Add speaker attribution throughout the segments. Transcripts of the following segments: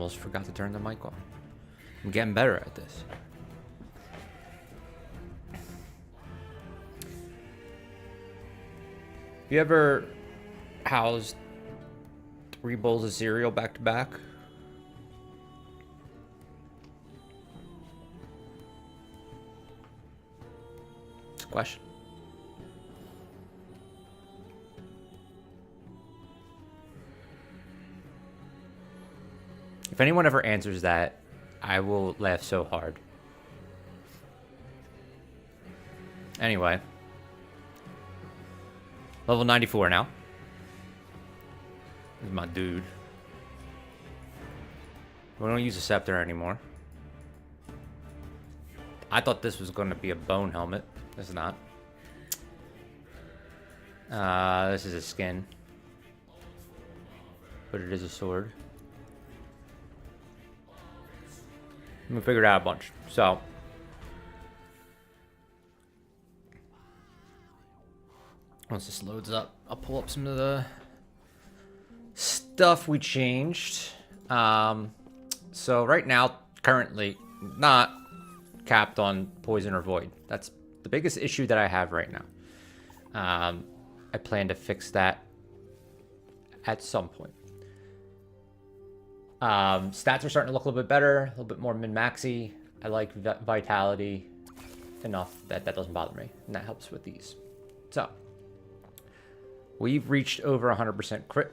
Speaker 1: almost forgot to turn the mic on. I'm getting better at this. You ever housed 3 bowls of cereal back to back? It's a question. If anyone ever answers that, I will laugh so hard. Anyway. Level 94 now. This is my dude. We don't use a scepter anymore. I thought this was going to be a bone helmet. It's not. This is a skin. But it is a sword. We figured out a bunch. So. Once this loads up, I'll pull up some of the stuff we changed. So right now, currently, not capped on poison or void. That's the biggest issue that I have right now. I plan to fix that at some point. Stats are starting to look a little bit better, a little bit more min-maxy. I like vitality enough that that doesn't bother me, and that helps with these. So. We've reached over 100% crit,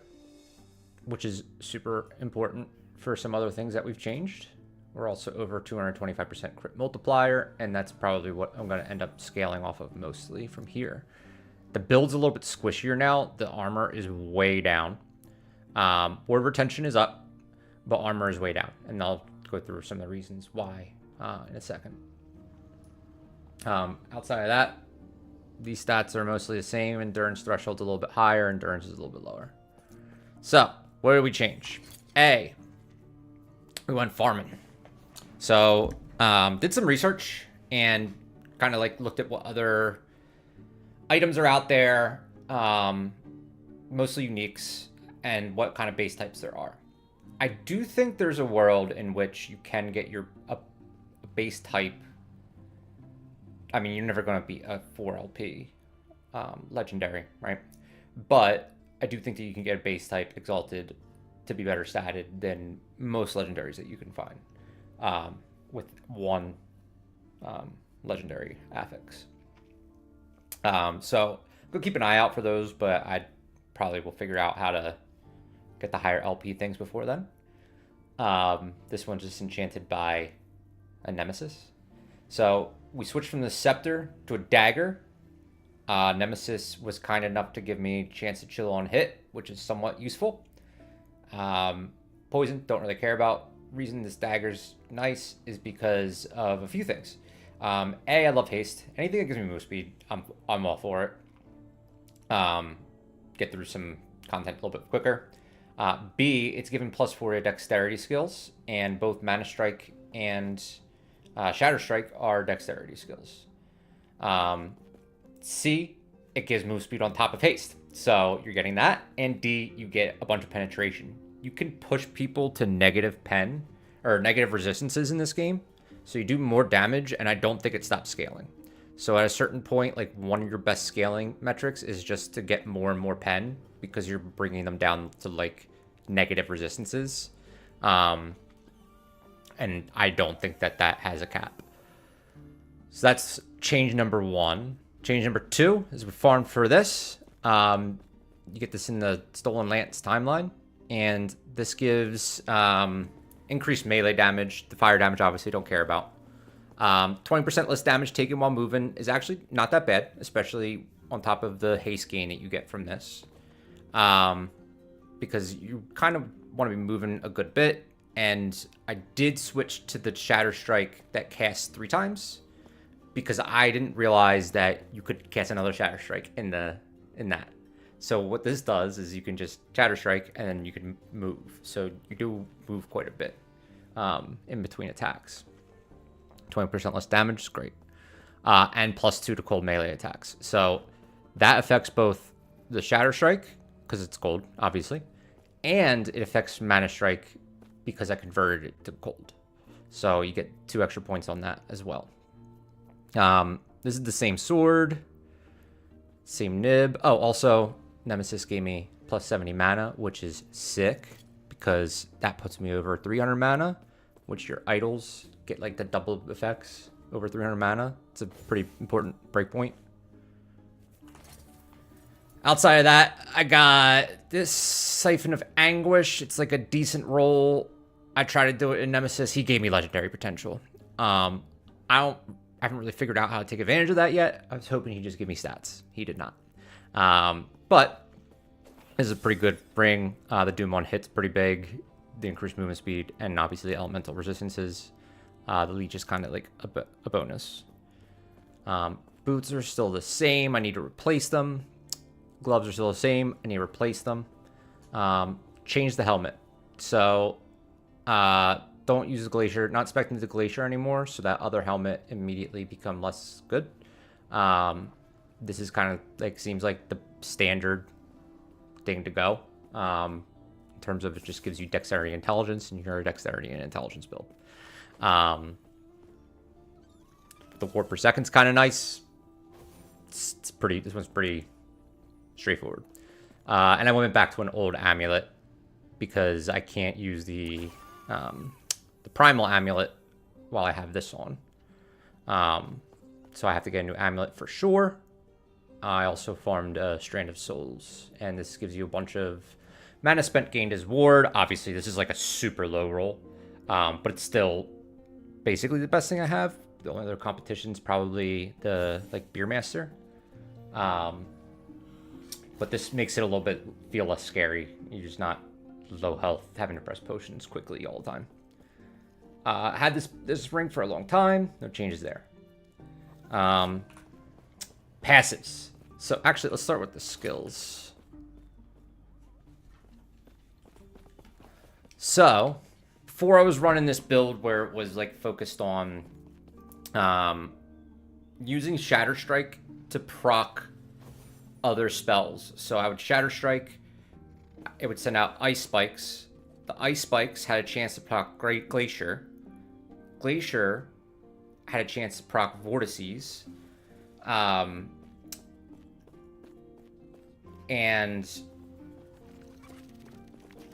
Speaker 1: which is super important for some other things that we've changed. We're also over 225% crit multiplier, and that's probably what I'm going to end up scaling off of mostly from here. The build's a little bit squishier now. The armor is way down. Ward retention is up, but armor is way down. And I'll go through some of the reasons why in a second. Outside of that, these stats are mostly the same. Endurance threshold's a little bit higher. Endurance is a little bit lower. So, what did we change? A, we went farming. So, did some research and kind of like looked at what other items are out there, mostly uniques, and what kind of base types there are. I do think there's a world in which you can get your a base type. I mean, you're never going to be a 4LP legendary, right? But I do think that you can get a base type exalted to be better statted than most legendaries that you can find with one legendary affix. So go keep an eye out for those, but I probably will figure out how to get the higher LP things before then. This one's just enchanted by a Nemesis. So we switched from the scepter to a dagger. Nemesis was kind enough to give me a chance to chill on hit, which is somewhat useful. Poison, don't really care about. Reason this dagger's nice is because of a few things. A, I love haste. Anything that gives me move speed, I'm all for it. Get through some content a little bit quicker. B, it's given +4 to dexterity skills, and both Mana Strike and Shatterstrike are dexterity skills. C, it gives move speed on top of haste. So you're getting that. And D, you get a bunch of penetration. You can push people to negative pen or negative resistances in this game. So you do more damage, and I don't think it stops scaling. So at a certain point, like one of your best scaling metrics is just to get more and more pen because you're bringing them down to like negative resistances. And I don't think that that has a cap. So that's change number 1. Change number 2 is we farm for this. You get this in the Stolen Lance timeline. And this gives increased melee damage. The fire damage, obviously, don't care about. 20% less damage taken while moving is actually not that bad, especially on top of the haste gain that you get from this. Because you kind of want to be moving a good bit. And I did switch to the Shatterstrike that casts 3 times because I didn't realize that you could cast another Shatterstrike in that. So what this does is you can just Shatterstrike and then you can move. So you do move quite a bit in between attacks. 20% less damage is great. And +2 to cold melee attacks. So that affects both the Shatterstrike, because it's gold, obviously, and it affects Mana Strike because I converted it to gold. So you get 2 extra points on that as well. This is the same sword, same nib. Oh, also Nemesis gave me plus 70 mana, which is sick because that puts me over 300 mana, which your idols get like the double effects over 300 mana. It's a pretty important breakpoint. Outside of that, I got this Siphon of Anguish. It's like a decent roll. I tried to do it in Nemesis. He gave me legendary potential. I haven't really figured out how to take advantage of that yet. I was hoping he'd just give me stats. He did not. But this is a pretty good bring. The Doom on hit's pretty big. The increased movement speed, and obviously the elemental resistances. The leech is kind of like a bonus. Boots are still the same. I need to replace them. Gloves are still the same. I need to replace them. Change the helmet. So don't use the Glacier. Not expecting the Glacier anymore, so that other helmet immediately become less good. This is kind of like, seems like the standard thing to go. In terms of it just gives you dexterity and intelligence, and you're a dexterity and intelligence build. The warp per second's kind of nice. It's pretty, this one's pretty straightforward. And I went back to an old amulet because I can't use the primal amulet while I have this on. So I have to get a new amulet for sure. I also farmed a Strand of Souls, and this gives you a bunch of mana spent gained as ward. Obviously, this is like a super low roll, but it's still basically the best thing I have. The only other competition is probably the Beer Master. But this makes it a little bit feel less scary. You're just not low health, having to press potions quickly all the time. Had this ring for a long time. No changes there. Passives. So actually, let's start with the skills. So before I was running this build where it was like focused on using Shatterstrike to proc other spells. So I would Shatterstrike, it would send out ice spikes. The ice spikes had a chance to proc Glacier. Glacier had a chance to proc vortices. And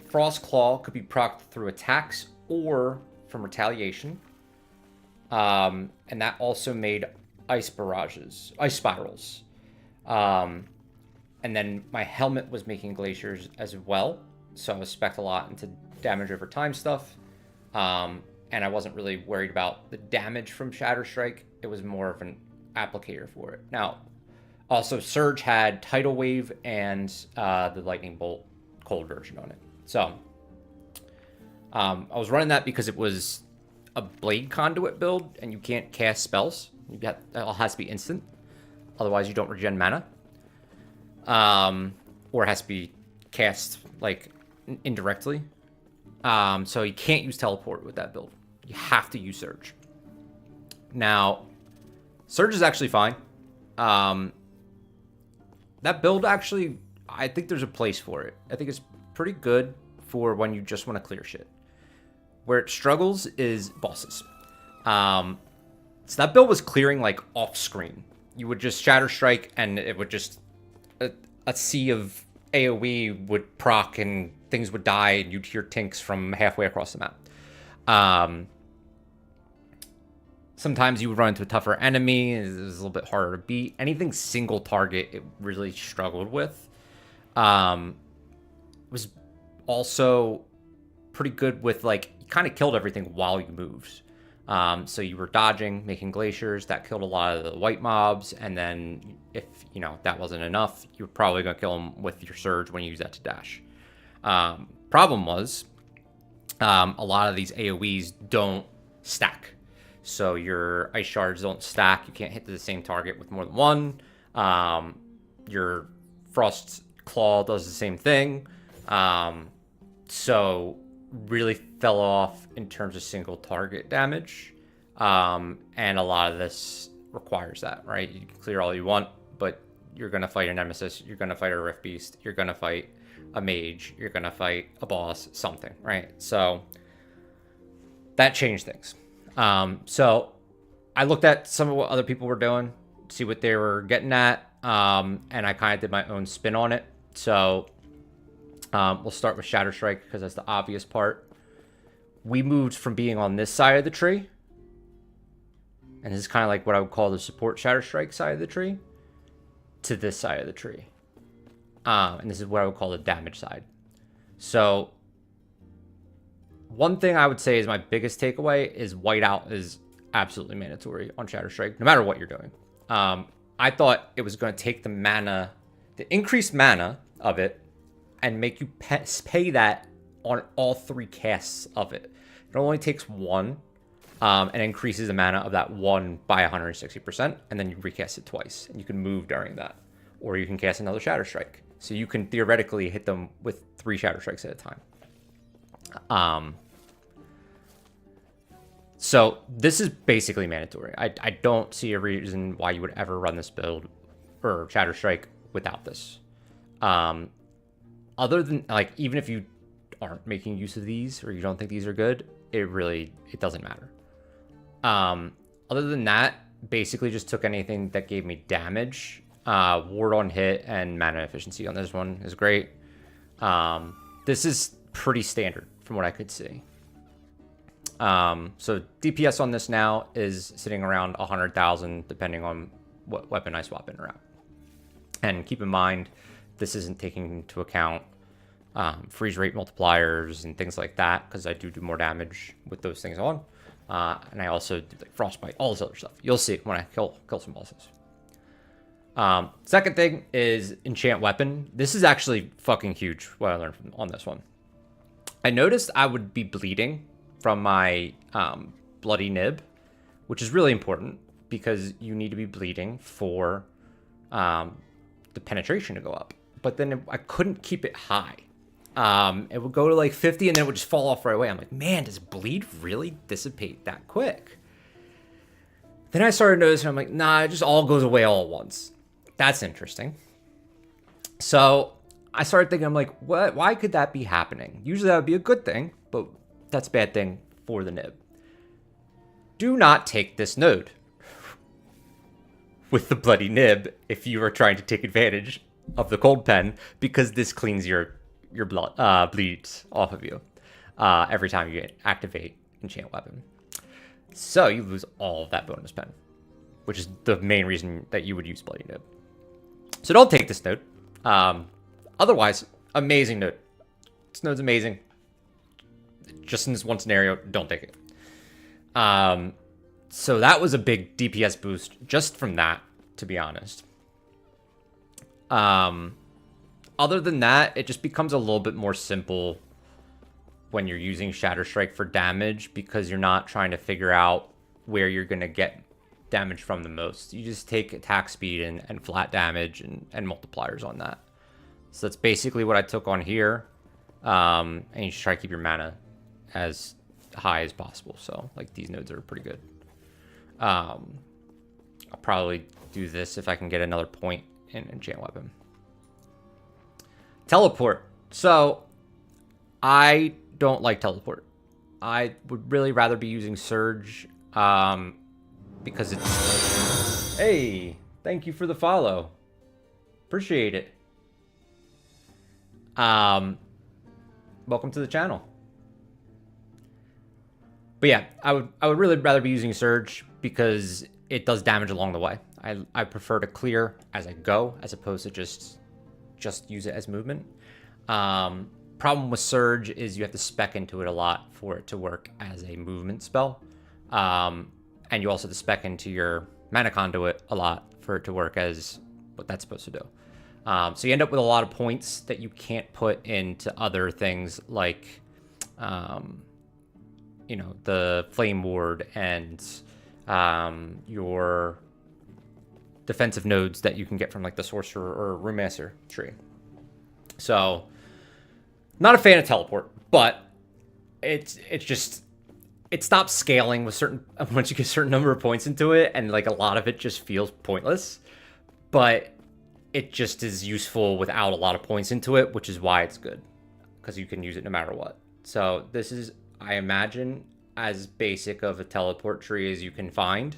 Speaker 1: Frost Claw could be procced through attacks or from retaliation. And that also made ice spirals. And then my helmet was making glaciers as well. So I was spec'd a lot into damage over time stuff. And I wasn't really worried about the damage from Shatterstrike. It was more of an applicator for it. Now, also Surge had Tidal Wave and the Lightning Bolt cold version on it. So I was running that because it was a Blade Conduit build, and you can't cast spells. That all has to be instant. Otherwise, you don't regen mana. Or it has to be cast like indirectly. So you can't use Teleport with that build. You have to use Surge. Now, Surge is actually fine. That build actually, I think there's a place for it. I think it's pretty good for when you just want to clear shit. Where it struggles is bosses. So that build was clearing like off screen. You would just Shatterstrike and it would just, a sea of AoE would proc and things would die and you'd hear tinks from halfway across the map. Sometimes you would run into a tougher enemy. It was a little bit harder to beat. Anything single target, it really struggled with. It was also pretty good with, like, you kind of killed everything while you moved. So you were dodging, making glaciers. That killed a lot of the white mobs. And then if, you know, that wasn't enough, you're probably going to kill them with your Surge when you use that to dash. Problem was, a lot of these AoEs don't stack. So your ice shards don't stack. You can't hit the same target with more than one. Your Frost Claw does the same thing. So really fell off in terms of single target damage. And a lot of this requires that, right? You can clear all you want, but you're going to fight a Nemesis. You're going to fight a Rift Beast. You're going to fight a Mage. You're going to fight a boss, something, right? So that changed things. So I looked at some of what other people were doing, see what they were getting at, and I kind of did my own spin on it. So we'll start with Shatterstrike because that's the obvious part. We moved from being on this side of the tree, and this is kind of like what I would call the support Shatterstrike side of the tree, to this side of the tree. And this is what I would call the damage side. So one thing I would say is my biggest takeaway is whiteout is absolutely mandatory on Shatterstrike, no matter what you're doing. I thought it was going to take the mana, the increased mana of it, and make you pay that on all 3 casts of it. It only takes 1, and increases the mana of that 1 by 160%, and then you recast it twice, and you can move during that. Or you can cast another Shatterstrike. So you can theoretically hit them with 3 Shatterstrikes at a time. So this is basically mandatory. I don't see a reason why you would ever run this build or Shatterstrike without this. Other than, like, even if you aren't making use of these or you don't think these are good, it doesn't matter. Other than that, basically just took anything that gave me damage. Ward on hit and mana efficiency on this one is great. This is pretty standard from what I could see. So DPS on this now is sitting around 100,000 depending on what weapon I swap in or out. And keep in mind, this isn't taking into account freeze rate multipliers and things like that, because I do more damage with those things on. And I also do like frostbite, all this other stuff. You'll see when I kill some bosses. Second thing is enchant weapon. This is actually fucking huge, what I learned on this one. I noticed I would be bleeding from my bloody nib, which is really important because you need to be bleeding for the penetration to go up. But then I couldn't keep it high. It would go to like 50 and then it would just fall off right away. I'm like, man, does bleed really dissipate that quick? Then I started noticing, I'm like, nah, it just all goes away all at once. That's interesting. So I started thinking, I'm like, what? Why could that be happening? Usually that would be a good thing, but that's a bad thing for the nib. Do not take this node with the bloody nib if you are trying to take advantage of the cold pen, because this cleans your blood bleeds off of you every time you activate enchant weapon. So you lose all of that bonus pen, which is the main reason that you would use bloody nib. So don't take this node. Otherwise, amazing node. This node's amazing. Just in this one scenario, don't take it. So that was a big DPS boost just from that, to be honest. Other than that, it just becomes a little bit more simple when you're using Shatterstrike for damage, because you're not trying to figure out where you're going to get damage from the most. You just take attack speed and flat damage and multipliers on that. So that's basically what I took on here. And you just try to keep your mana as high as possible. So like these nodes are pretty good. I'll probably do this if I can get another point in enchant weapon. Teleport. So I don't like teleport. I would really rather be using surge because it's... Hey, thank you for the follow. Appreciate it. Welcome to the channel. But yeah, I would really rather be using surge because it does damage along the way. I prefer to clear as I go as opposed to just use it as movement. Problem with surge is you have to spec into it a lot for it to work as a movement spell. And you also have to spec into your mana conduit a lot for it to work as what that's supposed to do. So you end up with a lot of points that you can't put into other things like, you know, the flame ward and your defensive nodes that you can get from like the sorcerer or room master tree. So not a fan of teleport, but it's just, it stops scaling with once you get a certain number of points into it, and like a lot of it just feels pointless, but it just is useful without a lot of points into it, which is why it's good, because you can use it no matter what. So this is, I imagine, as basic of a teleport tree as you can find.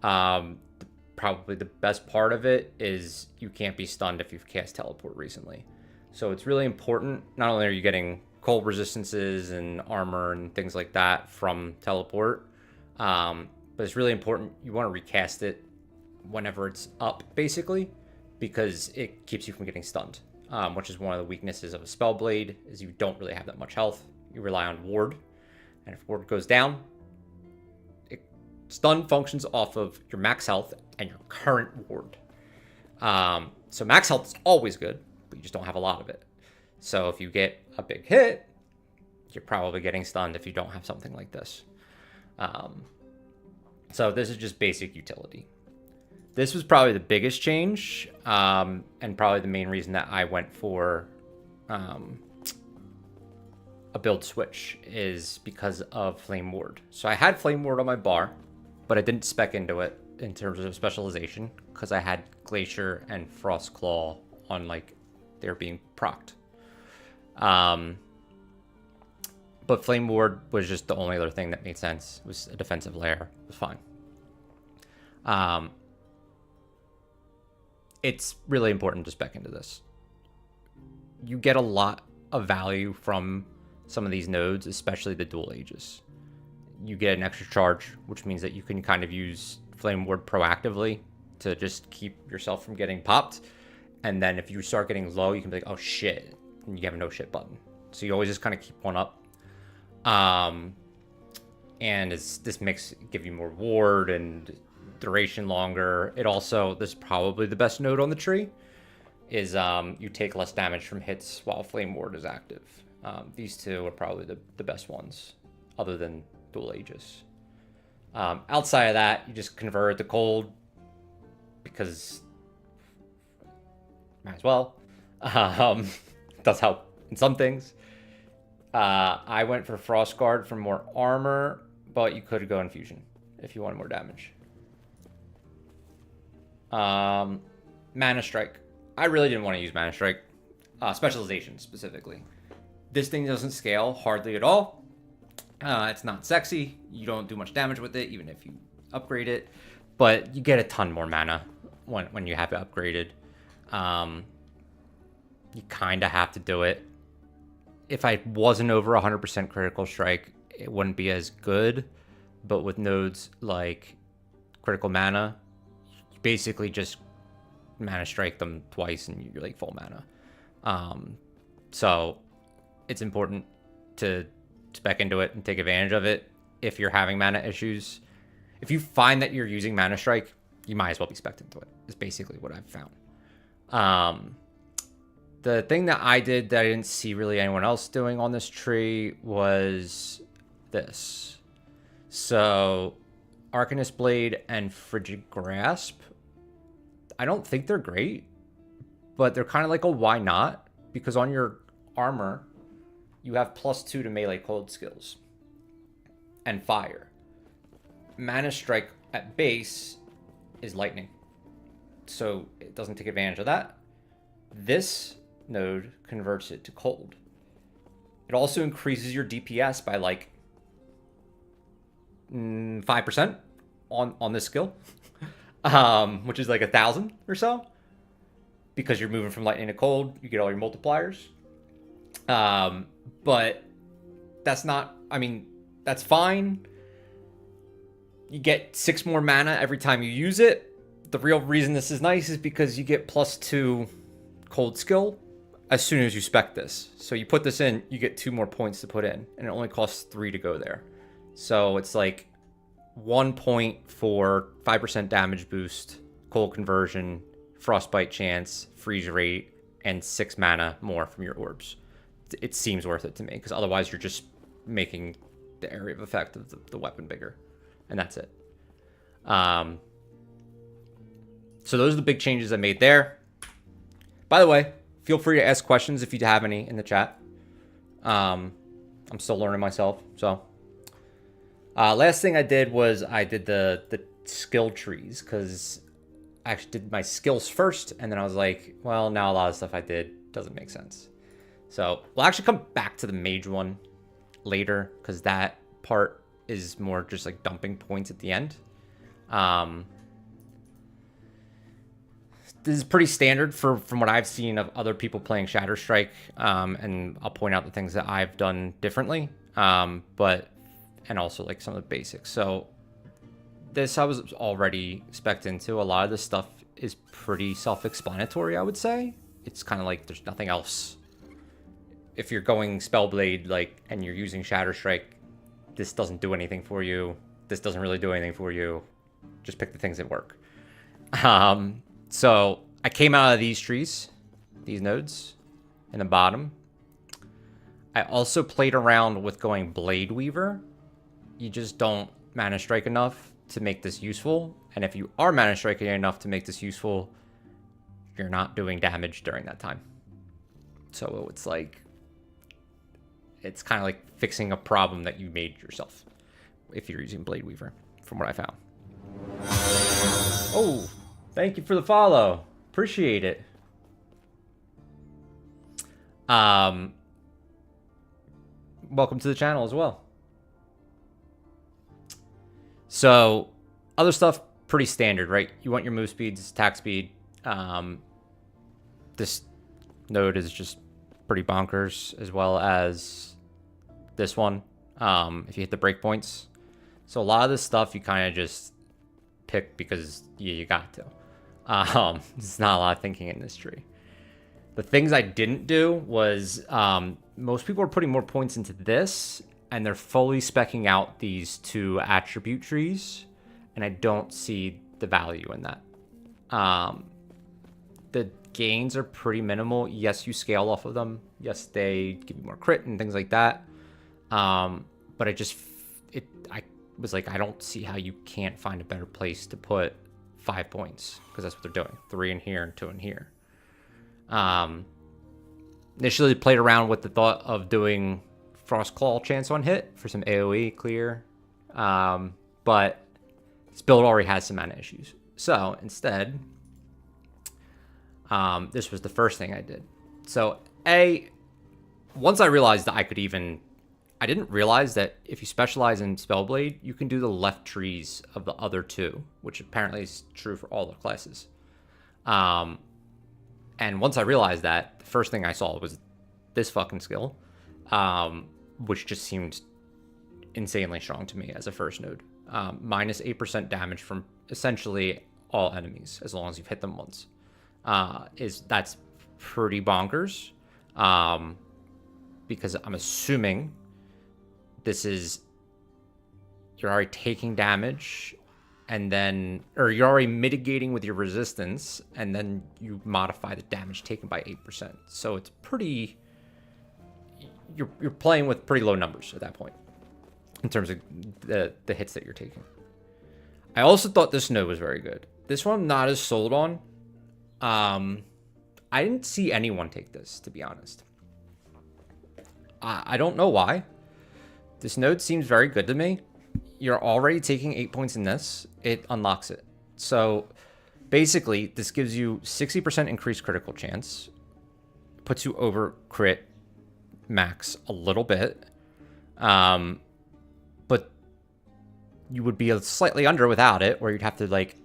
Speaker 1: Probably the best part of it is you can't be stunned if you've cast teleport recently. So it's really important. Not only are you getting cold resistances and armor and things like that from teleport, but it's really important you want to recast it whenever it's up, basically, because it keeps you from getting stunned, which is one of the weaknesses of a Spellblade, is you don't really have that much health. You rely on ward, and if ward goes down, stun functions off of your max health and your current ward. So max health is always good, but you just don't have a lot of it. So if you get a big hit, you're probably getting stunned if you don't have something like this. So this is just basic utility. This was probably the biggest change, and probably the main reason that I went for a build switch is because of Flame Ward. So I had Flame Ward on my bar, but I didn't spec into it in terms of specialization because I had Glacier and Frost Claw on, like, they're being procced. But Flame Ward was just the only other thing that made sense. It was a defensive layer. It was fine. It's really important to spec into this. You get a lot of value from some of these nodes, especially the dual ages. You get an extra charge, which means that you can kind of use Flame Ward proactively to just keep yourself from getting popped. And then if you start getting low, you can be like, oh shit, and you have a no shit button. So you always just kind of keep one up. And this makes give you more ward and duration longer. It also, this is probably the best node on the tree, is you take less damage from hits while Flame Ward is active. These two are probably the best ones, other than dual ages. Outside of that, you just convert it to cold, because might as well. Does help in some things. I went for Frost Guard for more armor, but you could go Infusion if you wanted more damage. Mana Strike. I really didn't want to use Mana Strike. Specialization, specifically. This thing doesn't scale hardly at all. It's not sexy. You don't do much damage with it, even if you upgrade it. But you get a ton more mana when you have it upgraded. You kind of have to do it. If I wasn't over 100% critical strike, it wouldn't be as good. But with nodes like critical mana, you basically just mana strike them twice and you're like full mana. So it's important to spec into it and take advantage of it if you're having mana issues. If you find that you're using mana strike, you might as well be spec'd into it. Is basically what I've found. The thing that I did that I didn't see really anyone else doing on this tree was this. So Arcanist Blade and Frigid Grasp, I don't think they're great, but they're kind of like a why not, because on your armor you have +2 to melee cold skills and fire. Mana Strike at base is lightning, so it doesn't take advantage of that. This node converts it to cold. It also increases your DPS by like 5% on this skill, which is like 1,000 or so, because you're moving from lightning to cold. You get all your multipliers, but that's not, I mean, that's fine. You get 6 more mana every time you use it. The real reason this is nice is because you get +2 cold skill as soon as you spec this. So you put this in, you get 2 more points to put in, and it only costs 3 to go there. So it's like 1 point for 5% damage boost, cold conversion, frostbite chance, freeze rate, and 6 mana more from your orbs. It seems worth it to me, because otherwise you're just making the area of effect of the weapon bigger, and that's it. So those are the big changes I made there. By the way, feel free to ask questions if you have any in the chat. I'm still learning myself, so. Last thing I did was I did the skill trees, because I actually did my skills first, and then I was like, well, now a lot of stuff I did doesn't make sense. So we'll actually come back to the mage one later, because that part is more just like dumping points at the end. This is pretty standard from what I've seen of other people playing Shatterstrike, and I'll point out the things that I've done differently, and also like some of the basics. So this I was already spec'd into. A lot of this stuff is pretty self-explanatory, I would say. It's kind of like there's nothing else. If you're going Spellblade, like, and you're using Shatterstrike, this doesn't do anything for you. This doesn't really do anything for you. Just pick the things that work. So I came out of these trees, these nodes in the bottom. I also played around with going Blade Weaver. You just don't mana strike enough to make this useful. And if you are mana striking enough to make this useful, you're not doing damage during that time. So it's like, it's kind of like fixing a problem that you made yourself if you're using Blade Weaver, from what I found. Oh, thank you for the follow. Appreciate it. Welcome to the channel as well. So, other stuff, pretty standard, right? You want your move speeds, attack speed. This node is just pretty bonkers, as well as this one, if you hit the breakpoints. So a lot of this stuff you kind of just pick because you got to. There's not a lot of thinking in this tree. The things I didn't do was, most people are putting more points into this, and they're fully speccing out these two attribute trees, and I don't see the value in that. The gains are pretty minimal. Yes, you scale off of them. Yes, they give you more crit and things like that. But I was like, I don't see how you can't find a better place to put 5 points, because that's what they're doing. 3 in here and 2 in here. Initially played around with the thought of doing Frost Claw chance on hit for some AoE clear. But this build already has some mana issues. So instead, this was the first thing I did. So once I realized that I didn't realize that if you specialize in Spellblade, you can do the left trees of the other two, which apparently is true for all the classes. And once I realized that, the first thing I saw was this fucking skill, which just seemed insanely strong to me as a first node. Minus 8% damage from essentially all enemies, as long as you've hit them once. That's pretty bonkers, because I'm assuming this is, you're already taking damage, and then, or you're already mitigating with your resistance, and then you modify the damage taken by 8%. So it's pretty, you're playing with pretty low numbers at that point in terms of the hits that you're taking. I also thought this node was very good. This one I'm not as sold on. I didn't see anyone take this, to be honest. I don't know why. This node seems very good to me. You're already taking 8 points in this. It unlocks it. So basically, this gives you 60% increased critical chance. Puts you over crit max a little bit. But you would be slightly under without it, where you'd have to like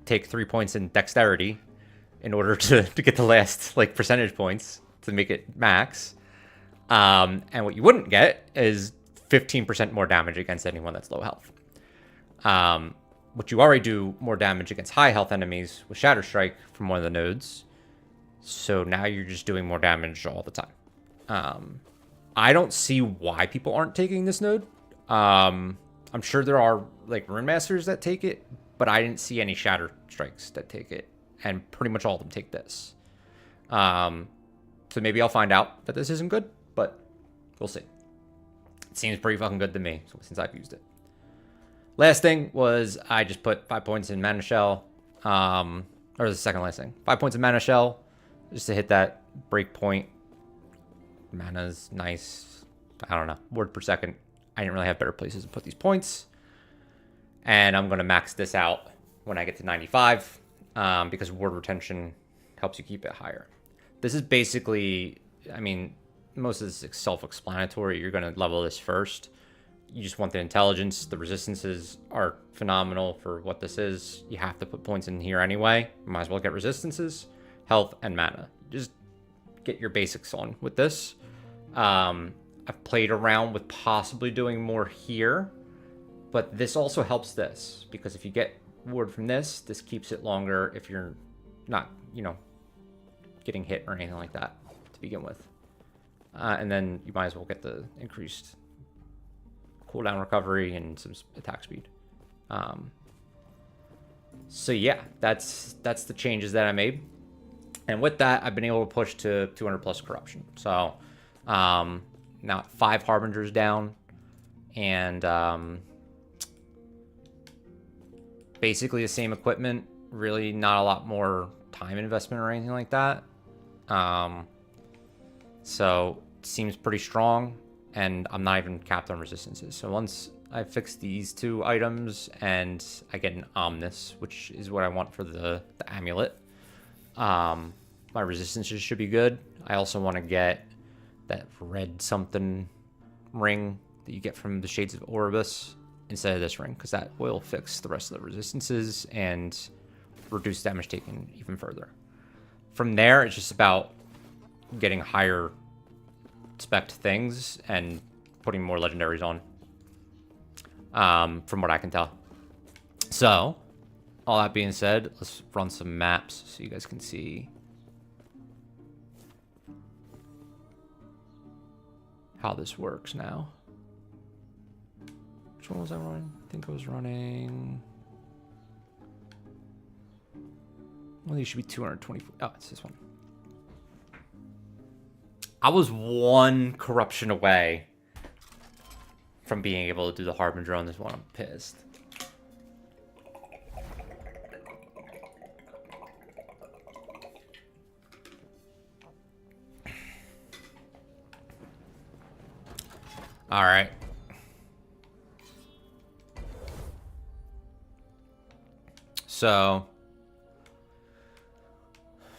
Speaker 1: take 3 points in dexterity in order to get the last like percentage points to make it max. And what you wouldn't get is 15% more damage against anyone that's low health. But you already do more damage against high health enemies with Shatterstrike from one of the nodes. So now you're just doing more damage all the time. I don't see why people aren't taking this node. I'm sure there are like Rune Masters that take it, but I didn't see any Shatterstrikes that take it. And pretty much all of them take this. So maybe I'll find out that this isn't good, but we'll see. It seems pretty fucking good to me since I've used it. Last thing was I just put 5 points in Mana Shell. Or the second last thing. 5 points in Mana Shell just to hit that break point. Mana's nice. I don't know. Word per second. I didn't really have better places to put these points. And I'm going to max this out when I get to 95. Because word retention helps you keep it higher. This is basically, I mean, most of this is self-explanatory. You're going to level this first you just want the intelligence. The resistances are phenomenal for what this is. You have to put points in here anyway. Might as well get resistances, health, and mana. Just get your basics on with this. I've played around with possibly doing more here, but this also helps this, because if you get ward from this keeps it longer if you're not, you know, getting hit or anything like that to begin with. And then you might as well get the increased cooldown recovery and some attack speed. So yeah, that's the changes that I made. And with that, I've been able to push to 200 plus corruption. So now 5 harbingers down, and basically the same equipment, really not a lot more time investment or anything like that. So it seems pretty strong, and I'm not even capped on resistances. So once I fix these 2 items and I get an Omnis, which is what I want for the amulet, my resistances should be good. I also want to get that red something ring that you get from the Shades of Orbis instead of this ring, because that will fix the rest of the resistances and reduce damage taken even further. From there, it's just about getting higher spec things and putting more legendaries on, from what I can tell. So all that being said, let's run some maps so you guys can see how this works now. Which one was I running? I think I was running... Well, these should be 224. Oh, it's this one. I was 1 corruption away from being able to do the Harbinger on this one. I'm pissed. All right. So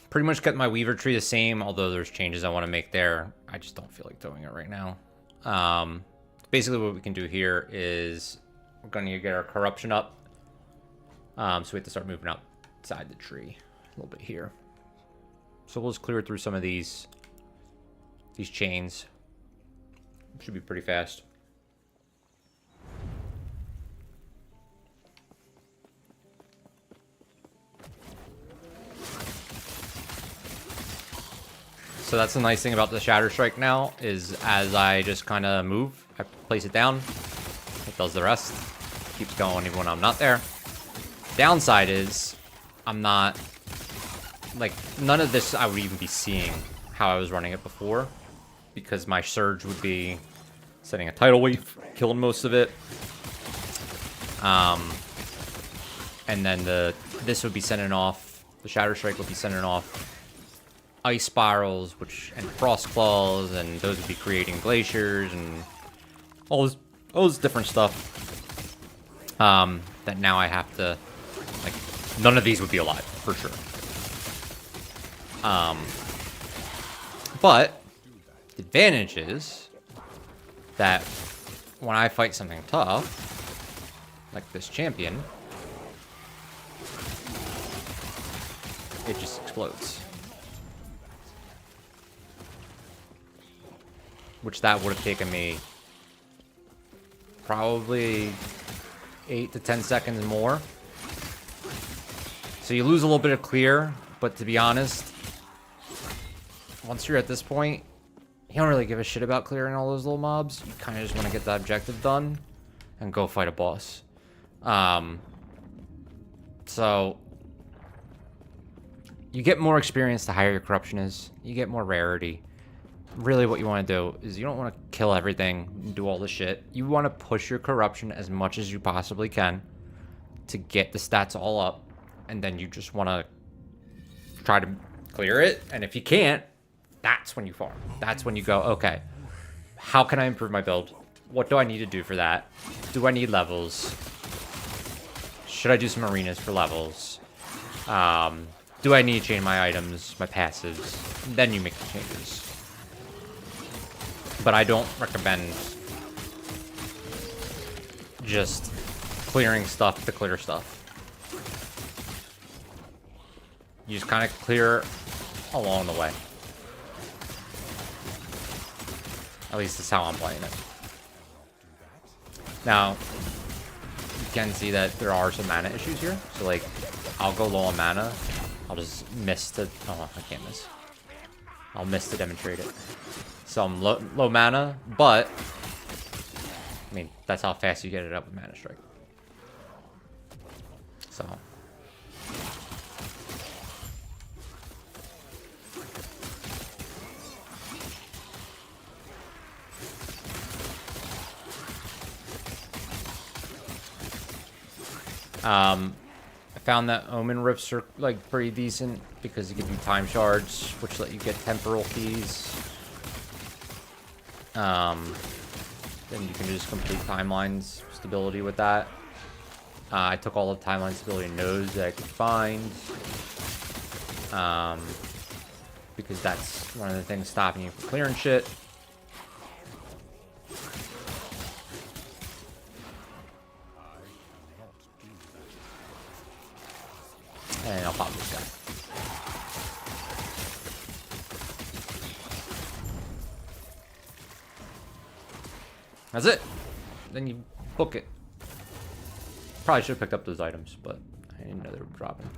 Speaker 1: pretty much kept my Weaver tree the same, although there's changes I want to make there. I just don't feel like doing it right now. Basically what we can do here is we're going to get our corruption up. So we have to start moving outside the tree a little bit here. So we'll just clear through some of these chains. Should be pretty fast. So that's the nice thing about the Shatterstrike now, is as I just kind of move, I place it down, it does the rest, keeps going even when I'm not there. Downside is I'm not, like, none of this I would even be seeing how I was running it before, because my surge would be setting a tidal wave, killing most of it. And then this would be sending off, the Shatterstrike would be sending off ice spirals, and frost claws, and those would be creating glaciers and all this different stuff. That now I have to, like, none of these would be alive for sure. But the advantage is that when I fight something tough, like this champion, it just explodes. Which that would have taken me probably 8 to 10 seconds more. So you lose a little bit of clear, but to be honest, once you're at this point, you don't really give a shit about clearing all those little mobs. You kind of just want to get that objective done and go fight a boss. So you get more experience the higher your corruption is. You get more rarity. Really what you want to do is you don't want to kill everything and do all the shit. You want to push your corruption as much as you possibly can to get the stats all up, and then you just want to try to clear it. And if you can't, that's when you farm. That's when you go, okay, how can I improve my build? What do I need to do for that? Do I need levels? Should I do some arenas for levels? Do I need to change my items, my passives? Then you make the changes. But I don't recommend just clearing stuff to clear stuff. You just kind of clear along the way. At least that's how I'm playing it. Now, you can see that there are some mana issues here. So, like, I'll go low on mana. I'll just miss to... Oh, I can't miss. I'll miss to demonstrate it. So I'm low mana, but... I mean, that's how fast you get it up with Mana Strike. So... I found that Omen Rifts are, like, pretty decent because they give you time shards, which let you get temporal keys. Then you can just complete timelines stability with that. I took all the timeline stability nodes that I could find. Because that's one of the things stopping you from clearing shit. And I'll pop this guy. That's it. Then you book it. Probably should have picked up those items, but I didn't know they were dropping.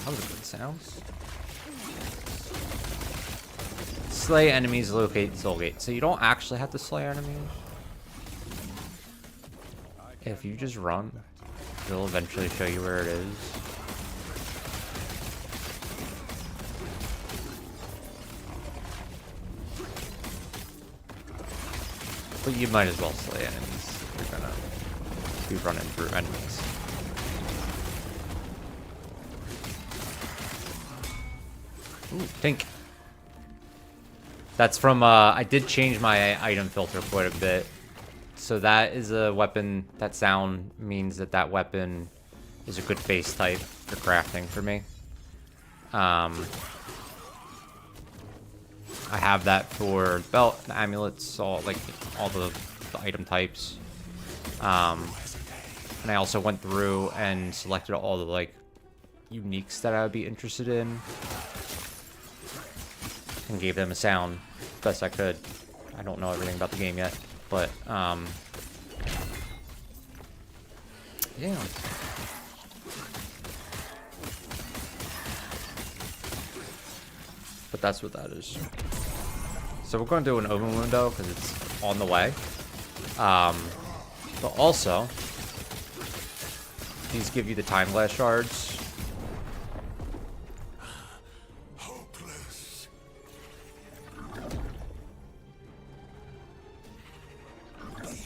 Speaker 1: That was a good sounds. Slay enemies, locate soul gate. So you don't actually have to slay enemies. If you just run, it'll eventually show you where it is. But you might as well slay enemies if you're gonna be running through enemies. Ooh, pink. That's from, I did change my item filter quite a bit. So that is a weapon, that sound means that that weapon is a good base type for crafting for me. I have that for belt, the amulets, all the item types. And I also went through and selected all the like uniques that I would be interested in and gave them a sound best I could. I don't know everything about the game yet, but yeah. But that's what that is. So we're going to do an open window because it's on the way. But also, these give you the time glass shards. Hopeless.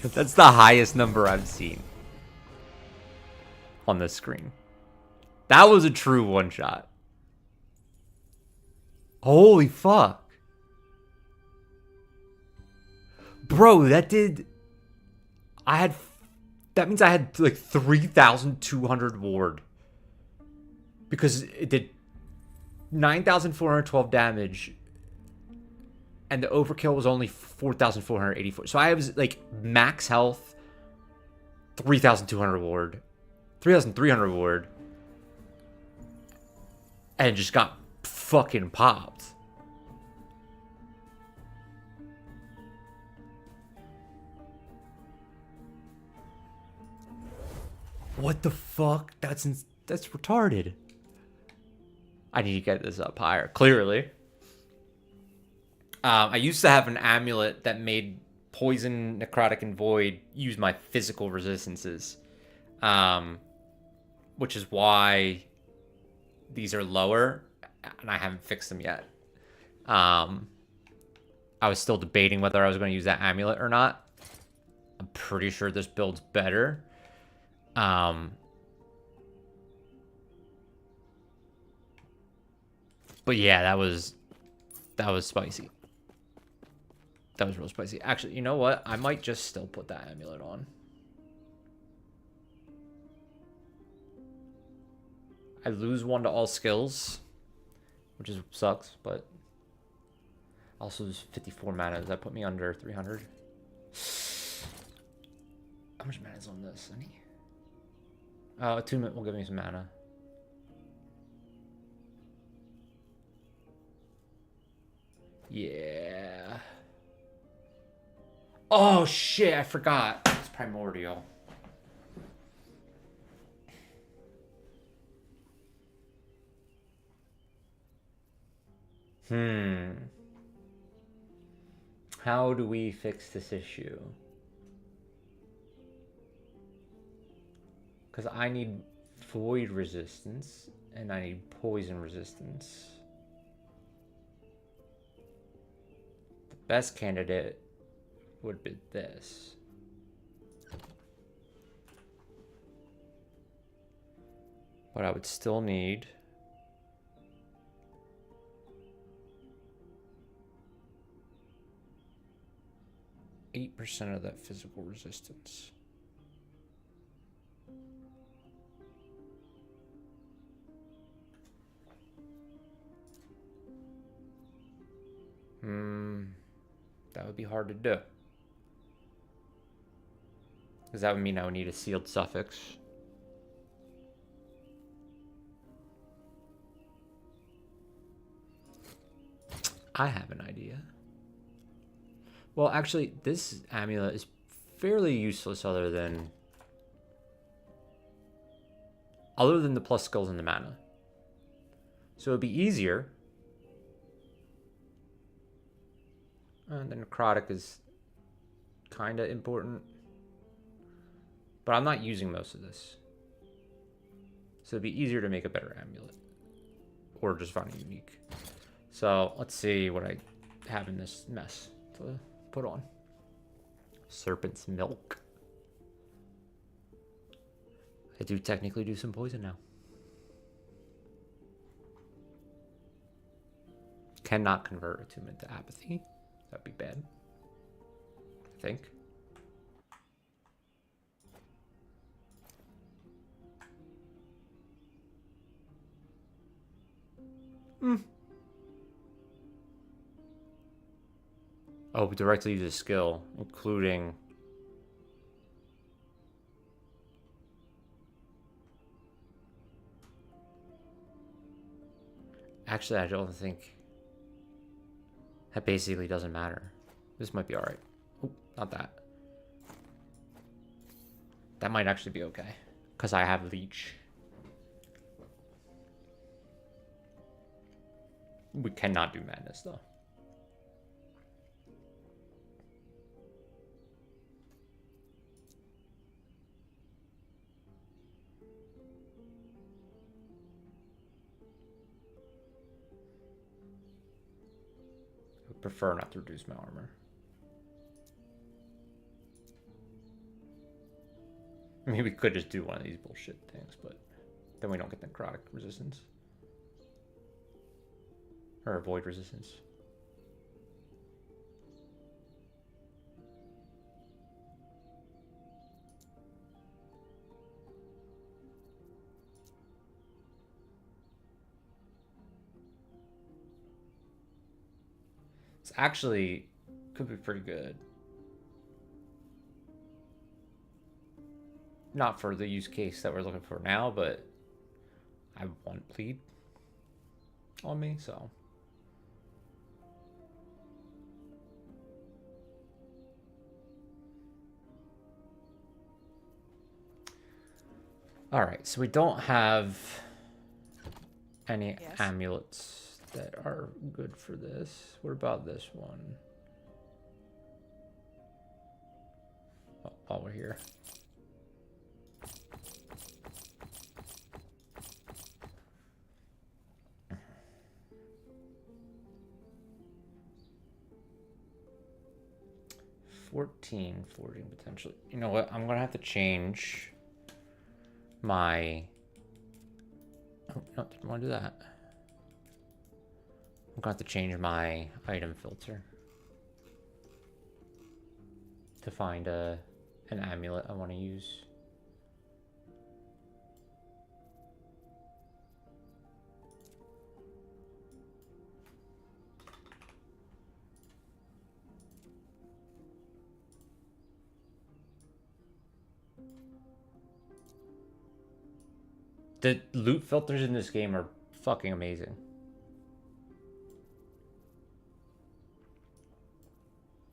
Speaker 1: That's the highest number I've seen on this screen. That was a true one shot. Holy fuck. Bro, that did... That means I had like 3,200 ward. Because it did 9,412 damage. And the overkill was only 4,484. So I was like max health, 3,200 ward. 3,300 ward. And just got fucking popped. What the fuck? That's retarded. I need to get this up higher, clearly. I used to have an amulet that made poison, necrotic, and void use my physical resistances. Which is why these are lower, and I haven't fixed them yet. I was still debating whether I was going to use that amulet or not. I'm pretty sure this build's better. But yeah, that was spicy. That was real spicy. Actually, you know what? I might just still put that amulet on. I lose 1 to all skills, which is sucks, but also lose 54 mana. Does that put me under 300? How much mana is on this? Any? Attunement will give me some mana. Yeah. Oh shit, I forgot. It's primordial. How do we fix this issue? Because I need void resistance and I need poison resistance. The best candidate would be this. But I would still need 8% of that physical resistance. That would be hard to do. Because that would mean I would need a sealed suffix. I have an idea. Well, actually, this amulet is fairly useless other than the plus skills and the mana. So it'd be easier. And the necrotic is kind of important. But I'm not using most of this. So it'd be easier to make a better amulet. Or just find a unique. So let's see what I have in this mess to put on. Serpent's milk. I do technically do some poison now. Cannot convert attunement to apathy. That'd be bad. I think. Oh, we directly use a skill, including... Actually, I don't think... That basically doesn't matter. This might be alright. Oh, not that. That might actually be okay. Because I have leech. We cannot do madness, though. Prefer not to reduce my armor. I mean, we could just do one of these bullshit things, but then we don't get necrotic resistance. Or void resistance. It's actually could be pretty good. Not for the use case that we're looking for now, but I want plead on me, so. All right, so we don't have any amulets that are good for this. What about this one? Oh, while we're here. $14 forging potentially. You know what? I'm gonna have to change my. Oh no, didn't want to do that. I'm going to have to change my item filter to find an amulet I want to use. The loot filters in this game are fucking amazing.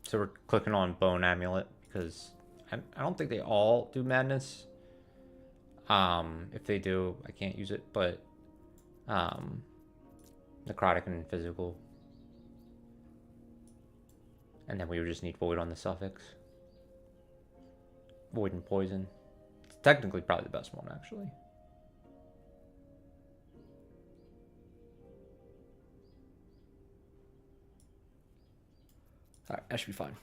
Speaker 1: So we're clicking on Bone Amulet because I don't think they all do madness. If they do, I can't use it, but necrotic and physical. And then we would just need void on the suffix. Void and poison. It's technically probably the best one, actually. Alright, that should be fine.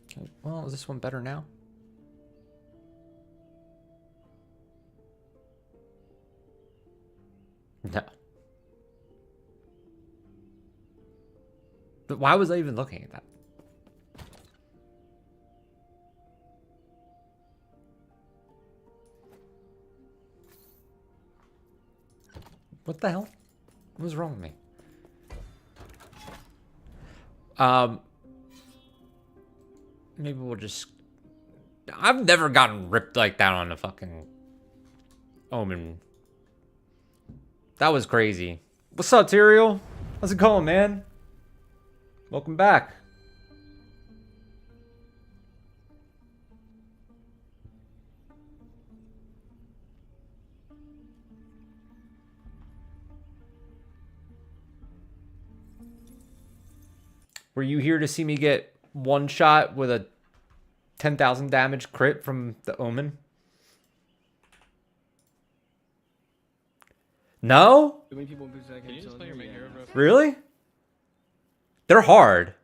Speaker 1: Okay, well, is this one better now? No. But why was I even looking at that? What the hell? What was wrong with me? Maybe we'll just... I've never gotten ripped like that on a fucking Omen. That was crazy. What's up, Tyrael? How's it going, man? Welcome back. Were you here to see me get one shot with a 10,000 damage crit from the Omen? No?
Speaker 2: Too many people in Berserk.
Speaker 3: Can you just play your main hero, bro?
Speaker 1: Really? They're hard.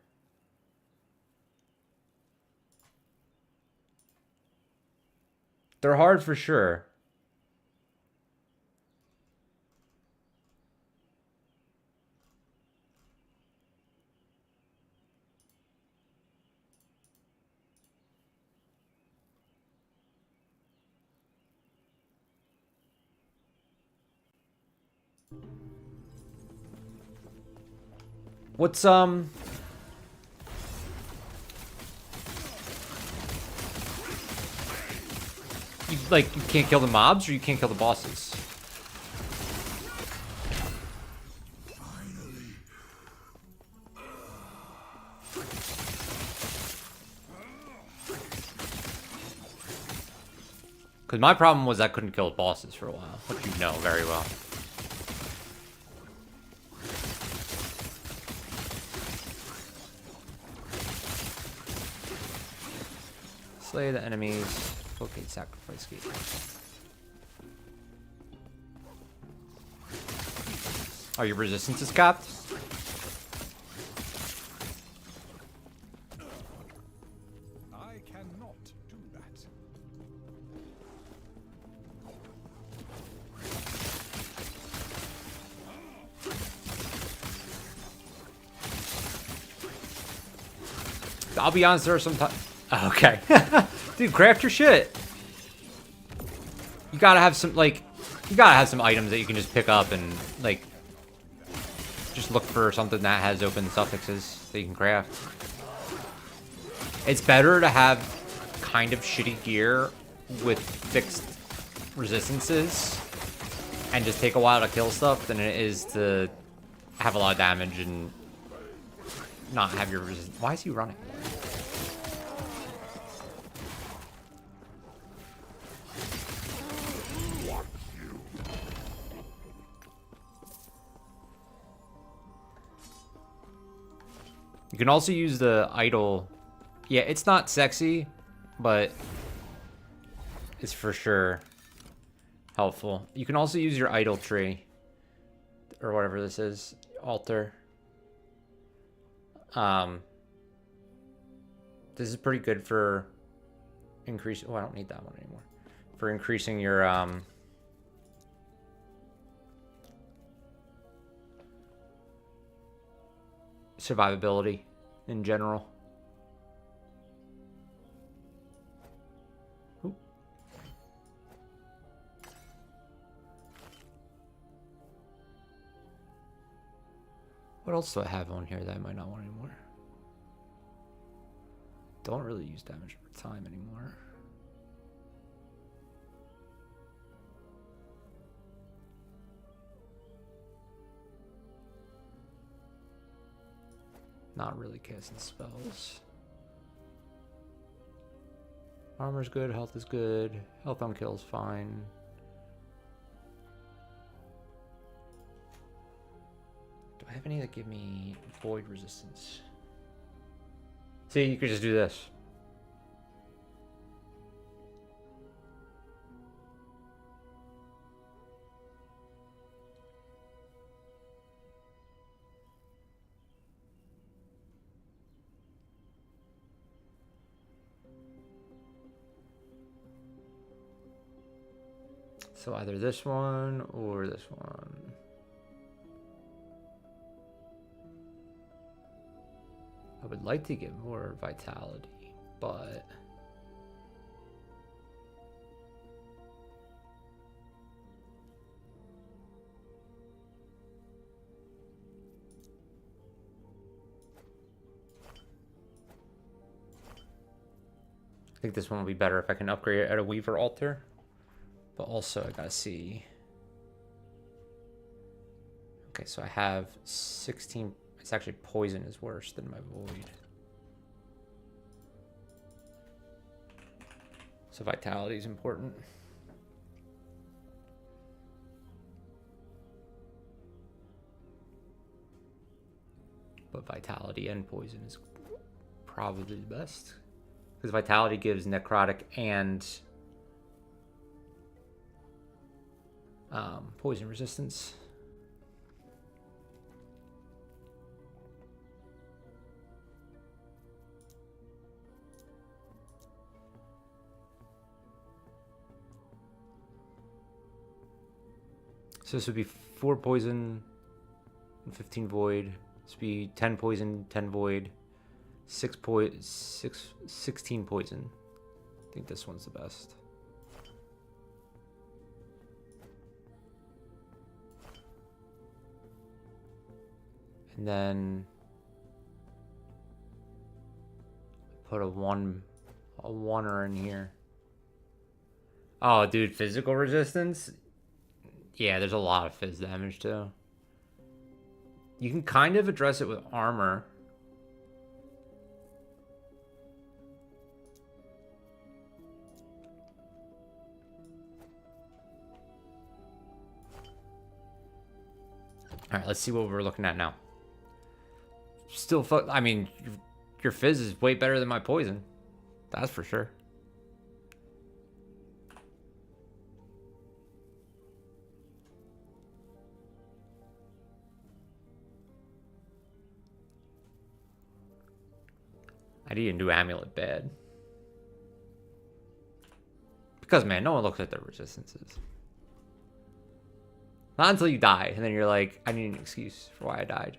Speaker 1: They're hard for sure. What's you, like, you can't kill the mobs or you can't kill the bosses? Because my problem was I couldn't kill bosses for a while, which you know very well. Slay the enemies. Locate sacrifice gate. Oh, your resistance is capped?
Speaker 4: I cannot do that.
Speaker 1: I'll be honest, there are some times... Okay. Dude, craft your shit. You gotta have some, like... You gotta have some items that you can just pick up and, like... Just look for something that has open suffixes that you can craft. It's better to have kind of shitty gear with fixed resistances and just take a while to kill stuff than it is to have a lot of damage and not have your resistance. Why is he running? You can also use the idol. Yeah, it's not sexy, but it's for sure helpful. You can also use your idol tree or whatever this is, altar. This is pretty good for increasing. Oh, I don't need that one anymore. For increasing your survivability in general. Ooh. What else do I have on here that I might not want anymore? Don't really use damage over time anymore. Not really casting spells. Armor's good, health is good, health on kill is fine. Do I have any that give me void resistance? See, you could just do this. So either this one or this one. I would like to get more vitality, but I think this one will be better if I can upgrade it at a Weaver altar. But also I gotta see. Okay, so I have 16. It's actually poison is worse than my void. So vitality is important. But vitality and poison is probably the best. Because vitality gives necrotic and poison resistance. So this would be 4 poison and 15 void. This would be 10 poison, 10 void, 16 poison. I think this one's the best. And then put a oneer in here. Oh, dude, physical resistance? Yeah, there's a lot of fizz damage too. You can kind of address it with armor. All right, let's see what we're looking at now. Still, I mean, your fizz is way better than my poison. That's for sure. I didn't do amulet bad. Because, man, no one looks at their resistances. Not until you die, and then you're like, I need an excuse for why I died.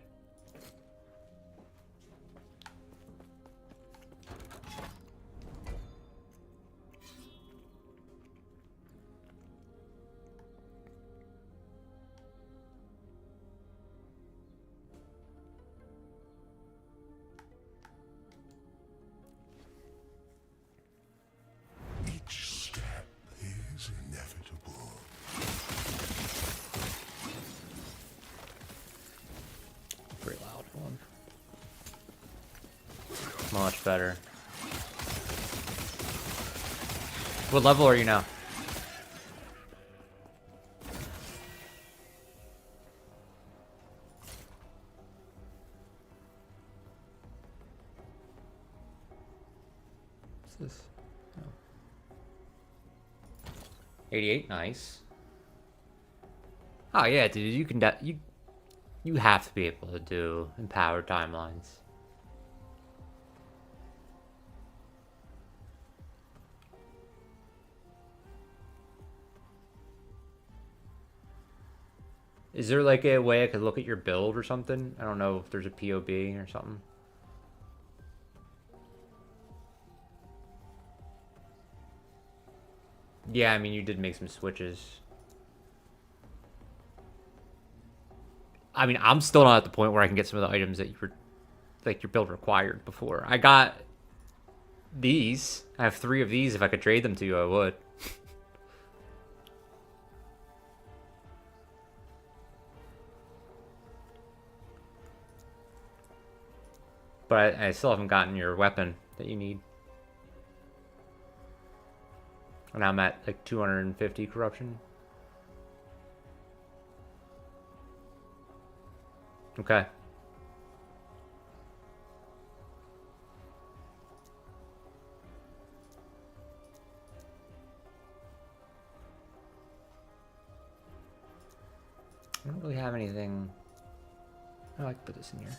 Speaker 1: Much better. What level are you now? What's this? Oh. 88, nice. Oh yeah, dude, you can you have to be able to do empowered timelines. Is there like a way I could look at your build or something? I don't know if there's a POB or something. Yeah, I mean, you did make some switches. I mean, I'm still not at the point where I can get some of the items that you were, like, your build required before. I got these. I have 3 of these. If I could trade them to you, I would. But I still haven't gotten your weapon that you need. And I'm at like 250 corruption. Okay. I don't really have anything. Oh, I can put this in here.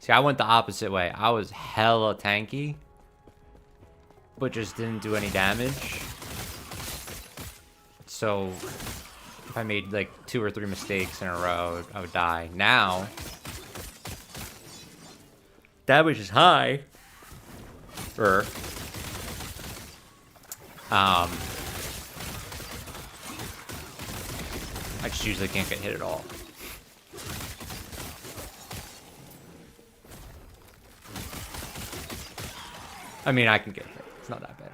Speaker 1: See, I went the opposite way. I was hella tanky, but just didn't do any damage. So if I made like 2 or 3 mistakes in a row, I would die. Now, damage is high. I just usually can't get hit at all. I mean, I can get hit. It's not that bad.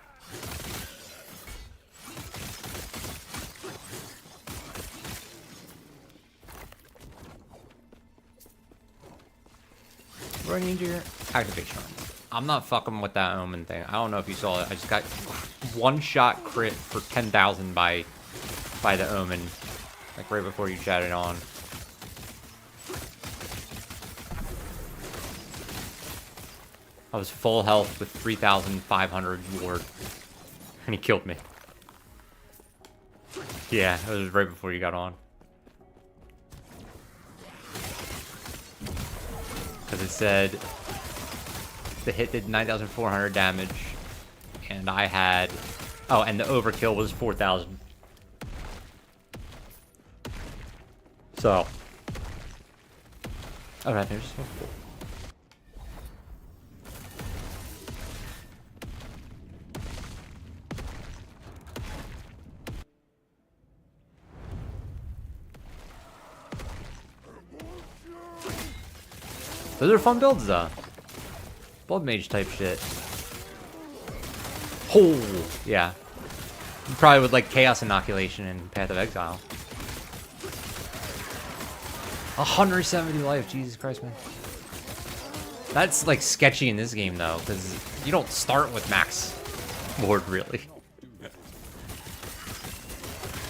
Speaker 1: Where I need your activation on. I'm not fucking with that omen thing. I don't know if you saw it. I just got 1-shot crit for 10,000 by the omen, like right before you chatted on. I was full health with 3,500 ward, and he killed me. Yeah, it was right before you got on. Because it said the hit did 9,400 damage, and I had... Oh, and the overkill was 4,000. So... Alright, there's... Those are fun builds, though. Blood Mage type shit. Oh, yeah. You probably would like Chaos Inoculation and Path of Exile. 170 life, Jesus Christ, man. That's like sketchy in this game, though, because you don't start with max ward, really.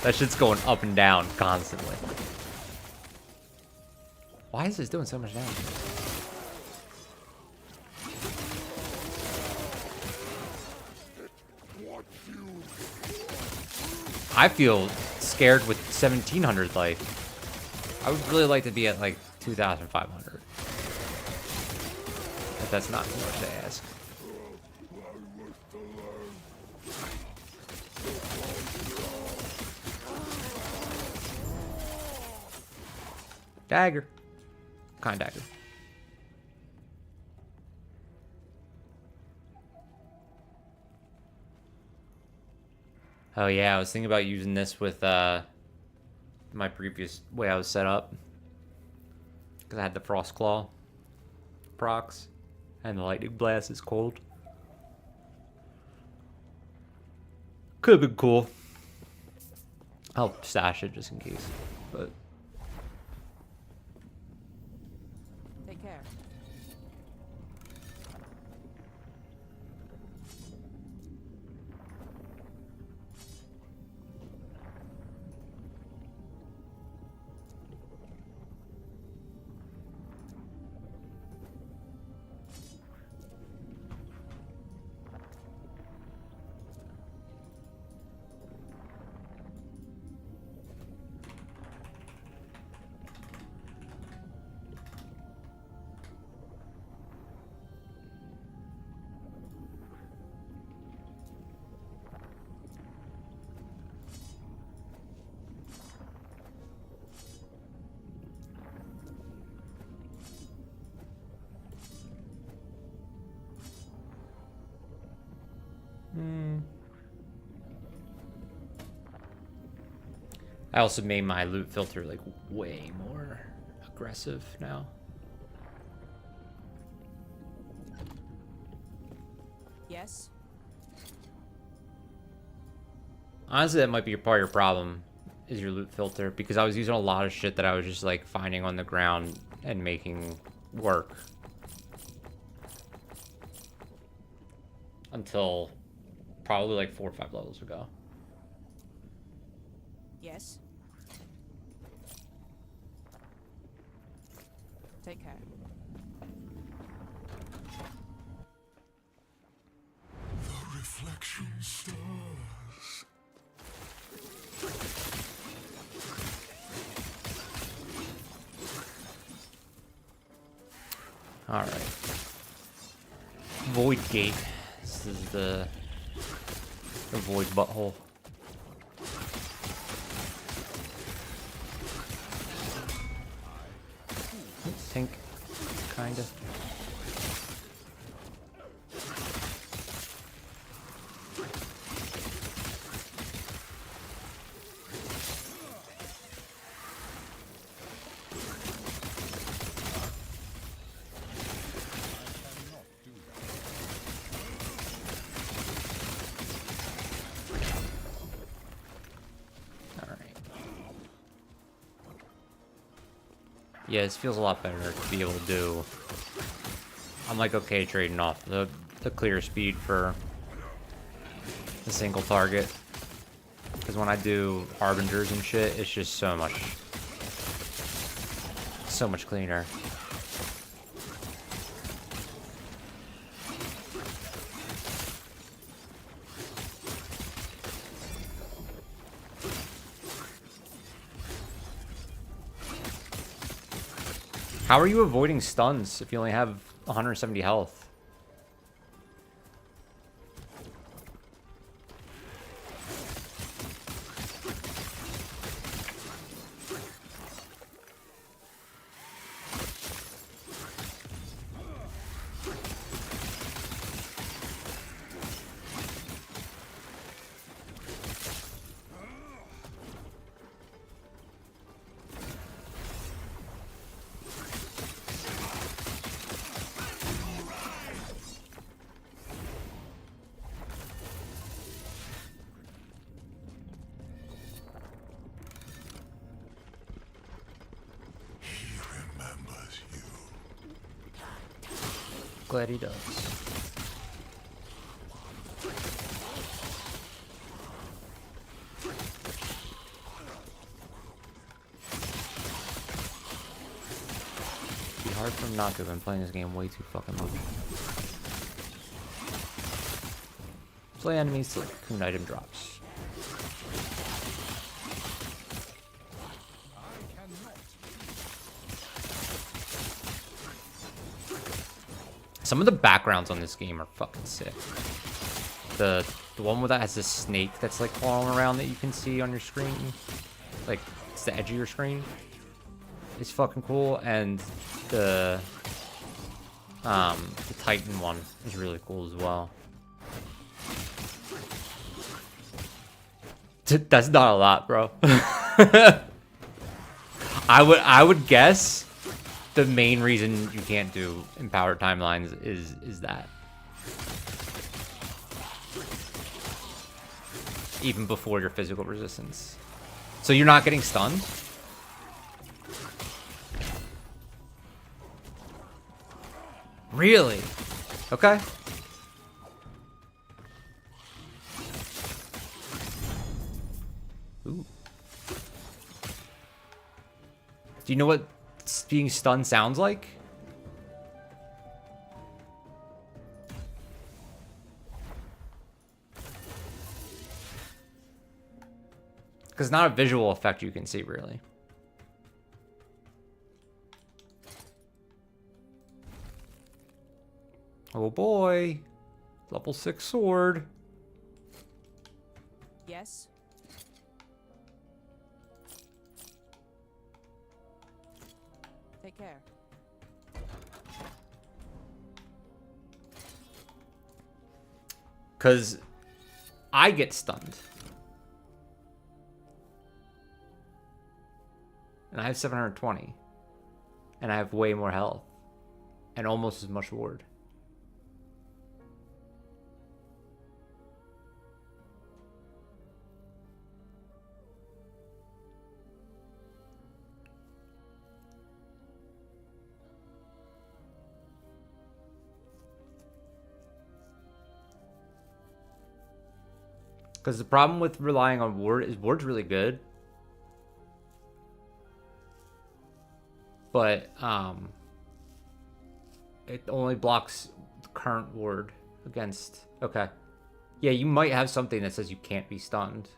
Speaker 1: That shit's going up and down constantly. Why is this doing so much damage? I feel scared with 1,700 life. I would really like to be at like 2,500. If that's not too much to ask. Dagger. Kind of dagger. Oh yeah, I was thinking about using this with my previous way I was set up. Because I had the Frost Claw procs, and the Lightning Blast is cold. Could have been cool. I'll stash it just in case, but...
Speaker 2: Take care.
Speaker 1: I also made my loot filter like way more aggressive now.
Speaker 2: Yes.
Speaker 1: Honestly, that might be part of your problem, is your loot filter, because I was using a lot of shit that I was just like finding on the ground and making work. Until probably like 4 or 5 levels ago.
Speaker 2: Yes. Take care.
Speaker 4: The reflection stars.
Speaker 1: Alright. Void Gate. This is the void butthole. Think, kinda. Yeah, this feels a lot better to be able to do. I'm like okay trading off the clear speed for the single target. Because when I do harbingers and shit, it's just so much cleaner. How are you avoiding stuns if you only have 170 health? Glad he does. It'd be hard for him not to have been playing this game way too fucking much. Play enemies to like coon item drops. Some of the backgrounds on this game are fucking sick. The one that has this snake that's like crawling around that you can see on your screen, like it's the edge of your screen, is fucking cool, and the Titan one is really cool as well. That's not a lot, bro. I would guess the main reason you can't do empowered timelines is that. Even before your physical resistance. So you're not getting stunned? Really? Okay. Ooh. Do you know what being stunned sounds like? Because it's not a visual effect you can see, really. Oh boy. Level 6 sword.
Speaker 2: Yes. Take care.
Speaker 1: Because I get stunned. And I have 720. And I have way more health. And almost as much ward. Because the problem with relying on ward is ward's really good. But it only blocks the current ward against... Okay. Yeah, you might have something that says you can't be stunned.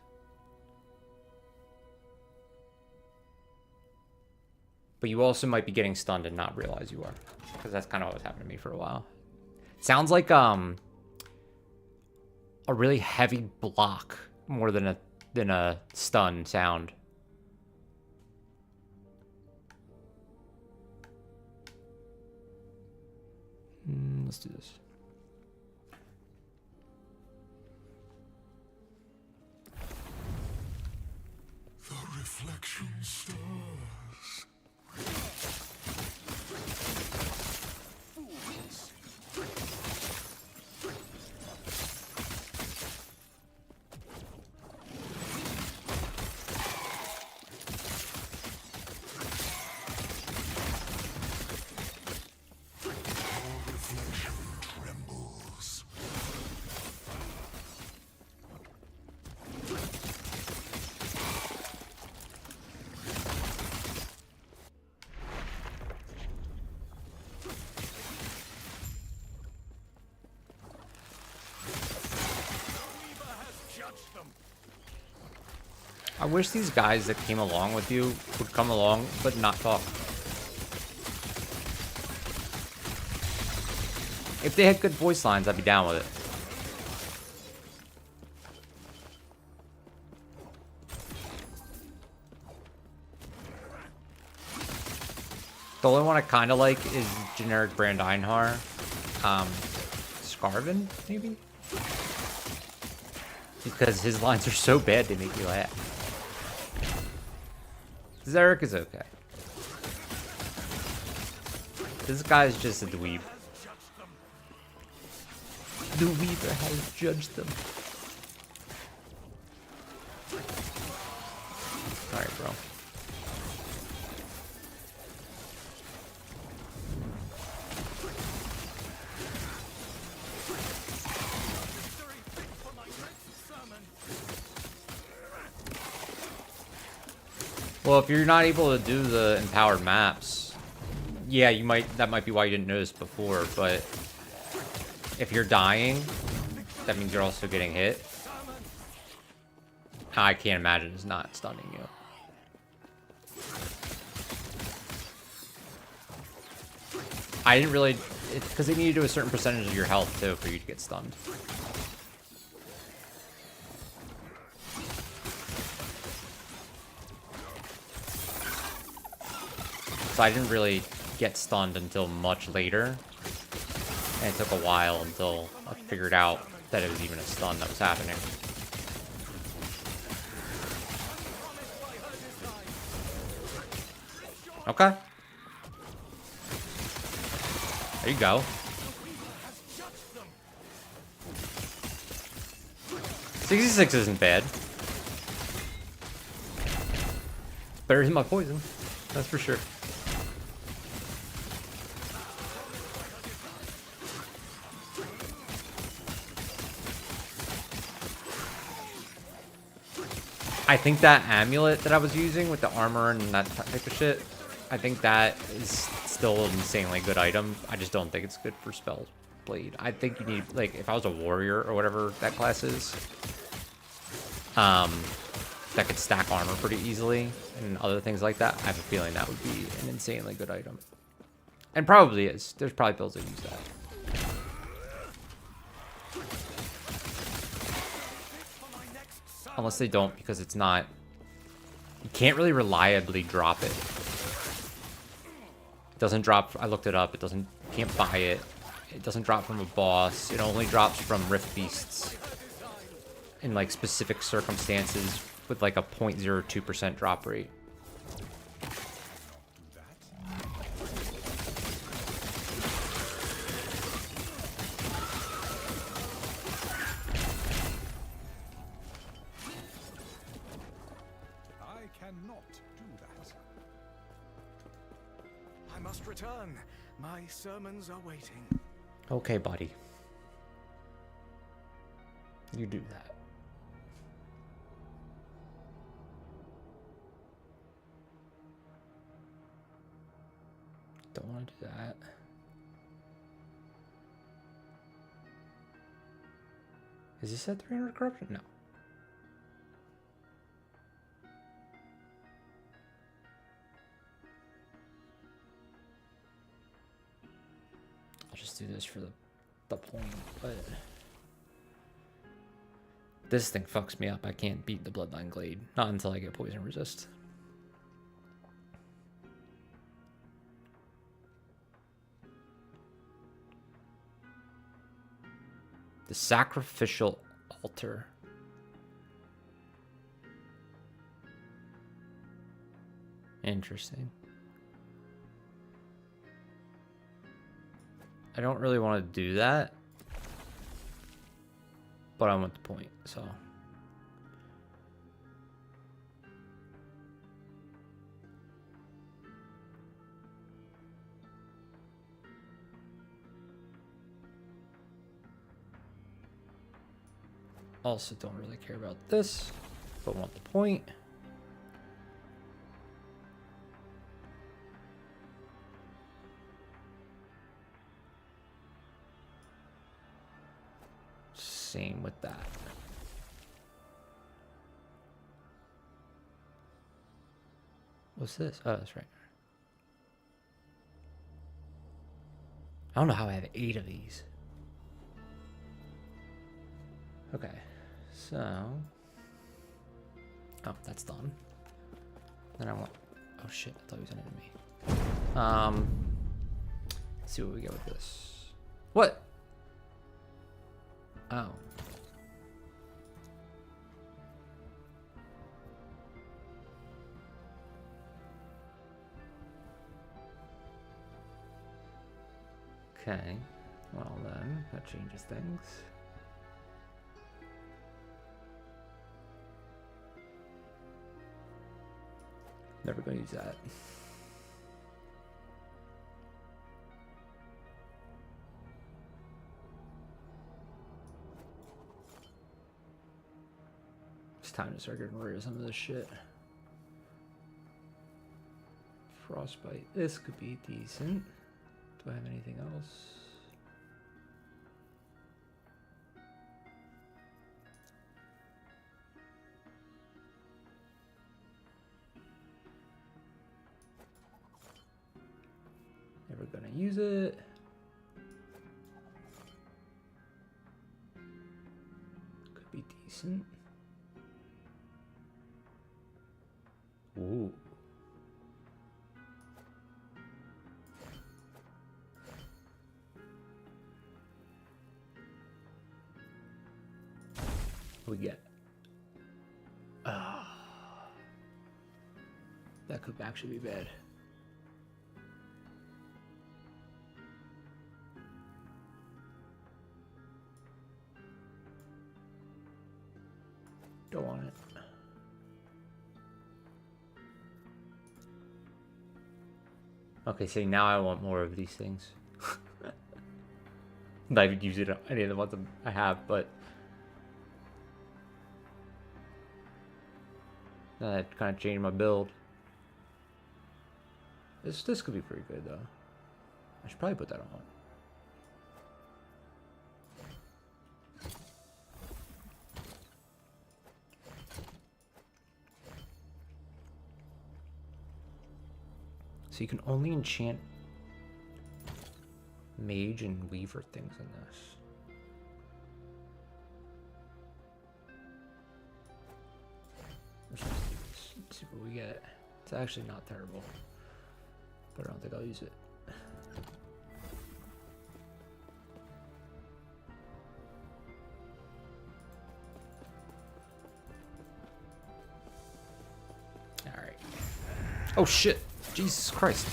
Speaker 1: But you also might be getting stunned and not realize you are. Because that's kind of what was happening to me for a while. Sounds like a really heavy block more than a stun sound. Let's do this.
Speaker 4: The reflection stars.
Speaker 1: I wish these guys that came along with you would come along, but not talk. If they had good voice lines, I'd be down with it. The only one I kind of like is generic brand Einhar. Scarvin, maybe? Because his lines are so bad they make you laugh. Zarek is okay. This guy's just a dweeb. The Weaver has judged them. Alright, bro. Well, if you're not able to do the empowered maps, yeah, that might be why you didn't notice before, but if you're dying, that means you're also getting hit. I can't imagine it's not stunning you. I didn't really, because they need to do a certain percentage of your health too for you to get stunned. So I didn't really get stunned until much later. And it took a while until I figured out that it was even a stun that was happening. Okay. There you go. 66 isn't bad. It's better than my poison. That's for sure. I think that amulet that I was using with the armor and that type of shit, I think that is still an insanely good item. I just don't think it's good for Spellblade. I think you need, like, if I was a warrior or whatever that class is, that could stack armor pretty easily and other things like that, I have a feeling that would be an insanely good item. And probably is. There's probably builds that use that. Unless they don't, because it's not... You can't really reliably drop it. It doesn't drop... I looked it up. It doesn't... You can't buy it. It doesn't drop from a boss. It only drops from Rift Beasts. In, like, specific circumstances with, like, a 0.02% drop rate.
Speaker 4: cannot do that.
Speaker 3: I must return. My sermons are waiting.
Speaker 1: Okay, buddy. You do that. Don't want to do that. Is this at 300 corruption? No. I'll just do this for the point, but this thing fucks me up. I can't beat the Bloodline Glade. Not until I get poison resist. The Sacrificial Altar. Interesting. I don't really want to do that, but I want the point, so. Also don't really care about this, but want the point. Same with that. What's this? Oh, that's right. I don't know how I have 8 of these. Okay, so... Oh, that's done. Then I want... Oh shit, I thought he was an enemy. Let's see what we get with this. What? Oh. Okay, well then, that changes things. Never gonna use that. It's time to start getting rid of some of this shit. Frostbite. This could be decent. Do I have anything else? Never gonna use it. Could be decent. Ooh. What we get? That could actually be bad. Don't want it. Okay, see, now I want more of these things. Not even use it on any of the ones I have, but that kind of changed my build. This could be pretty good though. I should probably put that on. So you can only enchant mage and weaver things in this. Let's see what we get. It's actually not terrible, but I don't think I'll use it. All right. Oh shit. Jesus Christ.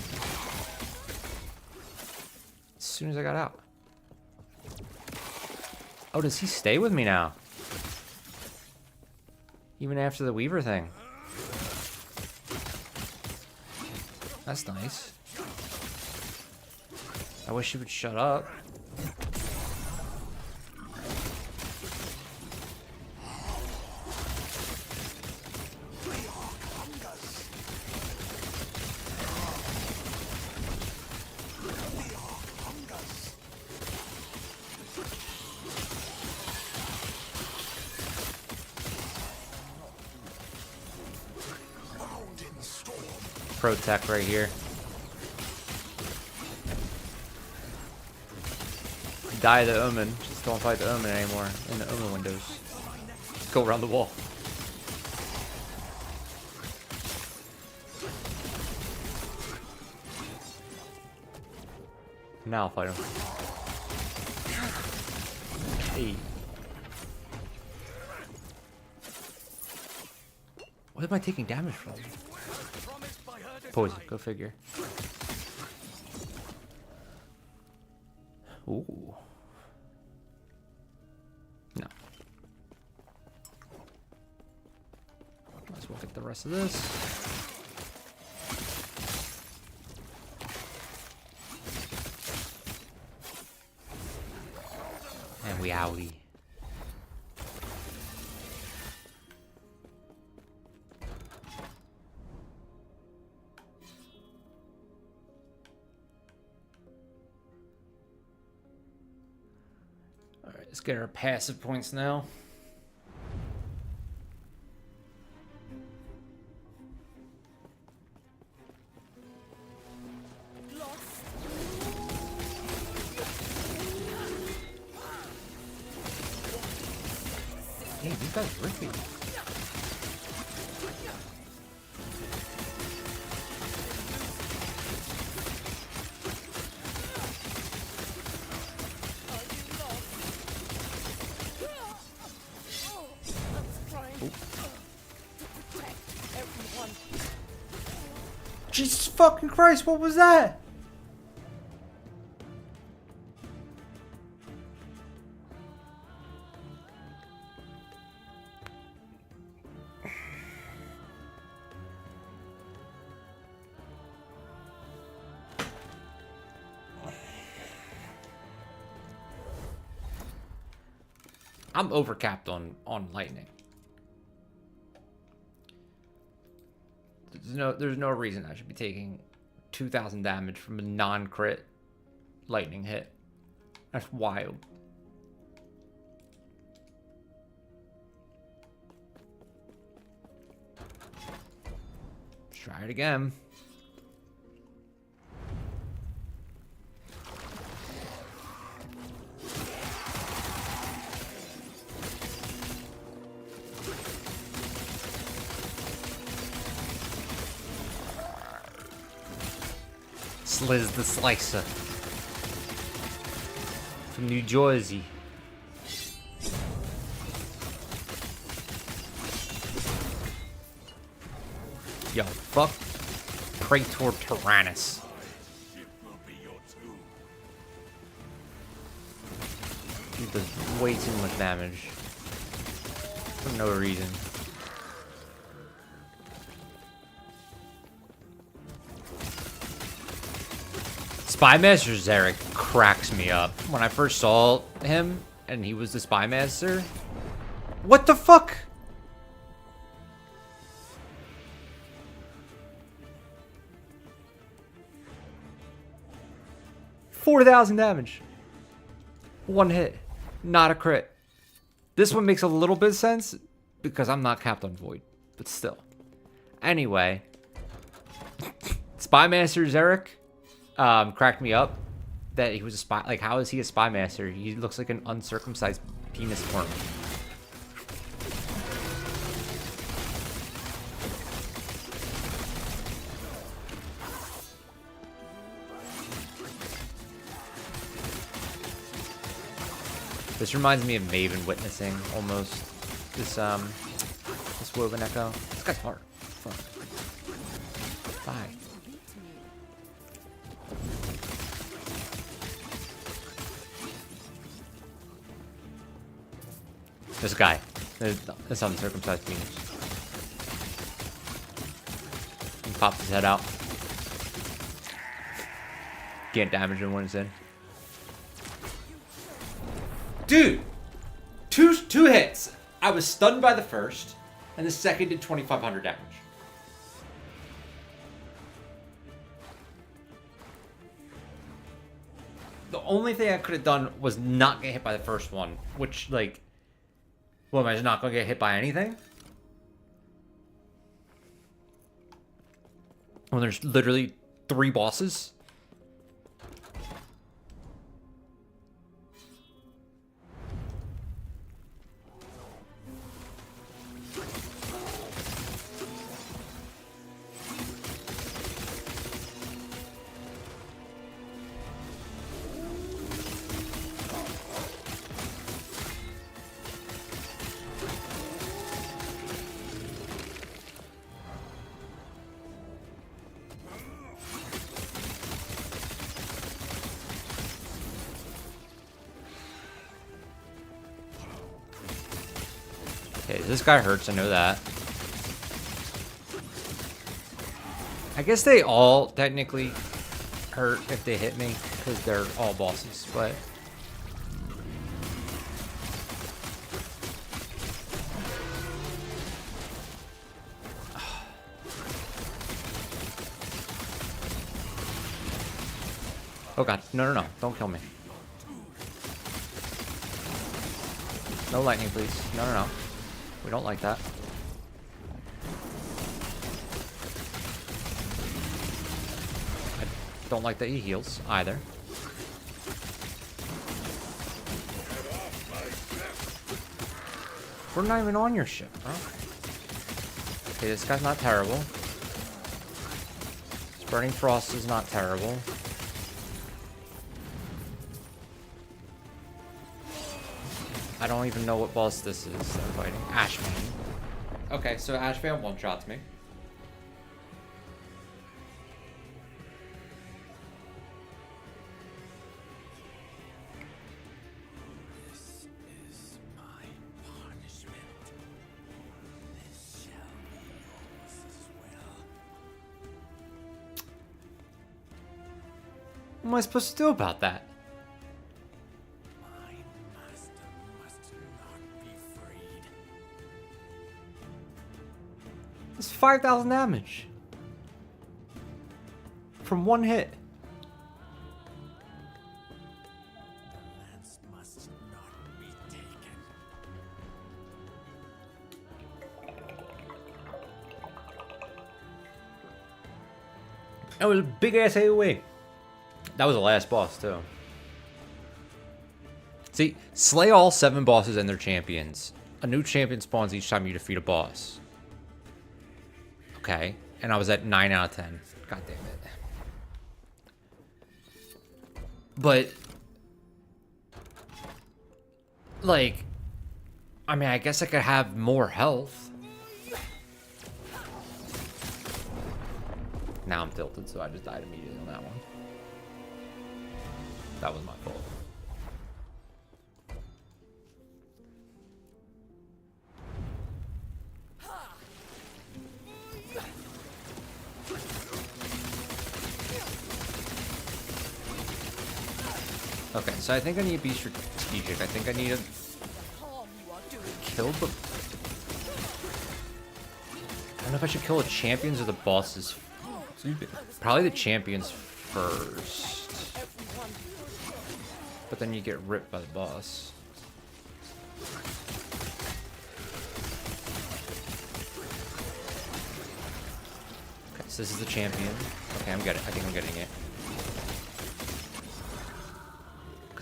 Speaker 1: As soon as I got out. Oh, does he stay with me now? Even after the Weaver thing. That's nice. I wish she would shut up. Pro tech right here. Die the Omen. Just don't fight the Omen anymore in the Omen windows. Just go around the wall. Now I'll fight him. Hey. What am I taking damage from? Poison, go figure. Ooh. No. Might as well get the rest of this. And we outie. Alright, let's get our passive points now. Hey, these guys are ripping. Jesus fucking Christ, what was that? I'm overcapped on lightning. There's no reason I should be taking 2,000 damage from a non-crit lightning hit. That's wild. Let's try it again. Sliz the Slicer from New Jersey. Yo, fuck Praetor Tyrannus. He does way too much damage for no reason. Spymaster Zarek cracks me up. When I first saw him and he was the Spymaster, what the fuck? $4,000 damage. One hit. Not a crit. This one makes a little bit of sense because I'm not capped on Void, but still. Anyway, Spymaster Zarek cracked me up that he was a spy. Like, how is he a spy master? He looks like an uncircumcised penis worm. This reminds me of Maven witnessing almost. This woven echo. This guy's hard. Fuck. Bye. This guy. This uncircumcised penis. He pops his head out. Can't damage him when it's in. Dude! Two hits. I was stunned by the first, and the second did 2,500 damage. The only thing I could have done was not get hit by the first one, which, like, what, am I just not going to get hit by anything? When there's literally 3 bosses? Okay, this guy hurts, I know that. I guess they all technically hurt if they hit me, because they're all bosses, but... Oh god, no, don't kill me. No lightning, please. No. We don't like that. I don't like that he heals either. We're not even on your ship, bro. Okay, this guy's not terrible. This Burning Frost is not terrible. I don't even know what boss this is I'm fighting. Ashman. Okay, so Ashman one-shots me.
Speaker 3: This is my punishment. This shall be yours as well.
Speaker 1: What am I supposed to do about that? It's 5,000 damage. From one hit.
Speaker 3: The lance must not be taken.
Speaker 1: That was a big ass AoE. That was the last boss too. See, slay all 7 bosses and their champions. A new champion spawns each time you defeat a boss. Okay, and I was at 9 out of 10. God damn it. But, like, I mean, I guess I could have more health. Now I'm tilted, so I just died immediately on that one. That was my fault. Okay, so I think I need to be strategic. I think I need to kill the... I don't know if I should kill the champions or the bosses. Probably the champions first. But then you get ripped by the boss. Okay, so this is the champion. Okay, I think I'm getting it.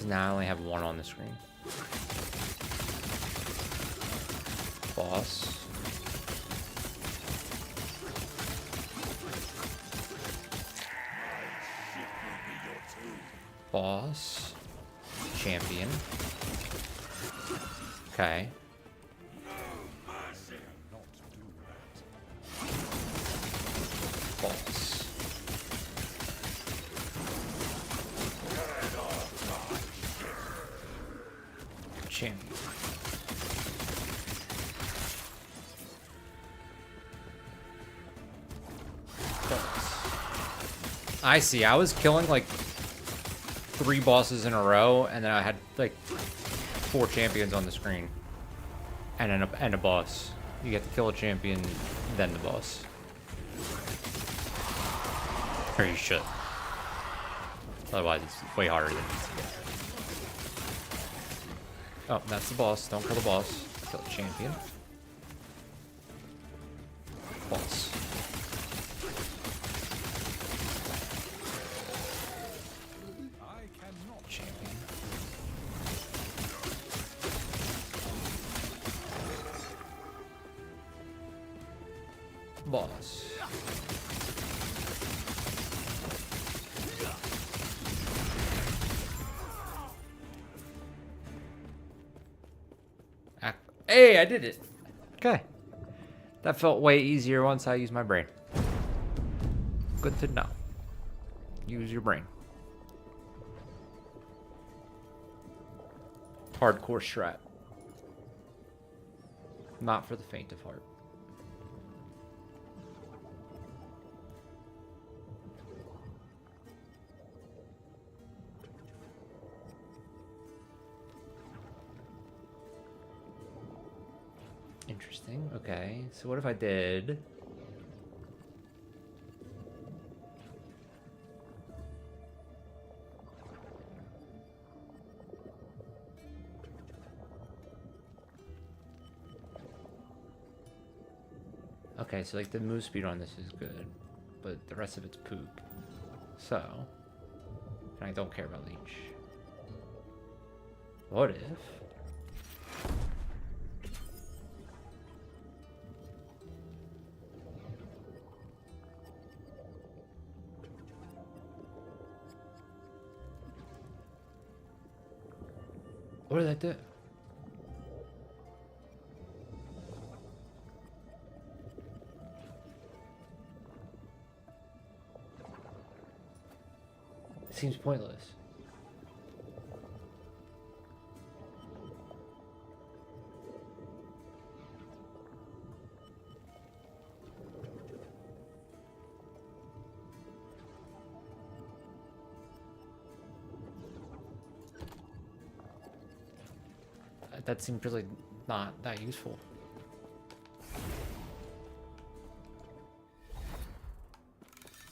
Speaker 1: Now I only have 1 on the screen. Boss. Boss. Champion. Okay. Boss. Champion. I see. I was killing like 3 bosses in a row, and then I had like 4 champions on the screen, and then a boss. You get to kill a champion, then the boss. Or you should. Otherwise, it's way harder than it needs to get. Oh, that's the boss. Don't kill the boss. Kill the champion. Boss. Champion. Boss. Hey, I did it. Okay. That felt way easier once I used my brain. Good to know. Use your brain. Hardcore strat. Not for the faint of heart. Interesting. Okay. So what if I did... Okay, so like the move speed on this is good, but the rest of it's poop. So, and I don't care about leech. What if... What did that do? It seems pointless. That seems really not that useful.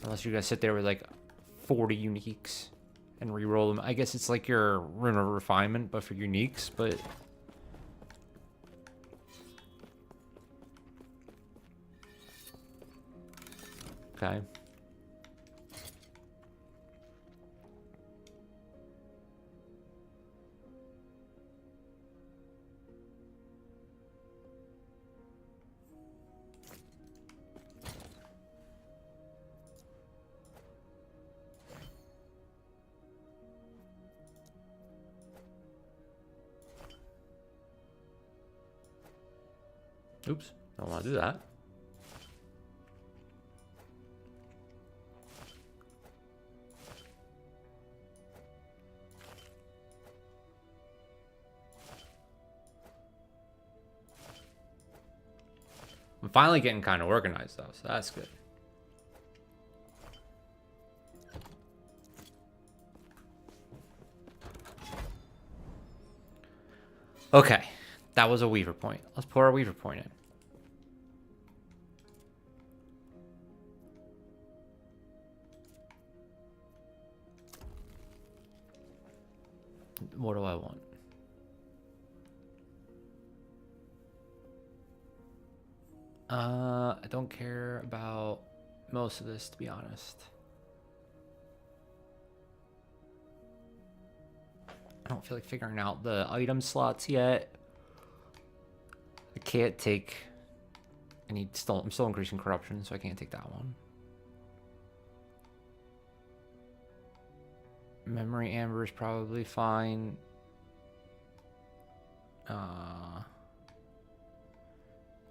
Speaker 1: Unless you guys sit there with like 40 uniques and re-roll them. I guess it's like your Rune of Refinement, but for uniques, but... Okay. Oops, don't want to do that. I'm finally getting kind of organized though, so that's good. Okay, that was a Weaver point. Let's put our Weaver point in. What do I want? I don't care about most of this, to be honest. I don't feel like figuring out the item slots yet. I can't take any. I'm still increasing corruption, so I can't take that one. Memory Amber is probably fine.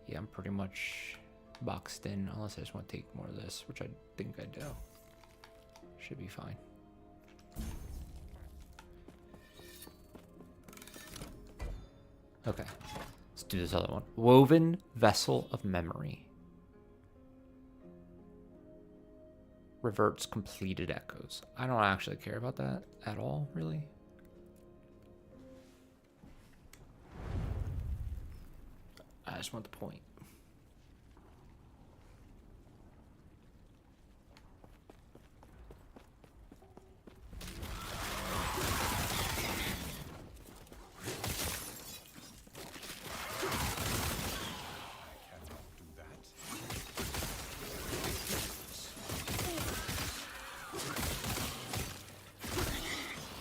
Speaker 1: Yeah, I'm pretty much boxed in, unless I just want to take more of this, which I think I do. Should be fine. Okay, let's do this other one. Woven Vessel of Memory. reverts completed echoes. I don't actually care about that at all, really. I just want the point.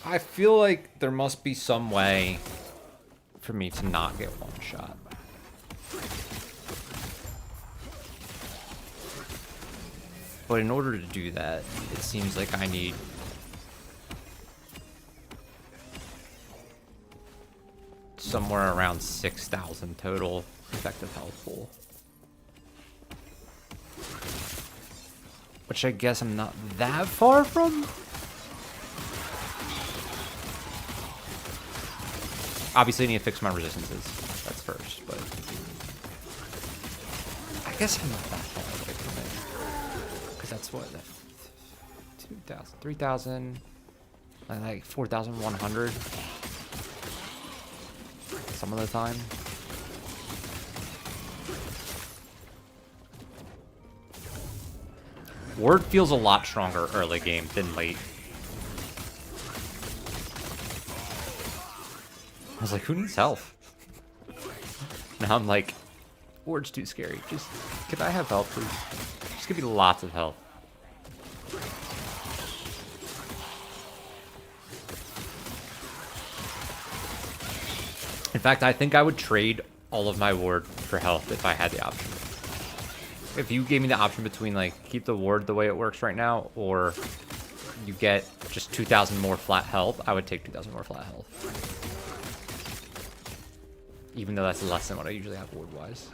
Speaker 1: I feel like there must be some way for me to not get one shot. But in order to do that, it seems like I need somewhere around 6,000 total effective health pool. Which I guess I'm not that far from. Obviously, I need to fix my resistances. That's first, but I guess I'm not that far away from it. Because that's what, 2,000, 3,000, like 4,100 some of the time. Ward feels a lot stronger early game than late. I was like, who needs health? Now I'm like, Ward's too scary. Just, can I have health, please? Just give me lots of health. In fact, I think I would trade all of my Ward for health if I had the option. If you gave me the option between, like, keep the Ward the way it works right now, or you get just 2,000 more flat health, I would take 2,000 more flat health. Even though that's less than what I usually have ward-wise.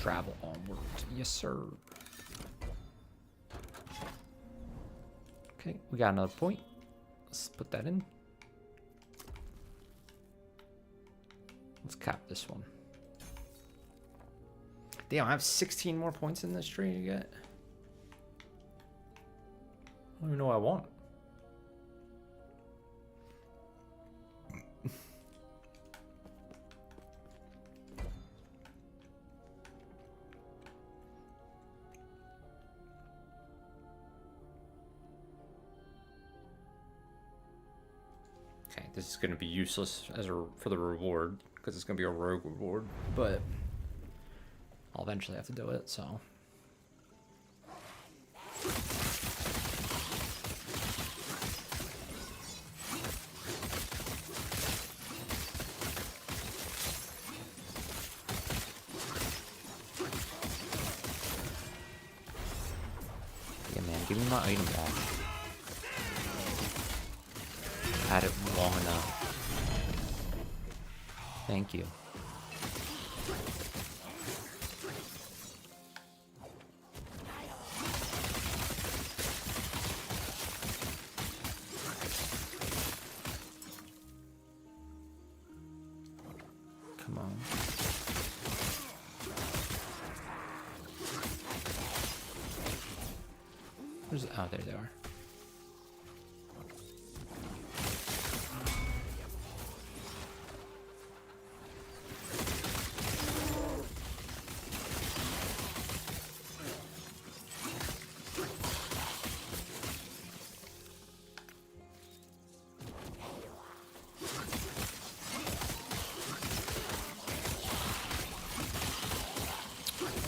Speaker 1: Travel onward. Yes, sir. Okay, we got another point. Let's put that in. Let's cap this one. Damn, I have 16 more points in this tree to get. I don't even know what I want. Okay, this is going to be useless as for the reward, because it's going to be a rogue reward, but I'll eventually have to do it, so. Yeah, man, give me my item back. Had it long enough. Thank you. Come on. Where's, oh, there they are.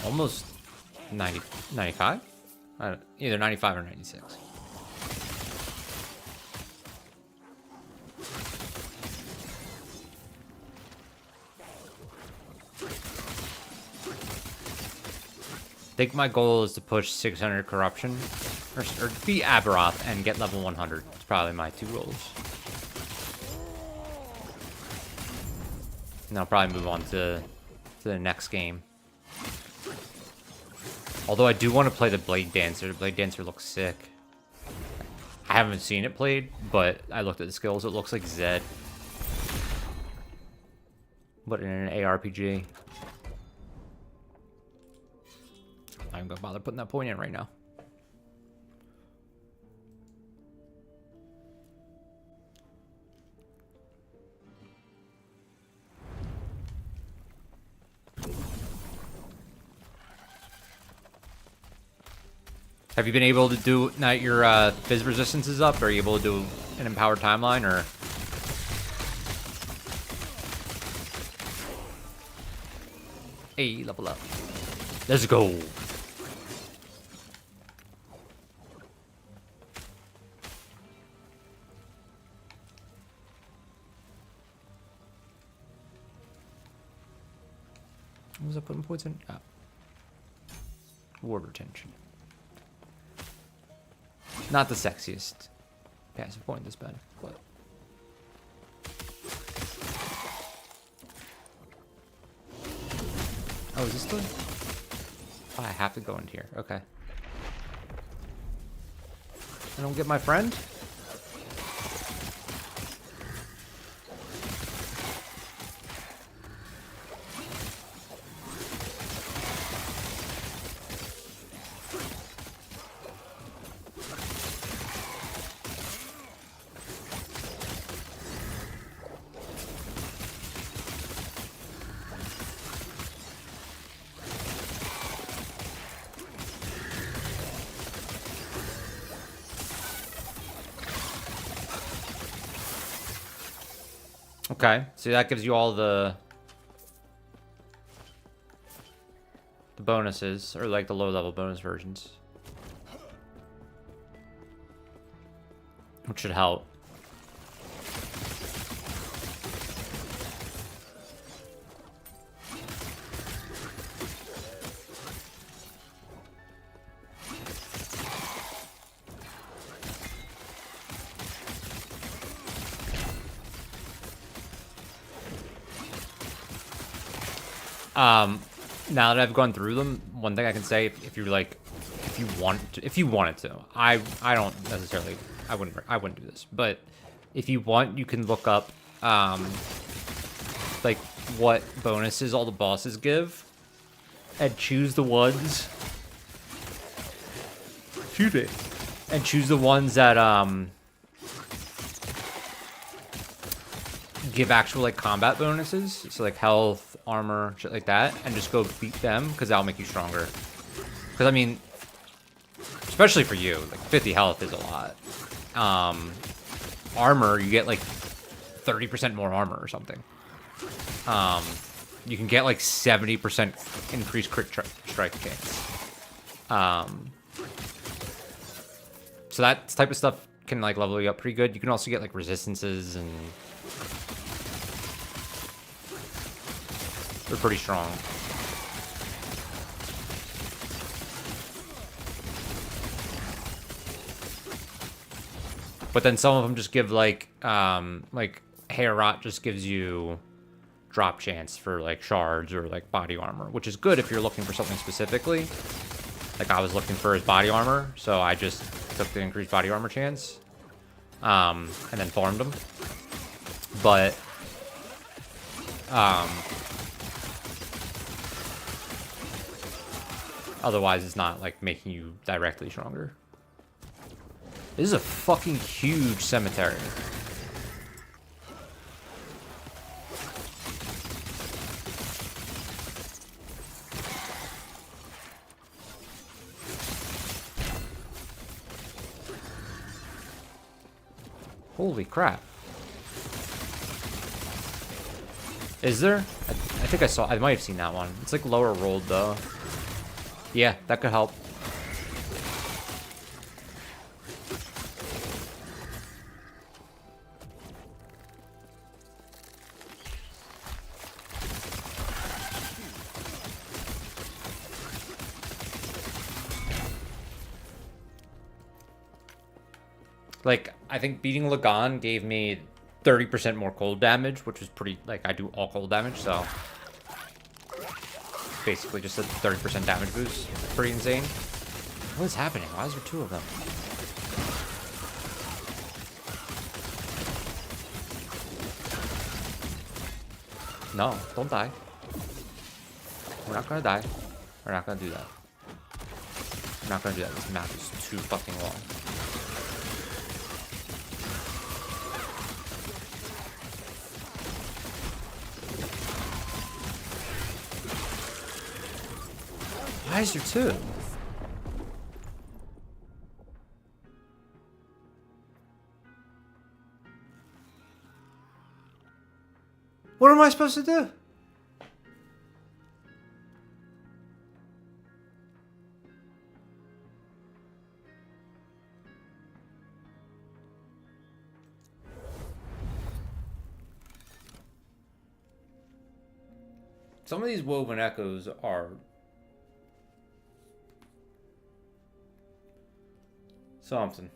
Speaker 1: Almost 90, 95? Either 95 or 96. I think my goal is to push 600 corruption, or beat Aberoth and get level 100. It's probably my two goals. And I'll probably move on to the next game. Although I do want to play the Blade Dancer. The Blade Dancer looks sick. I haven't seen it played, but I looked at the skills. It looks like Zed. But in an ARPG. I'm not gonna bother putting that point in right now. Have you been able to do, now your Fizz resistance is up, are you able to do an empowered timeline, or? Hey, level up. Let's go. What was I putting points in? Oh. Ward retention. Not the sexiest passive point this bad, but oh, is this the? Oh, I have to go into here. Okay. I don't get my friend. Okay, so that gives you all the bonuses, or like the low-level bonus versions, which should help. Now that I've gone through them, one thing I can say, if you're like, if you wanted to, I don't necessarily, I wouldn't do this, but if you want, you can look up, like what bonuses all the bosses give, and choose the ones, and choose the ones that, give actual like combat bonuses, so like health, armor, shit like that, and just go beat them, because that'll make you stronger. Because I mean, especially for you, like 50 health is a lot. Armor, you get like 30% more armor or something. You can get like 70% increased crit strike chance. So that type of stuff can like level you up pretty good. You can also get like resistances, and they're pretty strong. But then some of them just give like Hair Rot just gives you drop chance for like shards or like body armor, which is good if you're looking for something specifically. Like I was looking for his body armor, so I just took the increased body armor chance, and then farmed him. But otherwise, it's not like making you directly stronger. This is a fucking huge cemetery. Holy crap. Is there? I think I might have seen that one. It's like lower rolled though. Yeah, that could help. Like, I think beating Lagan gave me 30% more cold damage, which was pretty, like, I do all cold damage, so. basically just a 30% damage boost. Pretty insane. What is happening? Why is there two of them? No, don't die. We're not gonna die. We're not gonna do that. We're not gonna do that. This map is too fucking long. Why is there two? What am I supposed to do? Some of these woven echoes are something.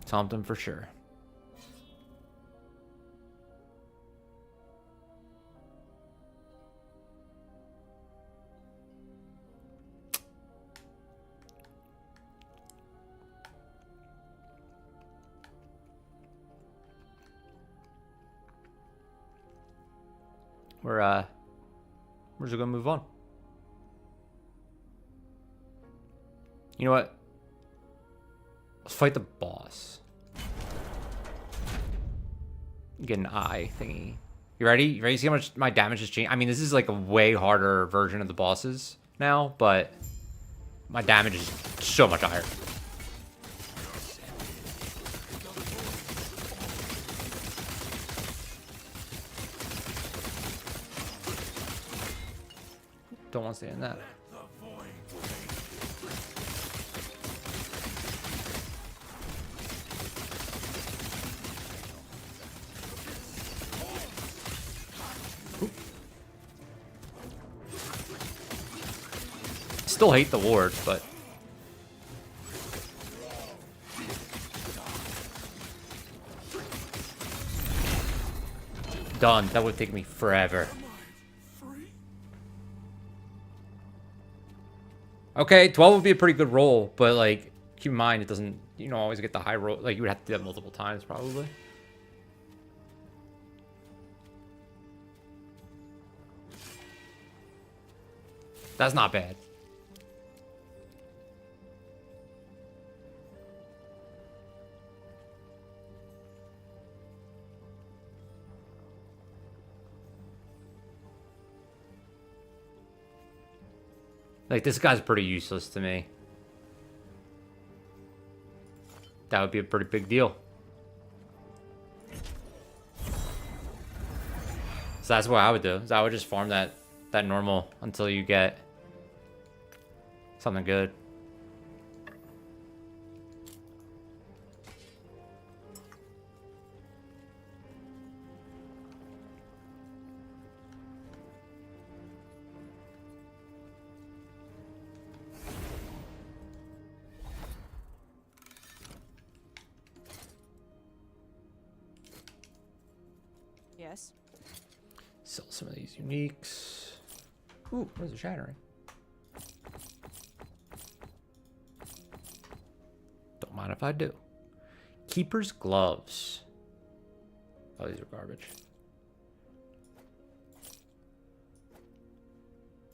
Speaker 1: Something for sure. We're just gonna move on. You know what? Let's fight the boss. Get an eye thingy. You ready? You ready to see how much my damage has changed? I mean, this is like a way harder version of the bosses now, but my damage is so much higher. Don't want to stay in that. Still hate the wards, but done. That would take me forever. Okay, 12 would be a pretty good roll, but like keep in mind it doesn't, you know, always get the high roll. Like you would have to do that multiple times probably. That's not bad. Like, this guy's pretty useless to me. That would be a pretty big deal. So that's what I would do. Is I would just farm that normal until you get something good.
Speaker 2: Yes.
Speaker 1: Sell some of these uniques. Ooh, where's the shattering? Don't mind if I do. Keeper's gloves. Oh, these are garbage.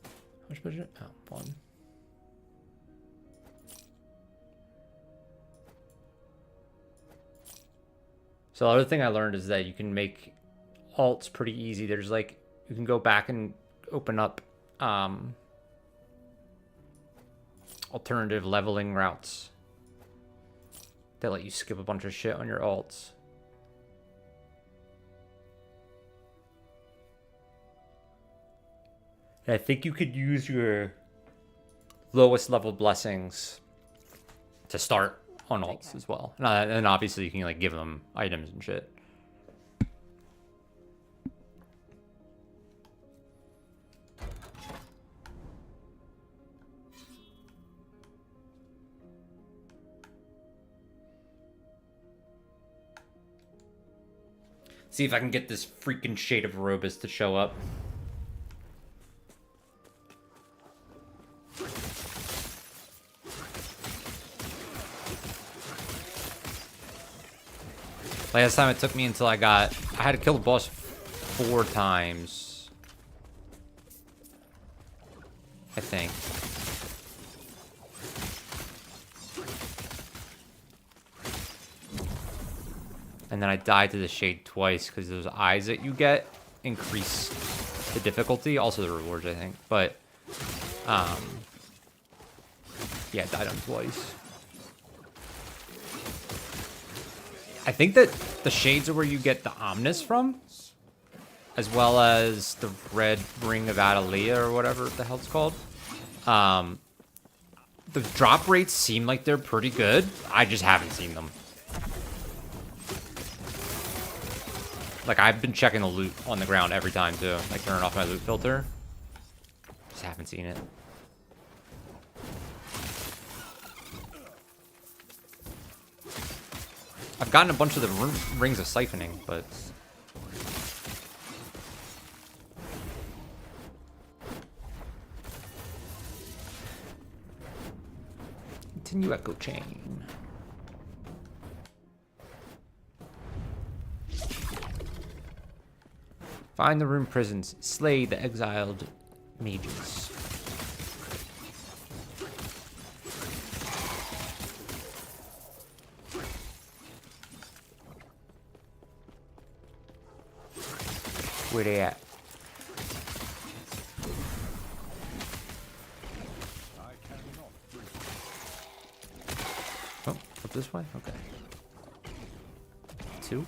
Speaker 1: How much budget? Oh, one. So the other thing I learned is that you can make alts pretty easy. There's like, you can go back and open up alternative leveling routes that let you skip a bunch of shit on your alts. And I think you could use your lowest level blessings to start on alts as well. And obviously you can like give them items and shit. See if I can get this freaking Shade of Robus to show up. Last time it took me until I had to kill the boss 4 times. I think. And then I died to the Shade twice because those eyes that you get increase the difficulty. Also the rewards, I think. But, yeah, I died on twice. I think that the Shades are where you get the Omnis from, as well as the Red Ring of Adalia or whatever the hell it's called. The drop rates seem like they're pretty good. I just haven't seen them. Like, I've been checking the loot on the ground every time, too. Like, turning off my loot filter. Just haven't seen it. I've gotten a bunch of the rings of siphoning, but... Continue Echo Chain. Find the rune prisons. Slay the exiled mages. Where they at? Oh, up this way? Okay. 2.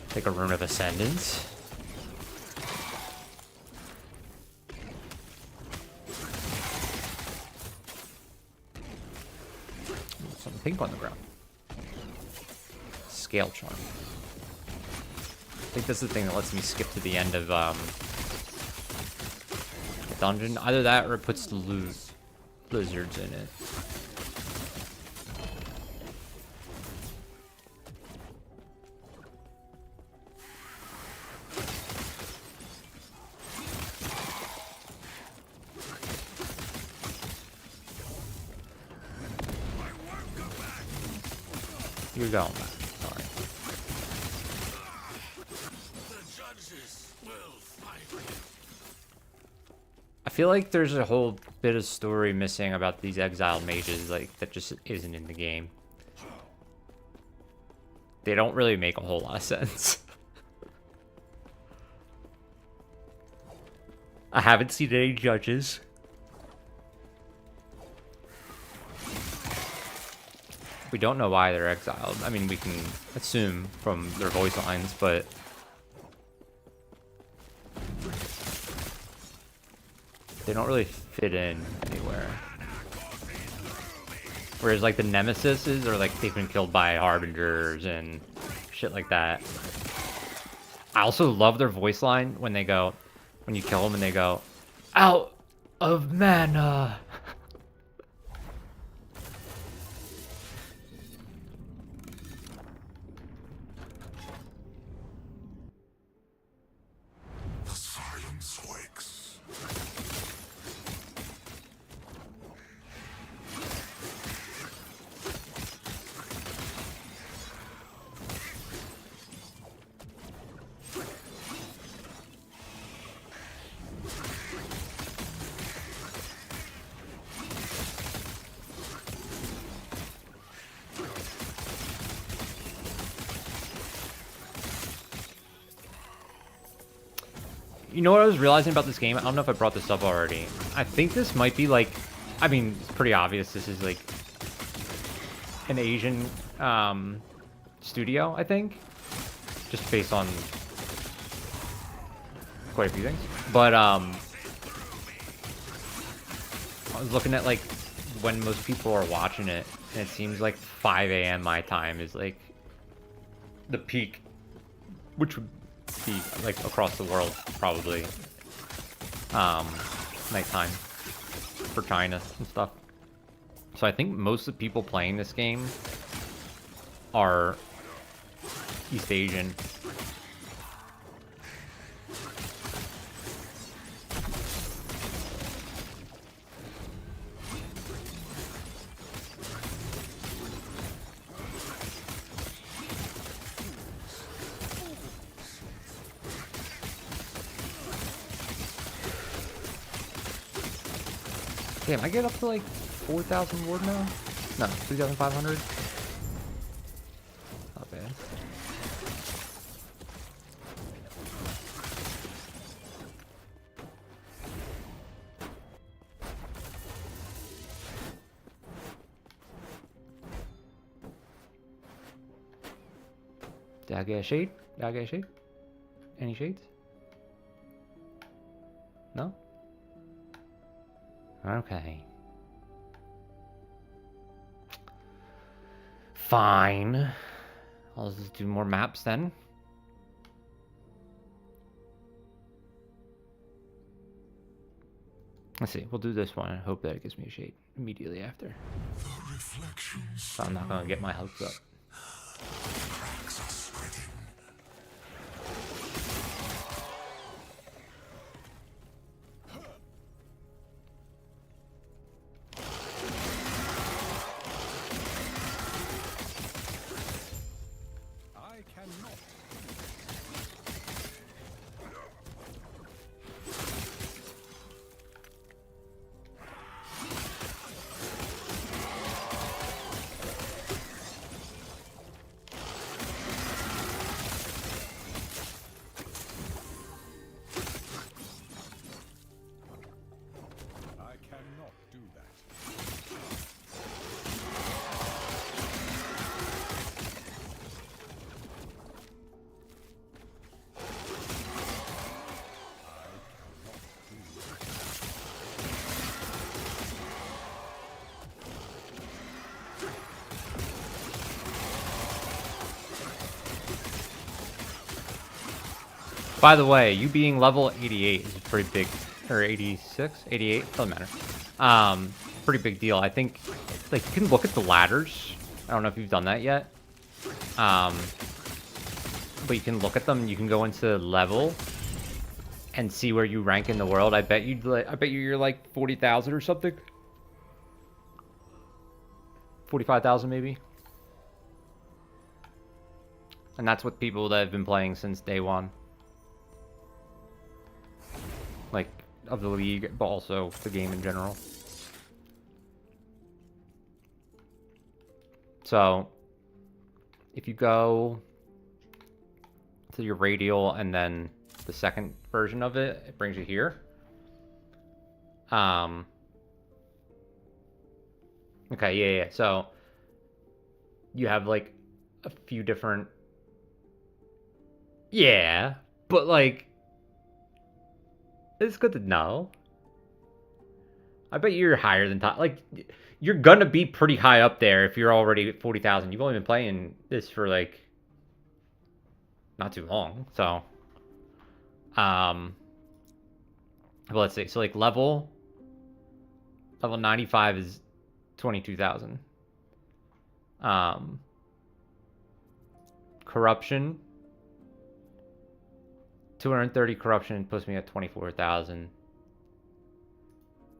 Speaker 1: Take a Rune of Ascendance. Something pink on the ground. Scale Charm. I think that's the thing that lets me skip to the end of the dungeon. Either that or it puts loot blizzards in it. You're going back. Sorry. I feel like there's a whole bit of story missing about these exiled mages, like, that just isn't in the game. They don't really make a whole lot of sense. I haven't seen any judges. We don't know why they're exiled. I mean, we can assume from their voice lines, but... they don't really fit in anywhere. Whereas, like, the Nemesises are, like, they've been killed by Harbingers and shit like that. I also love their voice line when they go... when you kill them and they go... out of mana! You know what I was realizing about this game? I don't know if I brought this up already. I think this might be like... I mean, it's pretty obvious this is like... an Asian studio, I think. Just based on... quite a few things. But, I was looking at, like, when most people are watching it, and it seems like 5 a.m. my time is, like, the peak. Which would be, like, across the world, probably. Nighttime. For China and stuff. So I think most of the people playing this game are East Asian. Damn, I get up to like 4,000 ward now? No, 3,500? Not bad. Did I get a shade? Did I get a shade? Any shades? No? Okay. Fine. I'll just do more maps then. Let's see. We'll do this one and hope that it gives me a shade immediately after.
Speaker 4: The reflections.
Speaker 1: So I'm not going to get my hopes up.
Speaker 4: Cracks are spreading.
Speaker 3: I cannot. I cannot do that.
Speaker 1: By the way, you being level 88 is a pretty big, or 86, 88, doesn't matter. Pretty big deal. I think, like, you can look at the ladders. I don't know if you've done that yet. But you can look at them. You can go into level and see where you rank in the world. I bet you're like 40,000 or something. 45,000 maybe. And that's what people that have been playing since day one. Like, of the league, but also the game in general. So, if you go to your radial and then the second version of it, it brings you here. Okay, yeah. So, you have, like, a few different... Yeah, but, like... It's good to know. I bet you're higher than top. Like, you're gonna be pretty high up there if you're already at 40,000. You've only been playing this for, like, not too long. So, well, let's see. So, like, level 95 is 22,000. Corruption. 230 corruption puts me at 24,000.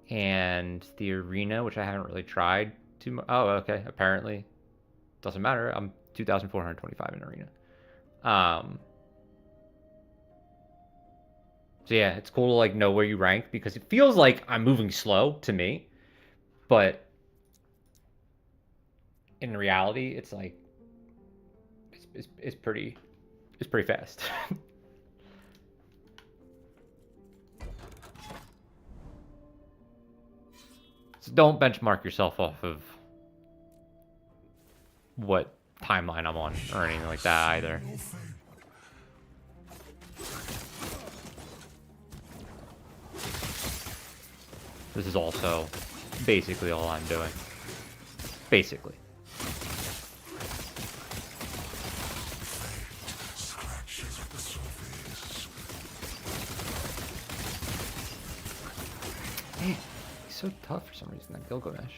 Speaker 1: And the arena, which I haven't really tried too much. Oh, okay. Apparently, doesn't matter. I'm 2,425 in arena. So yeah, it's cool to like know where you rank because it feels like I'm moving slow to me, but in reality, it's like it's pretty fast. So don't benchmark yourself off of what timeline I'm on or anything like that either. This is also basically all I'm doing. Basically. Man, he's so tough for some reason, that Gilgamesh.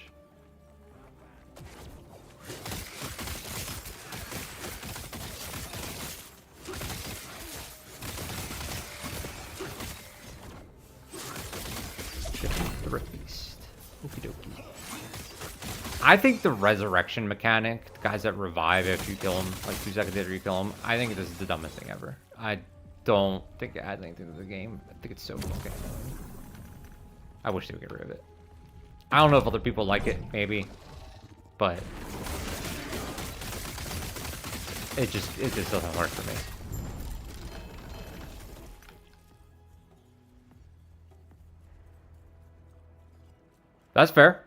Speaker 1: I think the resurrection mechanic, the guys that revive after you kill them, like 2 seconds after you kill them, I think this is the dumbest thing ever. I don't think it adds anything to the game. I think it's so fucking annoying. I wish they would get rid of it. I don't know if other people like it, maybe, but it just doesn't work for me. That's fair.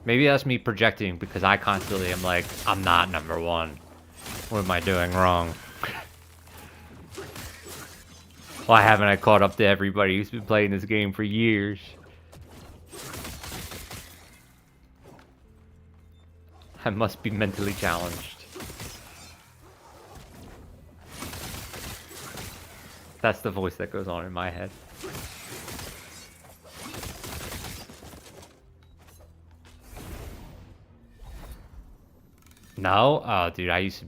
Speaker 1: Maybe that's me projecting because I constantly am like, I'm not number 1. What am I doing wrong? Why haven't I caught up to everybody who's been playing this game for years? I must be mentally challenged. That's the voice that goes on in my head. No? Oh, dude, it used to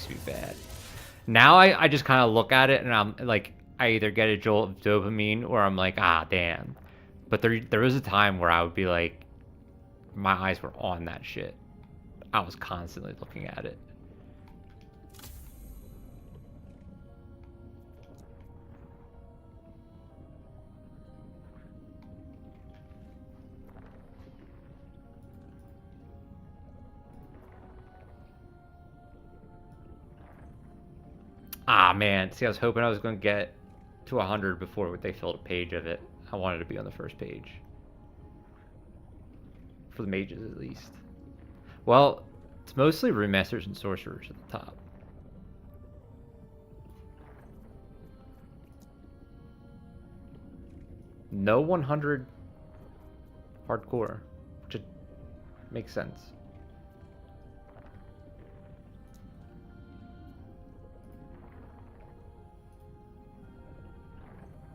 Speaker 1: be bad. Now I just kind of look at it and I'm like, I either get a jolt of dopamine or I'm like, ah, damn. But there was a time where I would be like, my eyes were on that shit. I was constantly looking at it. Ah, man. See, I was hoping I was going to get to 100 before they filled a page of it. I wanted to be on the first page. For the mages, at least. Well, it's mostly Ringmasters and Sorcerers at the top. No 100 hardcore, which makes sense.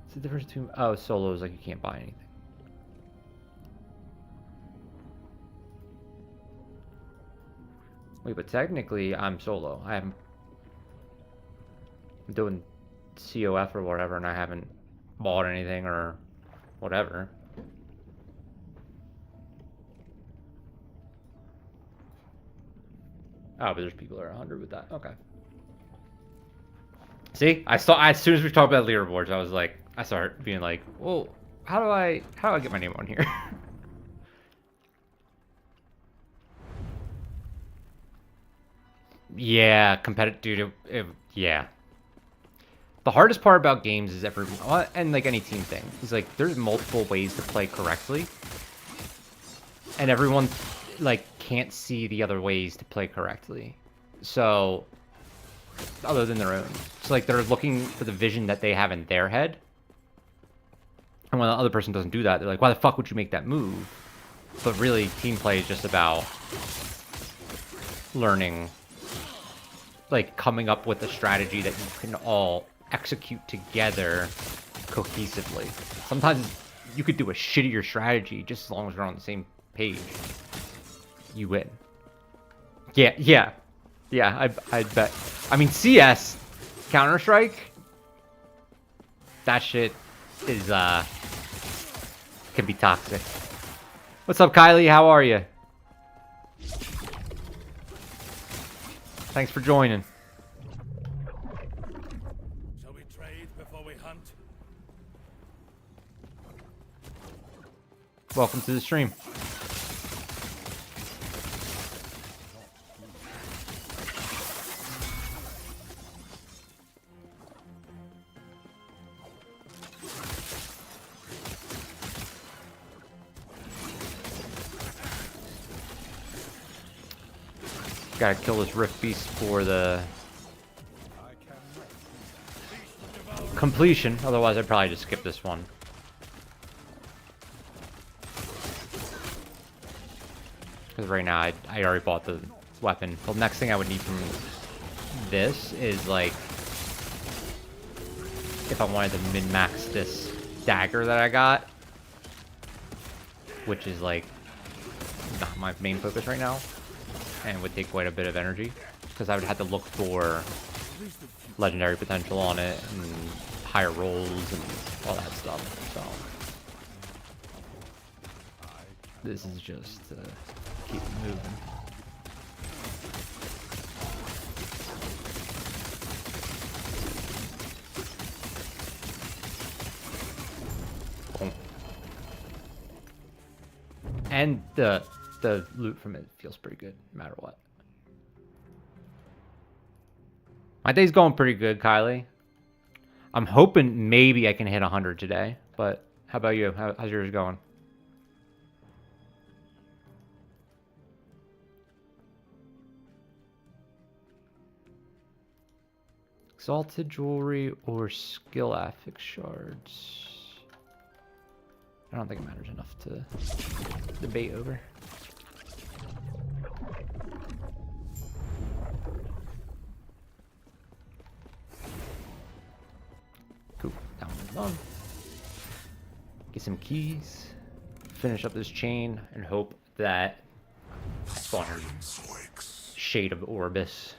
Speaker 1: It's the difference between solo is like you can't buy anything. Wait, but technically I'm solo. I'm doing COF or whatever, and I haven't bought anything or whatever. Oh, but there's people that are 100 with that. Okay. See, as soon as we talked about leaderboards, I was like, I started being like, well, how do I get my name on here? Yeah, competitive, dude. Yeah. The hardest part about games is and like any team thing, is like there's multiple ways to play correctly, and everyone like can't see the other ways to play correctly. So, other than their own, so like they're looking for the vision that they have in their head, and when the other person doesn't do that, they're like, "Why the fuck would you make that move?" But really, team play is just about learning. Like coming up with a strategy that you can all execute together cohesively. Sometimes you could do a shittier strategy just as long as we're on the same page. You win. Yeah. I'd bet. I mean, CS, Counter-Strike, that shit is, can be toxic. What's up, Kylie? How are you? Thanks for joining.
Speaker 3: Shall we trade before we hunt?
Speaker 1: Welcome to the stream. Gotta kill this Rift Beast for the completion, otherwise I'd probably just skip this one. Because right now I already bought the weapon. The next thing I would need from this is like, if I wanted to min-max this dagger that I got, which is like not my main focus right now. And would take quite a bit of energy because I would have to look for legendary potential on it and higher rolls and all that stuff. So this is just keep moving. Boom. And the loot from it feels pretty good, no matter what. My day's going pretty good, Kylie. I'm hoping maybe I can hit 100 today, but how about you? How's yours going? Exalted jewelry or skill affix shards? I don't think it matters enough to debate over. Cool. Down and done. Get some keys. Finish up this chain and hope that I spawn her Shade of Orbis.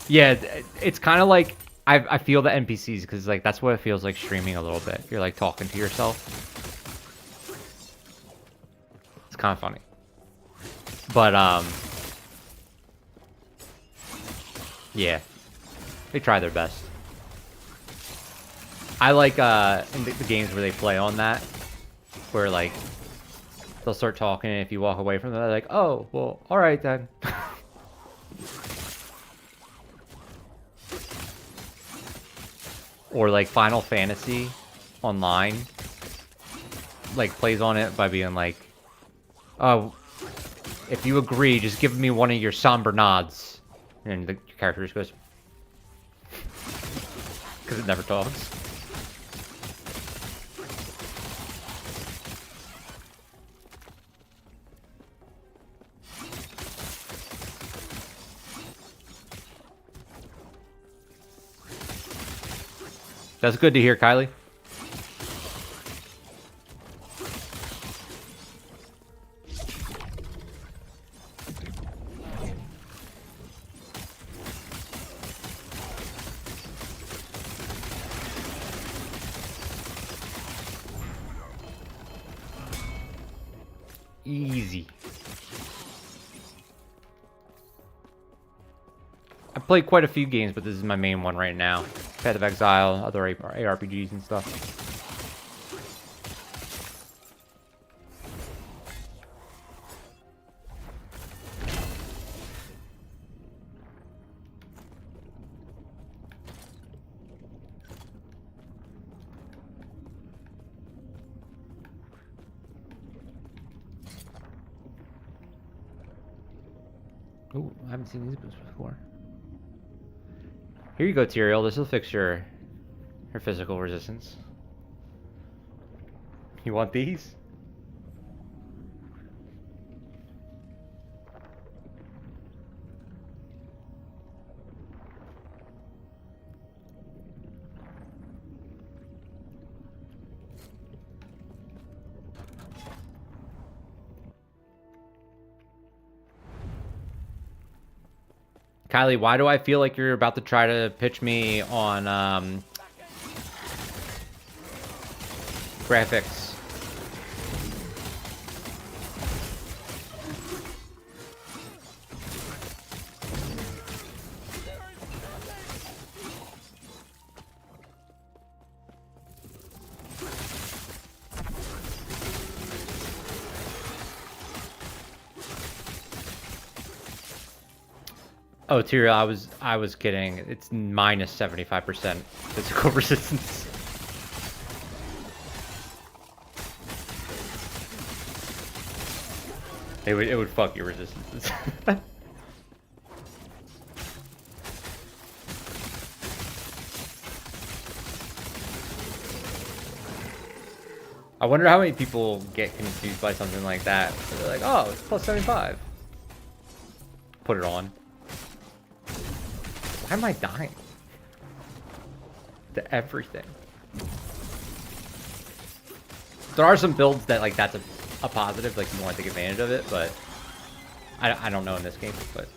Speaker 1: Yeah, it's kind of like I feel the NPCs because like that's what it feels like streaming a little bit. You're like talking to yourself. It's kind of funny, but yeah, they try their best. I like in the games where they play on that, where like they'll start talking and if you walk away from them, they're like, oh well, all right then. Or like Final Fantasy online, like plays on it by being like, "Oh, if you agree, just give me one of your somber nods," and the character just goes, because it never talks. That's good to hear, Kylie. Easy. I played quite a few games, but this is my main one right now. Path of Exile, other ARPGs and stuff. Oh, I haven't seen these boots before. Here you go, Tyrael. This will fix your physical resistance. You want these? Kylie, why do I feel like you're about to try to pitch me on graphics? Oh, Tyrael, I was kidding. It's minus 75% physical resistance. It would fuck your resistances. I wonder how many people get confused by something like that. They're like, oh, it's plus 75. Put it on. Why am I dying? To everything. There are some builds that like that's a a positive, like you want to take advantage of it, but I don't know in this game, but.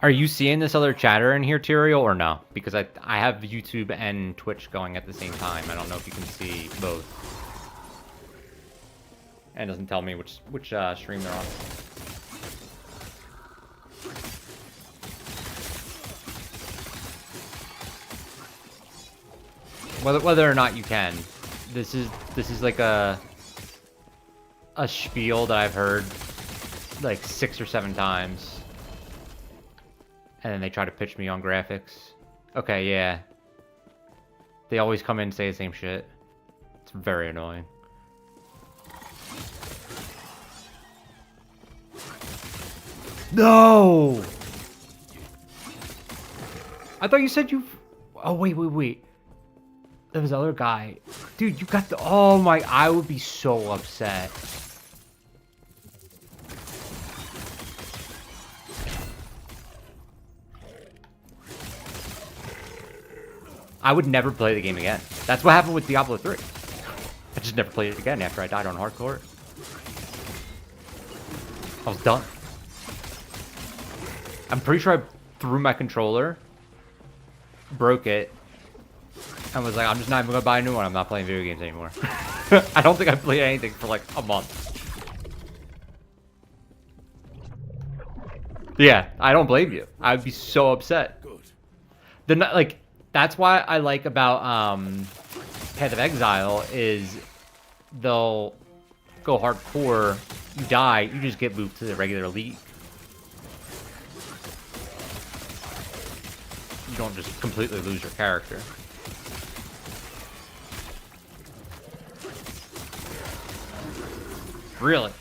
Speaker 1: Are you seeing this other chatter in here, Tyrael, or no? Because I have YouTube and Twitch going at the same time. I don't know if you can see both. And it doesn't tell me which stream they're on. Whether or not you can, this is like a spiel that I've heard like 6 or 7 times. And then they try to pitch me on graphics. Okay, yeah. They always come in and say the same shit. It's very annoying. No! I thought you said you... Oh, wait. There was the other guy. Dude, you got the... Oh my... I would be so upset. I would never play the game again. That's what happened with Diablo 3. I just never played it again after I died on hardcore. I was done. I'm pretty sure I threw my controller, broke it, and was like, I'm just not even gonna buy a new one. I'm not playing video games anymore. I don't think I played anything for like a month. Yeah, I don't blame you. I would be so upset. Good. Like, that's why I like about Path of Exile is they'll go hardcore, you die, you just get moved to the regular league. You don't just completely lose your character. Really?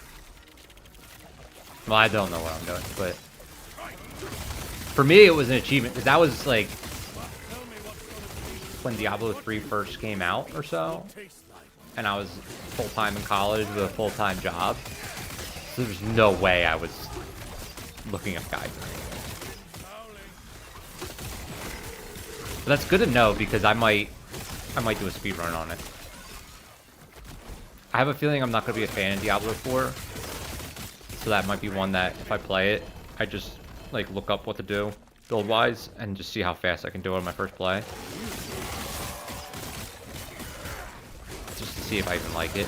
Speaker 1: Well, I don't know what I'm doing, but for me it was an achievement because that was like when Diablo 3 first came out or so, and I was full-time in college with a full-time job, so there's no way I was looking up guides. But that's good to know because I might do a speedrun on it. I have a feeling I'm not going to be a fan of Diablo 4, so that might be one that if I play it, I just like look up what to do build-wise and just see how fast I can do it on my first play. Just to see if I even like it.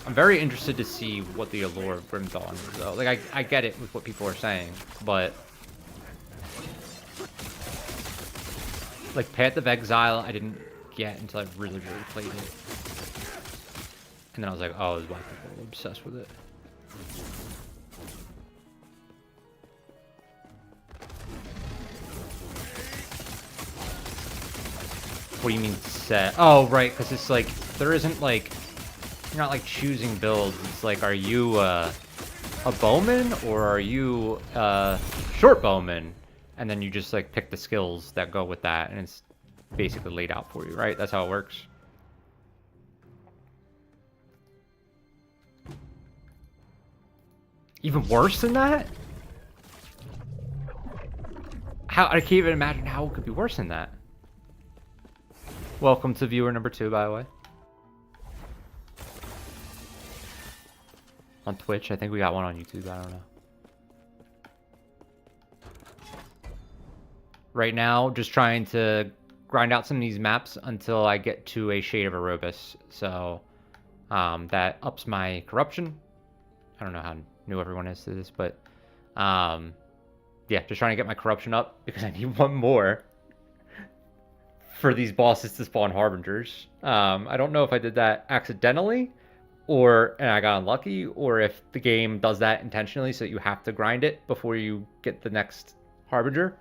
Speaker 1: I'm very interested to see what the allure of Grim Dawn is, though. Like, I get it with what people are saying, but like, Path of Exile, I didn't get until I really, really played it. And then I was like, oh, this is why people are obsessed with it. What do you mean set? Oh, right, because it's like, there isn't like, you're not like choosing builds. It's like, are you a bowman or are you a short bowman? And then you just like pick the skills that go with that, and it's basically laid out for you, right? That's how it works. Even worse than that? How? I can't even imagine how it could be worse than that. Welcome to viewer number 2, by the way. On Twitch, I think we got one on YouTube, I don't know. Right now, just trying to grind out some of these maps until I get to a Shade of Erebus. So, that ups my corruption. I don't know how new everyone is to this, but, yeah, just trying to get my corruption up because I need one more for these bosses to spawn Harbingers. I don't know if I did that accidentally, and I got unlucky, or if the game does that intentionally so you have to grind it before you get the next Harbinger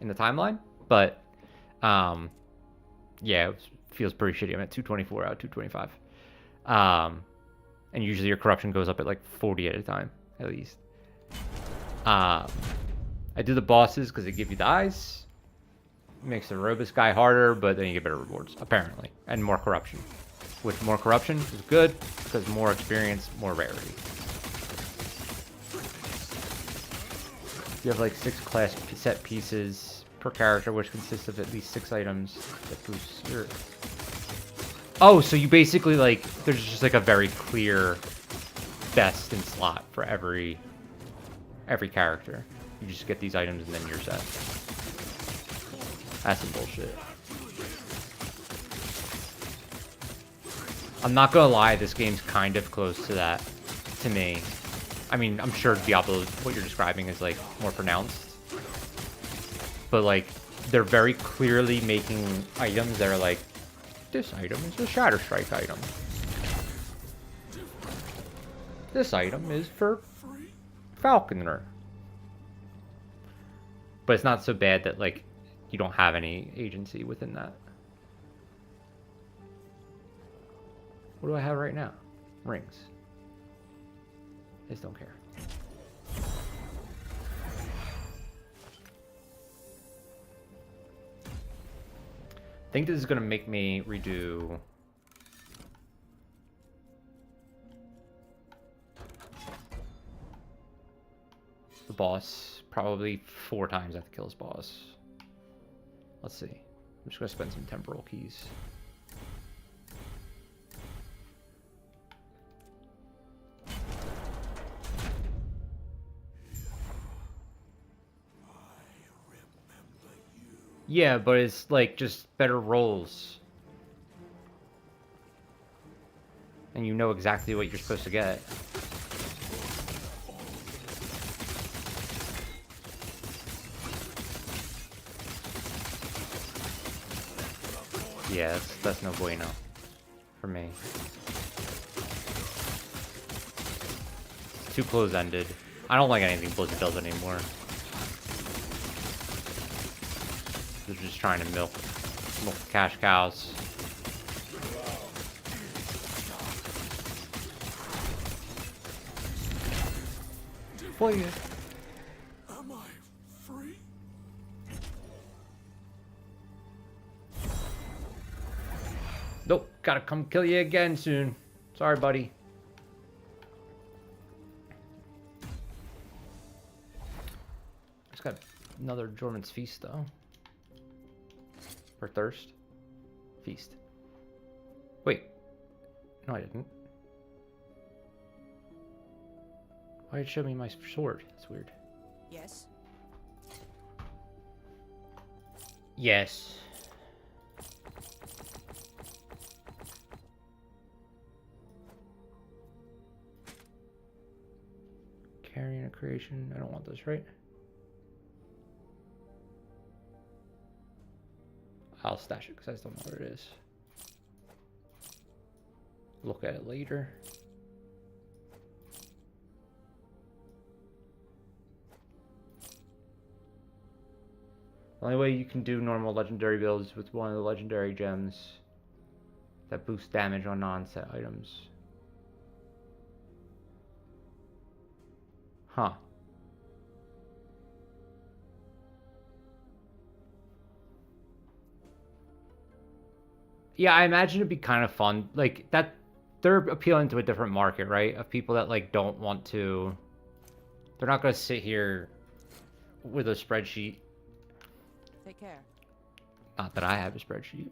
Speaker 1: in the timeline, but yeah, it feels pretty shitty. I'm at 224 out of 225. And usually your corruption goes up at like 40 at a time, at least. I do the bosses because they give you the eyes. Makes the robust guy harder, but then you get better rewards, apparently. And more corruption. Which more corruption is good, because more experience, more rarity. You have like 6 class set pieces per character, which consists of at least 6 items that boosts your... Oh, so you basically like, there's just like a very clear best in slot for every character. You just get these items and then you're set. That's some bullshit. I'm not gonna lie, this game's kind of close to that, to me. I mean, I'm sure Diablo, what you're describing is like more pronounced. But like, they're very clearly making items that are like, this item is a Shatterstrike item. This item is for Falconer. But it's not so bad that like, you don't have any agency within that. What do I have right now? Rings. I just don't care. I think this is going to make me redo the boss probably 4 times I have to kill this boss. Let's see. I'm just going to spend some temporal keys. Yeah, but it's like just better rolls. And you know exactly what you're supposed to get. Yeah, that's no bueno for me. Too close-ended. I don't like anything Blizzard does anymore. They're just trying to milk the cash cows. Play it.
Speaker 4: Am I free?
Speaker 1: Nope, gotta come kill you again soon. Sorry, buddy. Just got another Jorman's Feast, though. For thirst. Feast. Wait. No, I didn't. Why did it show me my sword? That's weird.
Speaker 2: Yes.
Speaker 1: Yes. Carrying a creation. I don't want this, right? I'll stash it because I just don't know what it is. Look at it later. The only way you can do normal legendary builds is with one of the legendary gems that boost damage on non-set items. Huh. Yeah, I imagine it'd be kind of fun. Like, that, they're appealing to a different market, right? Of people that, like, don't want to... They're not going to sit here with a spreadsheet.
Speaker 2: Take care.
Speaker 1: Not that I have a spreadsheet.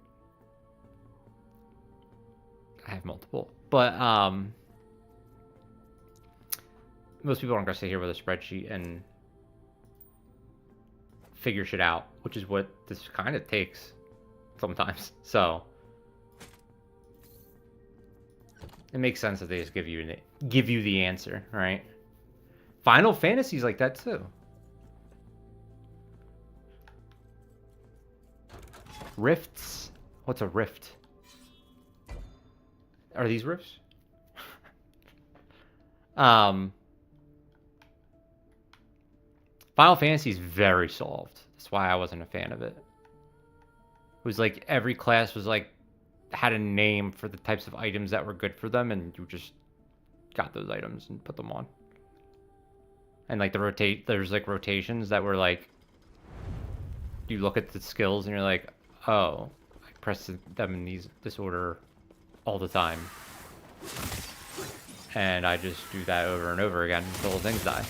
Speaker 1: I have multiple. But, most people aren't going to sit here with a spreadsheet and figure shit out, which is what this kind of takes sometimes. So... It makes sense that they just give you the answer, right? Final Fantasy's like that too. Rifts? What's a rift? Are these rifts? Final Fantasy is very soft. That's why I wasn't a fan of it. It was like every class was like had a name for the types of items that were good for them, and you just got those items and put them on. And like there's like rotations that were like, you look at the skills and you're like, oh, I press them in this order all the time, and I just do that over and over again until things die.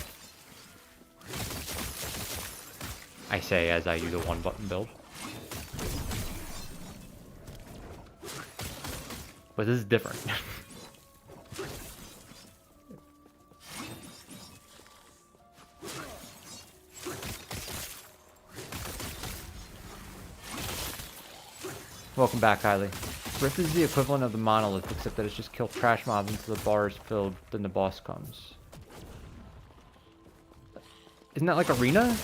Speaker 1: I say as I use a one button build. But this is different. Welcome back, Kylie. Rift is the equivalent of the monolith, except that it's just kill trash mobs until the bar is filled, then the boss comes. Isn't that like Arena?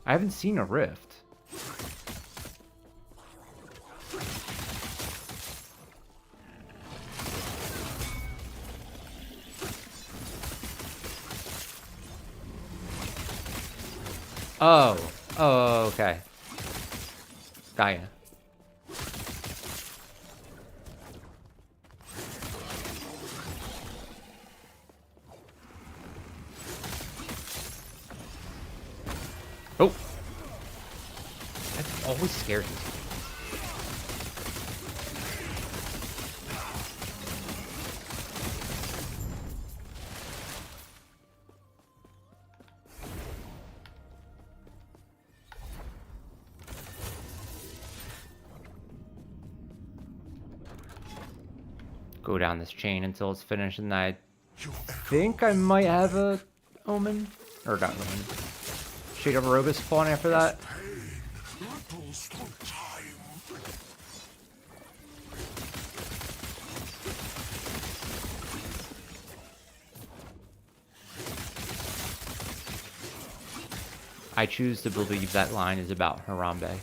Speaker 1: I haven't seen a Rift. Oh, okay. Gaia. Oh! That always scares me. Go down this chain until it's finished, and I think I might have a Omen. Or not Omen. Shade of Arogus spawn after that. I choose to believe that line is about Harambe.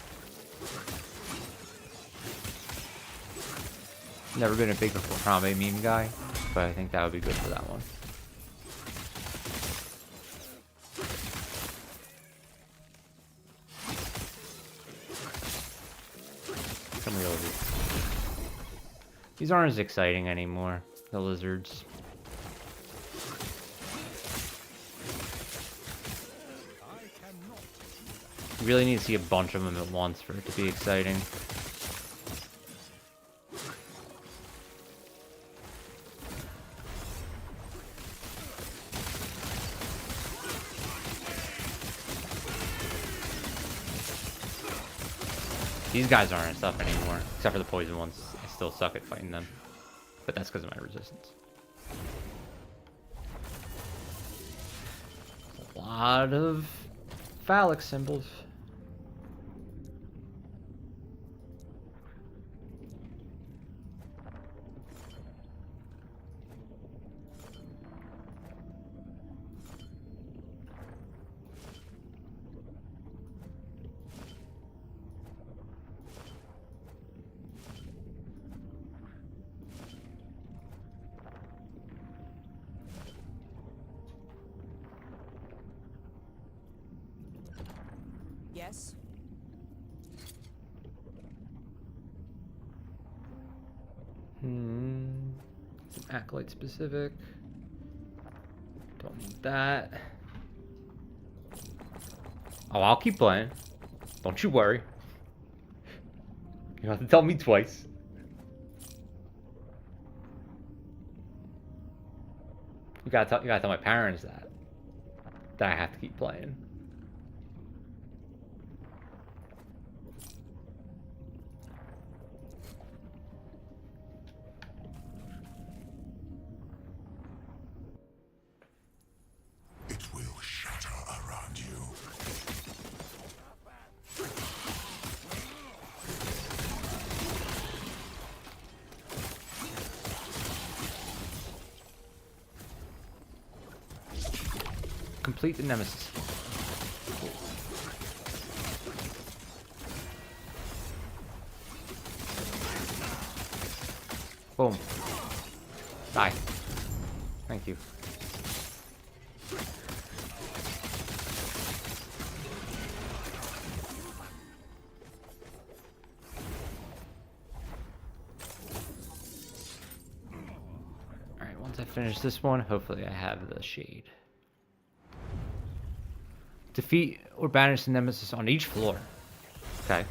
Speaker 1: Never been a big Harambe meme guy, but I think that would be good for that one. Come real these aren't as exciting anymore, the lizards. You really need to see a bunch of them at once for it to be exciting. These guys aren't stuff anymore, except for the poison ones. I still suck at fighting them, but that's because of my resistance. A lot of phallic symbols.
Speaker 2: Yes.
Speaker 1: It's an acolyte specific. Don't need that. Oh, I'll keep playing. Don't you worry. You don't have to tell me twice. You gotta tell my parents that I have to keep playing. Complete the nemesis. Boom. Die. Thank you. Alright, once I finish this one, hopefully I have the shade. Defeat or banish the nemesis on each floor. Okay.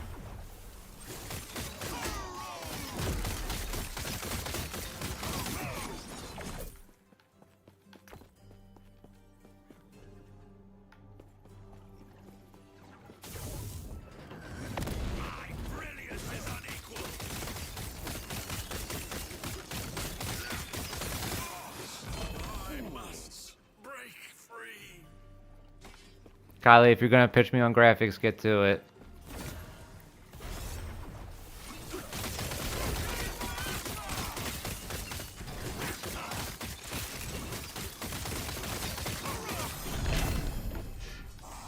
Speaker 1: Kylie, if you're gonna pitch me on graphics, get to it.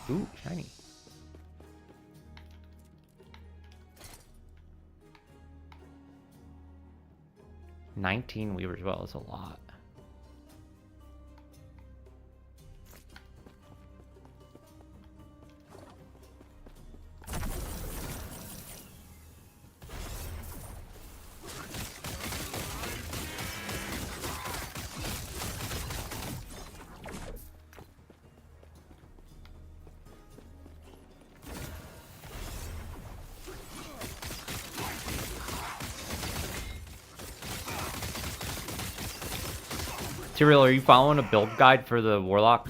Speaker 1: Ooh, shiny. $19 Weaver's Well is a lot. Tyrael, are you following a build guide for the Warlock?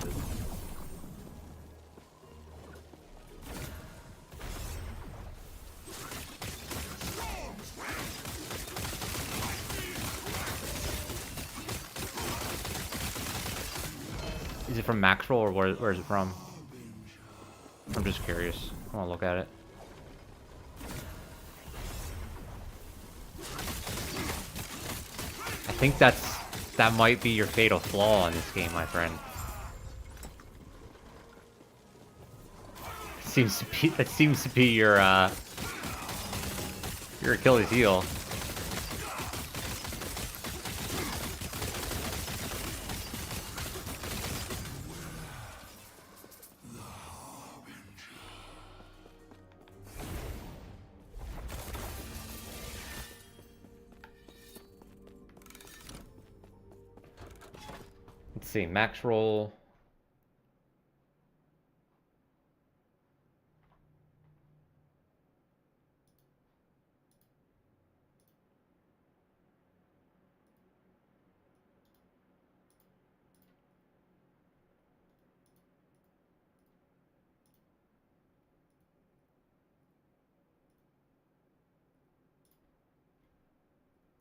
Speaker 1: Is it from Maxwell or where is it from? I'm just curious. I want to look at it. I think that might be your fatal flaw in this game, my friend. That seems to be your Achilles heel. Let's see, max roll.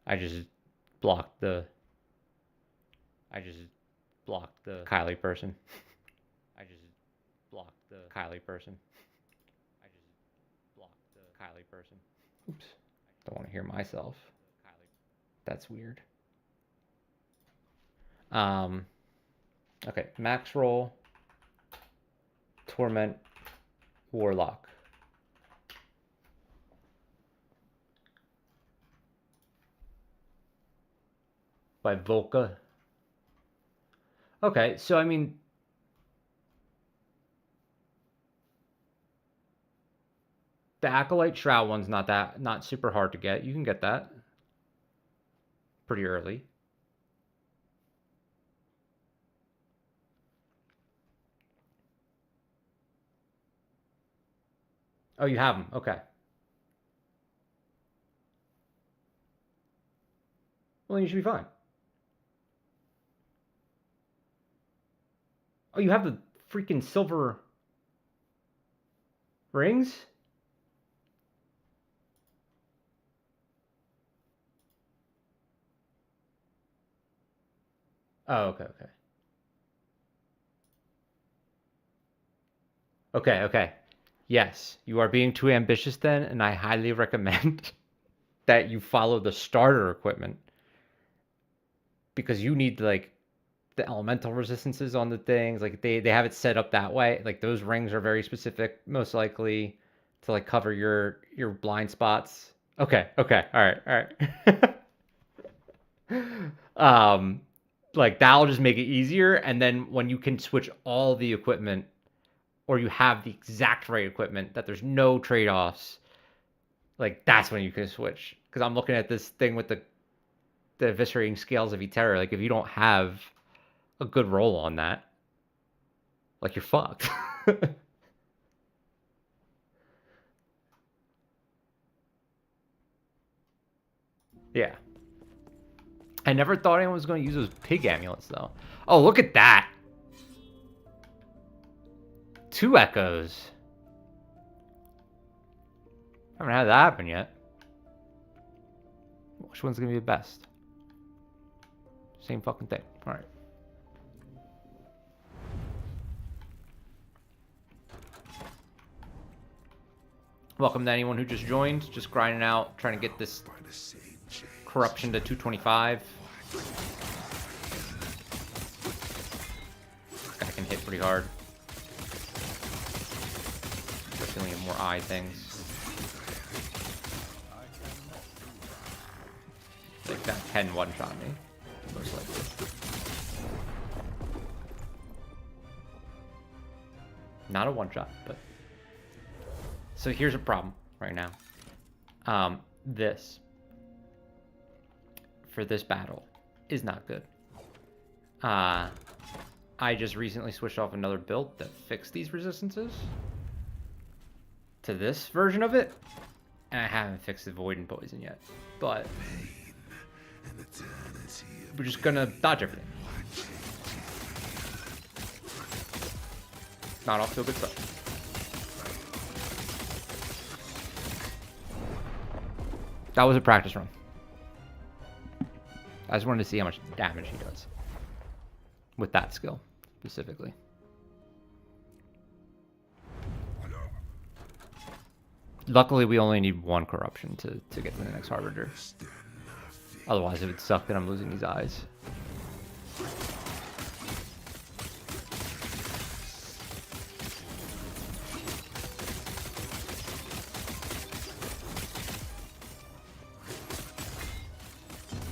Speaker 1: I just blocked the Kylie person. I just blocked the Kylie person. Oops. Don't want to hear myself. That's weird. Okay, max roll. Torment Warlock. By Volca. Okay, so I mean, the Acolyte Shroud one's not super hard to get. You can get that pretty early. Oh, you have them. Okay. Well, then you should be fine. Oh, you have the freaking silver rings? Oh, okay. Okay. Yes, you are being too ambitious then, and I highly recommend that you follow the starter equipment. Because you need, like, the elemental resistances on the things. Like, they have it set up that way. Like, those rings are very specific, most likely, to, like, cover your blind spots. Okay. All right. Like that'll just make it easier. And then when you can switch all the equipment, or you have the exact right equipment, that there's no trade-offs, like that's when you can switch. Because I'm looking at this thing with the eviscerating scales of Eterra. Like if you don't have a good roll on that, like you're fucked. Yeah. I never thought anyone was going to use those pig amulets, though. Oh, look at that. 2 echoes. Haven't had that happen yet. Which one's going to be the best? Same fucking thing. All right. Welcome to anyone who just joined. Just grinding out, trying to get this corruption to 225. This guy can hit pretty hard. Especially when you have more eye things. Like that 10 one-shot me. Most likely. Not a one-shot, but... So here's a problem right now. This, for this battle, is not good. I just recently switched off another build that fixed these resistances to this version of it, and I haven't fixed the Void and Poison yet. But we're just gonna dodge everything. Not off to a good start. That was a practice run. I just wanted to see how much damage he does with that skill specifically. Luckily, we only need 1 corruption to get to the next Harbinger. Otherwise, it would suck that I'm losing these eyes.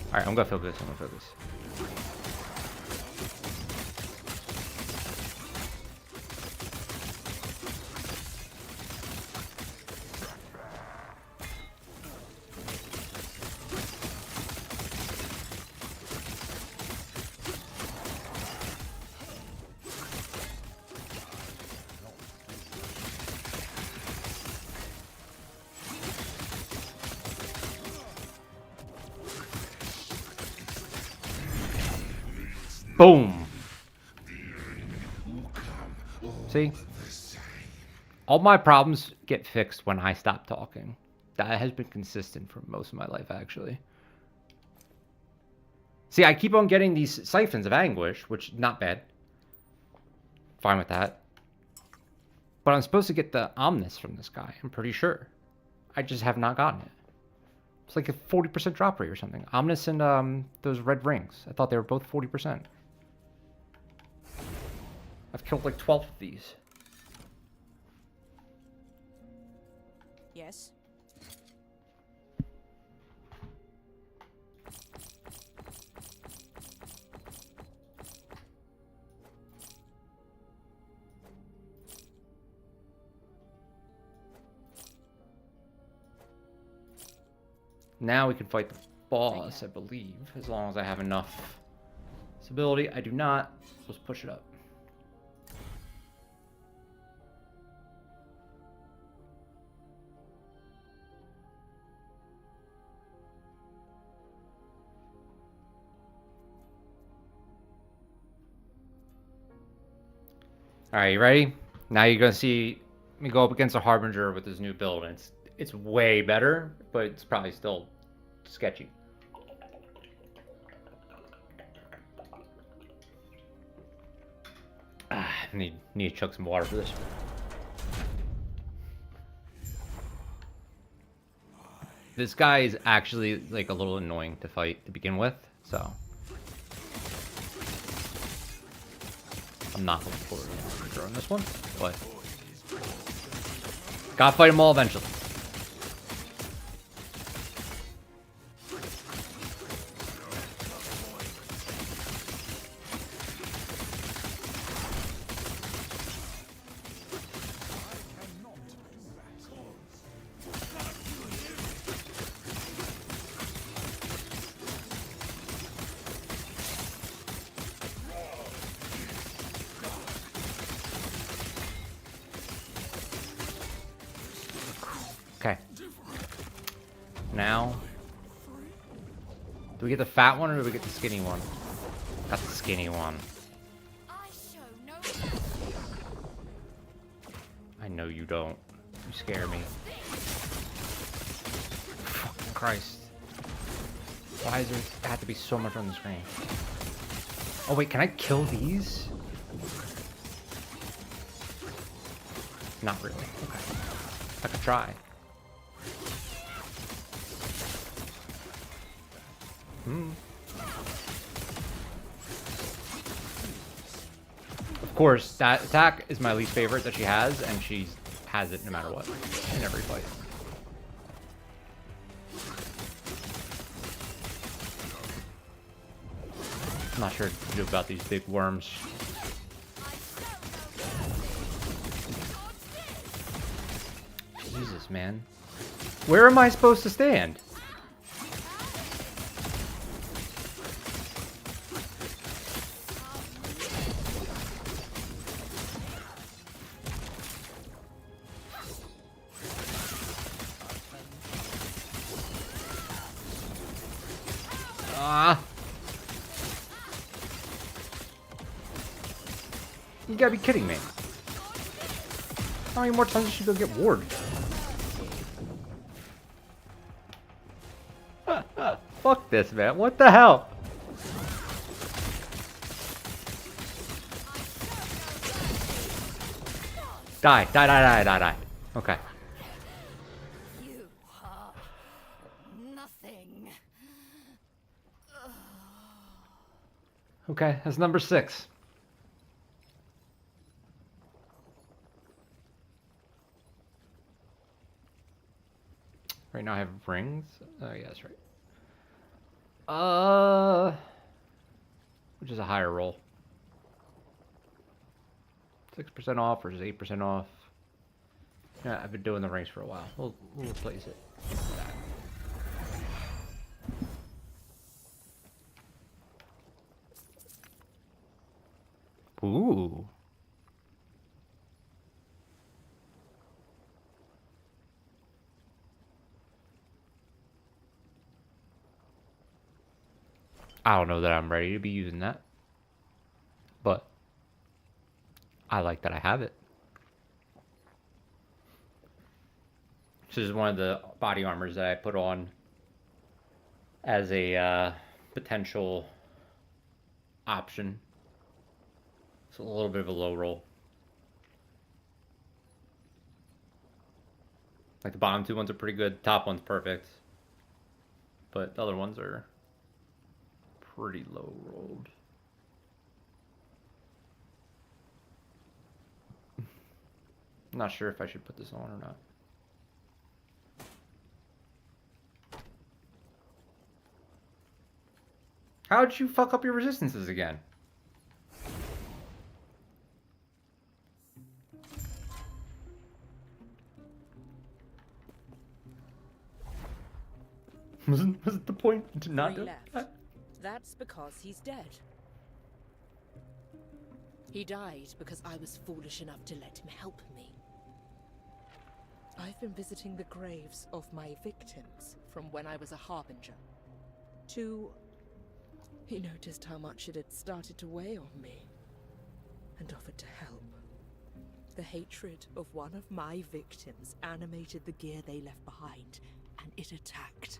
Speaker 1: Alright, I'm gonna focus. Boom. See? All my problems get fixed when I stop talking. That has been consistent for most of my life, actually. See, I keep on getting these siphons of anguish, which, not bad. Fine with that. But I'm supposed to get the Omnis from this guy, I'm pretty sure. I just have not gotten it. It's like a 40% drop rate or something. Omnis and those red rings. I thought they were both 40%. I've killed like 12 of these.
Speaker 2: Yes.
Speaker 1: Now we can fight the boss, I believe, as long as I have enough stability. I do not. Let's push it up. Alright, you ready? Now you're gonna see me go up against a Harbinger with this new build, and it's way better, but it's probably still sketchy. Need to chug some water for this. This guy is actually like a little annoying to fight to begin with, so I'm not looking forward to throwing this one, but gotta fight them all eventually. now. Do we get the fat one or do we get the skinny one? Got the skinny one.
Speaker 2: I show no.
Speaker 1: I know you don't. You scare me. Fucking Christ. Why is there have to be so much on the screen? Oh wait, can I kill these? Not really. Okay. I could try. Of course, that attack is my least favorite that she has, and she has it no matter what in every fight. I'm not sure what to do about these big worms. Jesus, man. Where am I supposed to stand? You gotta be kidding me. How many more times should she go get warded? Fuck this, man. What the hell? Die, die, die, die, die, die. Okay.
Speaker 2: You are nothing.
Speaker 1: Okay, that's number 6. Right now I have rings. Oh yeah, that's right. Which is a higher roll. 6% off versus 8% off. Yeah, I've been doing the rings for a while. We'll replace it. Ooh. I don't know that I'm ready to be using that, but I like that I have it. This is one of the body armors that I put on as a potential option. It's a little bit of a low roll. Like the bottom 2 ones are pretty good, top one's perfect, but the other ones are pretty low rolled. I'm not sure if I should put this on or not. How'd you fuck up your resistances again? Wasn't the point to not do that?
Speaker 2: That's because he's dead. He died because I was foolish enough to let him help me. I've been visiting the graves of my victims from when I was a harbinger. He noticed how much it had started to weigh on me and offered to help. The hatred of one of my victims animated the gear they left behind, and it attacked.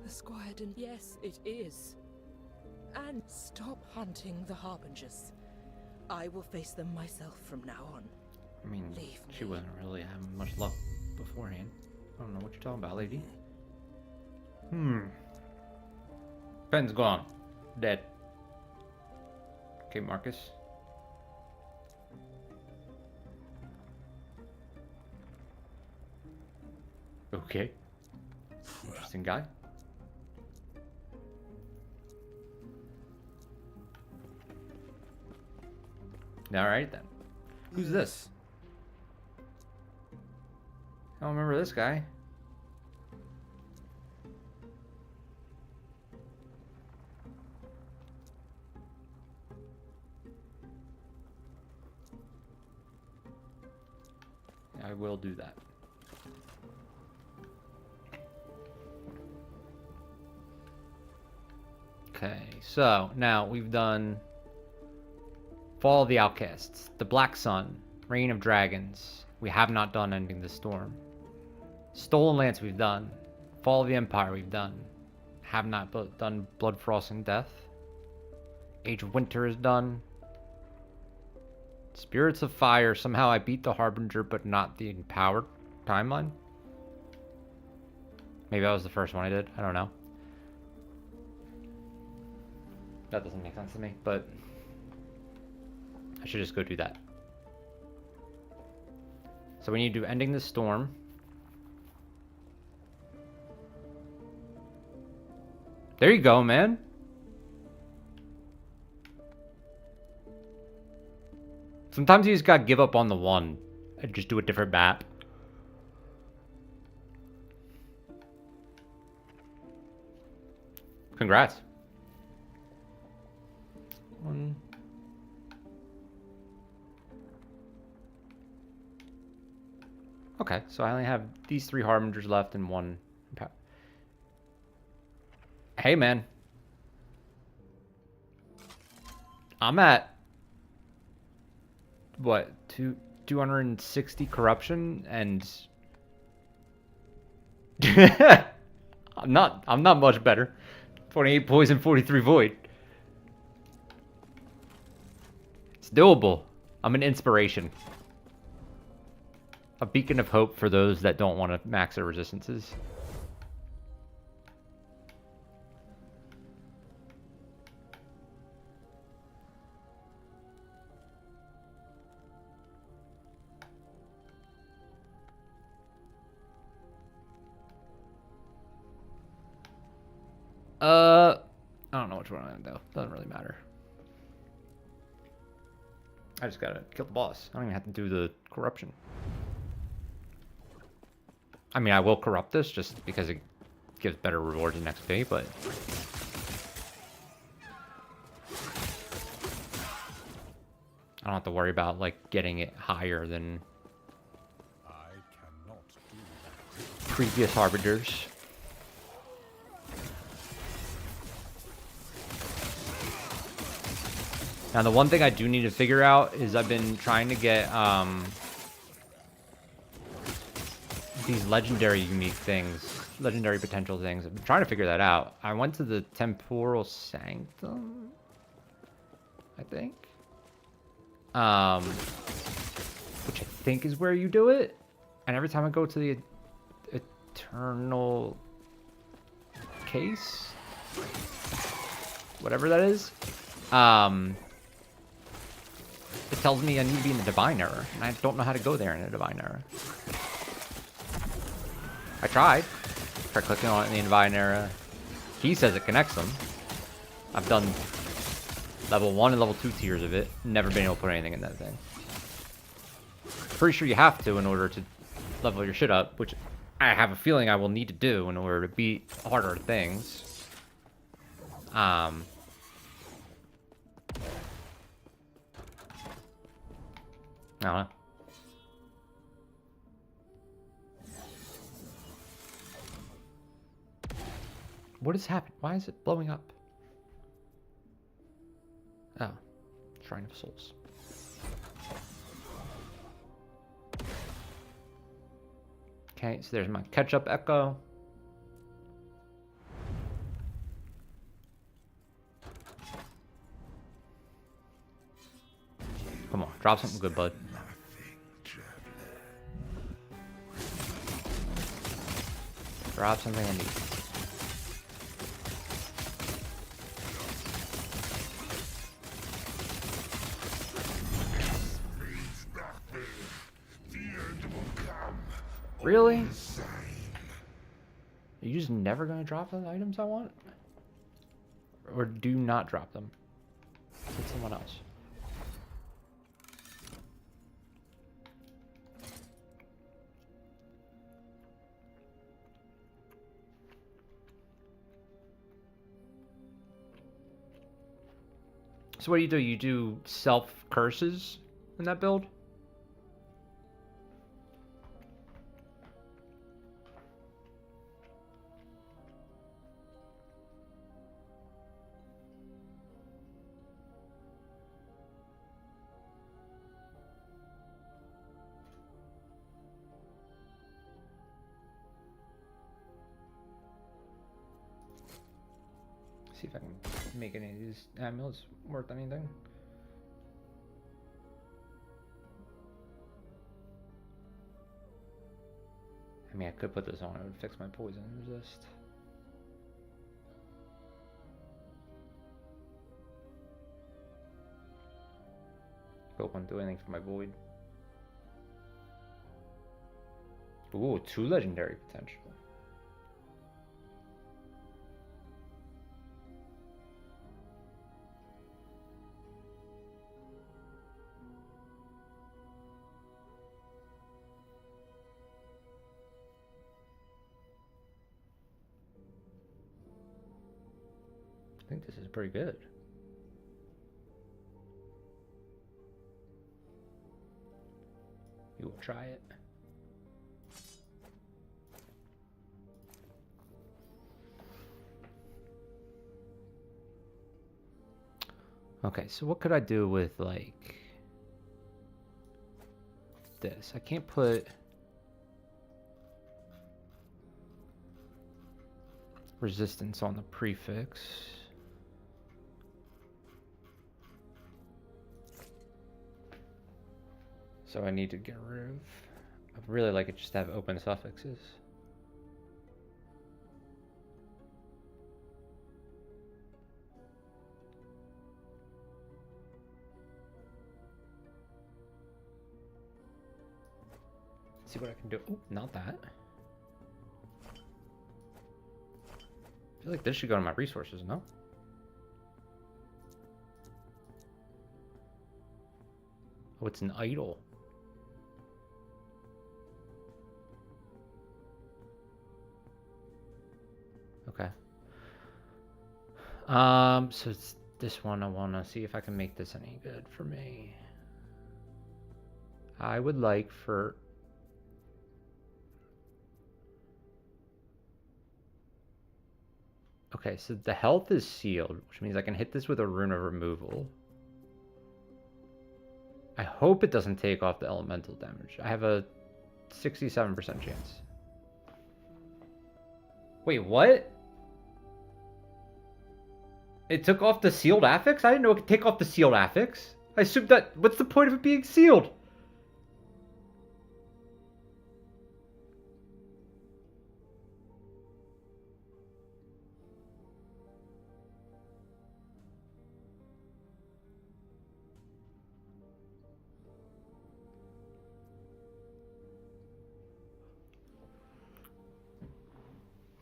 Speaker 2: The Squire didn't... Yes, it is. And stop hunting the Harbingers. I will face them myself from now on.
Speaker 1: I mean,
Speaker 2: Leave
Speaker 1: she
Speaker 2: me.
Speaker 1: wasn't really having much luck beforehand. I don't know what you're talking about, lady. Pen's gone. Dead. Okay, Marcus. Okay. Interesting guy. Alright then. Who's this? I don't remember this guy. I will do that. so now we've done Fall of the Outcasts, the Black Sun, Reign of Dragons. We have not done Ending the Storm. Stolen Lance we've done. Fall of the Empire we've done. Have not done Blood, Frost, and Death. Age of Winter is done. Spirits of Fire. Somehow I beat the Harbinger, but not the Empowered timeline. Maybe that was the first one I did. I don't know. That doesn't make sense to me, but I should just go do that. So we need to do Ending the Storm. There you go, man. Sometimes you just gotta give up on the one and just do a different map. Congrats. One. Okay, so I only have these 3 Harbingers left and 1. Hey, man. I'm at what, 260 corruption, and I'm not much better. 28 poison, 43 void. It's doable. I'm an inspiration. A beacon of hope for those that don't want to max their resistances. I don't know which one I'm gonna do. Doesn't really matter. I just gotta kill the boss. I don't even have to do the corruption. I mean, I will corrupt this just because it gives better rewards in XP, but I don't have to worry about like getting it higher than previous Harbingers. Now, the one thing I do need to figure out is I've been trying to get these legendary unique things, legendary potential things. I've been trying to figure that out. I went to the Temporal Sanctum, I think, which I think is where you do it. And every time I go to the Eternal Case, whatever that is, it tells me I need to be in the Divine Era, and I don't know how to go there in the Divine Era. I tried clicking on it in the Divine Era. He says it connects them. I've done level 1 and level 2 tiers of it. Never been able to put anything in that thing. Pretty sure you have to in order to level your shit up, which I have a feeling I will need to do in order to beat harder things. I don't know. What has happened? Why is it blowing up? Oh, Shrine of Souls. Okay, so there's my catch-up echo. Come on, drop something good, bud. Drop something I need. Really? Are you just never gonna drop the items I want? Or do not drop them? Get someone else. So what do? You do self curses in that build? See if I can make any of these amulets worth anything. I mean, I could put this on. It would fix my poison resist. But won't do anything for my void. Ooh, 2 legendary potential. I think this is pretty good. You will try it. Okay, so what could I do with, like, this? I can't put resistance on the prefix. So I need to get rid of... I'd really like it just to have open suffixes. See what I can do. Oh, not that. I feel like this should go to my resources, no? Oh, it's an idol. Okay. So it's this one. I want to see if I can make this any good for me. I would like for... Okay, so the health is sealed, which means I can hit this with a rune of removal. I hope it doesn't take off the elemental damage. I have a 67% chance. Wait, what? It took off the sealed affix? I didn't know it could take off the sealed affix. I assumed that... What's the point of it being sealed?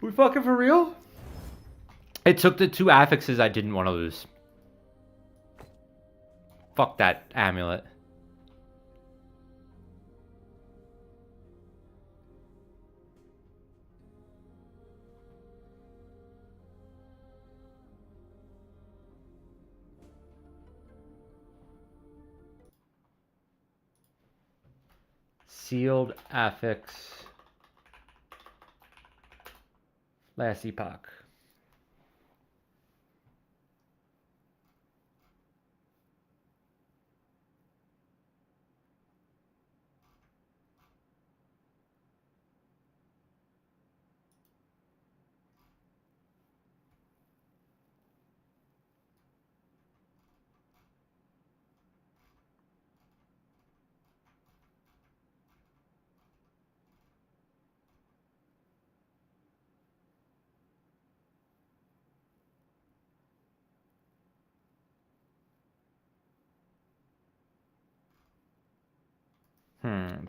Speaker 1: We fucking for real? It took the 2 affixes I didn't want to lose. Fuck that amulet. Sealed affix. Last epoch.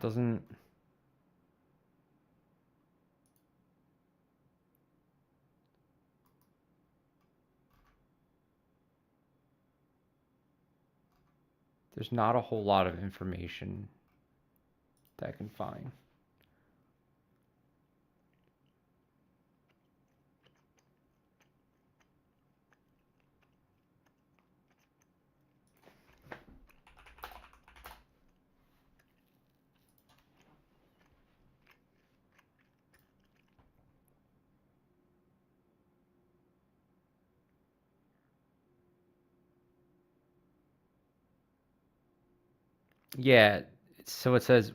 Speaker 1: It doesn't... There's not a whole lot of information that I can find. Yeah, so it says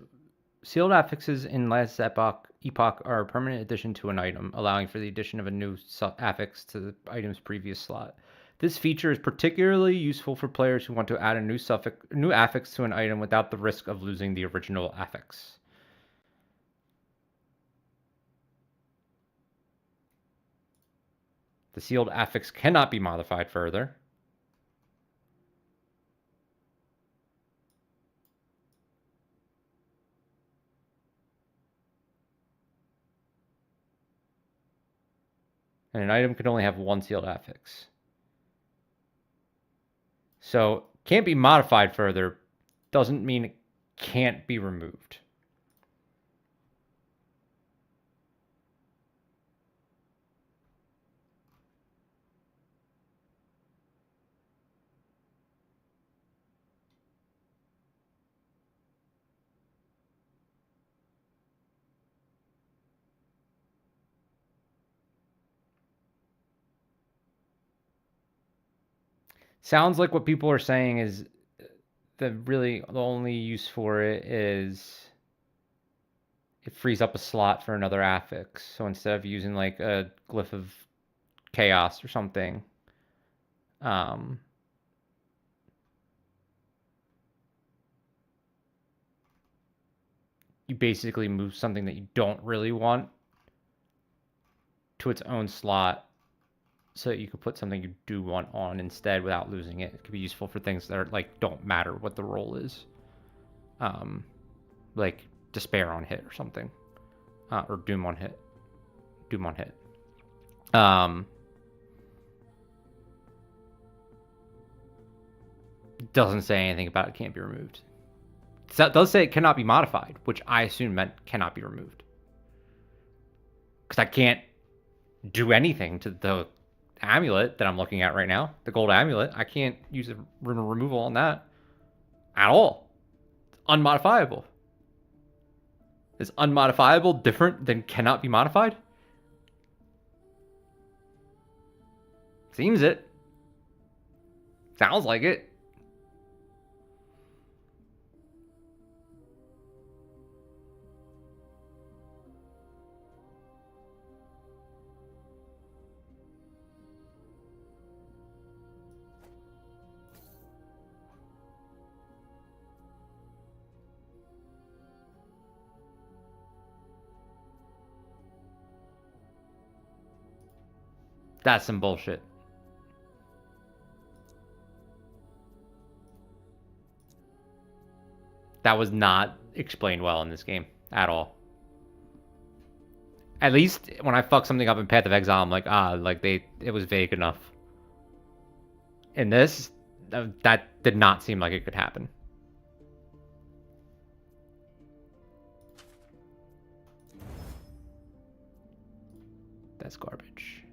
Speaker 1: Sealed affixes in last epoch are a permanent addition to an item, allowing for the addition of a new affix to the item's previous slot. This feature is particularly useful for players who want to add a new affix to an item without the risk of losing the original affix. The sealed affix cannot be modified further. And an item can only have one sealed affix. So, can't be modified further doesn't mean it can't be removed. Sounds like what people are saying is the only use for it is it frees up a slot for another affix. So instead of using like a glyph of chaos or something, you basically move something that you don't really want to its own slot so that you could put something you do want on instead without losing it. It could be useful for things that are like don't matter what the roll is. Like despair on hit or something. Or doom on hit. Doom on hit. Doesn't say anything about it can't be removed. It does say it cannot be modified, which I assume meant cannot be removed. Because I can't do anything to the amulet that I'm looking at right now. The gold amulet. I can't use a removal on that at all. It's unmodifiable. Is unmodifiable different than cannot be modified? Seems it. Sounds like it. That's some bullshit. That was not explained well in this game at all. At least when I fuck something up in Path of Exile, I'm like, it was vague enough. In this, that did not seem like it could happen. That's garbage.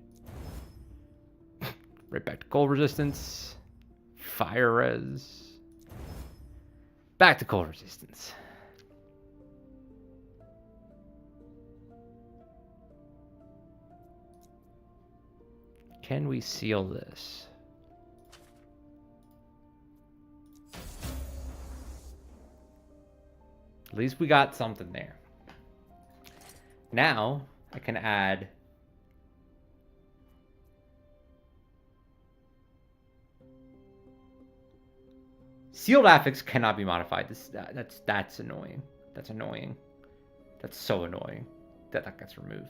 Speaker 1: Right back to cold resistance. Fire res. Back to cold resistance. Can we seal this? At least we got something there. Now I can add sealed affix cannot be modified. That's annoying. That's annoying. That's so annoying that that gets removed.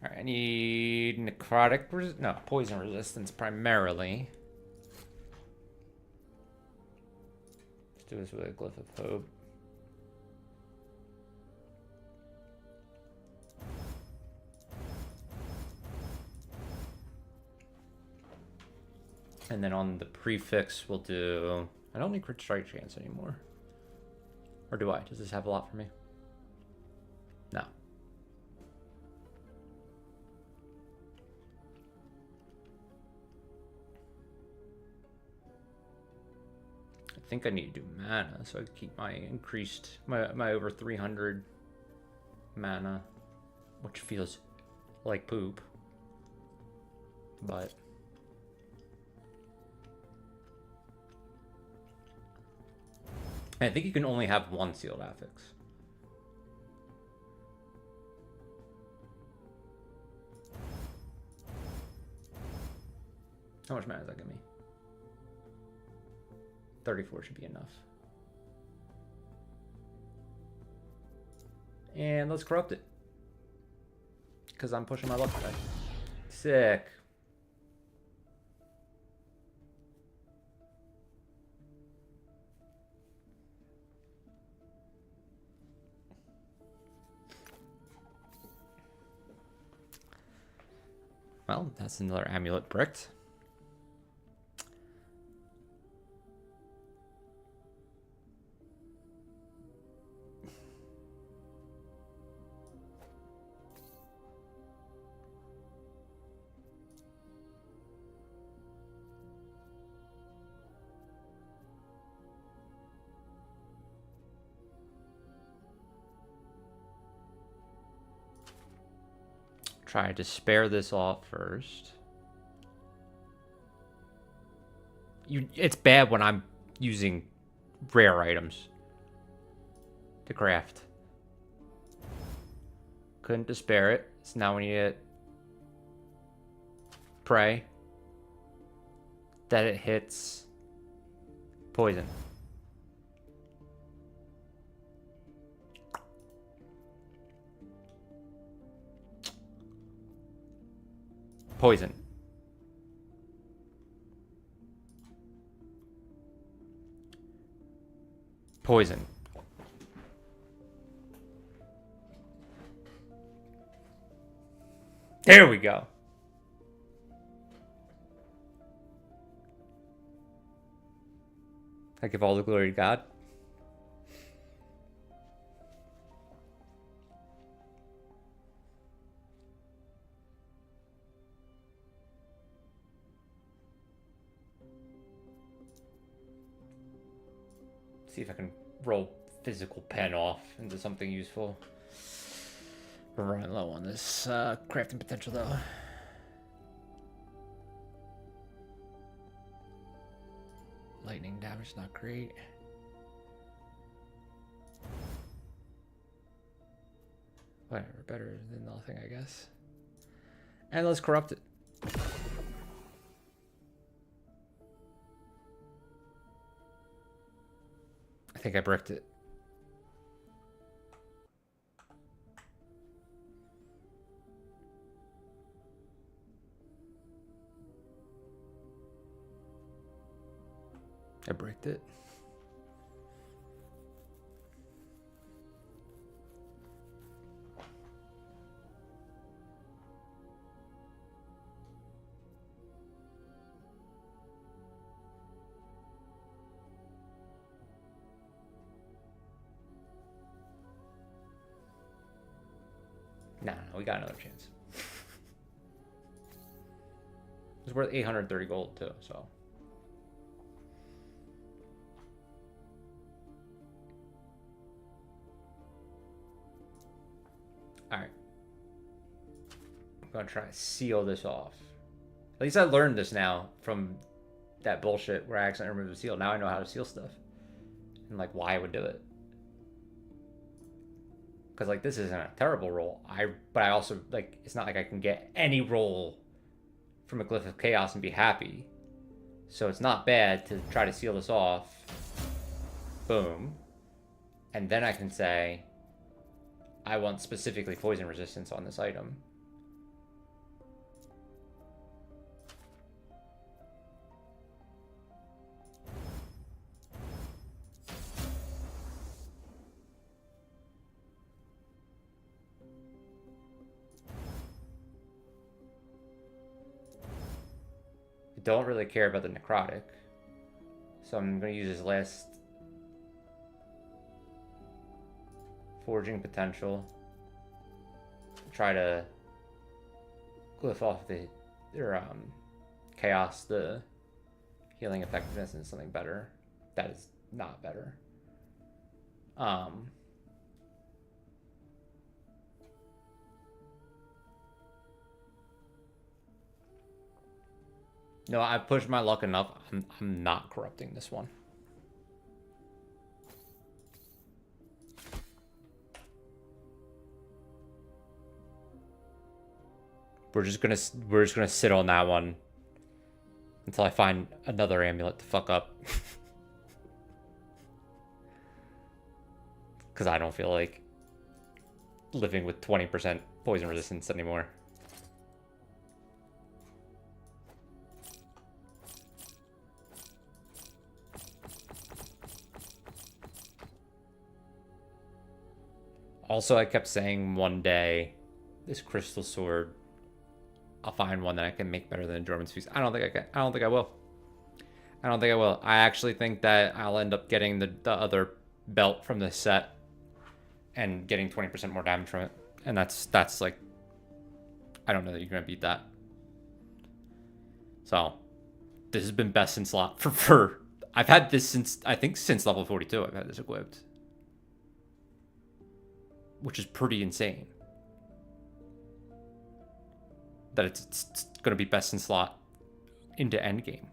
Speaker 1: All right, I need necrotic poison resistance primarily. Let's do this with a glyph of hope. And then on the prefix, we'll do... I don't need crit strike chance anymore. Or do I? Does this have a lot for me? No. think I need to do mana so I can keep my increased, my over 300 mana, which feels like poop, but I think you can only have one sealed affix. How much mana does that give me? 34 should be enough. And let's corrupt it. Because I'm pushing my luck die. Sick. Well, that's another amulet bricked. Try to spare this off first. It's bad when I'm using rare items to craft. Couldn't despair it. So now we need to pray that it hits poison. Poison. Poison. There we go. I give all the glory to God. See if I can roll physical pen off into something useful. We're running low on this crafting potential though. Lightning damage not great. Whatever, better than nothing, I guess. And let's corrupt it. I think I bricked it. I bricked it. No, we got another chance. It's worth 830 gold too, so. Alright. I'm gonna try to seal this off. At least I learned this now from that bullshit where I accidentally removed the seal. Now I know how to seal stuff. And like why I would do it. Because like this isn't a terrible roll. But I also like it's not like I can get any roll from a Glyph of Chaos and be happy. So it's not bad to try to seal this off. Boom. And then I can say I want specifically poison resistance on this item. I don't really care about the necrotic, so I'm going to use his last forging potential. Try to glyph off the chaos, the healing effectiveness, and something better. That is not better. No, I pushed my luck enough. I'm not corrupting this one. We're just gonna sit on that one until I find another amulet to fuck up. Because I don't feel like living with 20% poison resistance anymore. Also, I kept saying one day, this crystal sword, I'll find one that I can make better than Jorman's Feast. I don't think I can. I don't think I will. I don't think I will. I actually think that I'll end up getting the other belt from this set and getting 20% more damage from it. And that's like, I don't know that you're going to beat that. So, this has been best in slot for I've had this since, I think since level 42 I've had this equipped. Which is pretty insane. That it's going to be best in slot into endgame.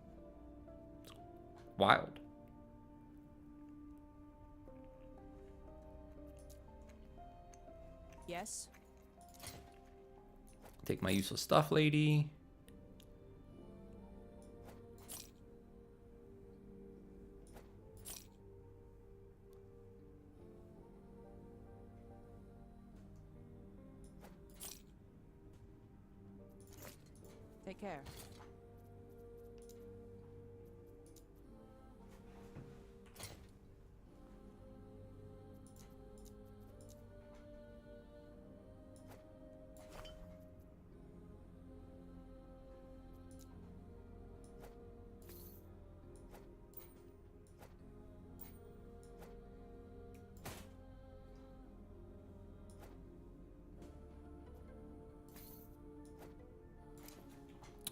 Speaker 1: Wild.
Speaker 2: Yes.
Speaker 1: Take my useless stuff, lady.
Speaker 2: Take care.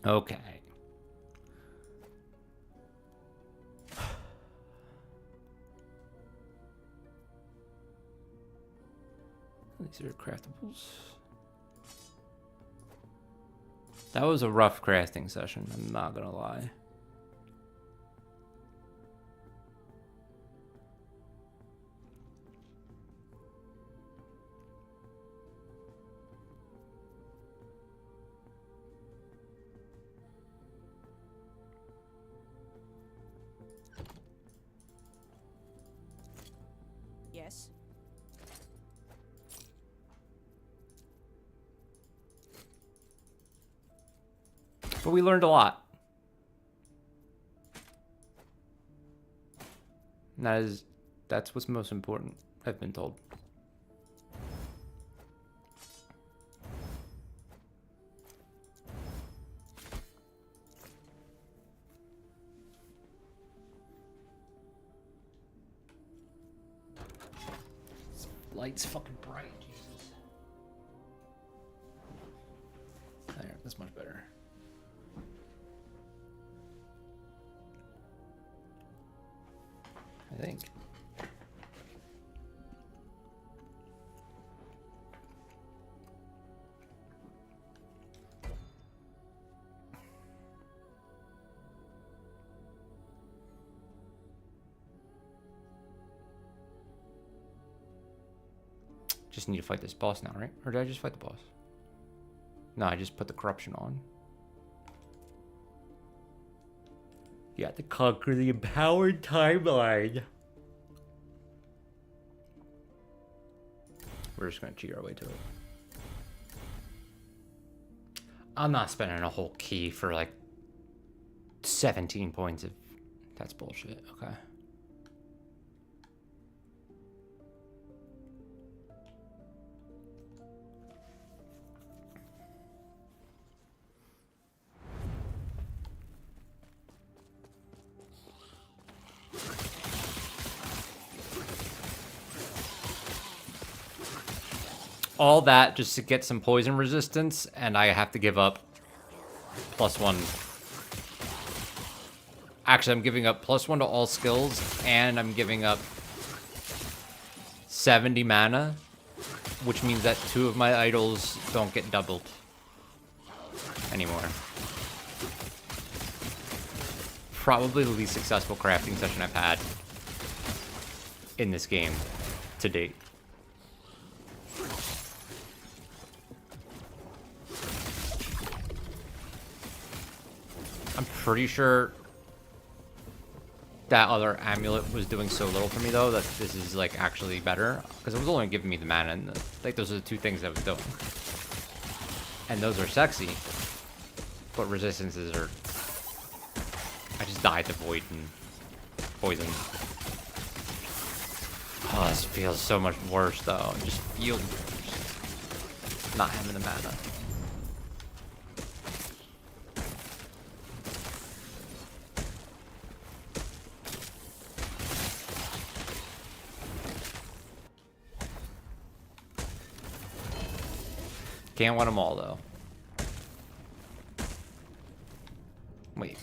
Speaker 1: Okay. These are craftables. That was a rough crafting session, I'm not gonna lie.
Speaker 2: Yes.
Speaker 1: But we learned a lot. And that's what's most important, I've been told. This light's fucking bright, Jesus. There, that's much better. I think. Just need to fight this boss now, right? Or did I just fight the boss? No, I just put the corruption on. You have to conquer the empowered timeline. We're just gonna cheat our way to it. I'm not spending a whole key for like 17 points if that's bullshit. Okay. All that just to get some poison resistance, and I have to give up +1 Actually, I'm giving up +1 to all skills, and I'm giving up 70 mana, which means that 2 of my idols don't get doubled anymore. Probably the least successful crafting session I've had in this game to date. I'm pretty sure that other amulet was doing so little for me, though, that this is, like, actually better. Because it was only giving me the mana, and, like, those are the 2 things I was doing. And those are sexy. But resistances are... I just died to void and poison. Oh, this feels so much worse, though. It just feels worse. Not having the mana. Can't win them all, though. Wait.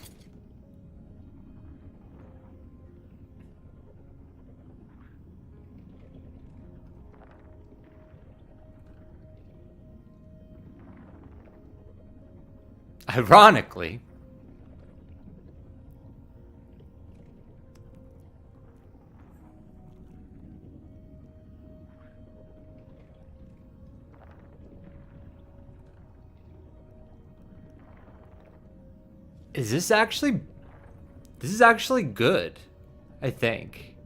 Speaker 1: Ironically, this is actually good, I think.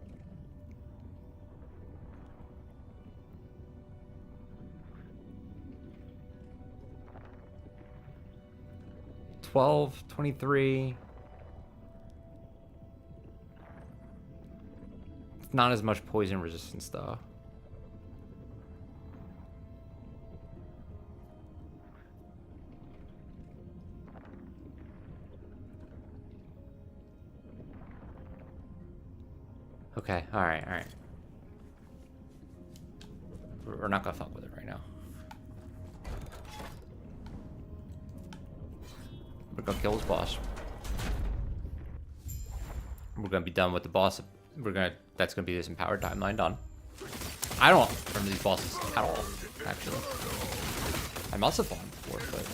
Speaker 1: $12, $23. It's not as much poison resistance, though. Okay, alright, alright. We're not gonna fuck with it right now. We're gonna kill this boss. We're gonna be done with the boss. That's gonna be this empowered timeline done. I don't remember these bosses at all, actually. I must have fought them before, but...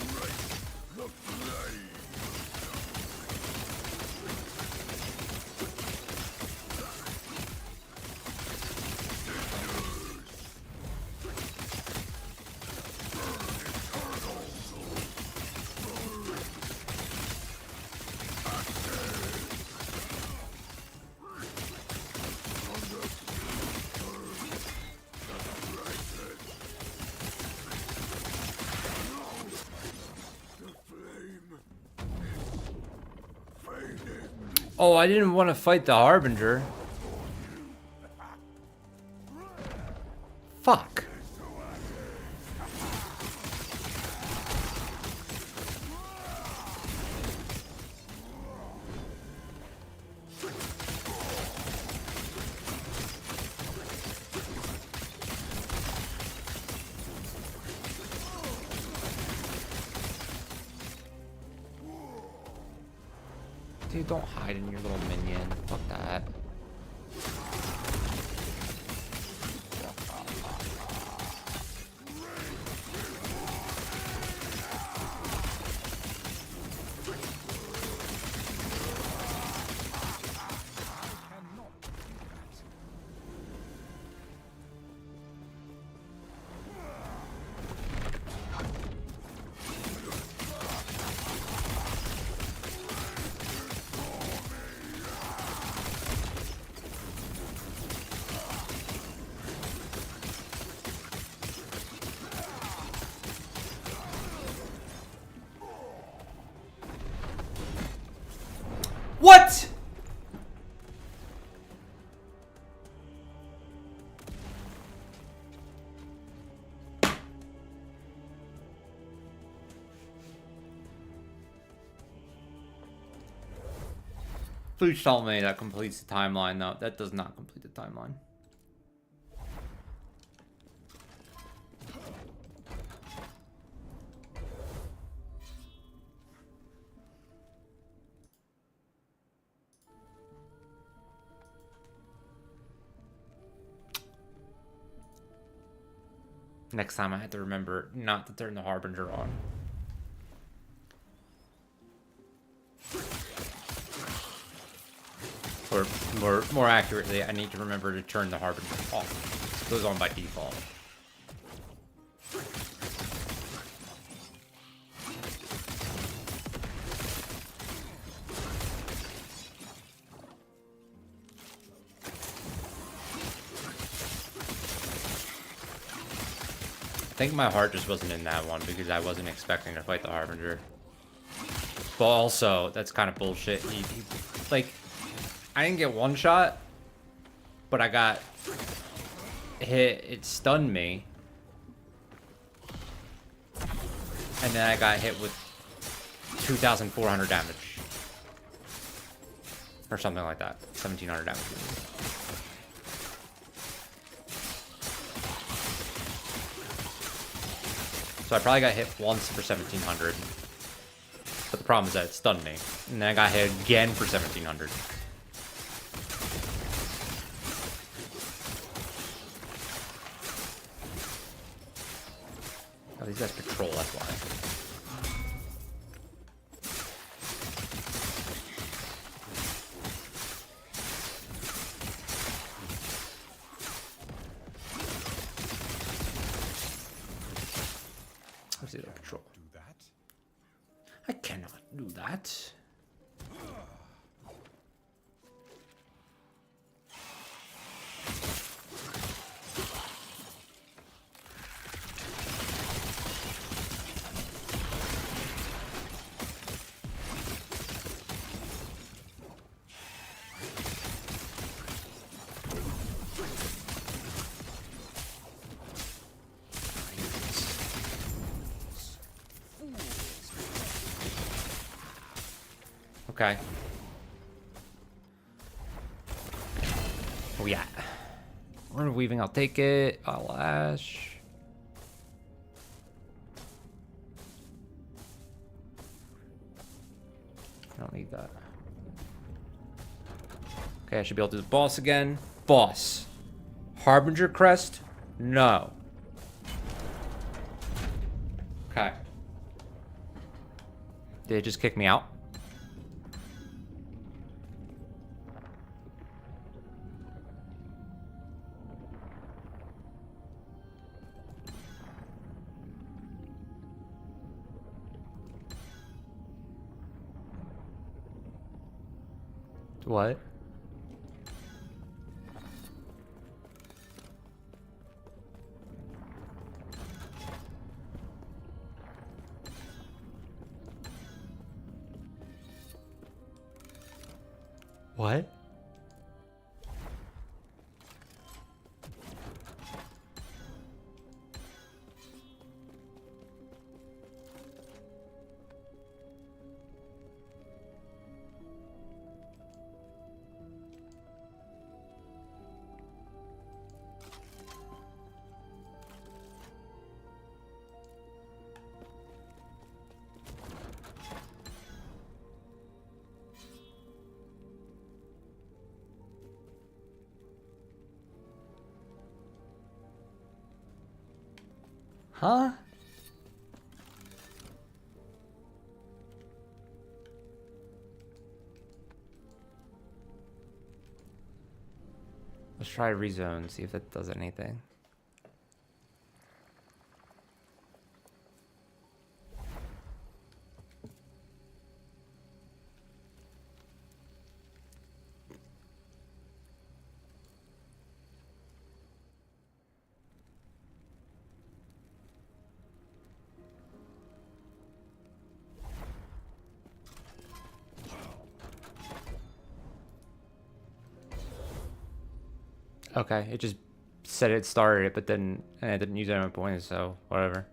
Speaker 1: Oh, I didn't want to fight the Harbinger. Fuck. Dude, don't hide in your little minion. Fuck that. What? Please tell me that completes the timeline. No, that does not complete the timeline. Next time I have to remember not to turn the Harbinger on. Or more accurately, I need to remember to turn the Harbinger off. It goes on by default. I think my heart just wasn't in that one because I wasn't expecting to fight the Harbinger. But also, that's kind of bullshit. Like, I didn't get one shot, but I got hit. It stunned me. And then I got hit with 2,400 damage. Or something like that. 1,700 damage. So I probably got hit once for 1,700. But the problem is that it stunned me. And then I got hit again for 1,700. Oh, these guys patrol, that's why. Let's see the patrol.
Speaker 4: Do that?
Speaker 1: I cannot do that. Okay. Oh yeah. Rune weaving, I'll take it. I'll ash. I don't need that. Okay, I should be able to do the boss again. Boss. Harbinger crest? No. Okay. Did it just kick me out? What? What? Huh? Let's try rezone, see if it does anything. Okay, it just said it started it, but then it didn't use any of my points, so whatever.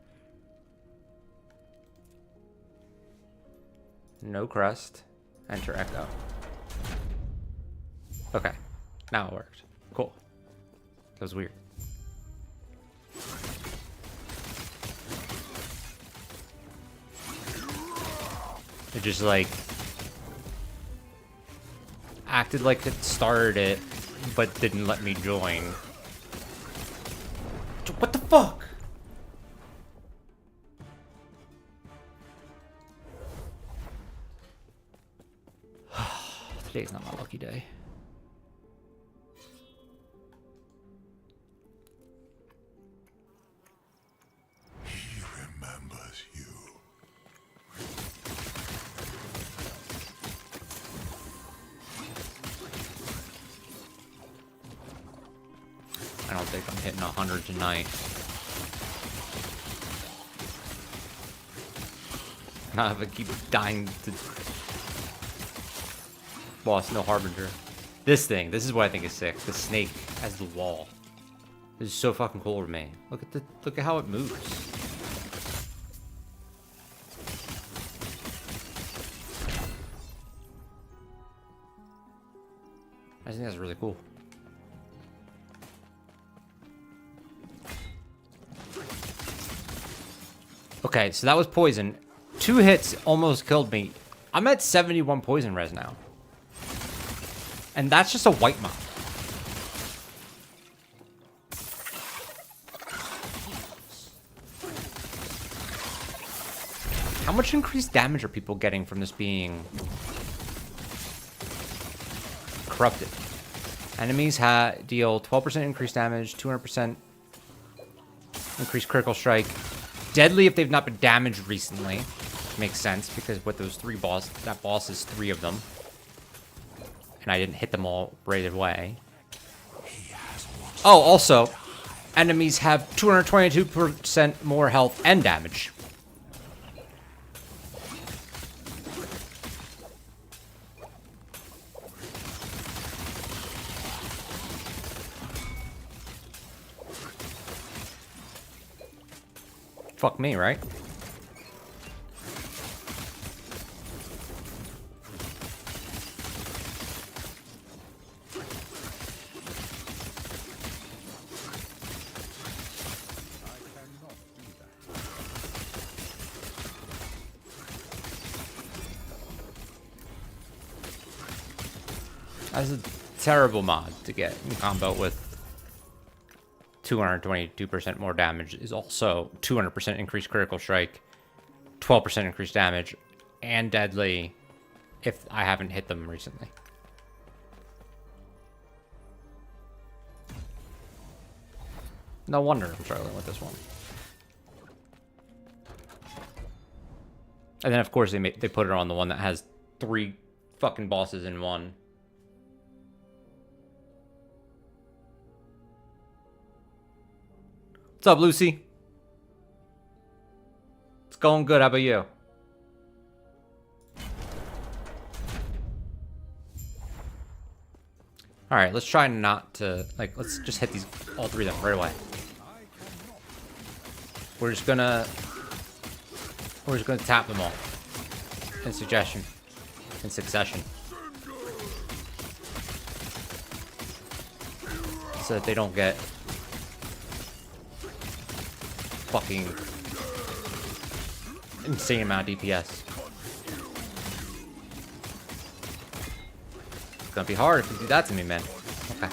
Speaker 1: No crest. Enter echo. Okay, now it worked. Cool. That was weird. It just like acted like it started it, but didn't let me join. What the fuck? Today's not my lucky day.
Speaker 4: He remembers you.
Speaker 1: I don't think I'm hitting 100 tonight. Not if I keep dying to... Boss, no Harbinger. This is what I think is sick. The snake as the wall. This is so fucking cool to me. Look at how it moves. I think that's really cool. Okay, so that was poison. 2 hits almost killed me. I'm at 71 poison res now. And that's just a white mob. How much increased damage are people getting from this being corrupted? Enemies deal 12% increased damage, 200% increased critical strike. Deadly if they've not been damaged recently. Makes sense, because with those 3 bosses, that boss is 3 of them. And I didn't hit them all right away. Oh, also, enemies have 222% more health and damage. Fuck me, right? That's a terrible mod to get in combo with 222% more damage. Is also 200% increased critical strike, 12% increased damage, and deadly if I haven't hit them recently. No wonder I'm struggling with this one. And then of course they put it on the one that has 3 fucking bosses in one. What's up, Lucy? It's going good. How about you? All right, let's try not to let's just hit these all 3 of them right away. We're just gonna tap them all in succession. So that they don't get fucking insane amount of DPS. It's gonna be hard if you do that to me, man. Okay.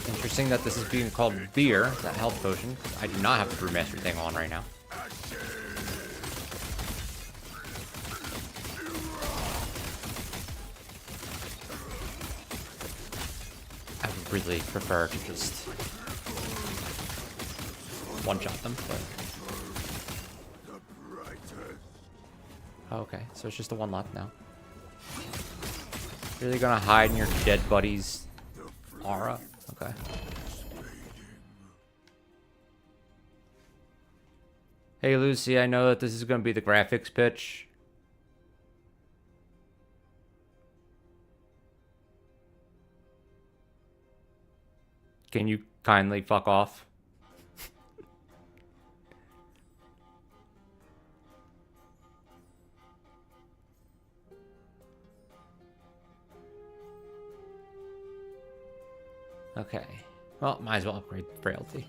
Speaker 1: Interesting that this is being called beer, that health potion. I do not have the brewmaster thing on right now. I would really prefer to just one-shot them, but... Oh, okay, so it's just the one left now. Really gonna hide in your dead buddy's aura? Okay. Hey Lucy, I know that this is gonna be the graphics pitch. Can you kindly fuck off? Okay. Well, might as well upgrade frailty.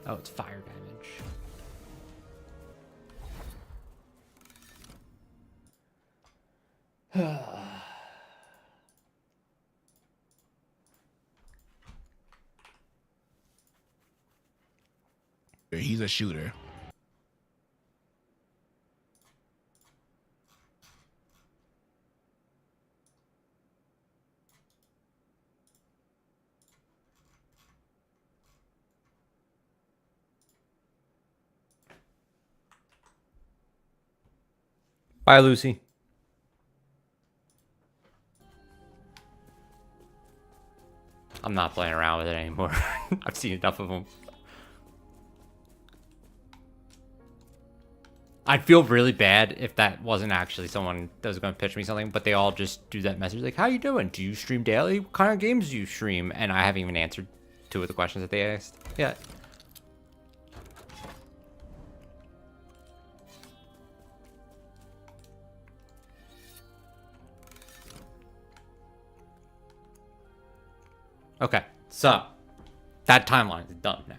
Speaker 1: Oh, it's fire damage.
Speaker 5: He's a shooter.
Speaker 1: Bye, Lucy. I'm not playing around with it anymore. I've seen enough of them. I'd feel really bad if that wasn't actually someone that was going to pitch me something, but they all just do that message like, how you doing? Do you stream daily? What kind of games do you stream? And I haven't even answered 2 of the questions that they asked yet. Okay, so that timeline is done now.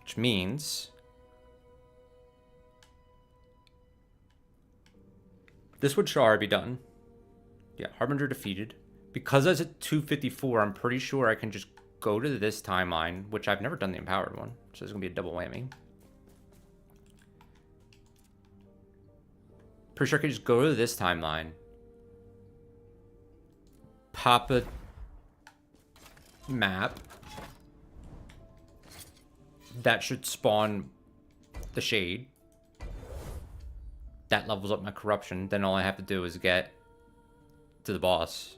Speaker 1: Which means this would should already be done. Yeah, Harbinger defeated. Because that's at 254, I'm pretty sure I can just go to this timeline, which I've never done the empowered one, so it's gonna be a double whammy. Pretty sure I could just go to this timeline, pop a map. That should spawn the shade. That levels up my corruption. Then all I have to do is get to the boss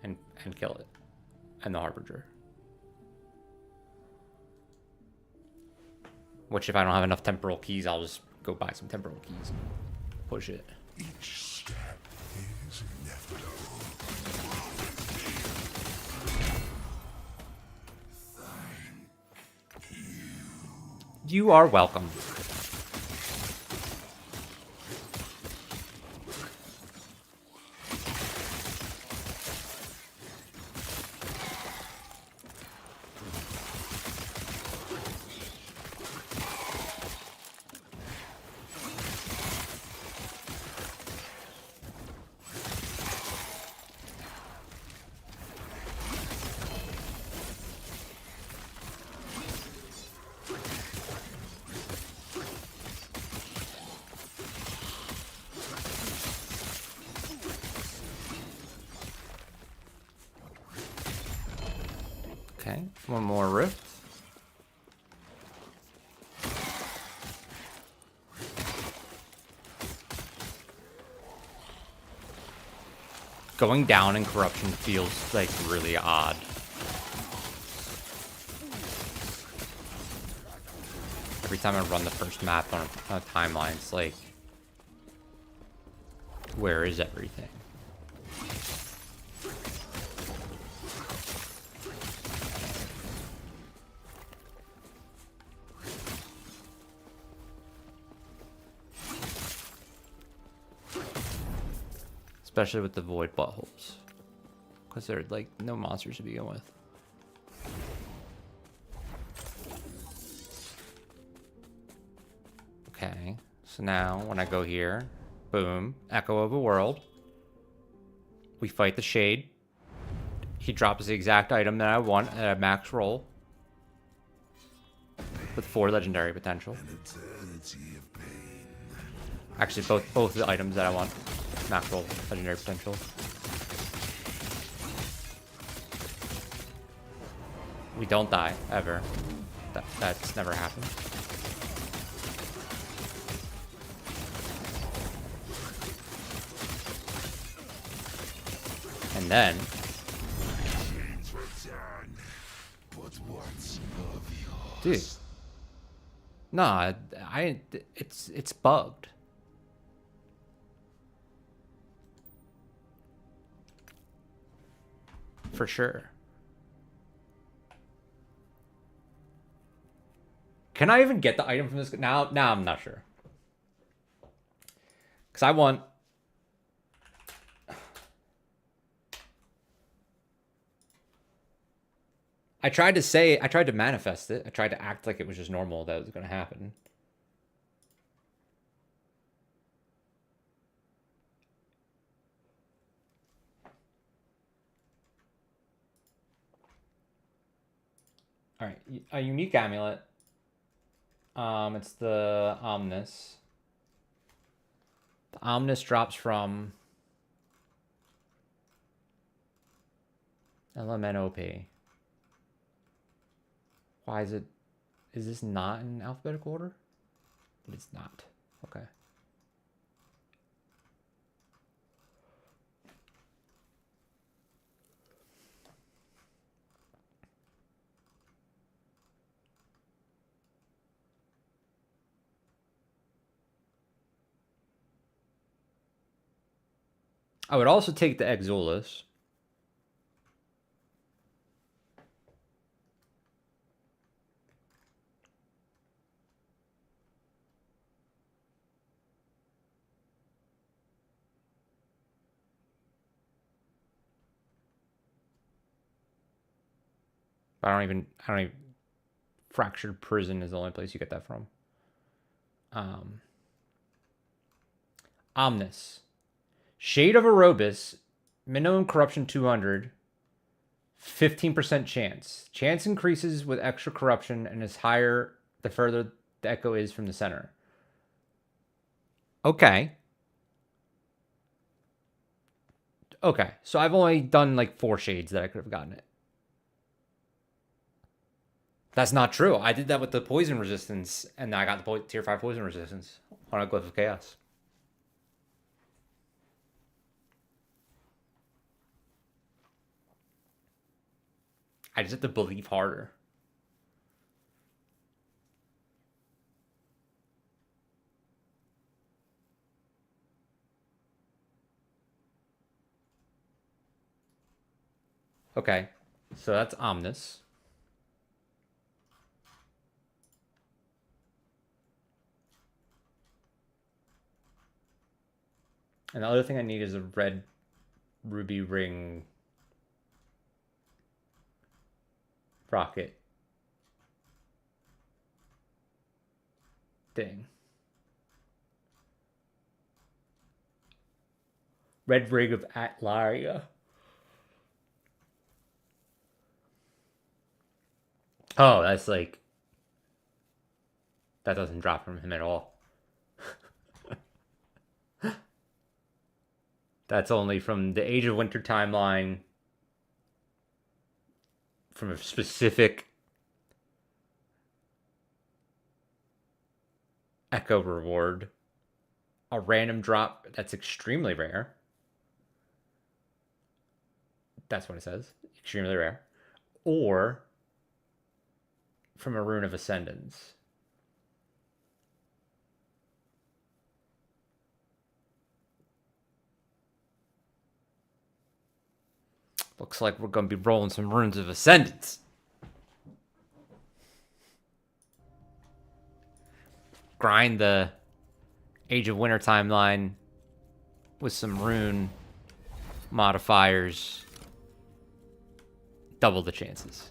Speaker 1: and kill it. And the Harbinger. Which if I don't have enough temporal keys, I'll just go buy some temporal keys and push it.
Speaker 4: Each step is inevitable.
Speaker 1: You are welcome. Okay, one more rift. Going down in corruption feels like really odd. Every time I run the first map on a timeline, it's like, where is everything? Especially with the void buttholes. Because they're like no monsters to begin with. Okay, so now when I go here, boom, Echo of a World. We fight the Shade. He drops the exact item that I want at a max roll. With 4 legendary potential. Actually, both the items that I want. Max roll, legendary potential. We don't die, ever. That's never happened. And then... Dude. Nah, it's bugged. For sure. Can I even get the item from this? Now I'm not sure. Because I want I tried to manifest it. I tried to act like it was just normal that it was going to happen. All right, a unique amulet. It's the Omnis. The Omnis drops from Lvl94. Why is it? Is this not in alphabetical order? But it's not. Okay. I would also take the Exolus. I don't even, Fractured Prison is the only place you get that from. Omnis. Shade of Aerobus, minimum corruption 200, 15% chance. Chance increases with extra corruption and is higher the further the echo is from the center. Okay. Okay, so I've only done like 4 shades that I could have gotten it. That's not true. I did that with the poison resistance, and I got the tier 5 poison resistance on a Glyph of Chaos. I just have to believe harder. Okay, so that's Omnis. And the other thing I need is a red ruby ring rocket thing. Red ring of Atlaria. Oh, that's like... That doesn't drop from him at all. That's only from the Age of Winter timeline. From a specific Echo reward. A random drop that's extremely rare. That's what it says. Extremely rare. Or from a Rune of Ascendance. Looks like we're going to be rolling some Runes of Ascendance. Grind the Age of Winter timeline with some rune modifiers. Double the chances.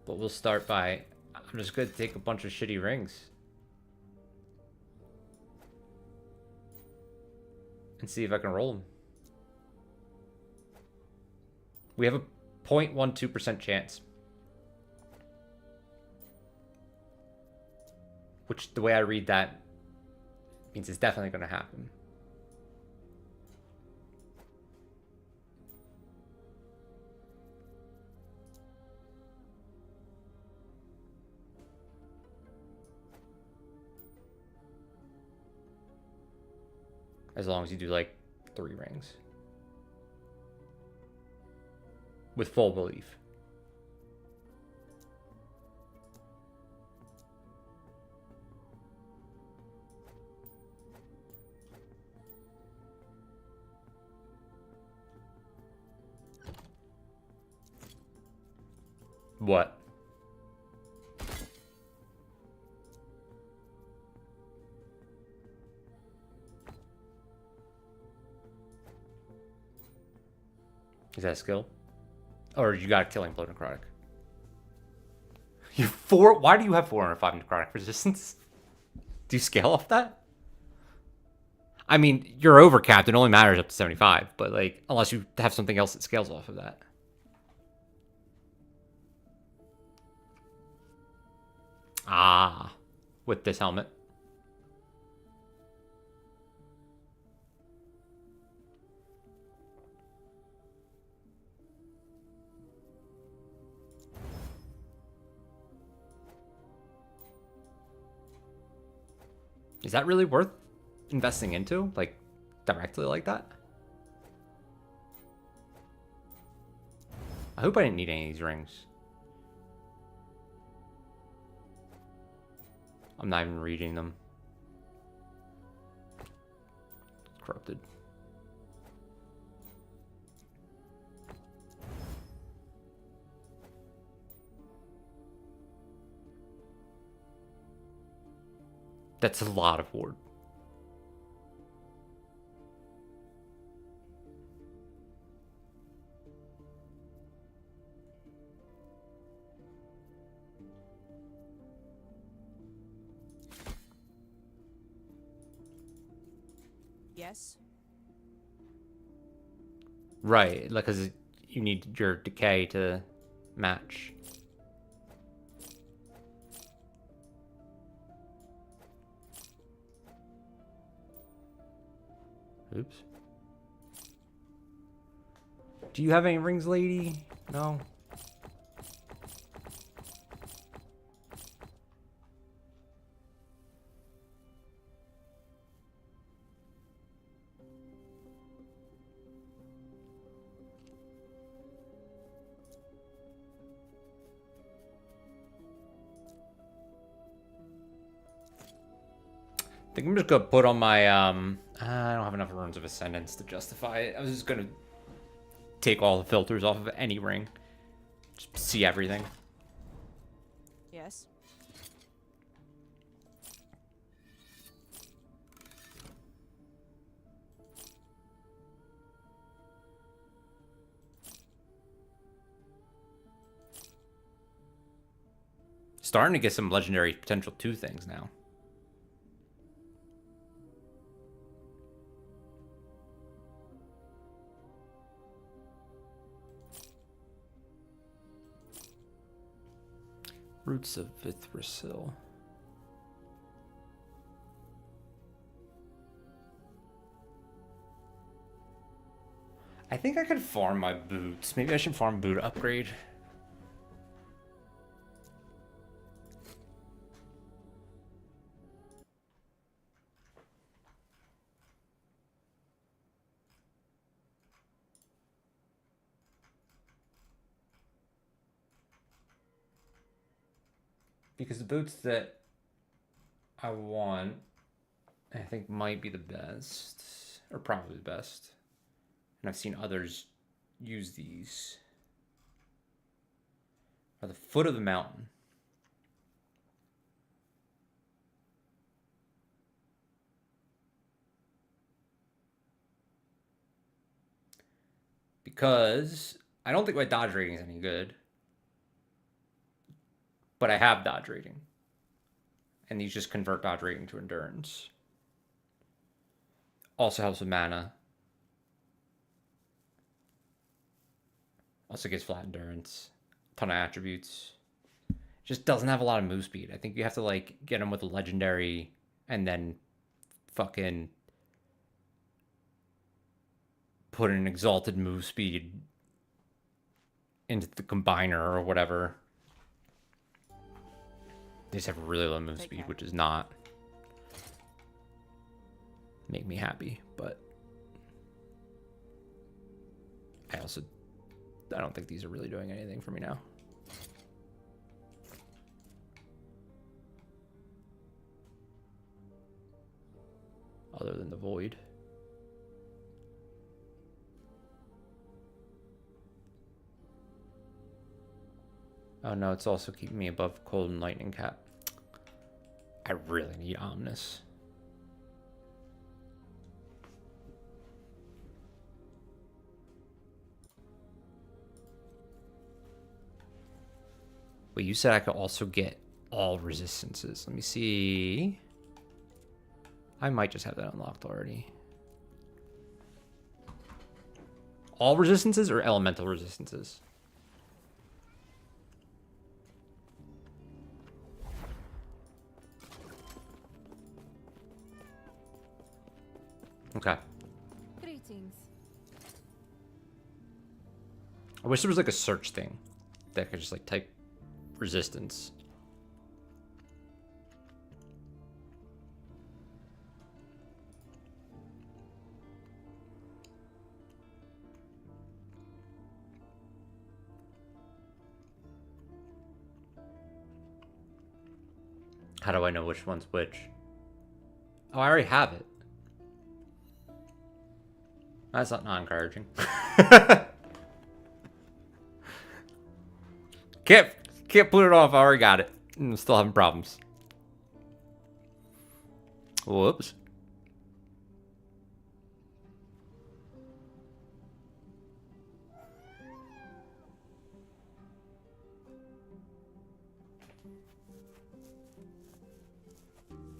Speaker 1: But we'll start by... I'm just going to take a bunch of shitty rings. And see if I can roll them. We have a 0.12% chance. Which, the way I read that, means it's definitely going to happen. As long as you do like 3 rings. With full belief. What? that a skill? Or you got Killing Blow necrotic? You 4. Why do you have 405 necrotic resistance? Do you scale off that? I mean, you're overcapped. It only matters up to 75, but like, unless you have something else that scales off of that. Ah, with this helmet. Is that really worth investing into? Like, directly like that? I hope I didn't need any of these rings. I'm not even reading them. Corrupted. That's a lot of ward.
Speaker 2: Yes.
Speaker 1: Right, like, because you need your decay to match. Oops. Do you have any rings, lady? No. I think I'm just gonna put on my, I don't have enough runes of Ascendance to justify it. I was just gonna take all the filters off of any ring. Just see everything.
Speaker 2: Yes.
Speaker 1: Starting to get some legendary potential 2 things now. Roots of Vithrasil. I think I could farm my boots. Maybe I should farm boot upgrade. Because the boots that I want, I think might be the best, or probably the best. And I've seen others use these. Are the foot of the mountain. Because I don't think my dodge rating is any good. But I have dodge rating. And these just convert dodge rating to endurance. Also helps with mana. Also gives flat endurance. Ton of attributes. Just doesn't have a lot of move speed. I think you have to like get them with a legendary and then fucking put an exalted move speed into the combiner or whatever. They just have really low move speed, which is not make me happy, but I don't think these are really doing anything for me now. Other than the void. Oh no, it's also keeping me above cold and lightning cap. I really need Omnis. Wait, you said I could also get all resistances. Let me see. I might just have that unlocked already. All resistances or elemental resistances? Okay.
Speaker 5: Greetings.
Speaker 1: I wish there was like a search thing that I could just like type resistance. How do I know which one's which? Oh, I already have it. That's not encouraging. Can't put it off. I already got it. I'm still having problems. Whoops.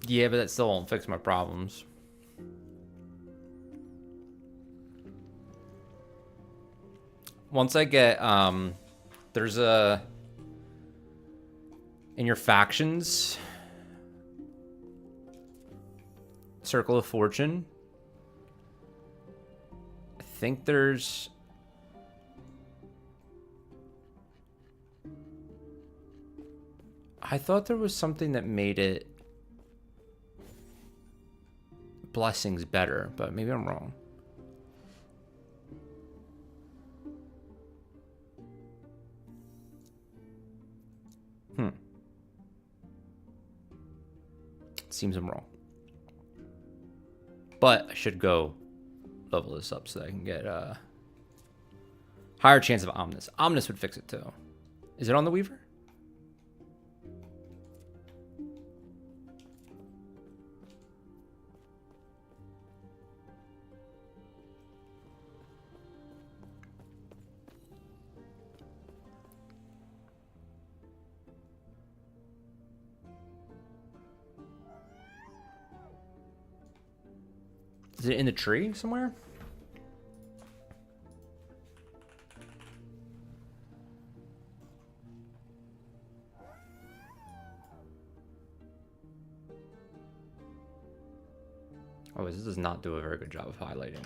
Speaker 1: Yeah, but that still won't fix my problems. Once I get, there's a, in your factions, Circle of Fortune, I think there's, I thought there was something that made it blessings better, but maybe I'm wrong. Seems I'm wrong. But I should go level this up so that I can get a higher chance of Omnis. Omnis would fix it too. Is it on the Weaver? Is it in the tree somewhere? Oh, this does not do a very good job of highlighting.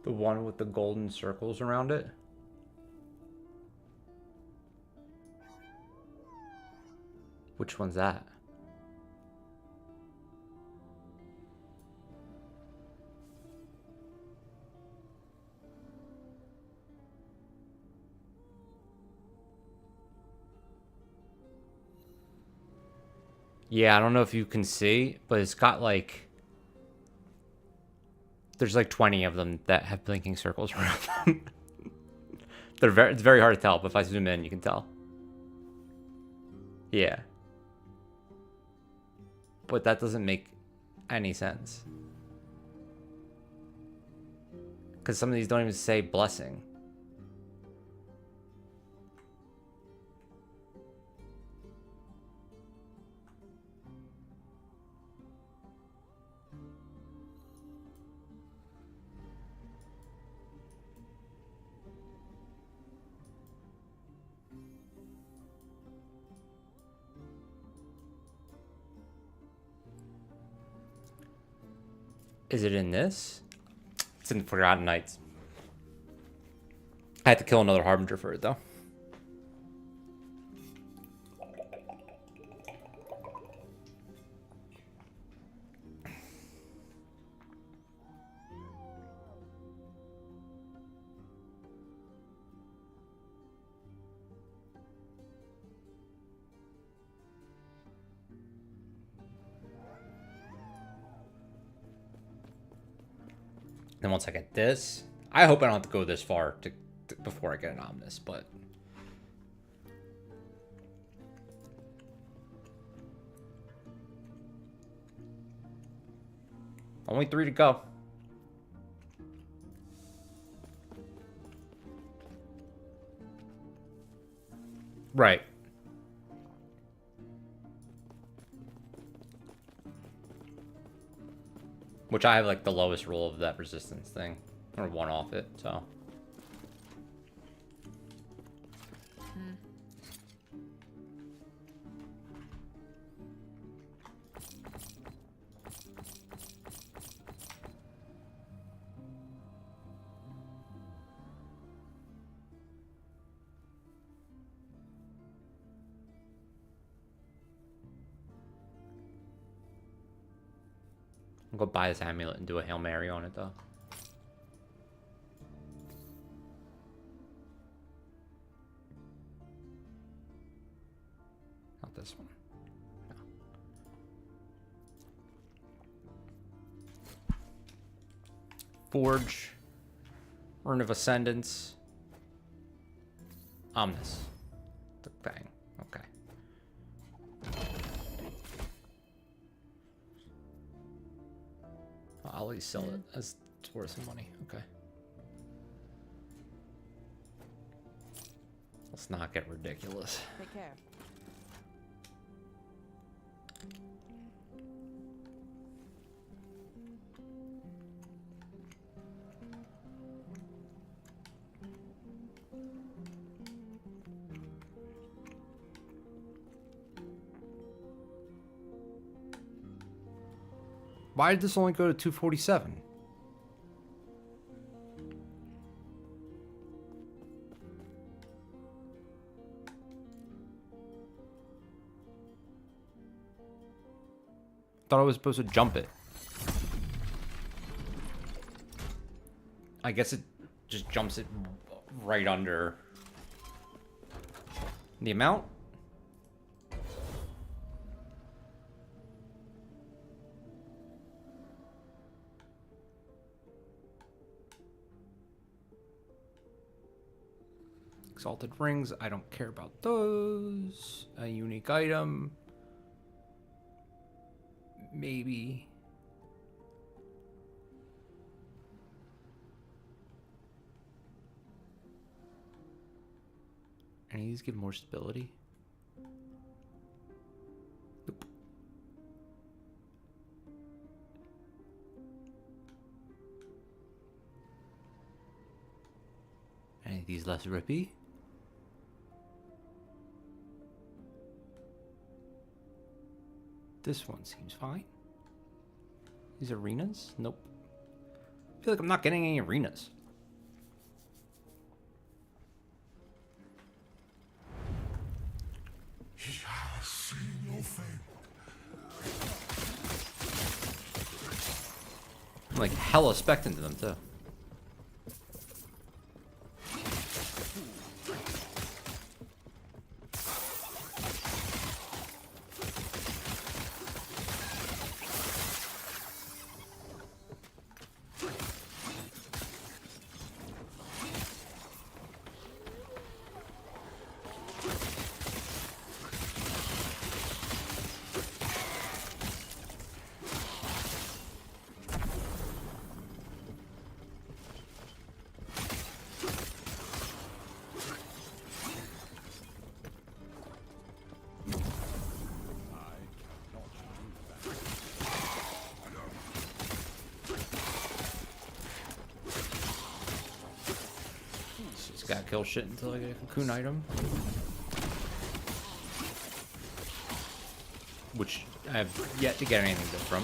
Speaker 1: The one with the golden circles around it? Which one's that? Yeah, I don't know if you can see, but it's got like... There's like 20 of them that have blinking circles around them. It's very hard to tell, but if I zoom in, you can tell. Yeah. But that doesn't make any sense. Because some of these don't even say blessing. Is it in this? It's in Forgotten Nights. I had to kill another Harbinger for it, though. Then once I get this, I hope I don't have to go this far before I get an Omnis, but only 3 to go. Right. Which I have like the lowest roll of that resistance thing. Or 1 off it, so. I'm gonna buy this amulet and do a Hail Mary on it, though. Not this one. No. Forge. Urn of Ascendance. Omnis. The Fang. Okay. I'll at least sell it as it's worth some money. Okay. Let's not get ridiculous.
Speaker 2: Take care.
Speaker 1: Why did this only go to 247? Thought I was supposed to jump it. I guess it just jumps it right under the amount. Exalted rings, I don't care about those. A unique item. Maybe. Any of these give more stability? Nope. Any of these less rippy? This one seems fine. These arenas? Nope. I feel like I'm not getting any arenas.
Speaker 4: He has seen your fate.
Speaker 1: I'm like hella spec'd into them too. Just gotta kill shit until I get a cocoon item. Which I have yet to get anything good from.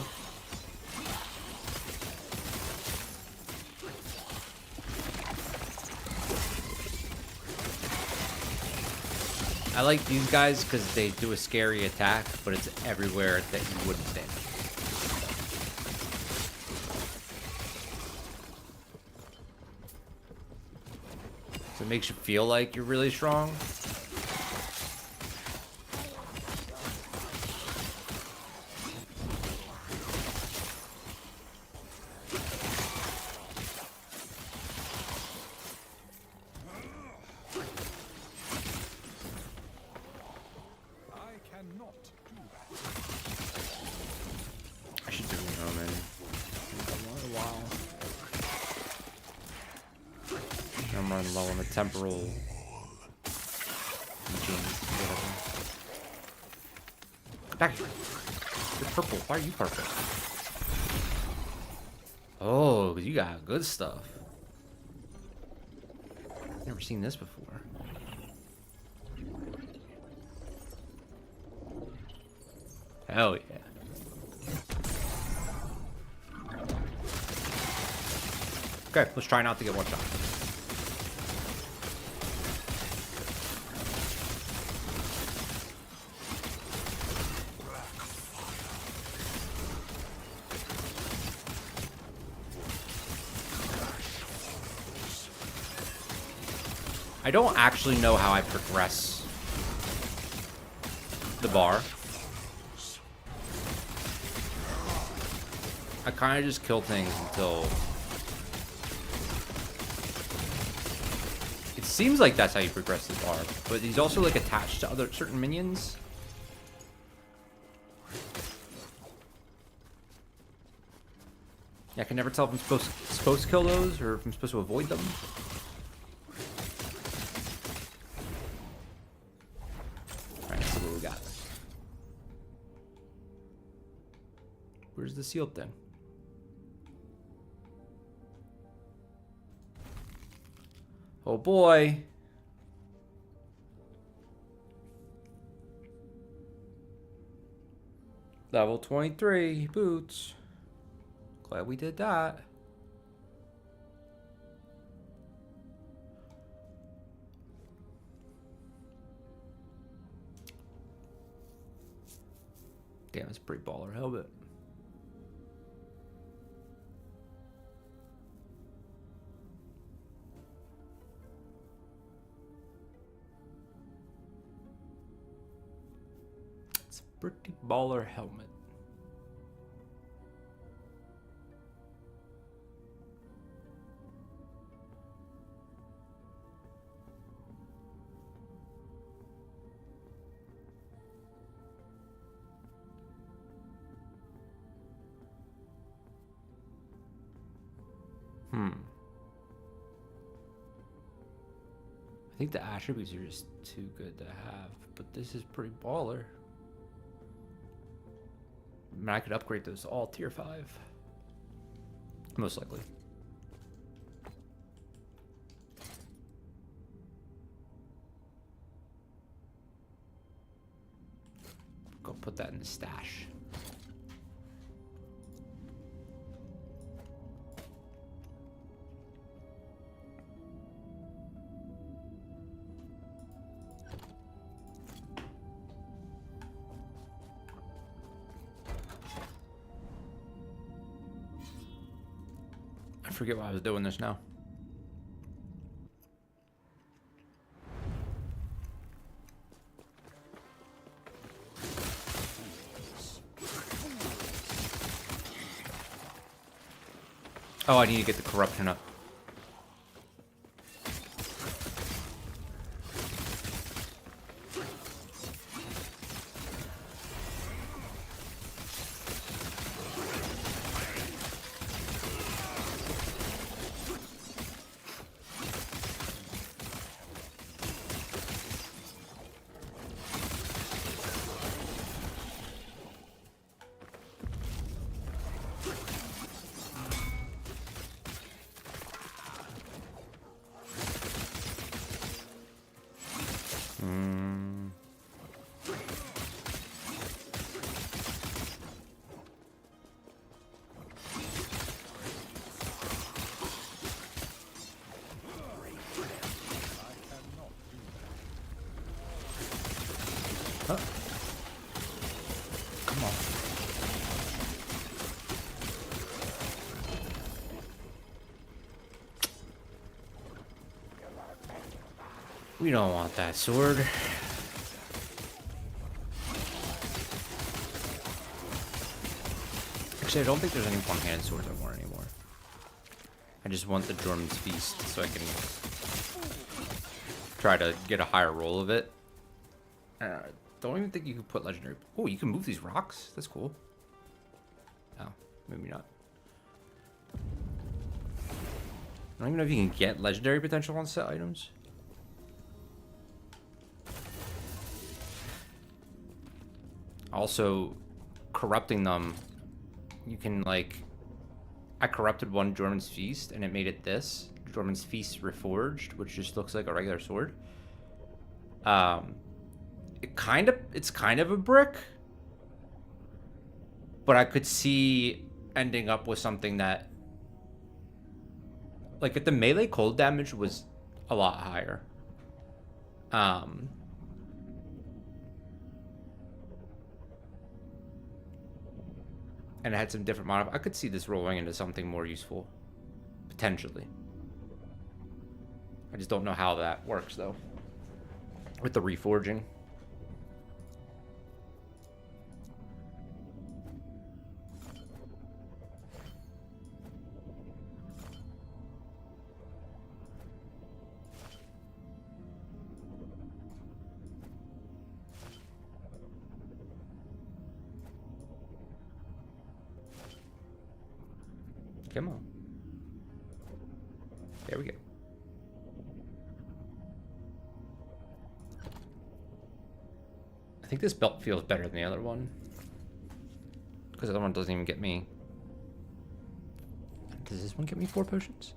Speaker 1: I like these guys because they do a scary attack, but it's everywhere that you wouldn't think. So it makes you feel like you're really strong. I should do Roman. A while. I'm running low on the temporal. Back here. You're purple. Why are you purple? Oh, you got good stuff. Never seen this before. Hell yeah. Okay, let's try not to get one shot. I don't actually know how I progress the bar. I kind of just kill things until... It seems like that's how you progress the bar, but he's also like attached to other certain minions. Yeah, I can never tell if I'm supposed to kill those or if I'm supposed to avoid them. Alright, let's see what we got. Where's the sealed thing? Oh boy. Level 23 boots. Glad we did that. Damn, it's a pretty baller helmet. Pretty baller helmet. I think the attributes are just too good to have, but this is pretty baller. I mean, I could upgrade those all tier 5. Most likely. Go put that in the stash. I forget why I was doing this now. Oh, I need to get the corruption up. Huh? Come on. We don't want that sword. Actually, I don't think there's any one-handed swords I want anymore. I just want the Jorman's Feast so I can try to get a higher roll of it. Don't even think you can put legendary. Oh, you can move these rocks? That's cool. Oh, maybe not. I don't even know if you can get legendary potential on set items. Also, corrupting them, you can, like, I corrupted one Jorman's Feast and it made it this Jorman's Feast Reforged, which just looks like a regular sword. It's kind of a brick, but I could see ending up with something that, like, if the melee cold damage was a lot higher, and it had some different mod, I could see this rolling into something more useful, potentially. I just don't know how that works though, with the reforging. Come on. There we go. I think this belt feels better than the other one, because the other one doesn't even get me. Does this one get me 4 potions?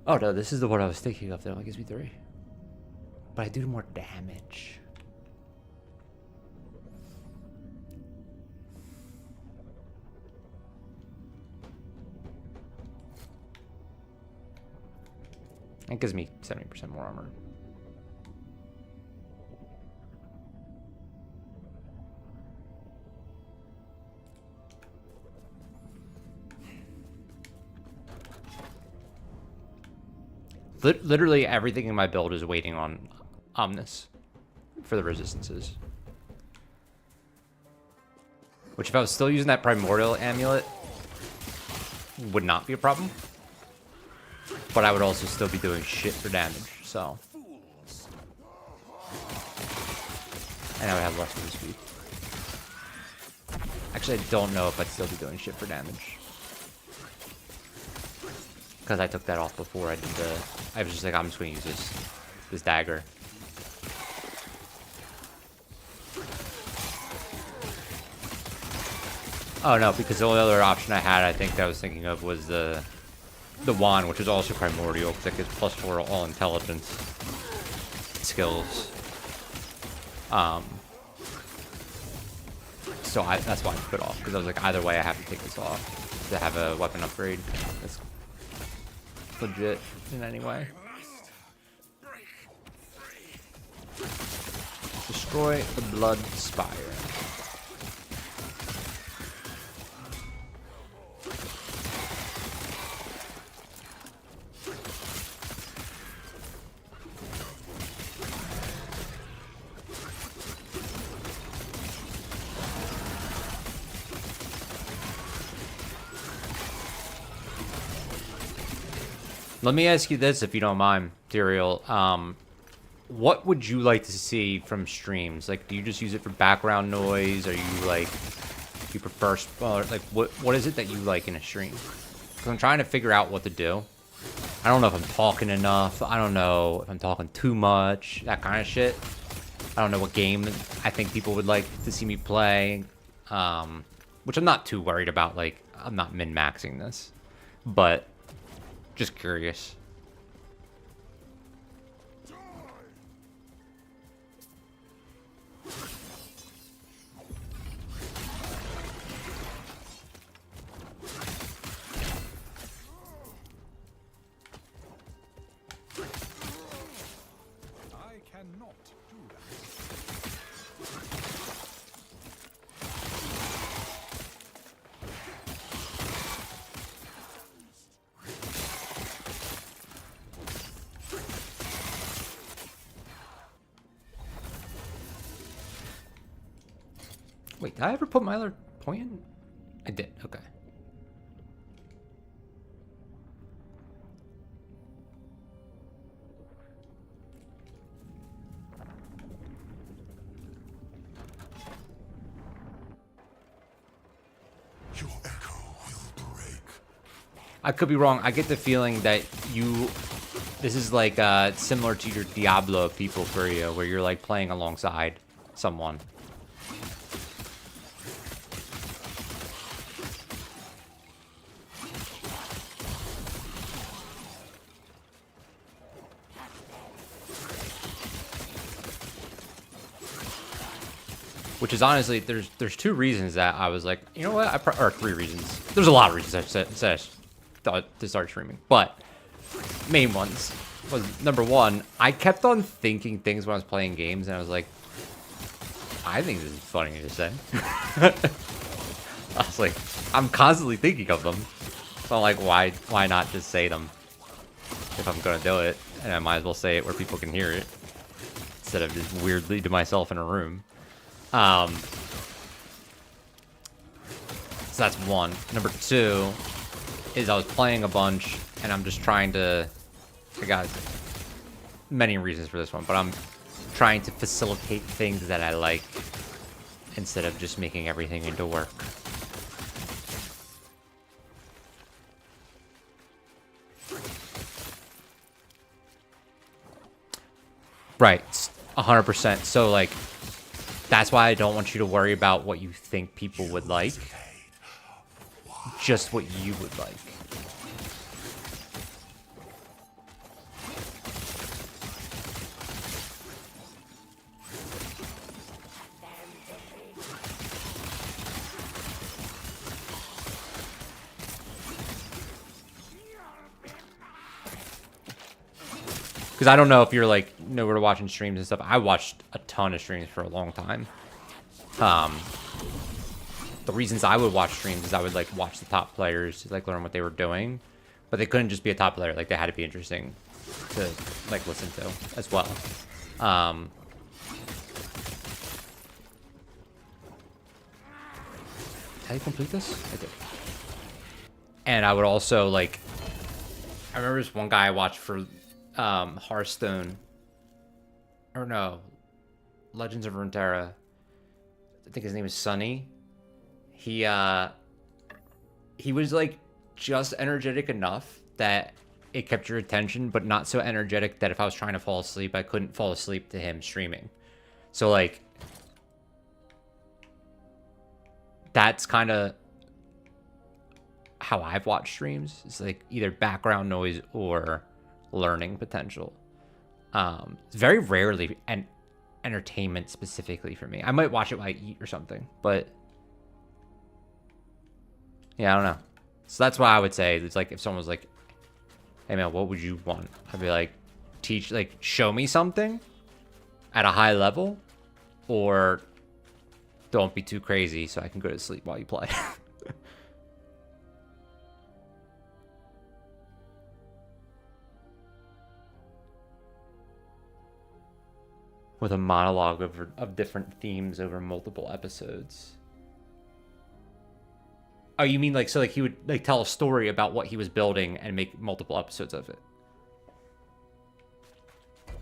Speaker 1: Oh no, this is the one I was thinking of. That only gives me 3. But I do more damage. It gives me 70% more armor. Literally everything in my build is waiting on Omnis for the resistances. Which, if I was still using that Primordial Amulet, would not be a problem. But I would also still be doing shit for damage, so. And I would have less move speed. Actually, I don't know if I'd still be doing shit for damage. Because I took that off before I did the... I was just like, I'm just going to use this dagger. Oh no, because the only other option I had, I think that I was thinking of, was the wand, which is also primordial, because it gives +4 all intelligence skills. So that's why I put it off, because I was like, either way I have to take this off to have a weapon upgrade that's legit in any way. Destroy the Blood Spire. Let me ask you this, if you don't mind, Tyrael. What would you like to see from streams? Like, do you just use it for background noise? Are you like, do you prefer, like, what is it that you like in a stream? Because I'm trying to figure out what to do. I don't know if I'm talking enough. I don't know if I'm talking too much. That kind of shit. I don't know what game I think people would like to see me play. Which I'm not too worried about. Like, I'm not min-maxing this. But just curious.
Speaker 3: cannot do that.
Speaker 1: Wait, did I ever put my other point in? I did, okay.
Speaker 4: Your echo will break.
Speaker 1: I could be wrong. I get the feeling that this is like similar to your Diablo people for you, where you're like playing alongside someone. Which is honestly, there's two reasons that I was like, you know what, or three reasons. There's a lot of reasons I thought to start streaming, but main ones was, number one, I kept on thinking things when I was playing games, and I was like, I think this is funny to say. I was like, I'm constantly thinking of them, so I'm like, why not just say them if I'm gonna do it, and I might as well say it where people can hear it instead of just weirdly to myself in a room. So that's one. Number two is I was playing a bunch, and I'm just trying to, I got many reasons for this one, but I'm trying to facilitate things that I like instead of just making everything into work. Right, 100%. So like, that's why I don't want you to worry about what you think people would like. Just what you would like. Because I don't know if you're like nowhere to watching streams and stuff. I watched a ton of streams for a long time. The reasons I would watch streams is I would like watch the top players, like learn what they were doing, but they couldn't just be a top player. Like they had to be interesting to like listen to as well. Did I complete this? I did. And I would also like, I remember this one guy I watched for Hearthstone, or no, Legends of Runeterra. I think his name is Sunny. He was like just energetic enough that it kept your attention, but not so energetic that if I was trying to fall asleep, I couldn't fall asleep to him streaming. So like, that's kind of how I've watched streams. It's like either background noise or learning potential. It's very rarely and entertainment specifically for me. I might watch it while I eat or something, but yeah, I don't know. So that's why I would say it's like if someone was like, hey man, what would you want? I'd be like, show me something at a high level, or don't be too crazy so I can go to sleep while you play. With a monologue of different themes over multiple episodes. Oh, you mean like, so like he would like tell a story about what he was building and make multiple episodes of it? I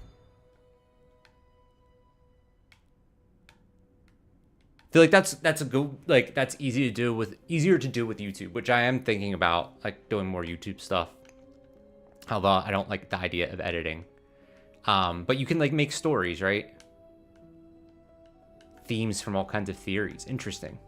Speaker 1: feel like that's a good, like that's easier to do with YouTube, which I am thinking about like doing more YouTube stuff. Although I don't like the idea of editing. But you can like make stories, right? Themes from all kinds of theories. Interesting.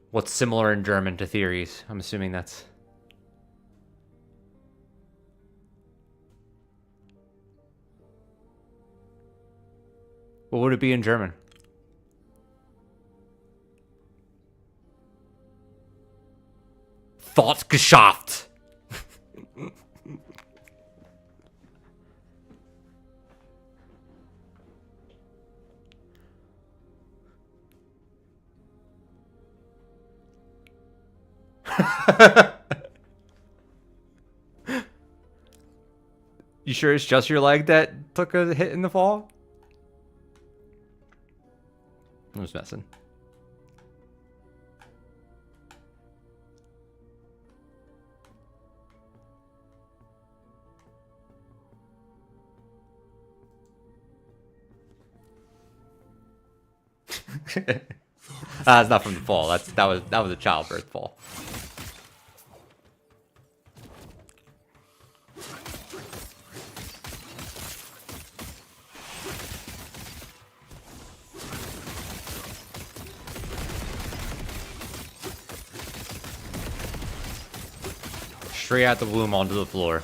Speaker 1: What's similar in German to theories? I'm assuming that's... What would it be in German? Thought geschafft. You sure it's just your leg that took a hit in the fall? I was messing. It's not from the fall. That was a childbirth fall. Straight out the womb onto the floor.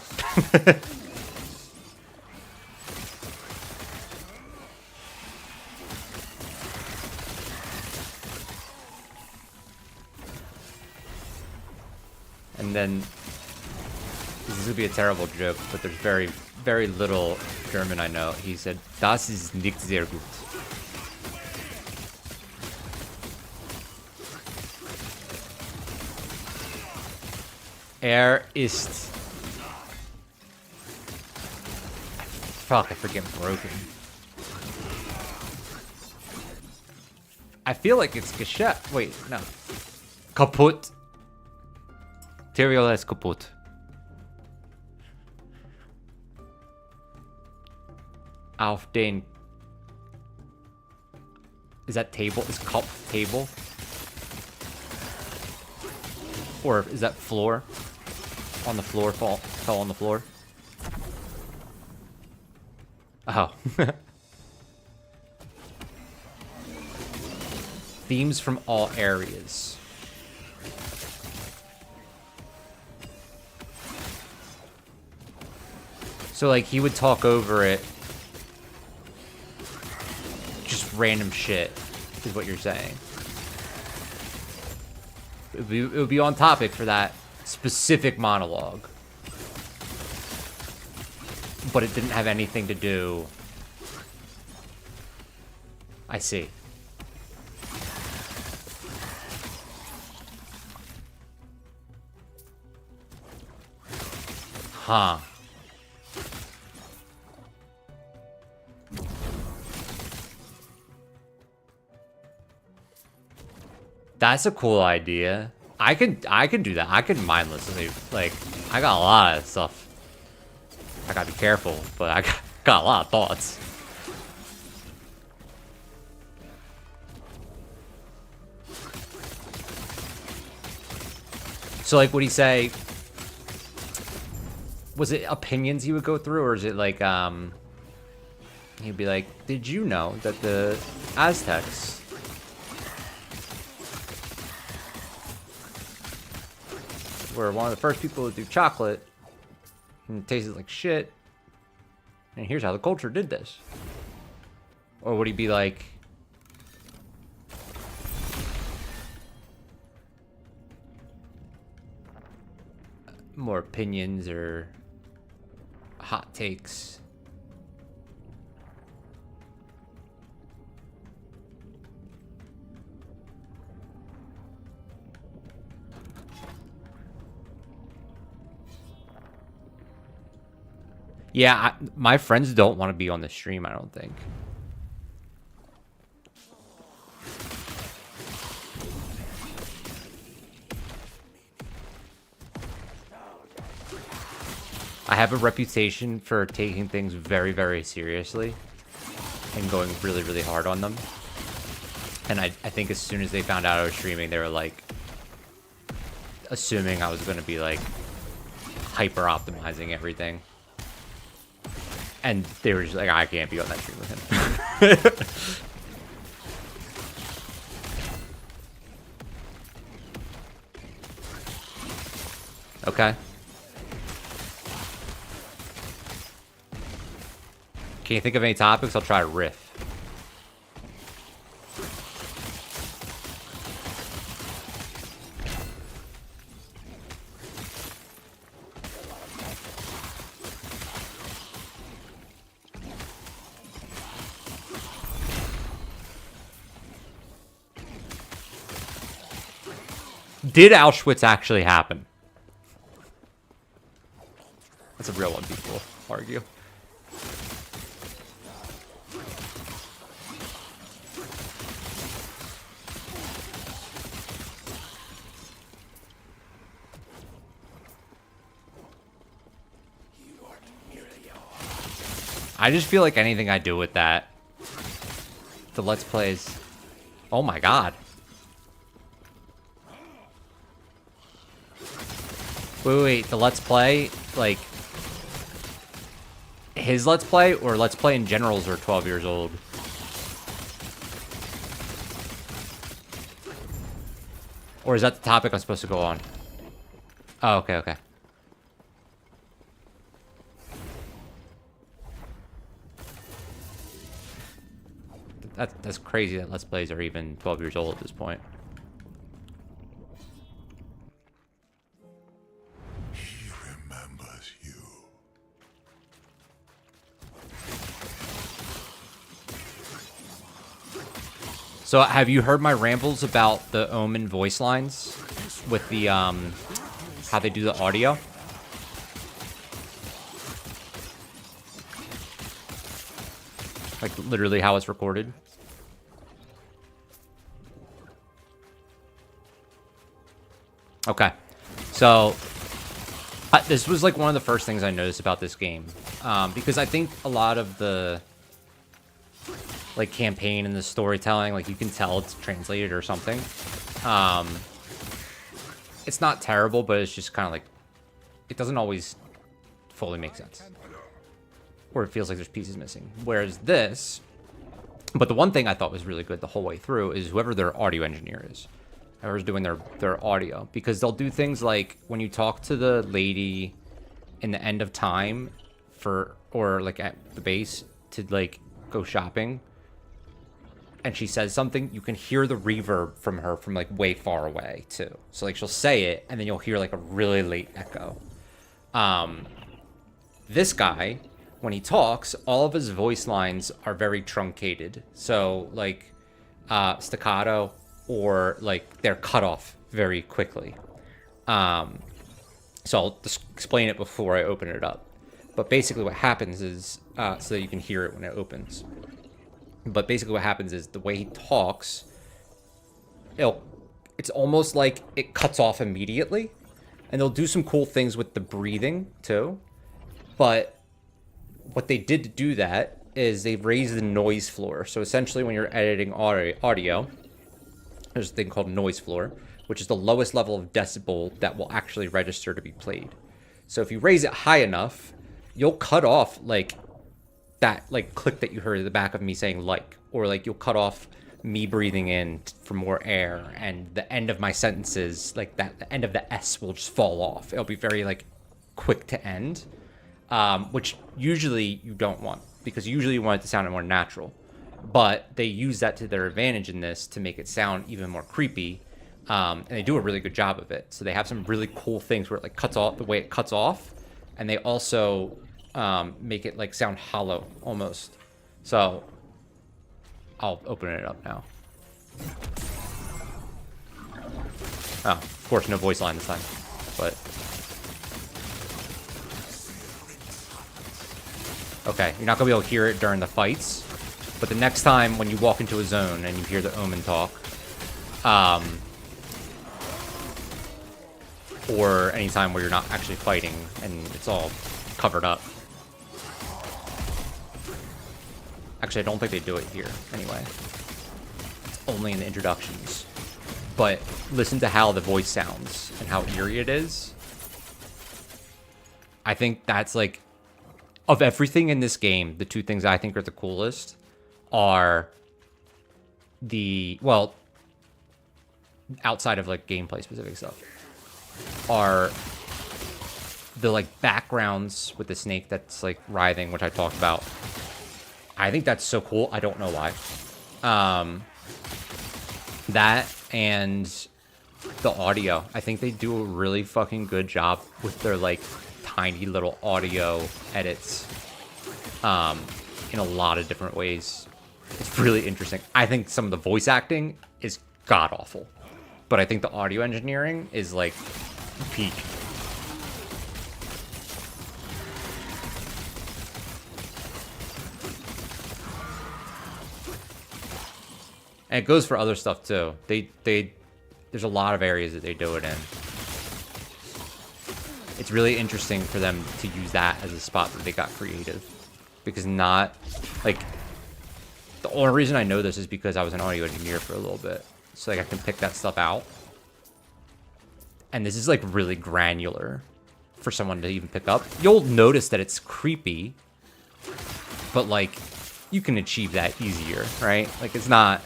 Speaker 1: And then, this is gonna be a terrible joke, but there's very, very little German I know. He said, "Das ist nicht sehr gut." Ist. Fuck, I forget broken. I feel like it's geschäft. Wait, no. Kaputt. Material ist kaputt. Auf den. Is that table? Is cup table? Or is that floor? On the floor, fell on the floor. Oh. Themes from all areas. So, like, he would talk over it. Just random shit, is what you're saying. It would be on topic for that specific monologue. But it didn't have anything to do. I see. Huh. That's a cool idea. I could do that. I could mindlessly, like, I got a lot of stuff. I gotta be careful, but I got a lot of thoughts. So, like, would he say, was it opinions he would go through, or is it like, he'd be like, did you know that the Aztecs were one of the first people to do chocolate, and it tasted like shit, and here's how the culture did this? Or would he be like, more opinions or hot takes? Yeah, my friends don't want to be on the stream, I don't think. I have a reputation for taking things very, very seriously and going really, really hard on them. And I think as soon as they found out I was streaming, they were like, assuming I was going to be like hyper optimizing everything. And they were just like, I can't be on that stream with him. Okay. Can you think of any topics? I'll try to riff. Did Auschwitz actually happen? That's a real one people argue. I just feel like anything I do with that, the Let's Plays. Oh my god. Wait, the Let's Play, like, his Let's Play or Let's Play in generals are 12 years old? Or is that the topic I'm supposed to go on? Oh, okay, okay. That's crazy that Let's Plays are even 12 years old at this point.
Speaker 4: He remembers you.
Speaker 1: So have you heard my rambles about the Omen voice lines with the how they do the audio? Like literally how it's recorded? Okay. So this was like one of the first things I noticed about this game. Because I think a lot of the like campaign and the storytelling, like you can tell it's translated or something. It's not terrible, but it's just kind of like, it doesn't always fully make sense. Or it feels like there's pieces missing. Whereas this, but the one thing I thought was really good the whole way through is whoever their audio engineer is. Whoever's doing their audio. Because they'll do things like when you talk to the lady in the end of time or like at the base to like go shopping, and she says something, you can hear the reverb from her from like way far away too. So like she'll say it and then you'll hear like a really late echo. This guy, when he talks, all of his voice lines are very truncated. So like staccato, or like they're cut off very quickly. So I'll just explain it before I open it up. But basically what happens is, so that you can hear it when it opens. But basically what happens is the way he talks, it's almost like it cuts off immediately. And they'll do some cool things with the breathing too. But what they did to do that is they've raised the noise floor. So essentially when you're editing audio, there's a thing called noise floor, which is the lowest level of decibel that will actually register to be played. So if you raise it high enough, you'll cut off like that like click that you heard at the back of me saying like, or like you'll cut off me breathing in for more air, and the end of my sentences, like that, the end of the S will just fall off. It'll be very like quick to end, which usually you don't want, because usually you want it to sound more natural. But they use that to their advantage in this to make it sound even more creepy, and they do a really good job of it. So they have some really cool things where it like cuts off the way it cuts off, and they also make it like sound hollow almost. So I'll open it up now. Oh, of course, no voice line this time, but okay, you're not gonna be able to hear it during the fights. But the next time when you walk into a zone and you hear the Omen talk, or anytime where you're not actually fighting and it's all covered up. Actually, I don't think they do it here anyway. It's only in the introductions. But listen to how the voice sounds and how eerie it is. I think that's like, of everything in this game, the two things I think are the coolest are the, well, outside of like gameplay specific stuff, are the like backgrounds with the snake that's like writhing, which I talked about. I think that's so cool. I don't know why. That and the audio. I think they do a really fucking good job with their like tiny little audio edits in a lot of different ways. It's really interesting. I think some of the voice acting is god-awful. but I think the audio engineering is like peak. And it goes for other stuff too. There's a lot of areas that they do it in. It's really interesting for them to use that as a spot that they got creative. Because not, like, the only reason I know this is because I was an audio engineer for a little bit. So, like, I can pick that stuff out. And this is, like, really granular for someone to even pick up. You'll notice that it's creepy. But, like, you can achieve that easier, right? Like, it's not...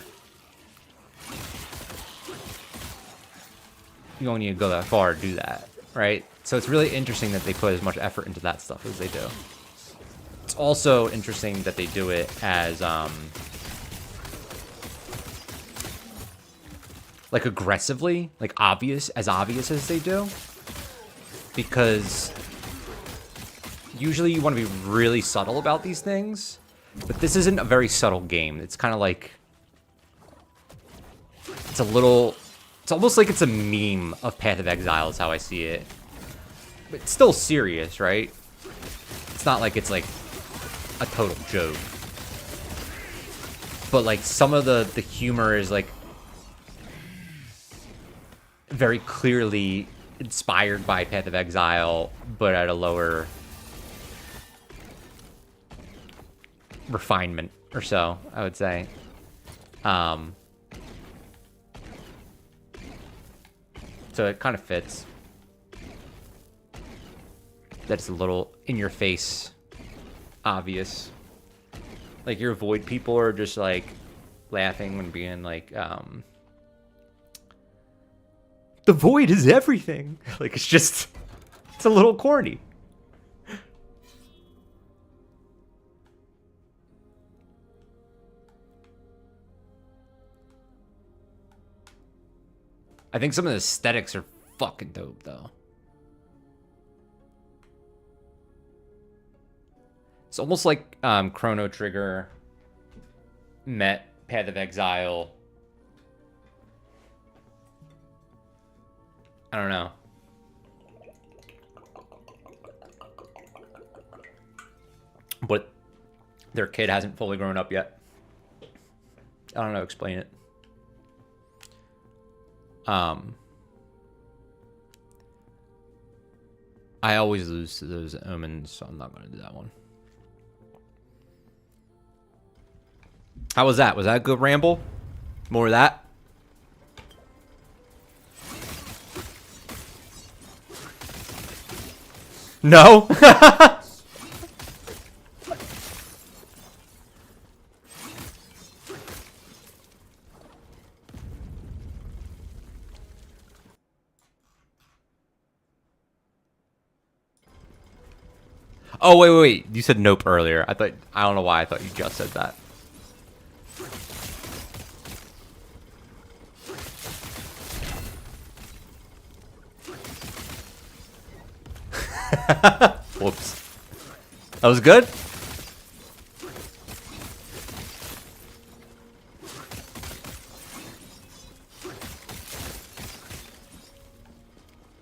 Speaker 1: You don't need to go that far to do that, right? So it's really interesting that they put as much effort into that stuff as they do. It's also interesting that they do it as, like, aggressively, like, obvious as they do. Because usually you want to be really subtle about these things, but this isn't a very subtle game. It's kind of like, it's almost like it's a meme of Path of Exile is how I see it. But it's still serious, right? It's not like it's like a total joke. But like some of the humor is like very clearly inspired by Path of Exile, but at a lower refinement or so, I would say. So it kind of fits. That's a little in your face, obvious. Like your void people are just like laughing when being like, the void is everything. Like it's a little corny. I think some of the aesthetics are fucking dope, though. It's almost like Chrono Trigger met Path of Exile. I don't know. But their kid hasn't fully grown up yet. I don't know, explain it. I always lose to those omens, so I'm not going to do that one. How was that? Was that a good ramble? More of that? No? Oh, wait. You said nope earlier. I don't know why I thought you just said that. Whoops. That was good?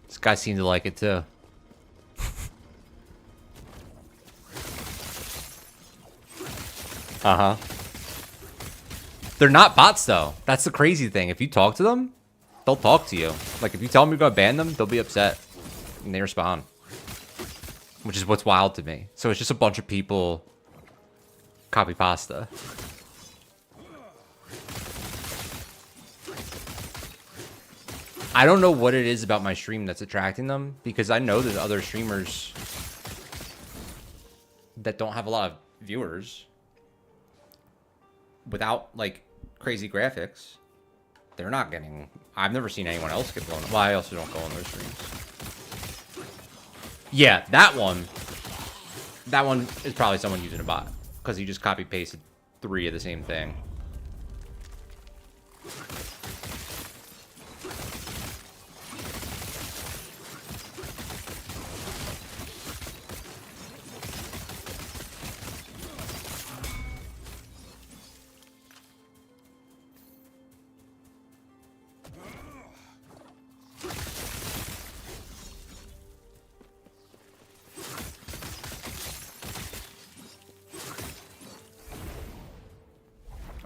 Speaker 1: This guy seemed to like it too. Uh-huh. They're not bots, though. That's the crazy thing. If you talk to them, they'll talk to you. Like, if you tell them you're going to ban them, they'll be upset. And they respond. Which is what's wild to me. So it's just a bunch of people copy pasta. I don't know what it is about my stream that's attracting them, because I know there's other streamers that don't have a lot of viewers without, like, crazy graphics. They're not getting... I've never seen anyone else get blown up. Well, I also don't go on those streams. Yeah, that one is probably someone using a bot, because he just copy-pasted 3 of the same thing.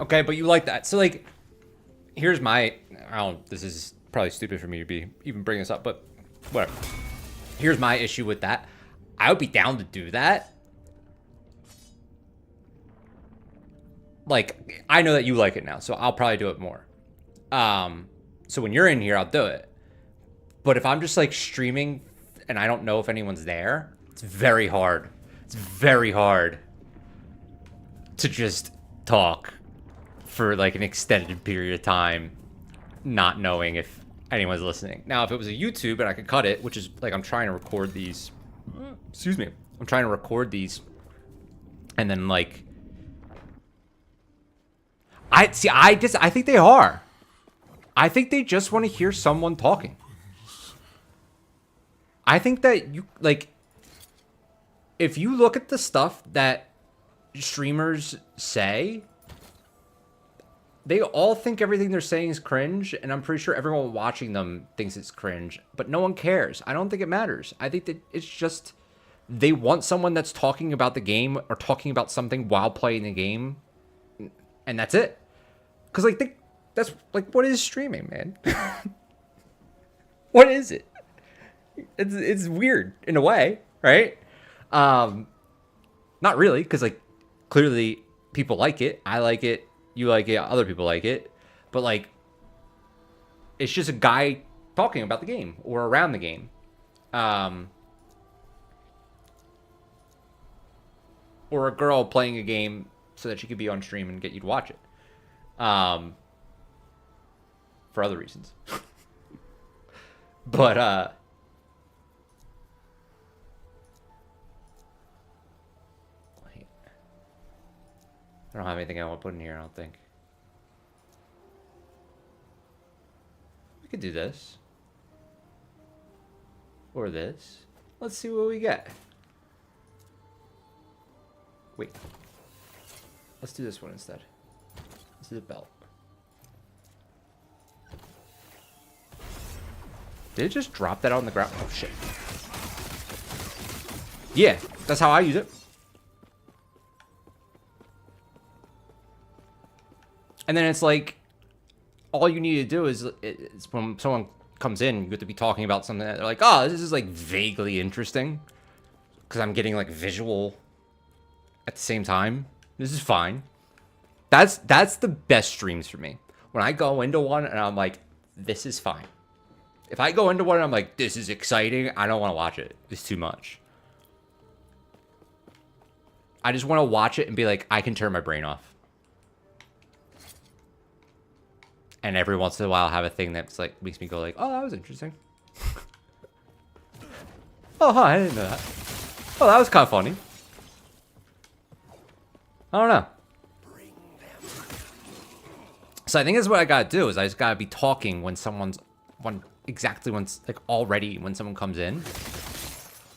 Speaker 1: Okay, but you like that. So like, here's my, I don't, this is probably stupid for me to be even bringing this up, but whatever. Here's my issue with that. I would be down to do that. Like, I know that you like it now, so I'll probably do it more. So when you're in here, I'll do it. But if I'm just like streaming and I don't know if anyone's there, it's very hard. It's very hard to just talk for like an extended period of time, not knowing if anyone's listening. Now, if it was a YouTube and I could cut it, which is like I'm trying to record these, excuse me, I'm trying to record these, and then like, I think they are. I think they just want to hear someone talking. I think that you like, if you look at the stuff that streamers say, they all think everything they're saying is cringe, and I'm pretty sure everyone watching them thinks it's cringe, but no one cares. I don't think it matters. I think that it's just they want someone that's talking about the game or talking about something while playing the game, and that's it. Because like that's like, what is streaming, man? What is it? It's weird in a way, right? Not really, because like clearly people like it. I like it. You like it. Other people like it. But like, it's just a guy talking about the game or around the game. Or a girl playing a game so that she could be on stream and get you to watch it. For other reasons. But wait. I don't have anything I want to put in here, I don't think. We could do this. Or this. Let's see what we get. Wait. Let's do this one instead. Let's do the belt. Did it just drop that on the ground? Oh, shit. Yeah, that's how I use it. And then it's like, all you need to do is when someone comes in, you have to be talking about something that they're like, oh, this is like vaguely interesting. Because I'm getting like visual at the same time. This is fine. That's the best streams for me. When I go into one and I'm like, this is fine. If I go into one and I'm like, this is exciting, I don't want to watch it. It's too much. I just want to watch it and be like, I can turn my brain off. And every once in a while, I have a thing that's like, makes me go like, oh, that was interesting. Oh, huh, I didn't know that. Oh, that was kind of funny. I don't know. So I think that's what I gotta do, is I just gotta be talking when someone's exactly when like already when someone comes in.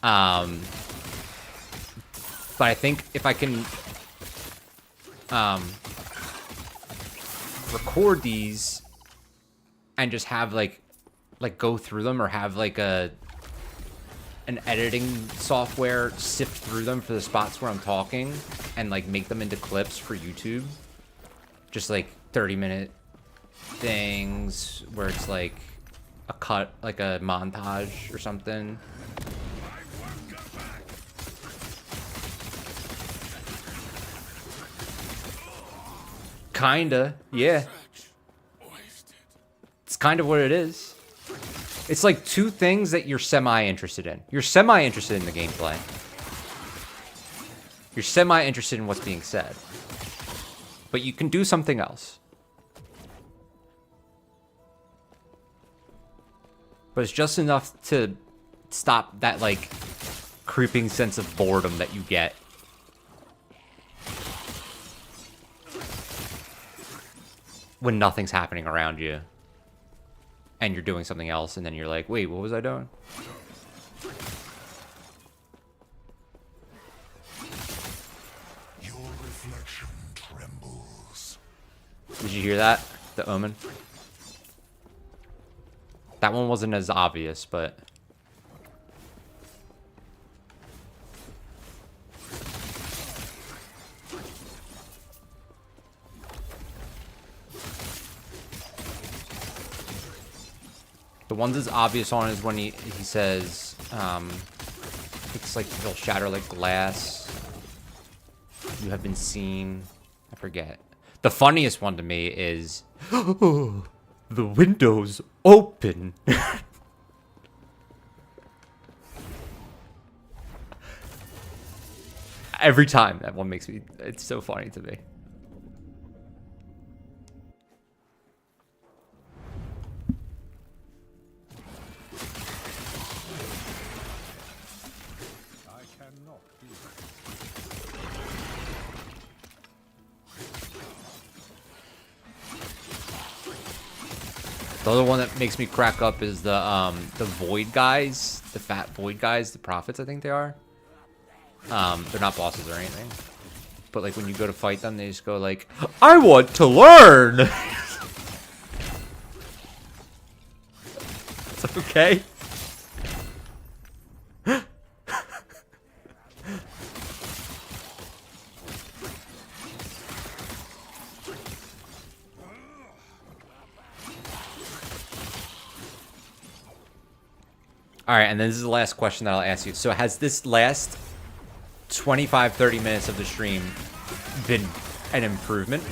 Speaker 1: But I think if I can record these and just have like go through them, or have like an editing software sift through them for the spots where I'm talking and like make them into clips for YouTube, just like 30-minute things where it's like a cut, like a montage or something. Kinda, yeah. It's kind of what it is. It's like two things that you're semi-interested in. You're semi-interested in the gameplay. You're semi-interested in what's being said. But you can do something else. But it's just enough to stop that, like, creeping sense of boredom that you get. When nothing's happening around you. And you're doing something else, and then you're like, wait, what was I doing?
Speaker 4: Your reflection trembles.
Speaker 1: Did you hear that? The omen? That one wasn't as obvious, but... The ones that's obvious on is when he says, it's like he'll shatter like glass. You have been seen. I forget. The funniest one to me is, oh, the window's open. Every time that one makes me, it's so funny to me.
Speaker 3: I cannot do
Speaker 1: The other one that makes me crack up is the void guys, the fat void guys, the prophets, I think they are. They're not bosses or anything. But like when you go to fight them, they just go like, I want to learn. It's okay. All right, and then this is the last question that I'll ask you. So has this last 25-30 minutes of the stream been an improvement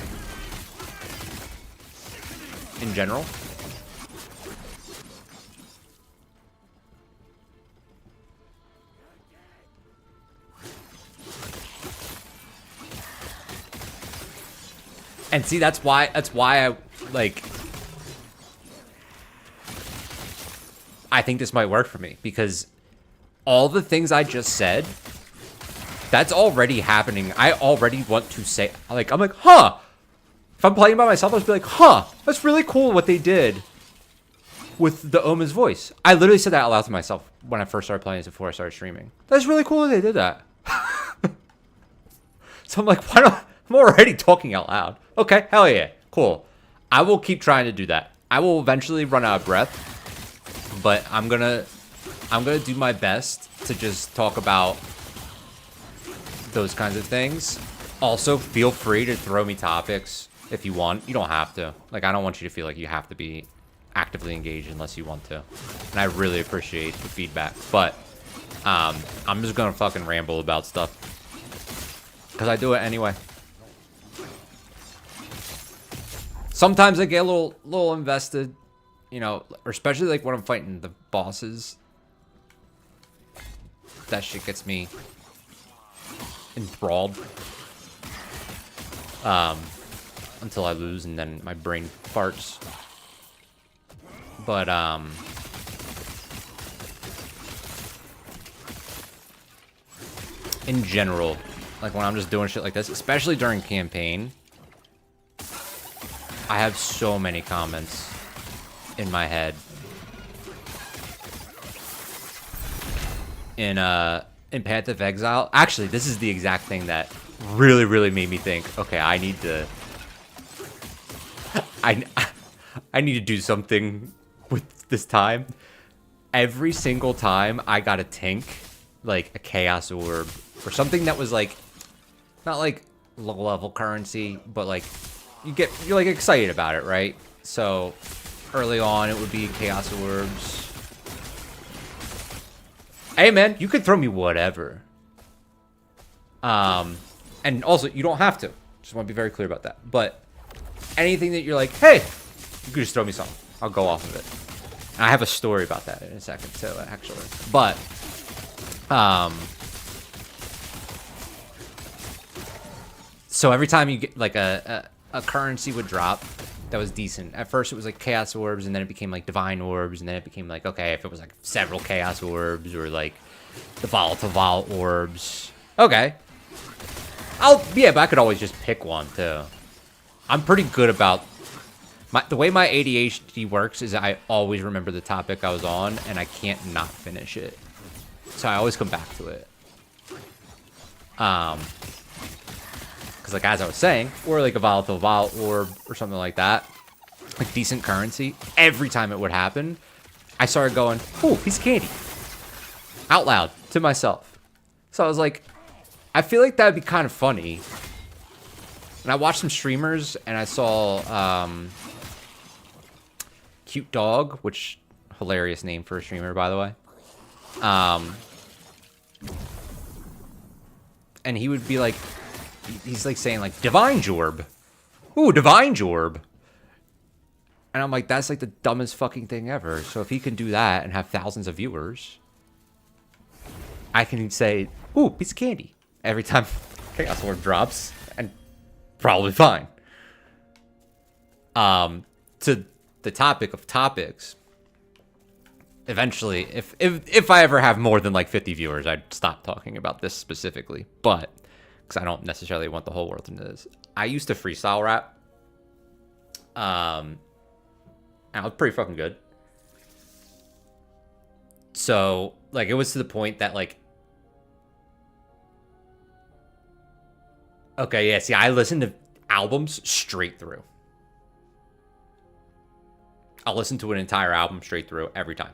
Speaker 1: in general? And see, that's why I like, I think this might work for me, because all the things I just said, that's already happening. I already want to say, like, I'm like, huh. If I'm playing by myself, I'll just be like, huh, that's really cool what they did with the Omen's voice. I literally said that out loud to myself when I first started playing this before I started streaming. That's really cool that they did that. So I'm like, why don't, I'm already talking out loud. Okay, hell yeah, cool. I will keep trying to do that. I will eventually run out of breath. But I'm gonna do my best to just talk about those kinds of things. Also, feel free to throw me topics if you want. You don't have to. Like, I don't want you to feel like you have to be actively engaged unless you want to. And I really appreciate the feedback. But I'm just gonna fucking ramble about stuff, because I do it anyway. Sometimes I get a little invested. You know, or especially like when I'm fighting the bosses. That shit gets me enthralled. Until I lose and then my brain farts. But in general, like when I'm just doing shit like this, especially during campaign, I have so many comments in my head. In Path of Exile, actually, this is the exact thing that really made me think, okay, I need to I need to do something with this time. Every single time I got a tink, like a chaos orb or something that was like not like low level currency, but like you're like excited about it, right? So early on, it would be chaos orbs. Hey, man, you could throw me whatever. And also, you don't have to. Just want to be very clear about that. But anything that you're like, hey, you could just throw me something. I'll go off of it. And I have a story about that in a second, too, actually. But, so every time you get, like, a currency would drop that was decent. At first it was like chaos orbs, and then it became like divine orbs, and then it became like, okay, if it was like several chaos orbs or like the volatile orbs, okay, yeah, but I could always just pick one too. I'm pretty good about the way my ADHD works is I always remember the topic I was on and I can't not finish it, so I always come back to it. Because, like, as I was saying, or like a volatile orb or something like that, like decent currency, every time it would happen, I started going, "Ooh, piece of candy," out loud to myself. So I was like, I feel like that would be kind of funny. And I watched some streamers, and I saw Cute Dog, which Hilarious name for a streamer, by the way. And he would be like, he's like saying like Divine Jorb. Ooh, Divine Jorb. And I'm like, that's like the dumbest fucking thing ever. So if he can do that and have thousands of viewers, I can say, ooh, piece of candy every time Chaos Orb drops, and probably fine. To the topic of topics, eventually, if I ever have more than like 50 viewers, I'd stop talking about this specifically. But because I don't necessarily want the whole world to know this, I used to freestyle rap. And I was pretty fucking good. So like, it was to the point that like, okay, yeah, see, I listen to albums straight through. I'll listen to an entire album straight through every time.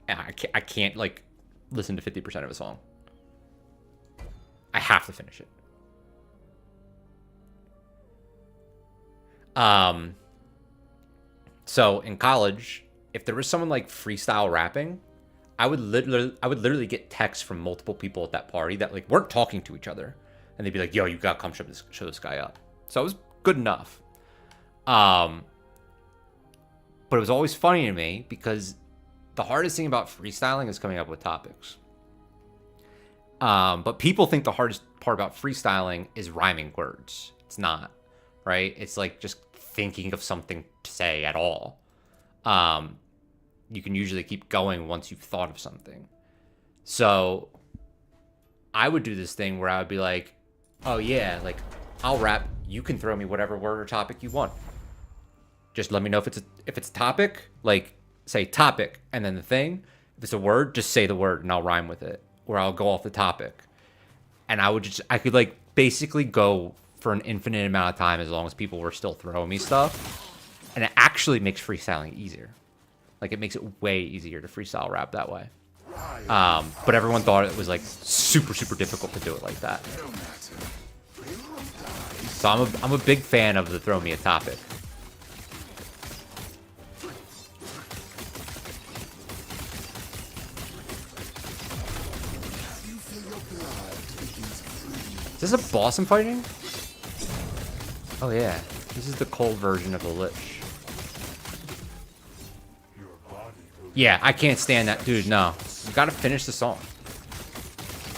Speaker 1: And I can't like, listen to 50% of a song. I have to finish it. So in college, if there was someone like freestyle rapping, I would literally get texts from multiple people at that party that like weren't talking to each other. And they'd be like, yo, you gotta come show this guy up. So it was good enough. But it was always funny to me because the hardest thing about freestyling is coming up with topics. But people think the hardest part about freestyling is rhyming words. It's not, right? It's like just thinking of something to say at all. You can usually keep going once you've thought of something. So I would do this thing where I would be like, oh yeah, like I'll rap. You can throw me whatever word or topic you want. Just let me know if it's a topic, like say topic and then the thing. If it's a word, just say the word and I'll rhyme with it, or I'll go off the topic. And I could like basically go for an infinite amount of time as long as people were still throwing me stuff. And it actually makes freestyling easier. Like it makes it way easier to freestyle rap that way. But everyone thought it was like super, super difficult to do it like that. So I'm a big fan of the throw me a topic. Is this a boss I'm fighting? Oh yeah, this is the cold version of the Lich. Yeah, I can't stand that, dude. No, you gotta finish the song.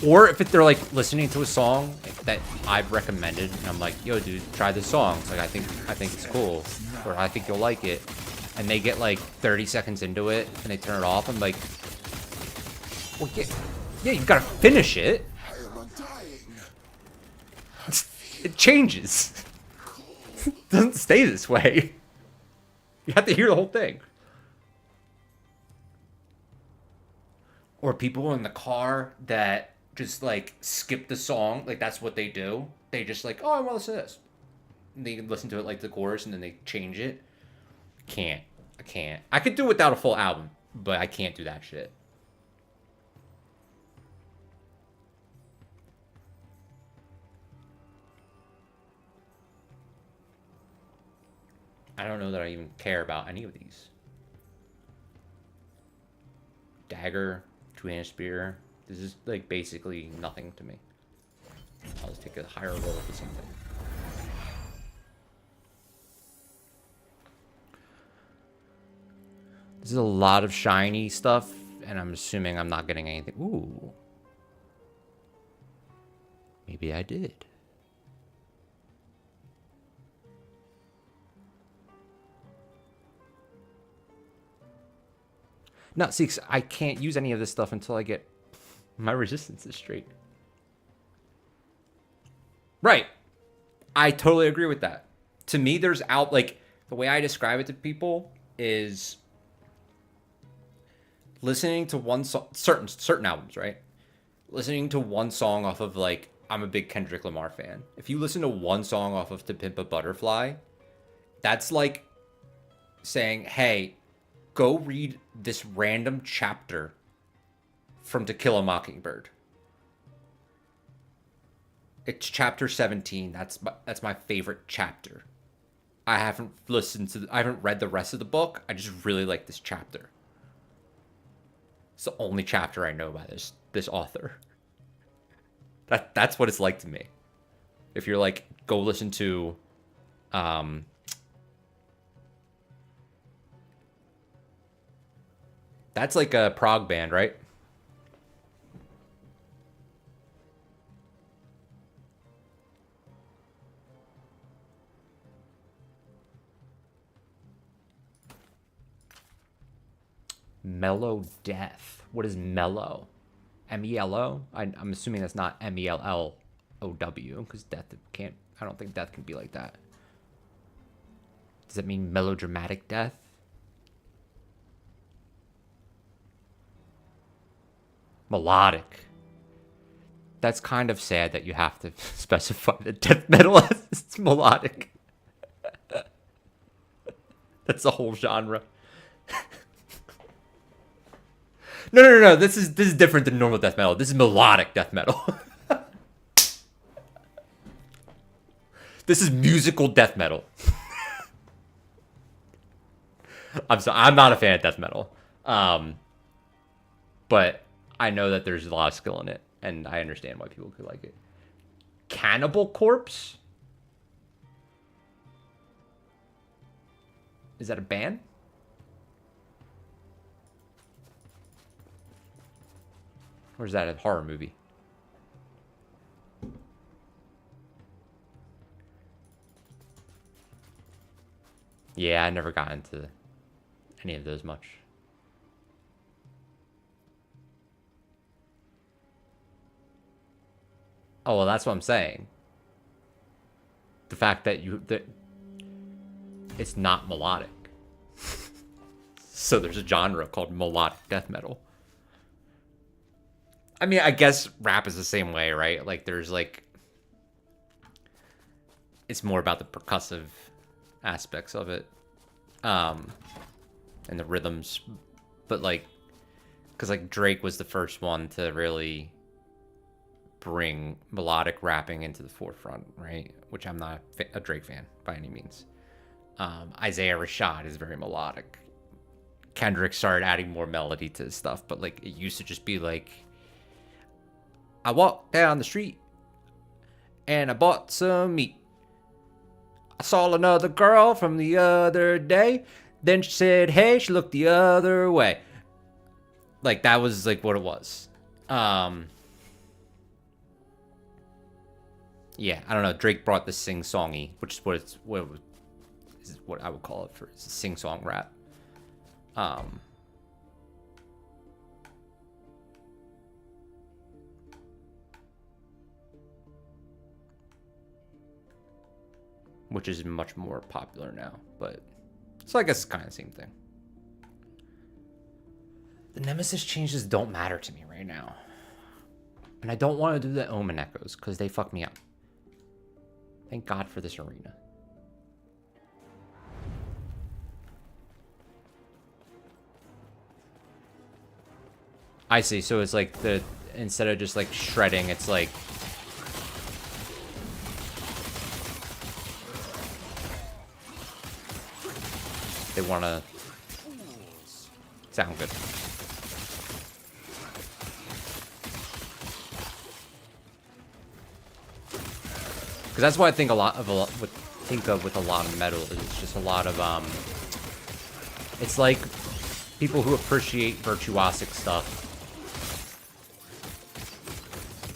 Speaker 1: Or if they're like listening to a song that I've recommended, and I'm like, yo, dude, try this song. Like I think it's cool, or I think you'll like it, and they get like 30 seconds into it and they turn it off. I'm like, well, yeah, you gotta finish it. It changes. It doesn't stay this way. You have to hear the whole thing. Or people in the car that just like skip the song. Like that's what they do. They just like, oh, I want to listen to this. And they listen to it like the chorus and then they change it. I can't. I could do it without a full album, but I can't do that shit. I don't know that I even care about any of these. Dagger, two-handed spear. This is like basically nothing to me. I'll just take a higher roll for something. This is a lot of shiny stuff, and I'm assuming I'm not getting anything. Ooh. Maybe I did. No, see, I can't use any of this stuff until I get my resistances straight. Right. I totally agree with that. To me, there's like, the way I describe it to people is listening to one song, certain albums, right? Listening to one song off of, like, I'm a big Kendrick Lamar fan. If you listen to one song off of To Pimp a Butterfly, that's like saying, hey, go read this random chapter from To Kill a Mockingbird. It's chapter 17. That's my favorite chapter. I haven't read the rest of the book. I just really like this chapter. It's the only chapter I know by this author. That's what it's like to me. If you're like, go listen to, that's like a prog band, right? Mellow Death. What is mellow? M-E-L-O? I'm assuming that's not M-E-L-L-O-W, because death can't... I don't think death can be like that. Does that mean melodramatic death? Melodic. That's kind of sad that you have to specify that death metal as melodic. That's the whole genre. No. This is different than normal death metal. This is melodic death metal. This is musical death metal. I'm sorry. I'm not a fan of death metal. But I know that there's a lot of skill in it, and I understand why people could like it. Cannibal Corpse? Is that a band? Or is that a horror movie? Yeah, I never got into any of those much. Oh, well, that's what I'm saying. The fact that it's not melodic. So there's a genre called melodic death metal. I mean, I guess rap is the same way, right? Like, there's, like... It's more about the percussive aspects of it. And the rhythms. But, like... Because, like, Drake was the first one to really bring melodic rapping into the forefront, right? Which I'm not a Drake fan, by any means. Isaiah Rashad is very melodic. Kendrick started adding more melody to his stuff. But, like, it used to just be, like... I walked down the street and I bought some meat. I saw another girl from the other day. Then she said, hey, she looked the other way. Like, that was like what it was. Yeah, I don't know. Drake brought the sing-songy, which is what I would call it for sing-song rap. Which is much more popular now, but so I guess it's kind of the same thing. The Nemesis changes don't matter to me right now. And I don't want to do the Omen Echoes because they fuck me up. Thank God for this arena. I see, so it's like instead of just like shredding, it's like they want to sound good. Because that's what I think with a lot of metal is it's just a lot of it's like people who appreciate virtuosic stuff.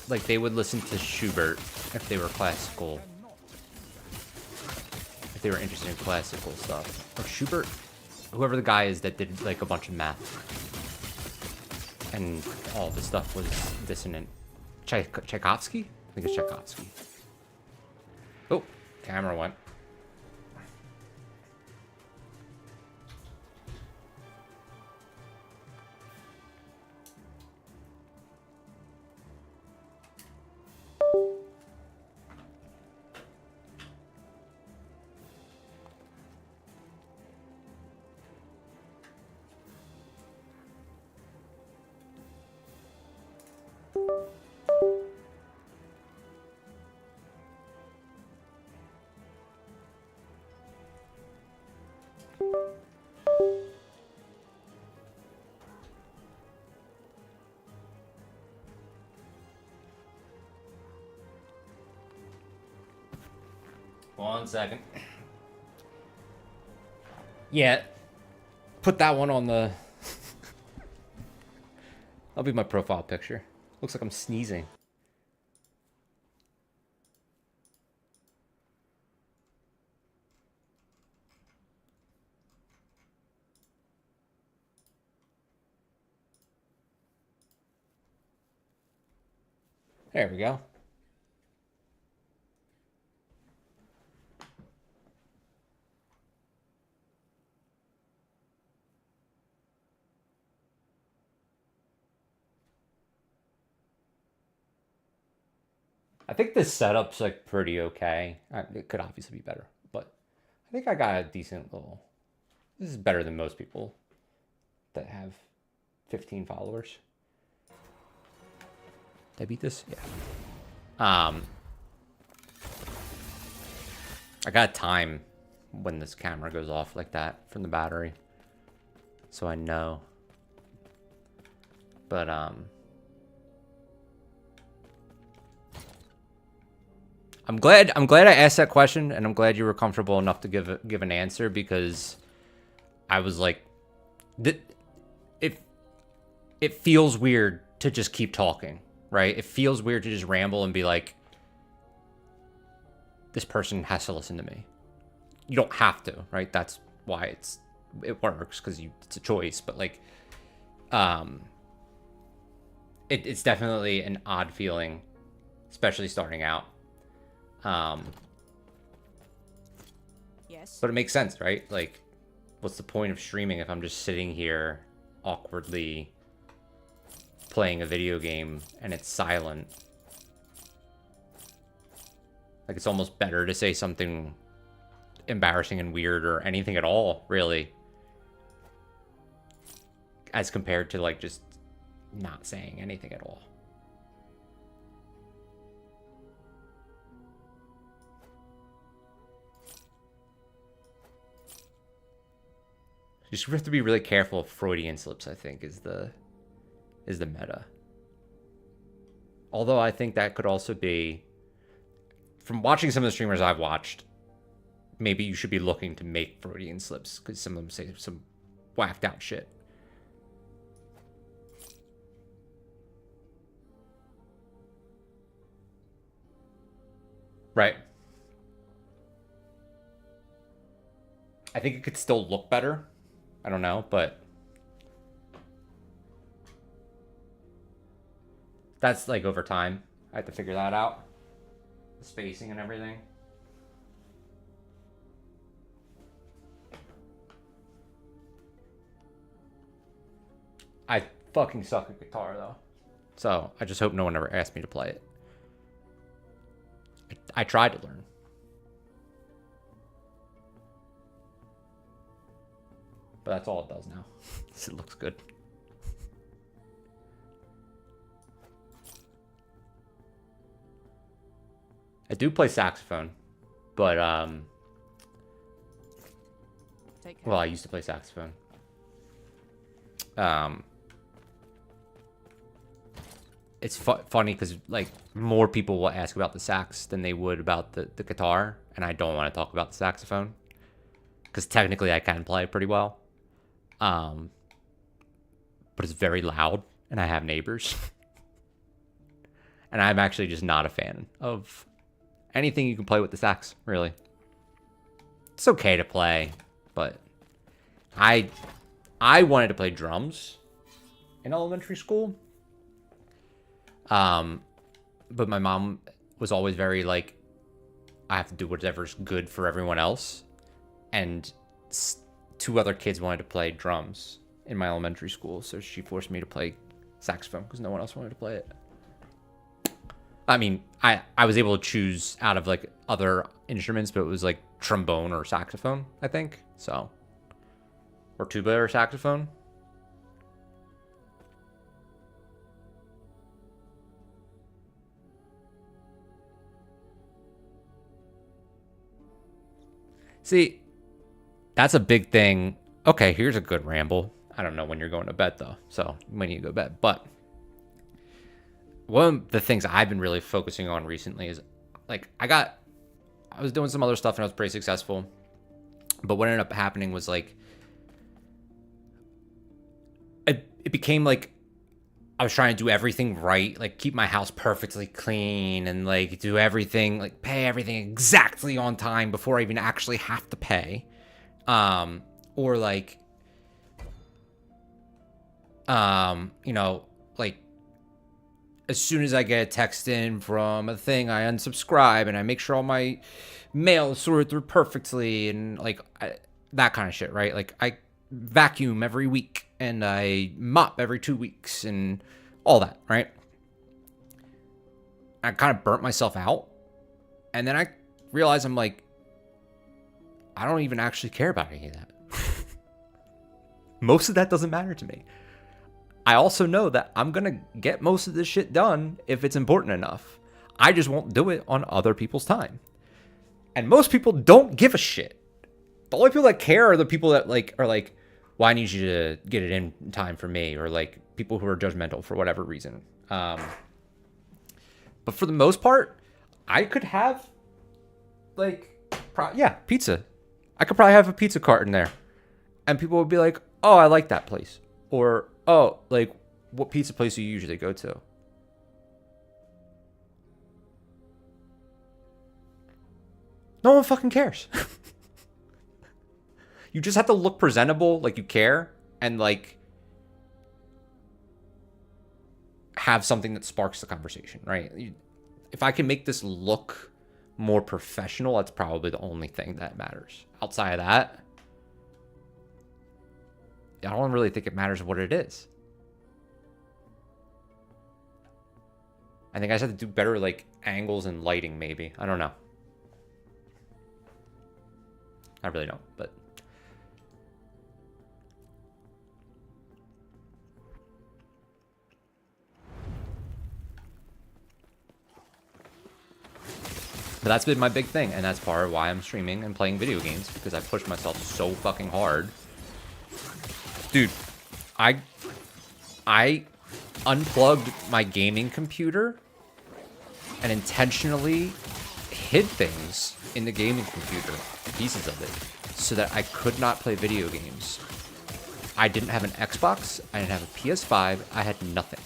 Speaker 1: Like they would listen to Schubert if they were classical. If they were interested in classical stuff. Or Schubert, whoever the guy is that did like a bunch of math. And all the stuff was dissonant. Tchaikovsky? I think it's Tchaikovsky. Oh, camera went. 1 second. Yeah. Put that one on the... That'll be my profile picture. Looks like I'm sneezing. There we go. I think this setup's like pretty okay. It could obviously be better, but I think I got a decent little... This is better than most people that have 15 followers. Did I beat this? Yeah. I got time when this camera goes off like that from the battery, so I know. But I'm glad I asked that question, and I'm glad you were comfortable enough to give an answer, because I was like, it feels weird to just keep talking, right? It feels weird to just ramble and be like, this person has to listen to me. You don't have to, right? That's why it works, because it's a choice. But like, it's definitely an odd feeling, especially starting out.
Speaker 2: Yes.
Speaker 1: But it makes sense, right? Like, what's the point of streaming if I'm just sitting here awkwardly playing a video game and it's silent? Like, it's almost better to say something embarrassing and weird, or anything at all, really, as compared to like just not saying anything at all. You just have to be really careful of Freudian slips, I think, is the meta. Although I think that could also be, from watching some of the streamers I've watched, maybe you should be looking to make Freudian slips, because some of them say some whacked out shit. Right. I think it could still look better. I don't know, but that's like over time. I have to figure that out. The spacing and everything. I fucking suck at guitar, though. So I just hope no one ever asked me to play it. I tried to learn. But that's all it does now. It looks good. I do play saxophone, but well, I used to play saxophone. It's funny because like more people will ask about the sax than they would about the guitar, and I don't want to talk about the saxophone because technically I can play pretty well. But it's very loud, and I have neighbors. And I'm actually just not a fan of anything you can play with the sax, really. It's okay to play, but I wanted to play drums in elementary school. But my mom was always very like, I have to do whatever's good for everyone else. And two other kids wanted to play drums in my elementary school, so she forced me to play saxophone because no one else wanted to play it. I mean, I was able to choose out of like other instruments, but it was like trombone or saxophone, I think. So, or tuba or saxophone. See, that's a big thing. Okay, here's a good ramble. I don't know when you're going to bed, though. So, when you go to bed. But one of the things I've been really focusing on recently is, like, I got I was doing some other stuff and I was pretty successful. But what ended up happening was like, it became like I was trying to do everything right, like keep my house perfectly clean and like do everything, like pay everything exactly on time before I even actually have to pay. Or like, you know, like as soon as I get a text in from a thing, I unsubscribe and I make sure all my mail is sorted through perfectly and like that kind of shit, right? Like I vacuum every week and I mop every 2 weeks and all that, right? I kind of burnt myself out. And then I realized I'm like, I don't even actually care about any of that. Most of that doesn't matter to me. I also know that I'm going to get most of this shit done if it's important enough. I just won't do it on other people's time. And most people don't give a shit. The only people that care are the people that like are like, well, I need you to get it in time for me, or like people who are judgmental for whatever reason. But for the most part, I could have like, pizza. I could probably have a pizza cart in there. And people would be like, oh, I like that place. Or, oh, like, what pizza place do you usually go to? No one fucking cares. You just have to look presentable, like you care, and like have something that sparks the conversation, right? If I can make this look more professional, that's probably the only thing that matters. Outside of that, I don't really think it matters what it is. I think I just have to do better like angles and lighting, maybe. I don't know. I really don't, but that's been my big thing, and that's part of why I'm streaming and playing video games, because I pushed myself so fucking hard. Dude, I unplugged my gaming computer and intentionally hid things in the gaming computer, pieces of it, so that I could not play video games. I didn't have an Xbox, I didn't have a PS5, I had nothing.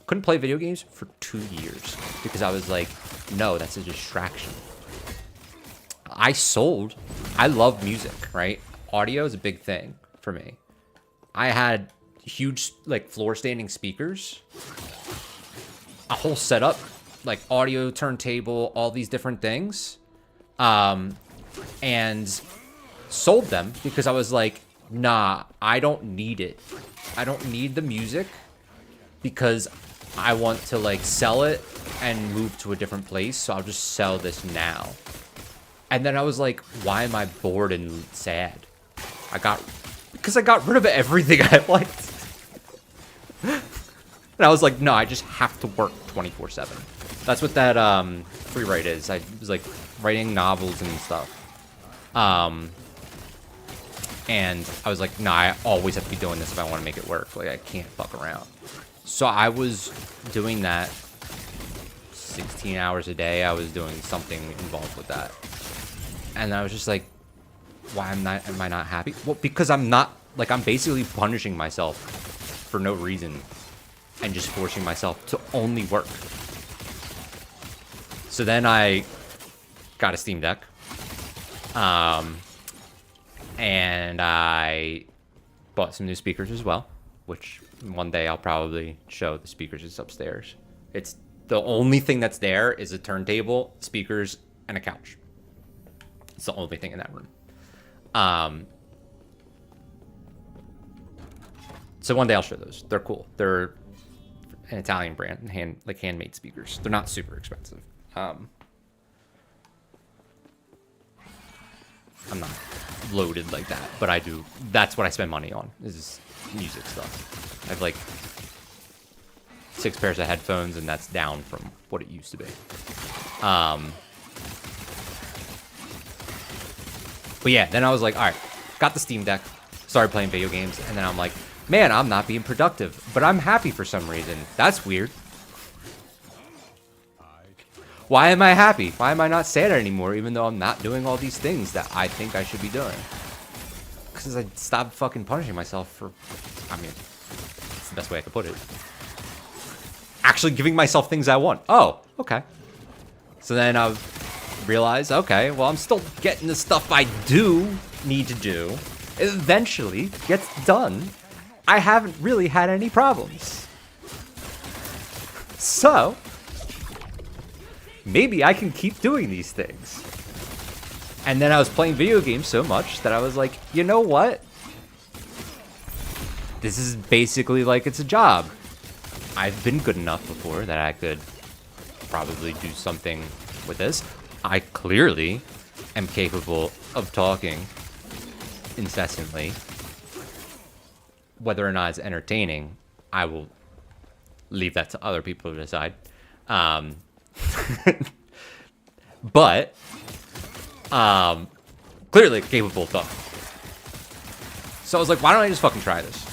Speaker 1: Couldn't play video games for 2 years because I was like, no, that's a distraction. I love music, right? Audio is a big thing for me. I had huge, like, floor standing speakers, a whole setup, like audio turntable, all these different things, and sold them because I was like, nah, I don't need it. I don't need the music because I want to like sell it and move to a different place, so I'll just sell this now. And then I was like, why am I bored and sad? Because I got rid of everything I liked. And I was like, no, I just have to work 24/7. That's what that free write is. I was like writing novels and stuff. And I was like, nah, I always have to be doing this if I want to make it work. Like, I can't fuck around. So I was doing that 16 hours a day. I was doing something involved with that. And I was just like, why am I not happy? Well, because I'm basically punishing myself for no reason and just forcing myself to only work. So then I got a Steam Deck. And I bought some new speakers as well, which one day I'll probably show the speakers. It's upstairs. It's the only thing that's there is a turntable, speakers, and a couch. It's the only thing in that room. So one day I'll show those. They're cool. They're an Italian brand, handmade speakers. They're not super expensive. I'm not loaded like that, but I do. That's what I spend money on, is music stuff. I have like 6 pairs of headphones, and that's down from what it used to be. But yeah, then I was like, all right, got the Steam Deck, started playing video games, and then I'm like, man, I'm not being productive, but I'm happy for some reason. That's weird. Why am I happy? Why am I not sad anymore, even though I'm not doing all these things that I think I should be doing? Because I stopped fucking punishing myself for, I mean, it's the best way I could put it. Actually giving myself things I want. Oh, okay. So then I realized, okay, well, I'm still getting the stuff I do need to do. It eventually gets done. I haven't really had any problems. So, maybe I can keep doing these things. And then I was playing video games so much that I was like, you know what? This is basically like it's a job. I've been good enough before that I could probably do something with this. I clearly am capable of talking incessantly. Whether or not it's entertaining, I will leave that to other people to decide. But clearly capable of talking. So I was like, why don't I just fucking try this?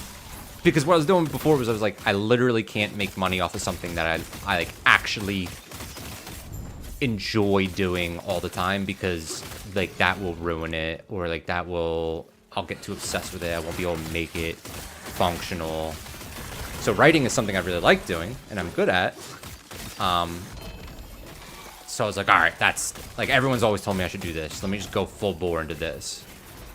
Speaker 1: Because what I was doing before was I was like, I literally can't make money off of something that I like actually enjoy doing all the time, because like that will ruin it, or like that will, I'll get too obsessed with it. I won't be able to make it functional. So writing is something I really like doing and I'm good at. So I was like, all right, that's like, everyone's always told me I should do this. Let me just go full bore into this.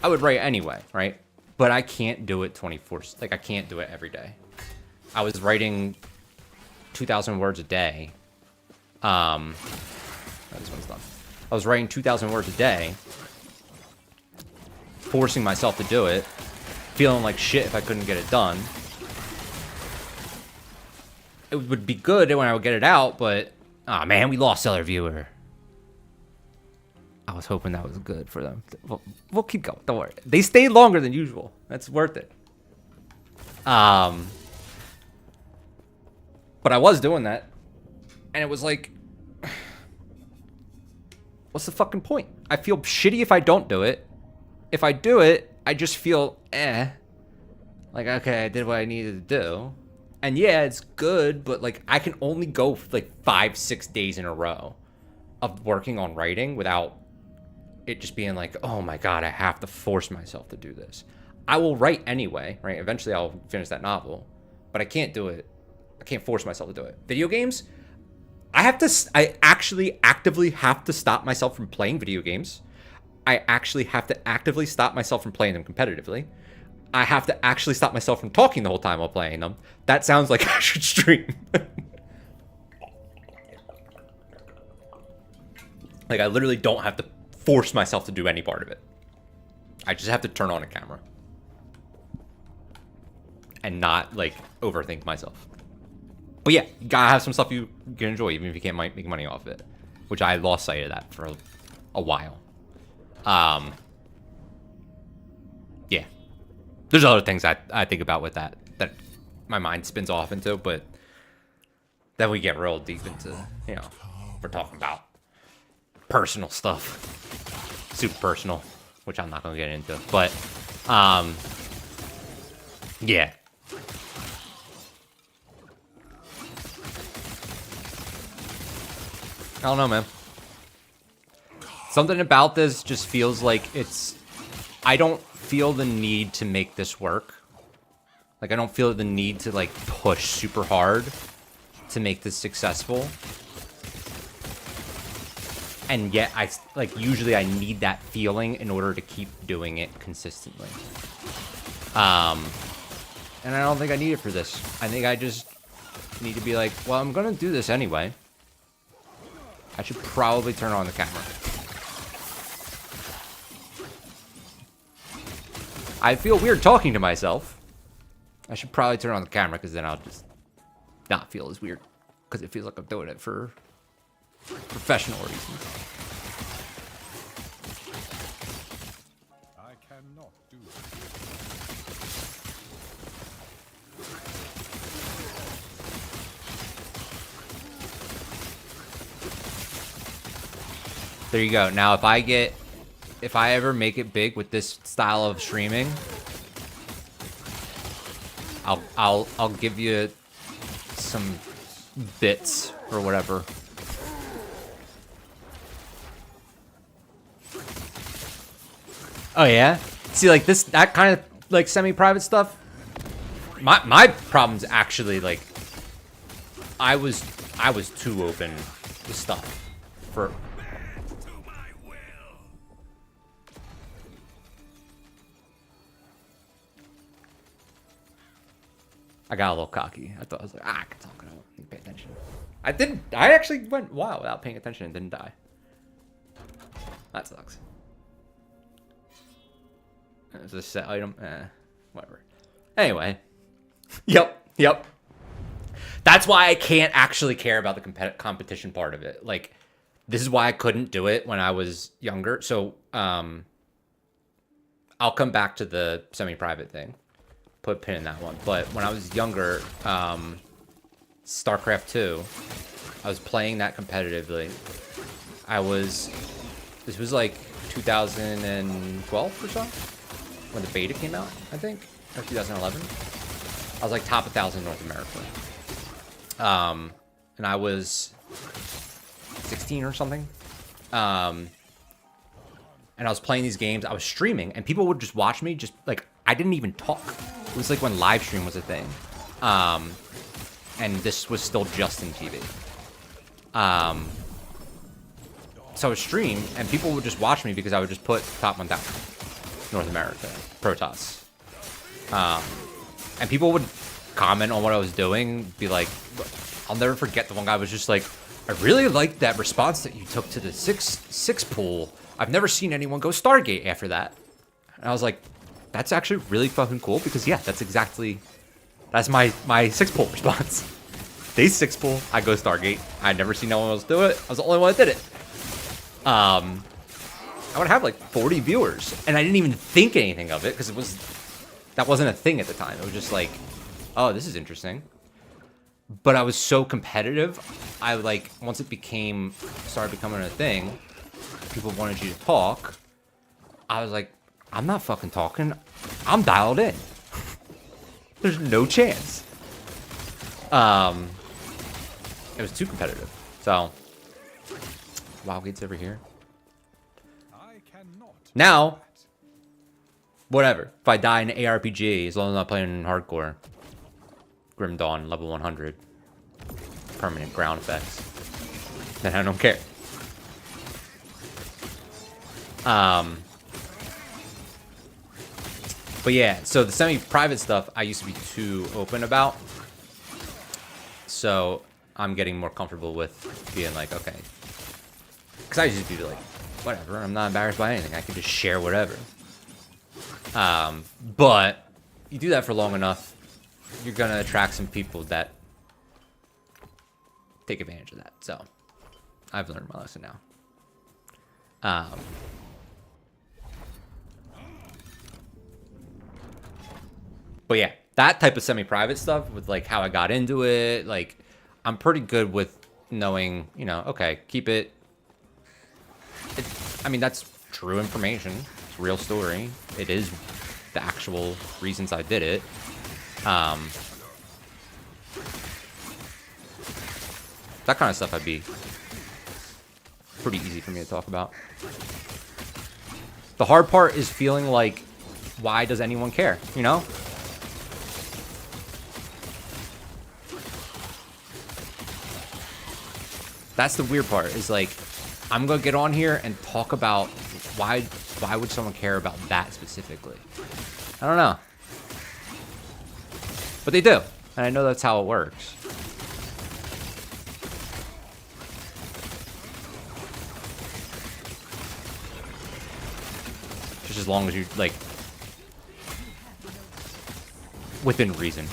Speaker 1: I would write anyway, right? But I can't do it 24, like I can't do it every day. I was writing 2,000 words a day. This one's done. I was writing 2,000 words a day, forcing myself to do it, feeling like shit if I couldn't get it done. It would be good when I would get it out, but oh man, we lost Seller Viewer. I was hoping that was good for them. We'll keep going. Don't worry. They stayed longer than usual. That's worth it. But I was doing that, and it was like, what's the fucking point? I feel shitty if I don't do it. If I do it, I just feel like, okay, I did what I needed to do. And yeah, it's good, but like I can only go like 5-6 days in a row of working on writing without it just being like, oh my god, I have to force myself to do this. I will write anyway, right? Eventually I'll finish that novel, but I can't do it. I can't force myself to do it. Video games, I actually actively have to stop myself from playing video games. I actually have to actively stop myself from playing them competitively. I have to actually stop myself from talking the whole time while playing them. That sounds like I should stream. Like, I literally don't have to force myself to do any part of it. I just have to turn on a camera. And not, like, overthink myself. But yeah, you gotta have some stuff you can enjoy, even if you can't make money off of it. Which I lost sight of that for a while. Yeah. There's other things I think about with that my mind spins off into, but then we get real deep into, you know, we're talking about personal stuff. Super personal, which I'm not gonna get into. But yeah. I don't know, man. Something about this just feels like I don't feel the need to make this work. Like, I don't feel the need to, like, push super hard to make this successful. And yet, usually I need that feeling in order to keep doing it consistently. And I don't think I need it for this. I think I just need to be like, well, I'm gonna do this anyway. I should probably turn on the camera. I feel weird talking to myself. I should probably turn on the camera, because then I'll just not feel as weird. Because it feels like I'm doing it for professional reasons.
Speaker 3: I cannot do it.
Speaker 1: There you go. Now, if I ever make it big with this style of streaming, I'll give you some bits or whatever. Oh yeah? See, like that kind of like semi-private stuff. My problem's actually like I was too open to stuff for. I got a little cocky. I thought I was like, I can talk. I don't need to pay attention. I didn't. I actually went wild without paying attention and didn't die. That sucks. It's a set item. Whatever. Anyway. Yep. That's why I can't actually care about the competition part of it. Like, this is why I couldn't do it when I was younger. So, I'll come back to the semi-private thing. Put a pin in that one. But when I was younger, StarCraft 2, I was playing that competitively. This was like 2012 or so, when the beta came out, I think, or 2011. I was like top 1,000 in North America. And I was 16 or something. And I was playing these games. I was streaming, and people would just watch me. Just like I didn't even talk. It was like when live stream was a thing. And this was still just in TV. So I would stream, and people would just watch me because I would just put top 1,000 North America Protoss. And people would comment on what I was doing, be like, I'll never forget the one guy was just like, I really liked that response that you took to the six pool. I've never seen anyone go Stargate after that. And I was like, that's actually really fucking cool because yeah, that's my 6 pool response. They 6 pool, I go Stargate. I'd never seen no one else do it. I was the only one that did it. I would have like 40 viewers, and I didn't even think anything of it because that wasn't a thing at the time. It was just like, oh, this is interesting. But I was so competitive. I like once it started becoming a thing, people wanted you to talk. I was like, I'm not fucking talking. I'm dialed in. There's no chance. It was too competitive. So, Wildgate's over here. Now, whatever. If I die in ARPG, as long as I'm not playing in hardcore, Grim Dawn, level 100, permanent ground effects, then I don't care. But yeah, so the semi-private stuff I used to be too open about. So I'm getting more comfortable with being like, okay. Because I used to be like, whatever, I'm not embarrassed by anything. I can just share whatever. But you do that for long enough, you're going to attract some people that take advantage of that. So I've learned my lesson now. But yeah, that type of semi-private stuff with like how I got into it, like I'm pretty good with knowing, you know, okay, keep it. I mean, that's true information. It's a real story. It is the actual reasons I did it. That kind of stuff I'd be pretty easy for me to talk about. The hard part is feeling like, why does anyone care, you know? That's the weird part, is like, I'm gonna get on here and talk about why would someone care about that specifically? I don't know. But they do, and I know that's how it works. Just as long as you, like, within reason.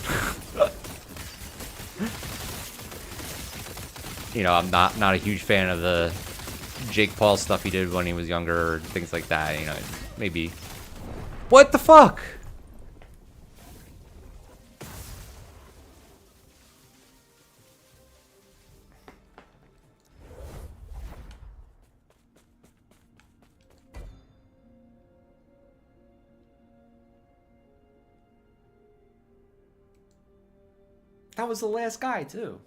Speaker 1: You know, I'm not a huge fan of the Jake Paul stuff he did when he was younger, or things like that. You know, maybe. What the fuck? That was the last guy, too.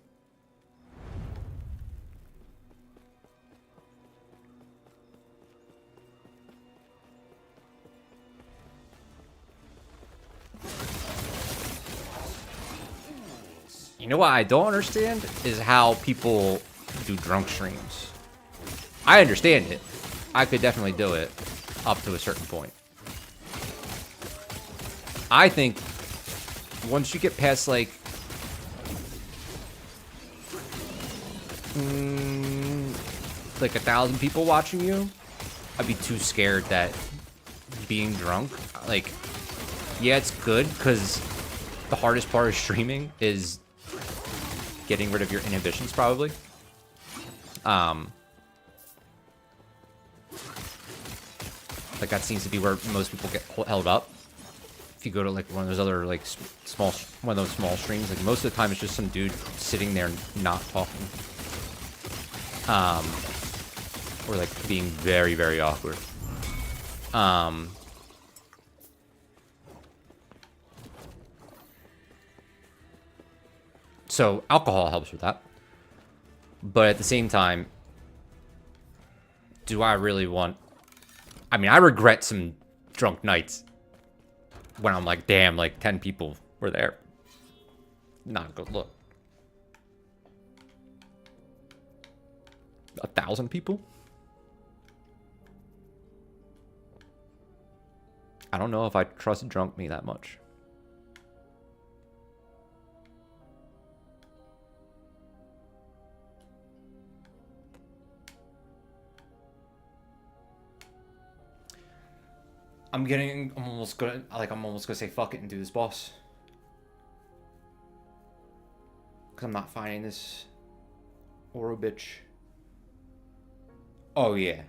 Speaker 1: You know what I don't understand is how people do drunk streams. I understand it. I could definitely do it up to a certain point. I think once you get past like like 1,000 people watching you, I'd be too scared that being drunk, like, yeah, it's good because the hardest part of streaming is getting rid of your inhibitions, probably. Like that seems to be where most people get held up. If you go to like one of those other like small streams, like most of the time it's just some dude sitting there not talking, or like being very, very awkward. So alcohol helps with that, but at the same time, do I really want? I mean, I regret some drunk nights when I'm like, damn, like 10 people were there. Not a good look. 1,000 people? I don't know if I trust drunk me that much. I'm almost gonna say fuck it and do this boss. Cause I'm not finding this Oro bitch. Oh yeah.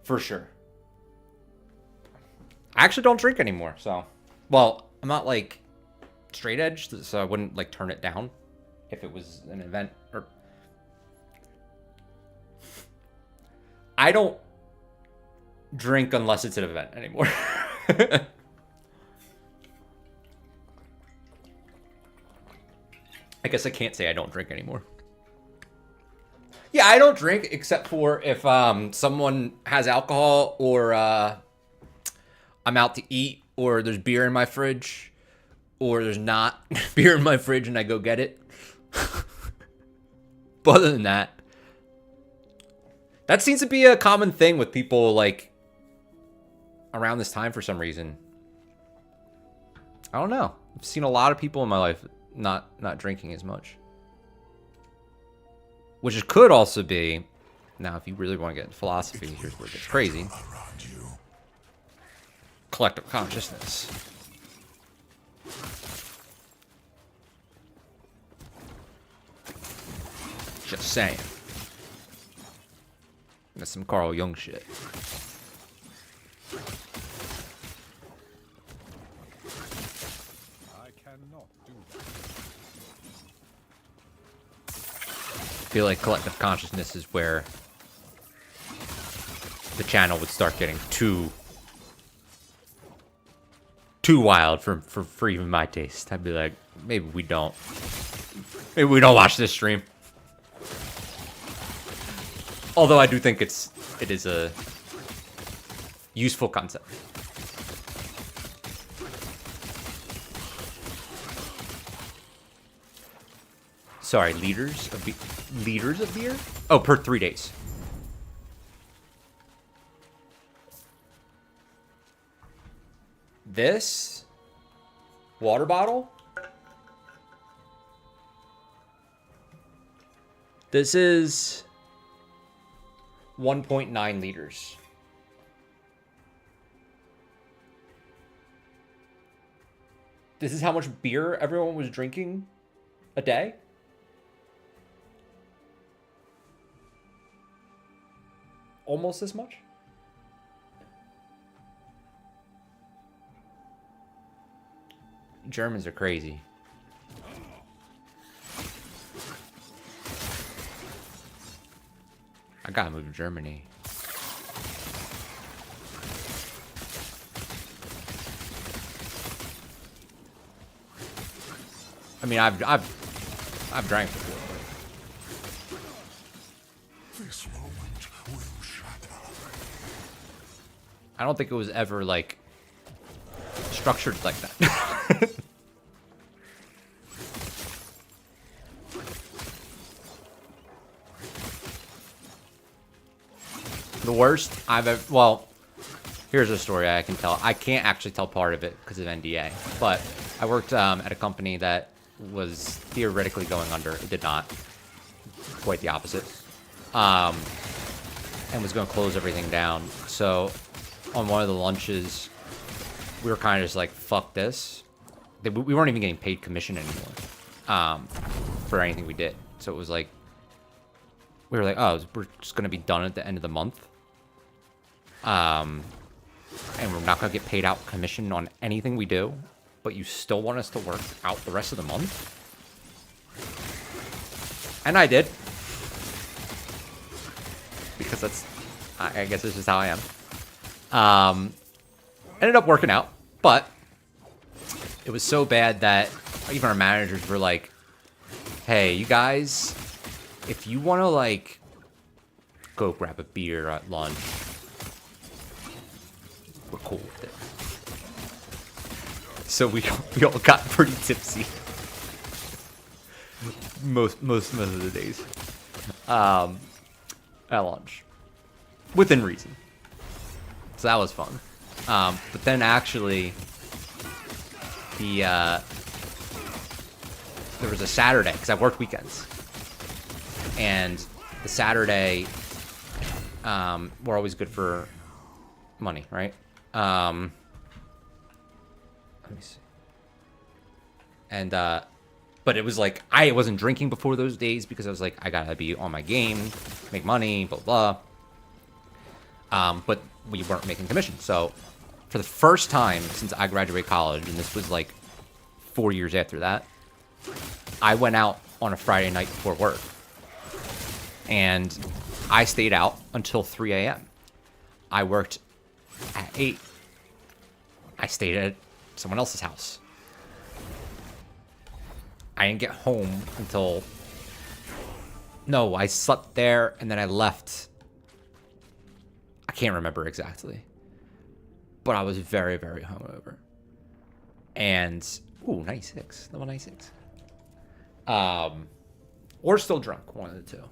Speaker 1: For sure. I actually don't drink anymore, so. Well, I'm not like straight edge, so I wouldn't like turn it down if it was an event or. I don't drink unless it's an event anymore. I guess I can't say I don't drink anymore. Yeah, I don't drink except for if someone has alcohol or I'm out to eat or there's beer in my fridge or there's not beer in my fridge and I go get it. But other than that, that seems to be a common thing with people like around this time for some reason. I don't know. I've seen a lot of people in my life not drinking as much. Which could also be, now if you really want to get into philosophy, here's where it gets crazy. Collective consciousness. Just saying. That's some Carl Jung shit.
Speaker 3: I cannot do that.
Speaker 1: I feel like collective consciousness is where the channel would start getting too wild for even my taste. I'd be like, maybe we don't watch this stream. Although I do think it is a useful concept. Sorry, liters of beer? Oh, per 3 days. This water bottle. This is 1.9 liters. This is how much beer everyone was drinking a day? Almost as much? Germans are crazy. I gotta move to Germany. I mean, I've drank before.
Speaker 4: This moment will shatter.
Speaker 1: I don't think it was ever like structured like that. The worst I've ever... Well, here's a story I can tell. I can't actually tell part of it because of NDA. But I worked at a company that was theoretically going under. It did not. Quite the opposite. And was going to close everything down. So on one of the lunches, we were kind of just like, fuck this. We weren't even getting paid commission anymore for anything we did. So it was like, we were like, oh, we're just going to be done at the end of the month. And we're not going to get paid out commission on anything we do. But you still want us to work out the rest of the month? And I did. Because that's, I guess this is how I am. Ended up working out, but it was so bad that even our managers were like, hey, you guys, if you want to, like, go grab a beer at lunch, we're cool with it. So we all got pretty tipsy. most of the days. At lunch. Within reason. So that was fun. But then actually, there was a Saturday, because I worked weekends. And the Saturday, we're always good for money, right? Let me see. And, but it was like, I wasn't drinking before those days because I was like, I gotta be on my game, make money, blah, blah. But we weren't making commission. So for the first time since I graduated college, and this was like 4 years after that, I went out on a Friday night before work. And I stayed out until 3 a.m. I worked at 8. I stayed at someone else's house. I didn't get home until... No, I slept there and then I left. I can't remember exactly. But I was very, very hungover. And... Ooh, 96. Level 96. Or still drunk, one of the two.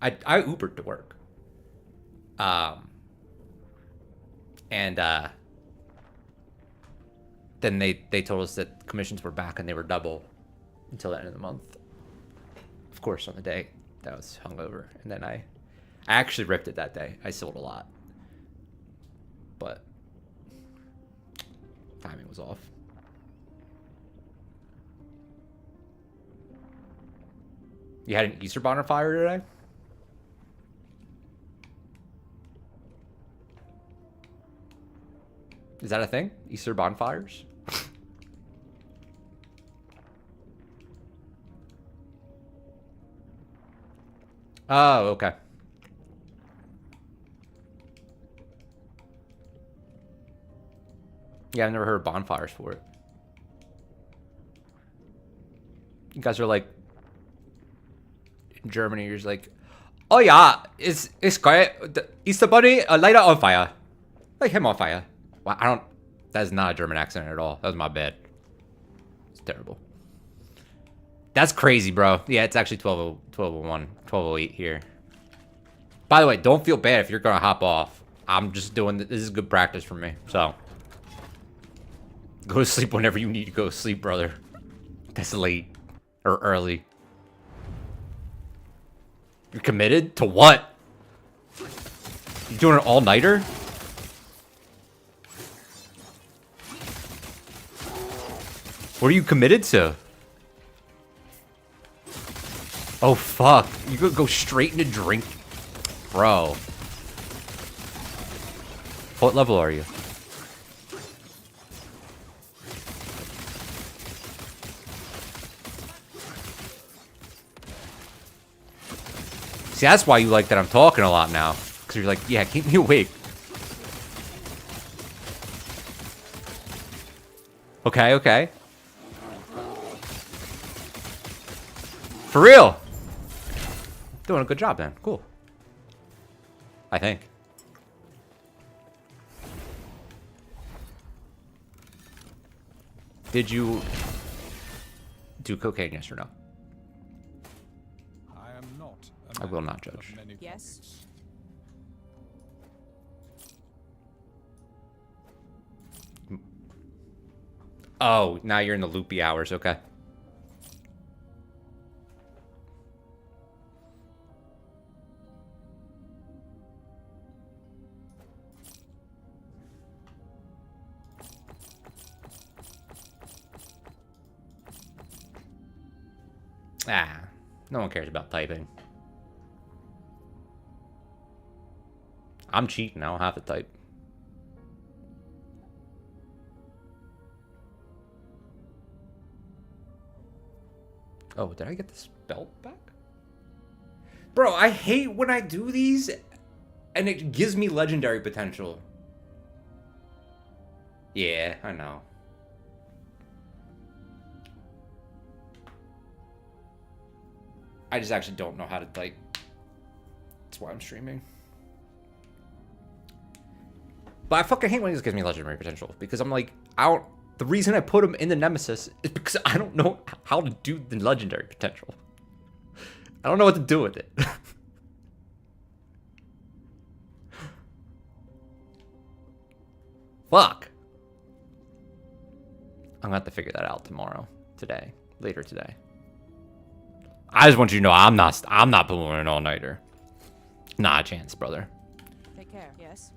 Speaker 1: I Ubered to work. And then they told us that commissions were back and they were double until the end of the month. Of course, on the day that was hungover. And then I actually ripped it that day. I sold a lot. But timing was off. You had an Easter bonfire today? Is that a thing? Easter bonfires? Oh, okay. Yeah, I've never heard of bonfires for it. You guys are like, in Germany, you're just like, oh yeah, it's great. The Easter bunny, light it on fire. Light him on fire. Well, I don't, that is not a German accent at all. That was my bad. It's terrible. That's crazy, bro. Yeah, it's actually 1201, 1208 here. By the way, don't feel bad if you're going to hop off. I'm just doing, this is good practice for me, so. Go to sleep whenever you need to go to sleep, brother. That's late. Or early. You're committed? To what? You doing an all-nighter? What are you committed to? Oh, fuck. You could go straight into drink. Bro. What level are you? See, that's why you like that I'm talking a lot now. Because you're like, yeah, keep me awake. Okay, okay. For real. Doing a good job then. Cool. I think. Did you do cocaine, yes or no?
Speaker 3: I am not.
Speaker 1: I will not judge.
Speaker 2: Yes.
Speaker 1: Oh, now you're in the loopy hours, okay. Ah, no one cares about typing. I'm cheating, I don't have to type. Oh, did I get this belt back? Bro, I hate when I do these and it gives me legendary potential. Yeah, I know. I just actually don't know how to type. That's why I'm streaming. But I fucking hate when this gives me legendary potential because I'm like, the reason I put him in the Nemesis is because I don't know how to do the legendary potential. I don't know what to do with it. Fuck. I'm gonna have to figure that out tomorrow, later today. I just want you to know I'm not pulling an all-nighter. Not a chance, brother.
Speaker 2: Take care. Yes.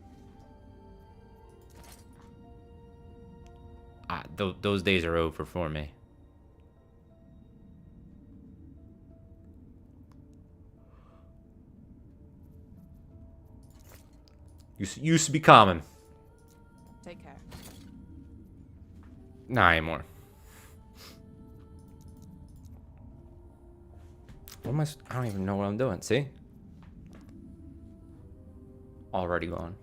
Speaker 1: Those days are over for me. Used to be common.
Speaker 2: Take care.
Speaker 1: Not anymore. What am I don't even know what I'm doing. See? Already gone.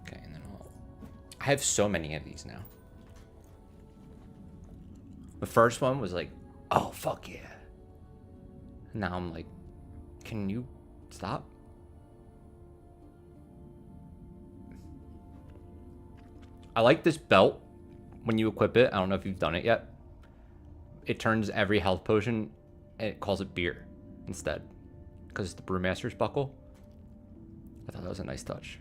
Speaker 1: Okay, and then I have so many of these now. The first one was like, oh, fuck yeah. Now I'm like, can you stop? I like this belt when you equip it. I don't know if you've done it yet. It turns every health potion and it calls it beer instead. Because it's the Brewmaster's buckle. I thought that was a nice touch.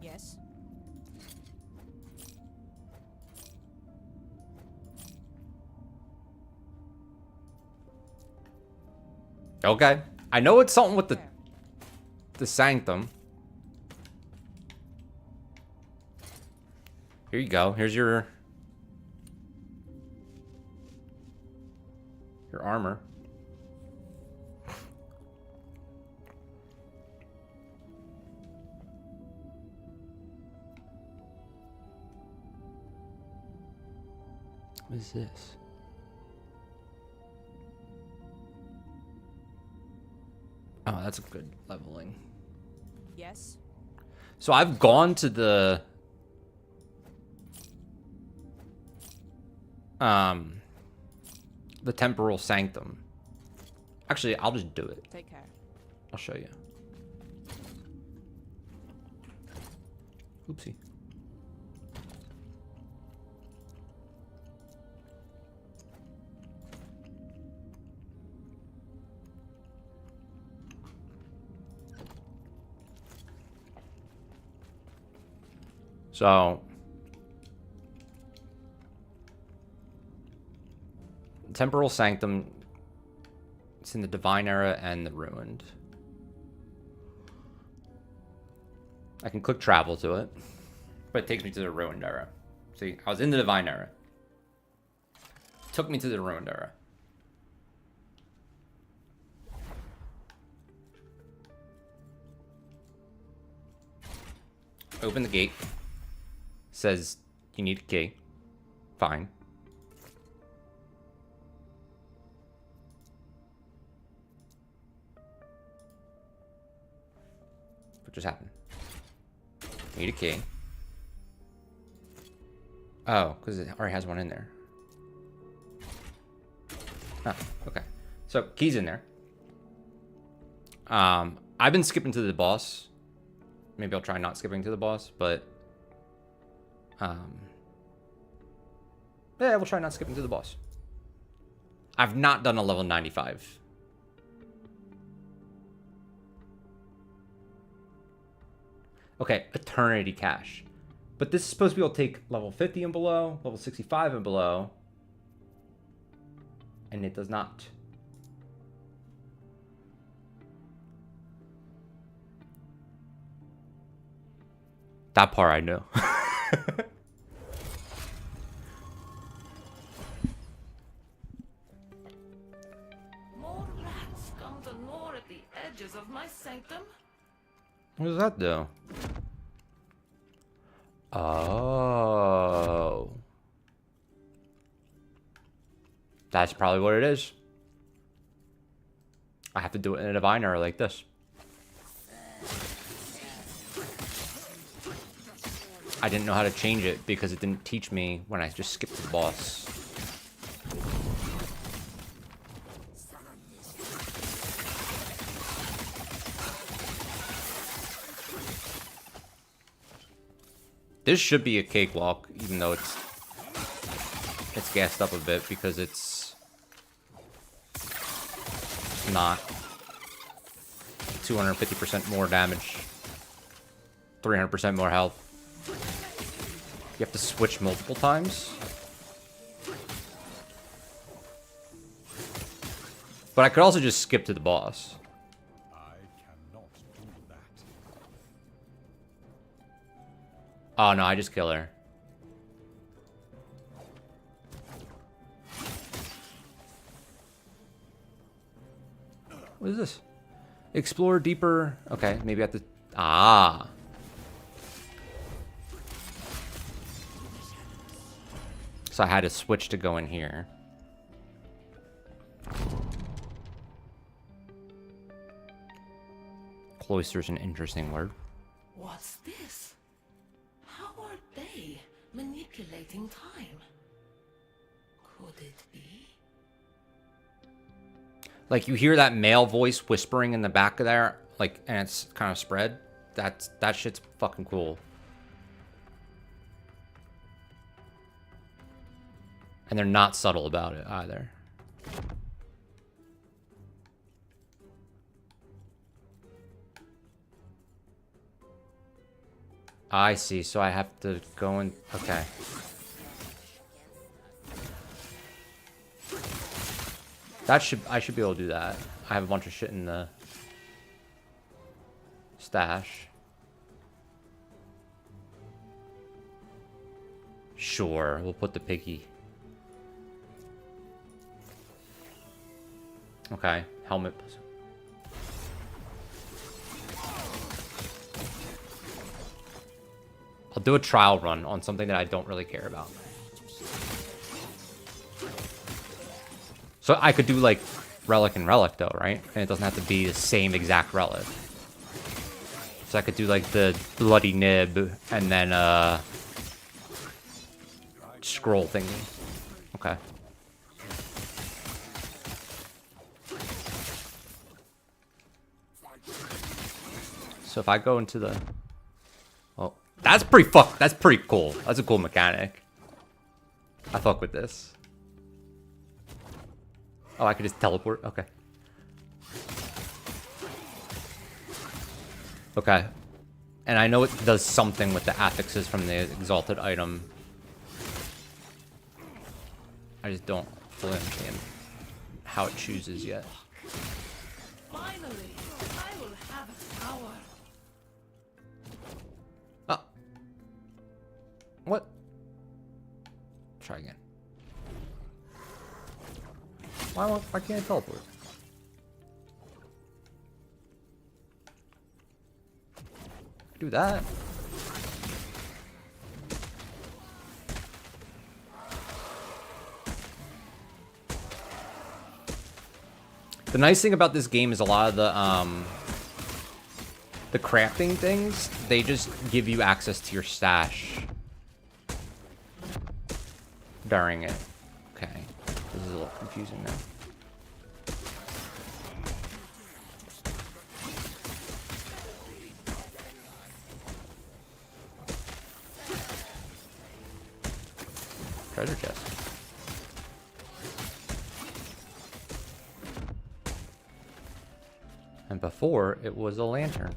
Speaker 2: Yes.
Speaker 1: Okay. I know it's something with the Sanctum. Here you go. Here's your armor. What is this? Oh, that's a good leveling.
Speaker 2: Yes.
Speaker 1: So I've gone to the Temporal Sanctum. Actually, I'll just do it.
Speaker 2: Take care.
Speaker 1: I'll show you. Oopsie. So, Temporal Sanctum, it's in the Divine Era and the Ruined. I can click travel to it, but it takes me to the Ruined Era. See, I was in the Divine Era. Took me to the Ruined Era. Open the gate. Says you need a key. Fine. What just happened? Need a key. Oh, because it already has one in there. Oh, okay. So, key's in there. I've been skipping to the boss. Maybe I'll try not skipping to the boss, but... yeah, we'll try not skipping to the boss. I've not done a level 95. Okay, Eternity Cache. But this is supposed to be able to take level 50 and below, level 65 and below. And it does not. That part I know.
Speaker 5: More rats come to gnaw at the edges of my sanctum.
Speaker 1: What does that do? Oh. That's probably what it is. I have to do it in a diviner like this. I didn't know how to change it because it didn't teach me when I just skipped the boss. This should be a cakewalk, even though it's gassed up a bit because it's not 250% more damage, 300% more health. You have to switch multiple times. But I could also just skip to the boss.
Speaker 3: I cannot do that.
Speaker 1: Oh no, I just kill her. What is this? Explore deeper. Okay, maybe I have to... Ah. So I had to switch to go in here. Cloister's an interesting word.
Speaker 5: What's this? How are they manipulating time? Could it be?
Speaker 1: Like, you hear that male voice whispering in the back of there, like, and it's kind of spread. That shit's fucking cool. And they're not subtle about it either. I see, so I have to go in... Okay. I should be able to do that. I have a bunch of shit in the stash. Sure, we'll put the piggy. Okay, helmet. I'll do a trial run on something that I don't really care about. So I could do like relic and relic though, right? And it doesn't have to be the same exact relic. So I could do like the bloody nib and then scroll thingy. Okay. So if I go into the... Oh, that's pretty cool. That's a cool mechanic. I fuck with this. Oh, I could just teleport? Okay. Okay. And I know it does something with the affixes from the exalted item. I just don't fully understand how it chooses yet.
Speaker 5: Finally, I will have power.
Speaker 1: Oh. What? Try again. Why can't I teleport? Do that. The nice thing about this game is a lot of the crafting things, they just give you access to your stash during it. Okay, this is a little confusing now. Treasure chest. And before, it was a lantern.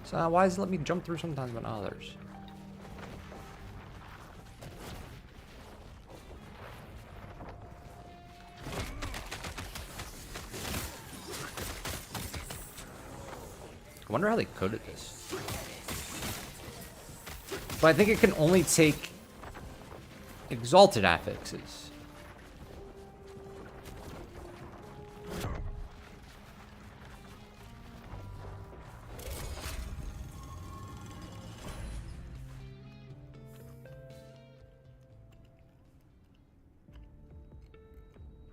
Speaker 1: So why does it let me jump through sometimes but not others? I wonder how they coded this. But I think it can only take exalted affixes.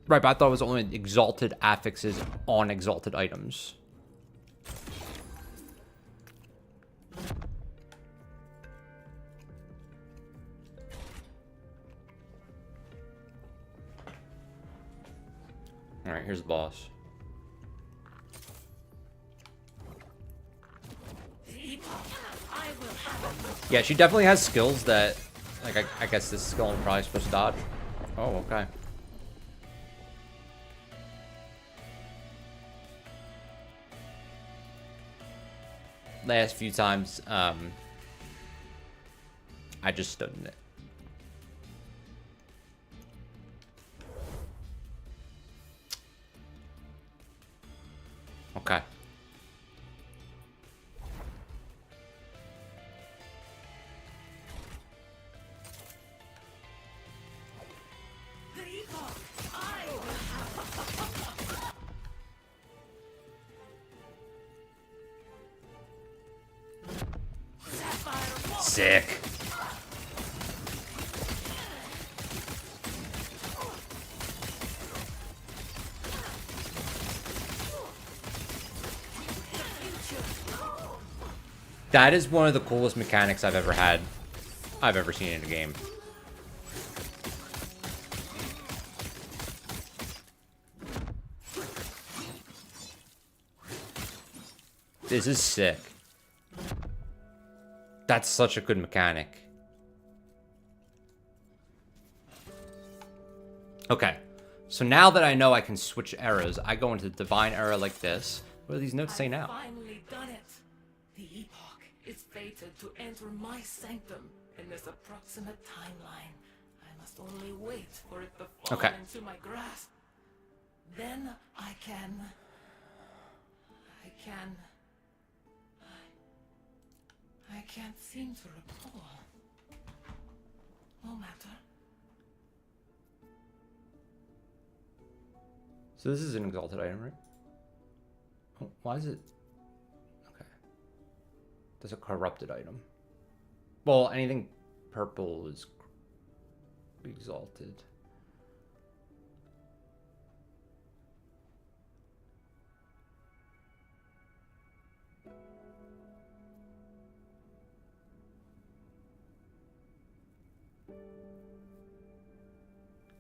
Speaker 1: Right, but I thought it was only exalted affixes on exalted items. Alright, here's the boss. Yeah, she definitely has skills that, like, I guess this skill I'm probably supposed to dodge. Oh, okay. Last few times, I just stood in it. Okay. Sick. That is one of the coolest mechanics I've ever seen in a game. This is sick. That's such a good mechanic. Okay. So now that I know I can switch eras, I go into the divine era like this. What do these notes say now?
Speaker 5: Finally done it. The epoch is fated to enter my sanctum in this approximate timeline. I must only wait for it to fall into my grasp. Then I can't seem to recall. No matter.
Speaker 1: So this is an exalted item, right? Oh, why is it? Okay. That's a corrupted item. Well, anything purple is exalted.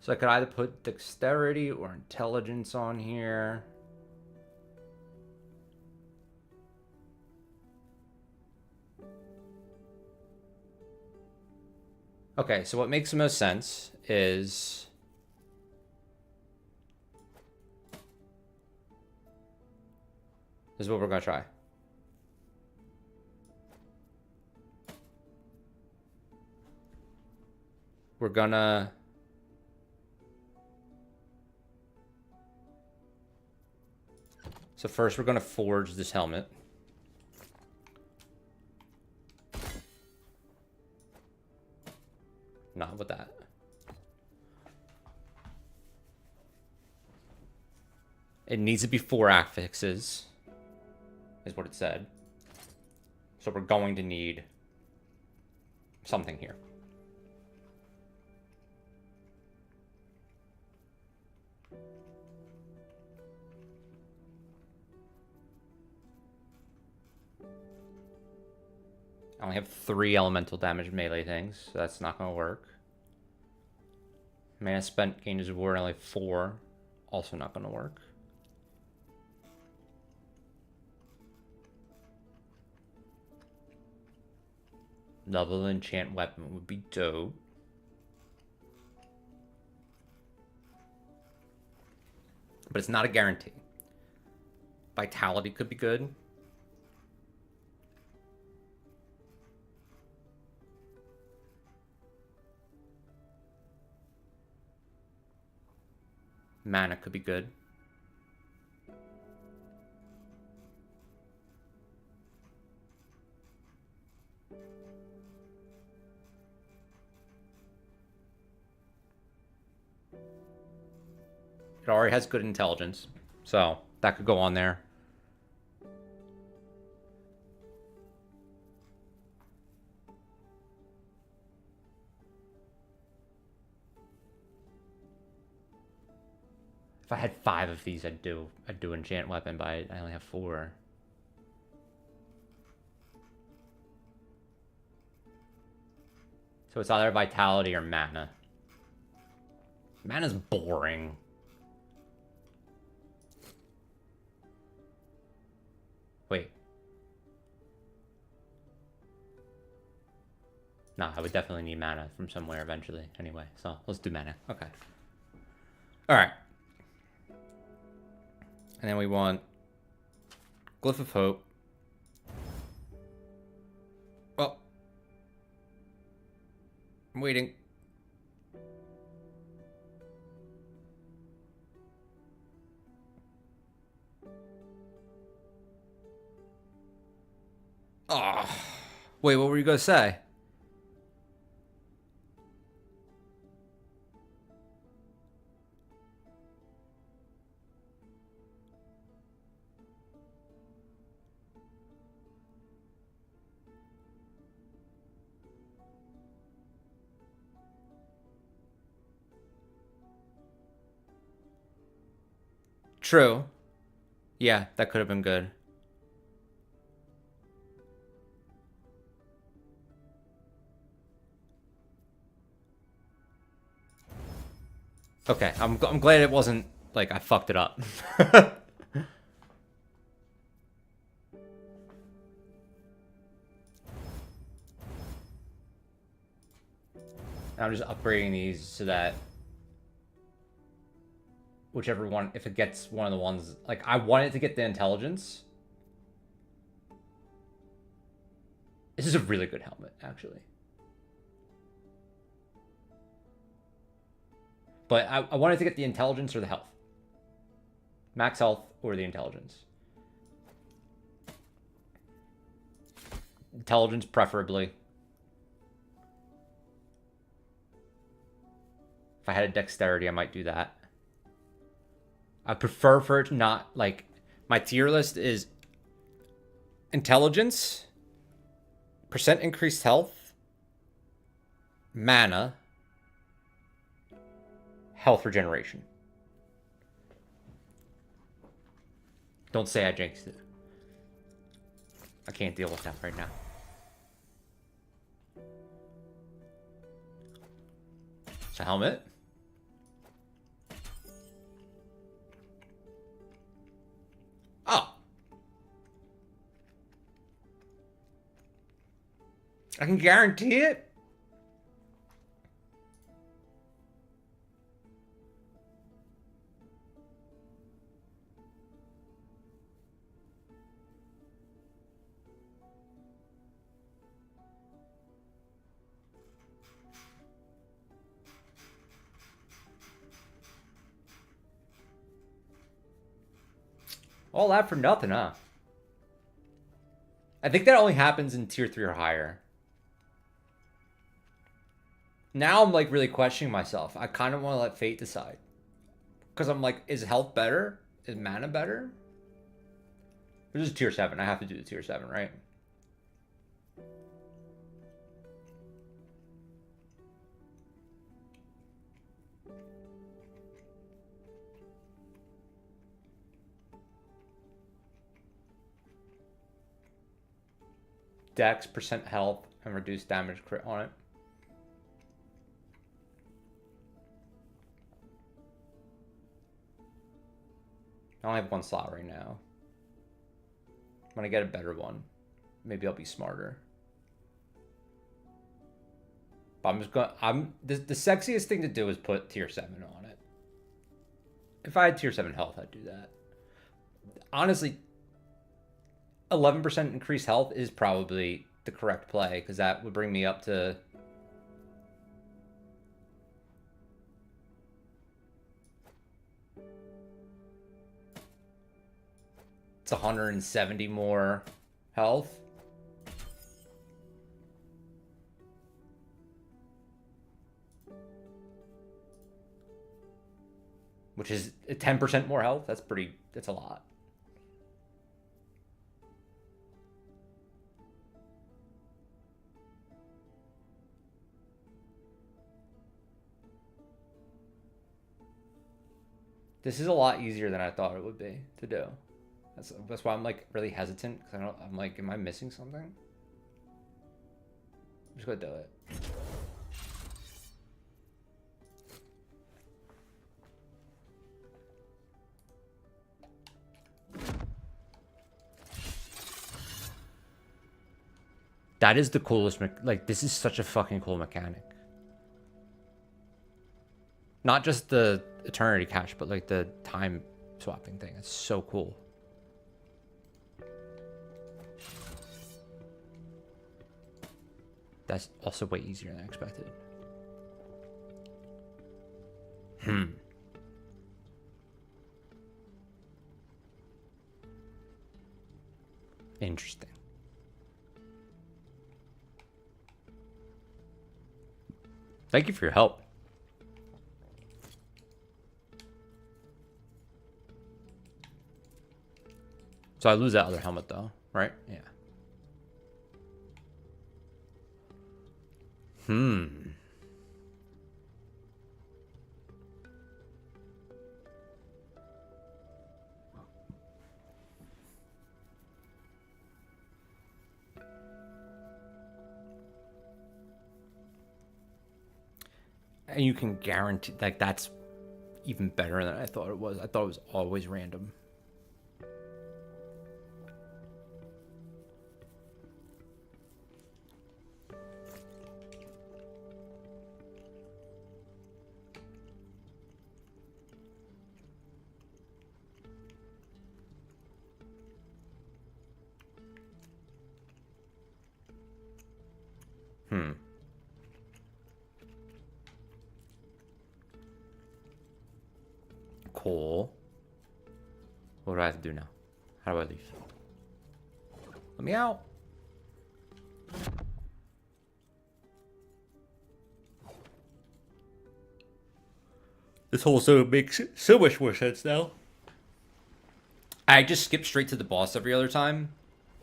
Speaker 1: So I could either put dexterity or intelligence on here. Okay, so what makes the most sense is this is what we're gonna try. We're gonna so first we're gonna forge this helmet. Not with that. It needs to be 4 affixes, is what it said. So we're going to need something here. I only have 3 elemental damage melee things, so that's not going to work. Mana spent gains of war, only 4. Also not going to work. Level enchant weapon would be dope. But it's not a guarantee. Vitality could be good. Mana could be good. It already has good intelligence, so that could go on there. If I had 5 of these, I'd do enchant weapon, but I only have 4. So it's either vitality or mana. Mana's boring. Wait. No, I would definitely need mana from somewhere eventually. Anyway, so let's do mana. Okay. All right. And then we want Glyph of Hope. Oh. I'm waiting. Oh. Wait, what were you going to say? True. Yeah, that could have been good. Okay, I'm glad it wasn't like I fucked it up. I'm just upgrading these so that whichever one, if it gets one of the ones, like I want it to get the intelligence. This is a really good helmet, actually. But I wanted to get the intelligence or the health. Max health or the intelligence. Intelligence preferably. If I had a dexterity, I might do that. I prefer for it not, like, my tier list is intelligence, percent increased health, mana, health regeneration. Don't say I jinxed it. I can't deal with that right now. It's a helmet. Oh. I can guarantee it. All that for nothing, huh? I think that only happens in tier 3 or higher. Now I'm like really questioning myself. I kind of want to let fate decide. Because I'm like, is health better? Is mana better? This is tier 7. I have to do the tier 7, right? dex, percent health, and reduced damage crit on it. I only have one slot right now. When I get a better one, maybe I'll be smarter. But I'm just going. The sexiest thing to do is put tier 7 on it. If I had tier 7 health, I'd do that. Honestly, 11% increased health is probably the correct play, because that would bring me up to it's 170 more health. Which is 10% more health. That's a lot. This is a lot easier than I thought it would be to do. That's why I'm like really hesitant, because I'm like, am I missing something? I'm just gonna do it. That is the coolest, like, this is such a fucking cool mechanic. Not just the eternity cache, but like the time swapping thing. It's so cool. That's also way easier than I expected. Interesting. Thank you for your help. So I lose that other helmet though, right? Yeah. And you can guarantee, like, that's even better than I thought it was. I thought it was always random. Cool. What do I have to do now? How do I leave? Let me out. This whole so makes so much more sense now. I just skip straight to the boss every other time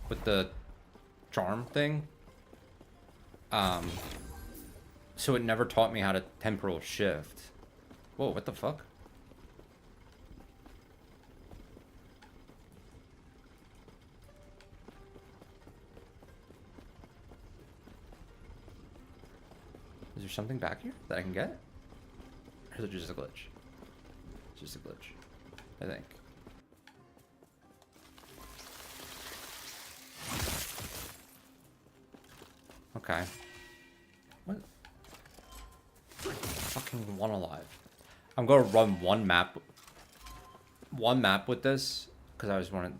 Speaker 1: with the charm thing. So it never taught me how to temporal shift. Whoa, what the fuck? Is there something back here that I can get? Or is it just a glitch? It's just a glitch, I think. Okay. What? Fucking one alive. I'm gonna run one map with this because I just want to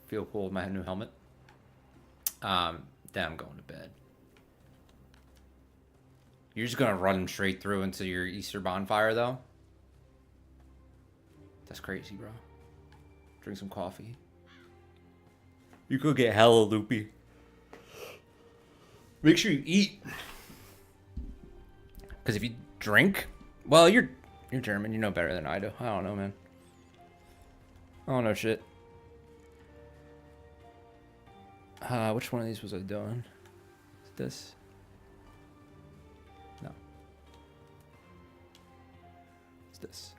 Speaker 1: feel cool with my new helmet. Then I'm going to bed. You're just gonna run straight through into your Easter bonfire, though? That's crazy, bro. Drink some coffee. You could get hella loopy. Make sure you eat. Because if you drink... Well, you're German. You know better than I do. I don't know, man. I don't know shit. Which one of these was I doing? Is it this? No. It's this.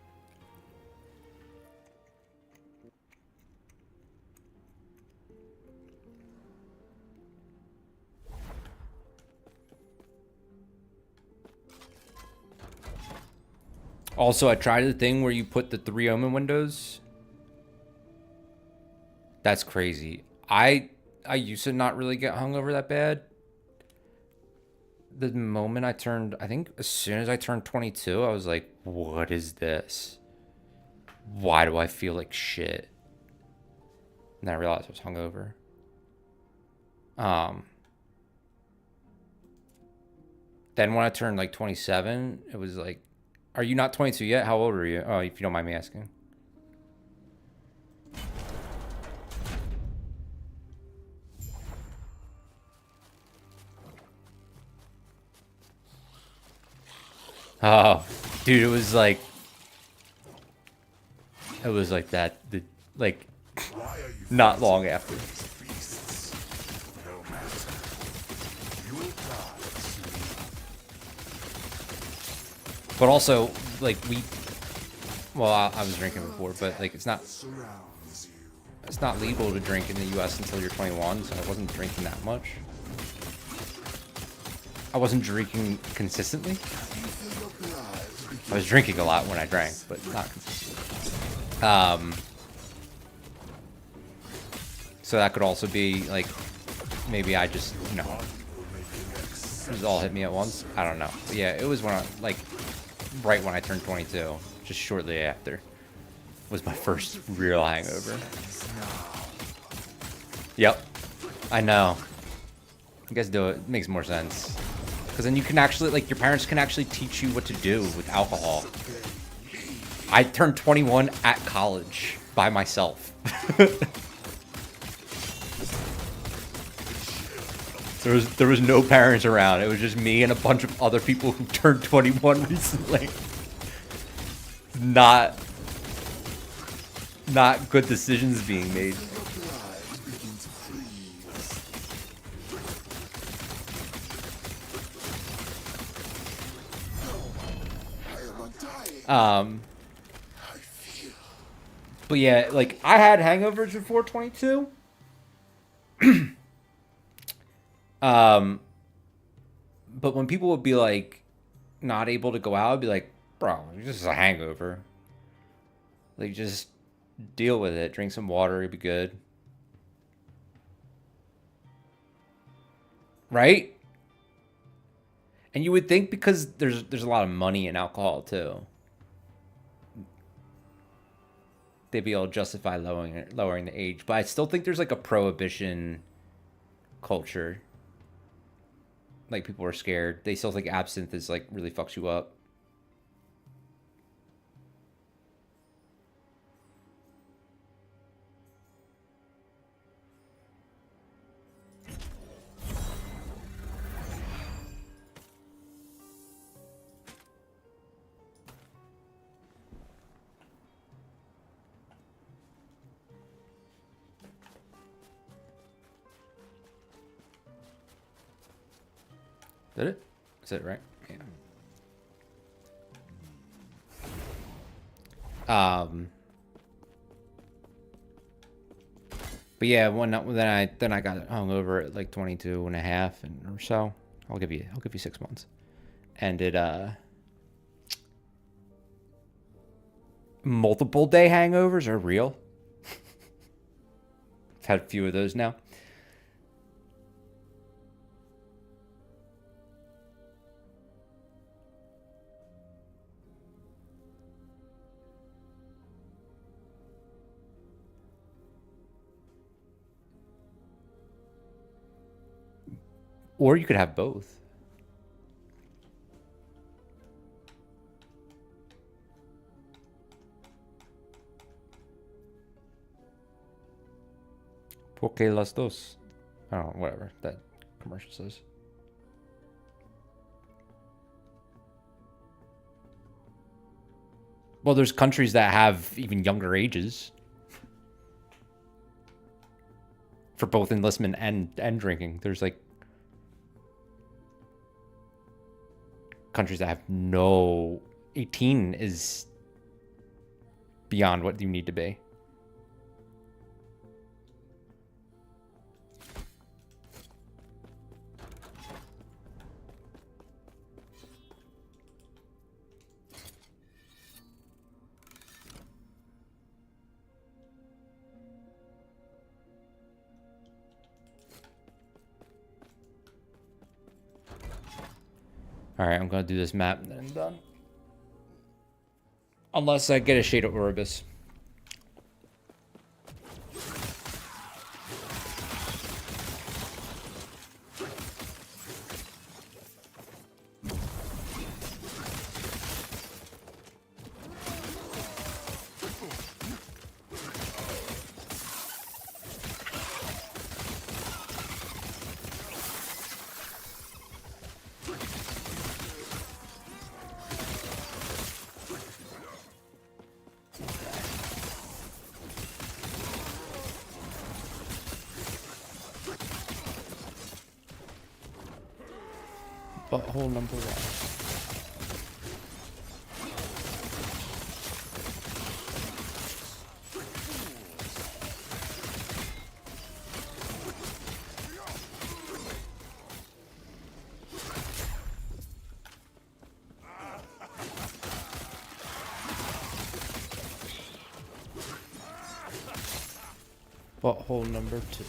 Speaker 1: Also, I tried the thing where you put the 3 omen windows. That's crazy. I used to not really get hungover that bad. The moment I turned, I think as soon as I turned 22, I was like, what is this? Why do I feel like shit? And then I realized I was hungover. Then when I turned like 27, it was like, are you not 22 yet? How old are you? Oh, if you don't mind me asking. Oh, dude, it was like that. Like, not long after. But also, like, well, I was drinking before, but like, it's not legal to drink in the U.S. until you're 21, so I wasn't drinking that much. I wasn't drinking consistently. I was drinking a lot when I drank, but not consistently. So that could also be like, maybe I just, you know, it was all hit me at once. I don't know. But yeah, it was when I, like, right when I turned 22, just shortly after, was my first real hangover. Yep, I know. You guys do it. It makes more sense. Because then you can actually, like, your parents can actually teach you what to do with alcohol. I turned 21 at college by myself. There was no parents around. It was just me and a bunch of other people who turned 21 recently. Not good decisions being made. But yeah, like, I had hangovers before 22. But when people would be like not able to go out, I'd be like, bro, this is a hangover. Like, just deal with it. Drink some water, you'll be good. Right? And you would think because there's a lot of money in alcohol too, they'd be able to justify lowering the age. But I still think there's like a prohibition culture. Like, people are scared. They still think absinthe is like really fucks you up. Did it? Is it right? Yeah. But yeah, then I got hungover at like 22 and a half or so. I'll give you 6 months. And it multiple day hangovers are real. I've had a few of those now. Or you could have both. ¿Por qué las dos? I don't know, whatever that commercial says. Well, there's countries that have even younger ages for both enlistment and drinking. There's like countries that have no 18 is beyond what you need to be. Alright, I'm gonna do this map and then I'm done. Unless I get a Shade of Orbis. Butthole number 1. Butthole number 2.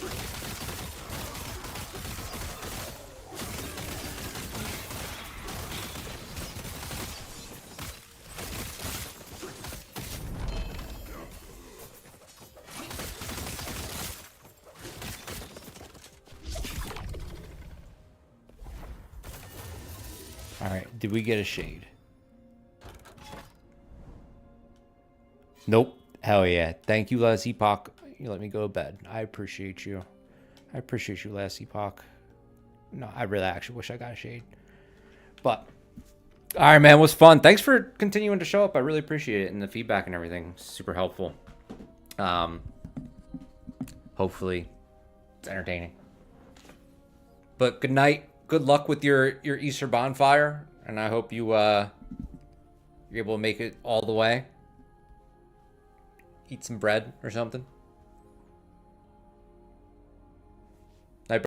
Speaker 1: Alright, did we get a Shade? Nope. Hell yeah. Thank you, Last Epoch. You let me go to bed. I appreciate you. I appreciate you, Last Epoch. No, I really actually wish I got a Shade. But, alright, man. It was fun. Thanks for continuing to show up. I really appreciate it. And the feedback and everything. Super helpful. Hopefully, it's entertaining. But good night. Good luck with your Easter bonfire, and I hope you you're able to make it all the way. Eat some bread or something.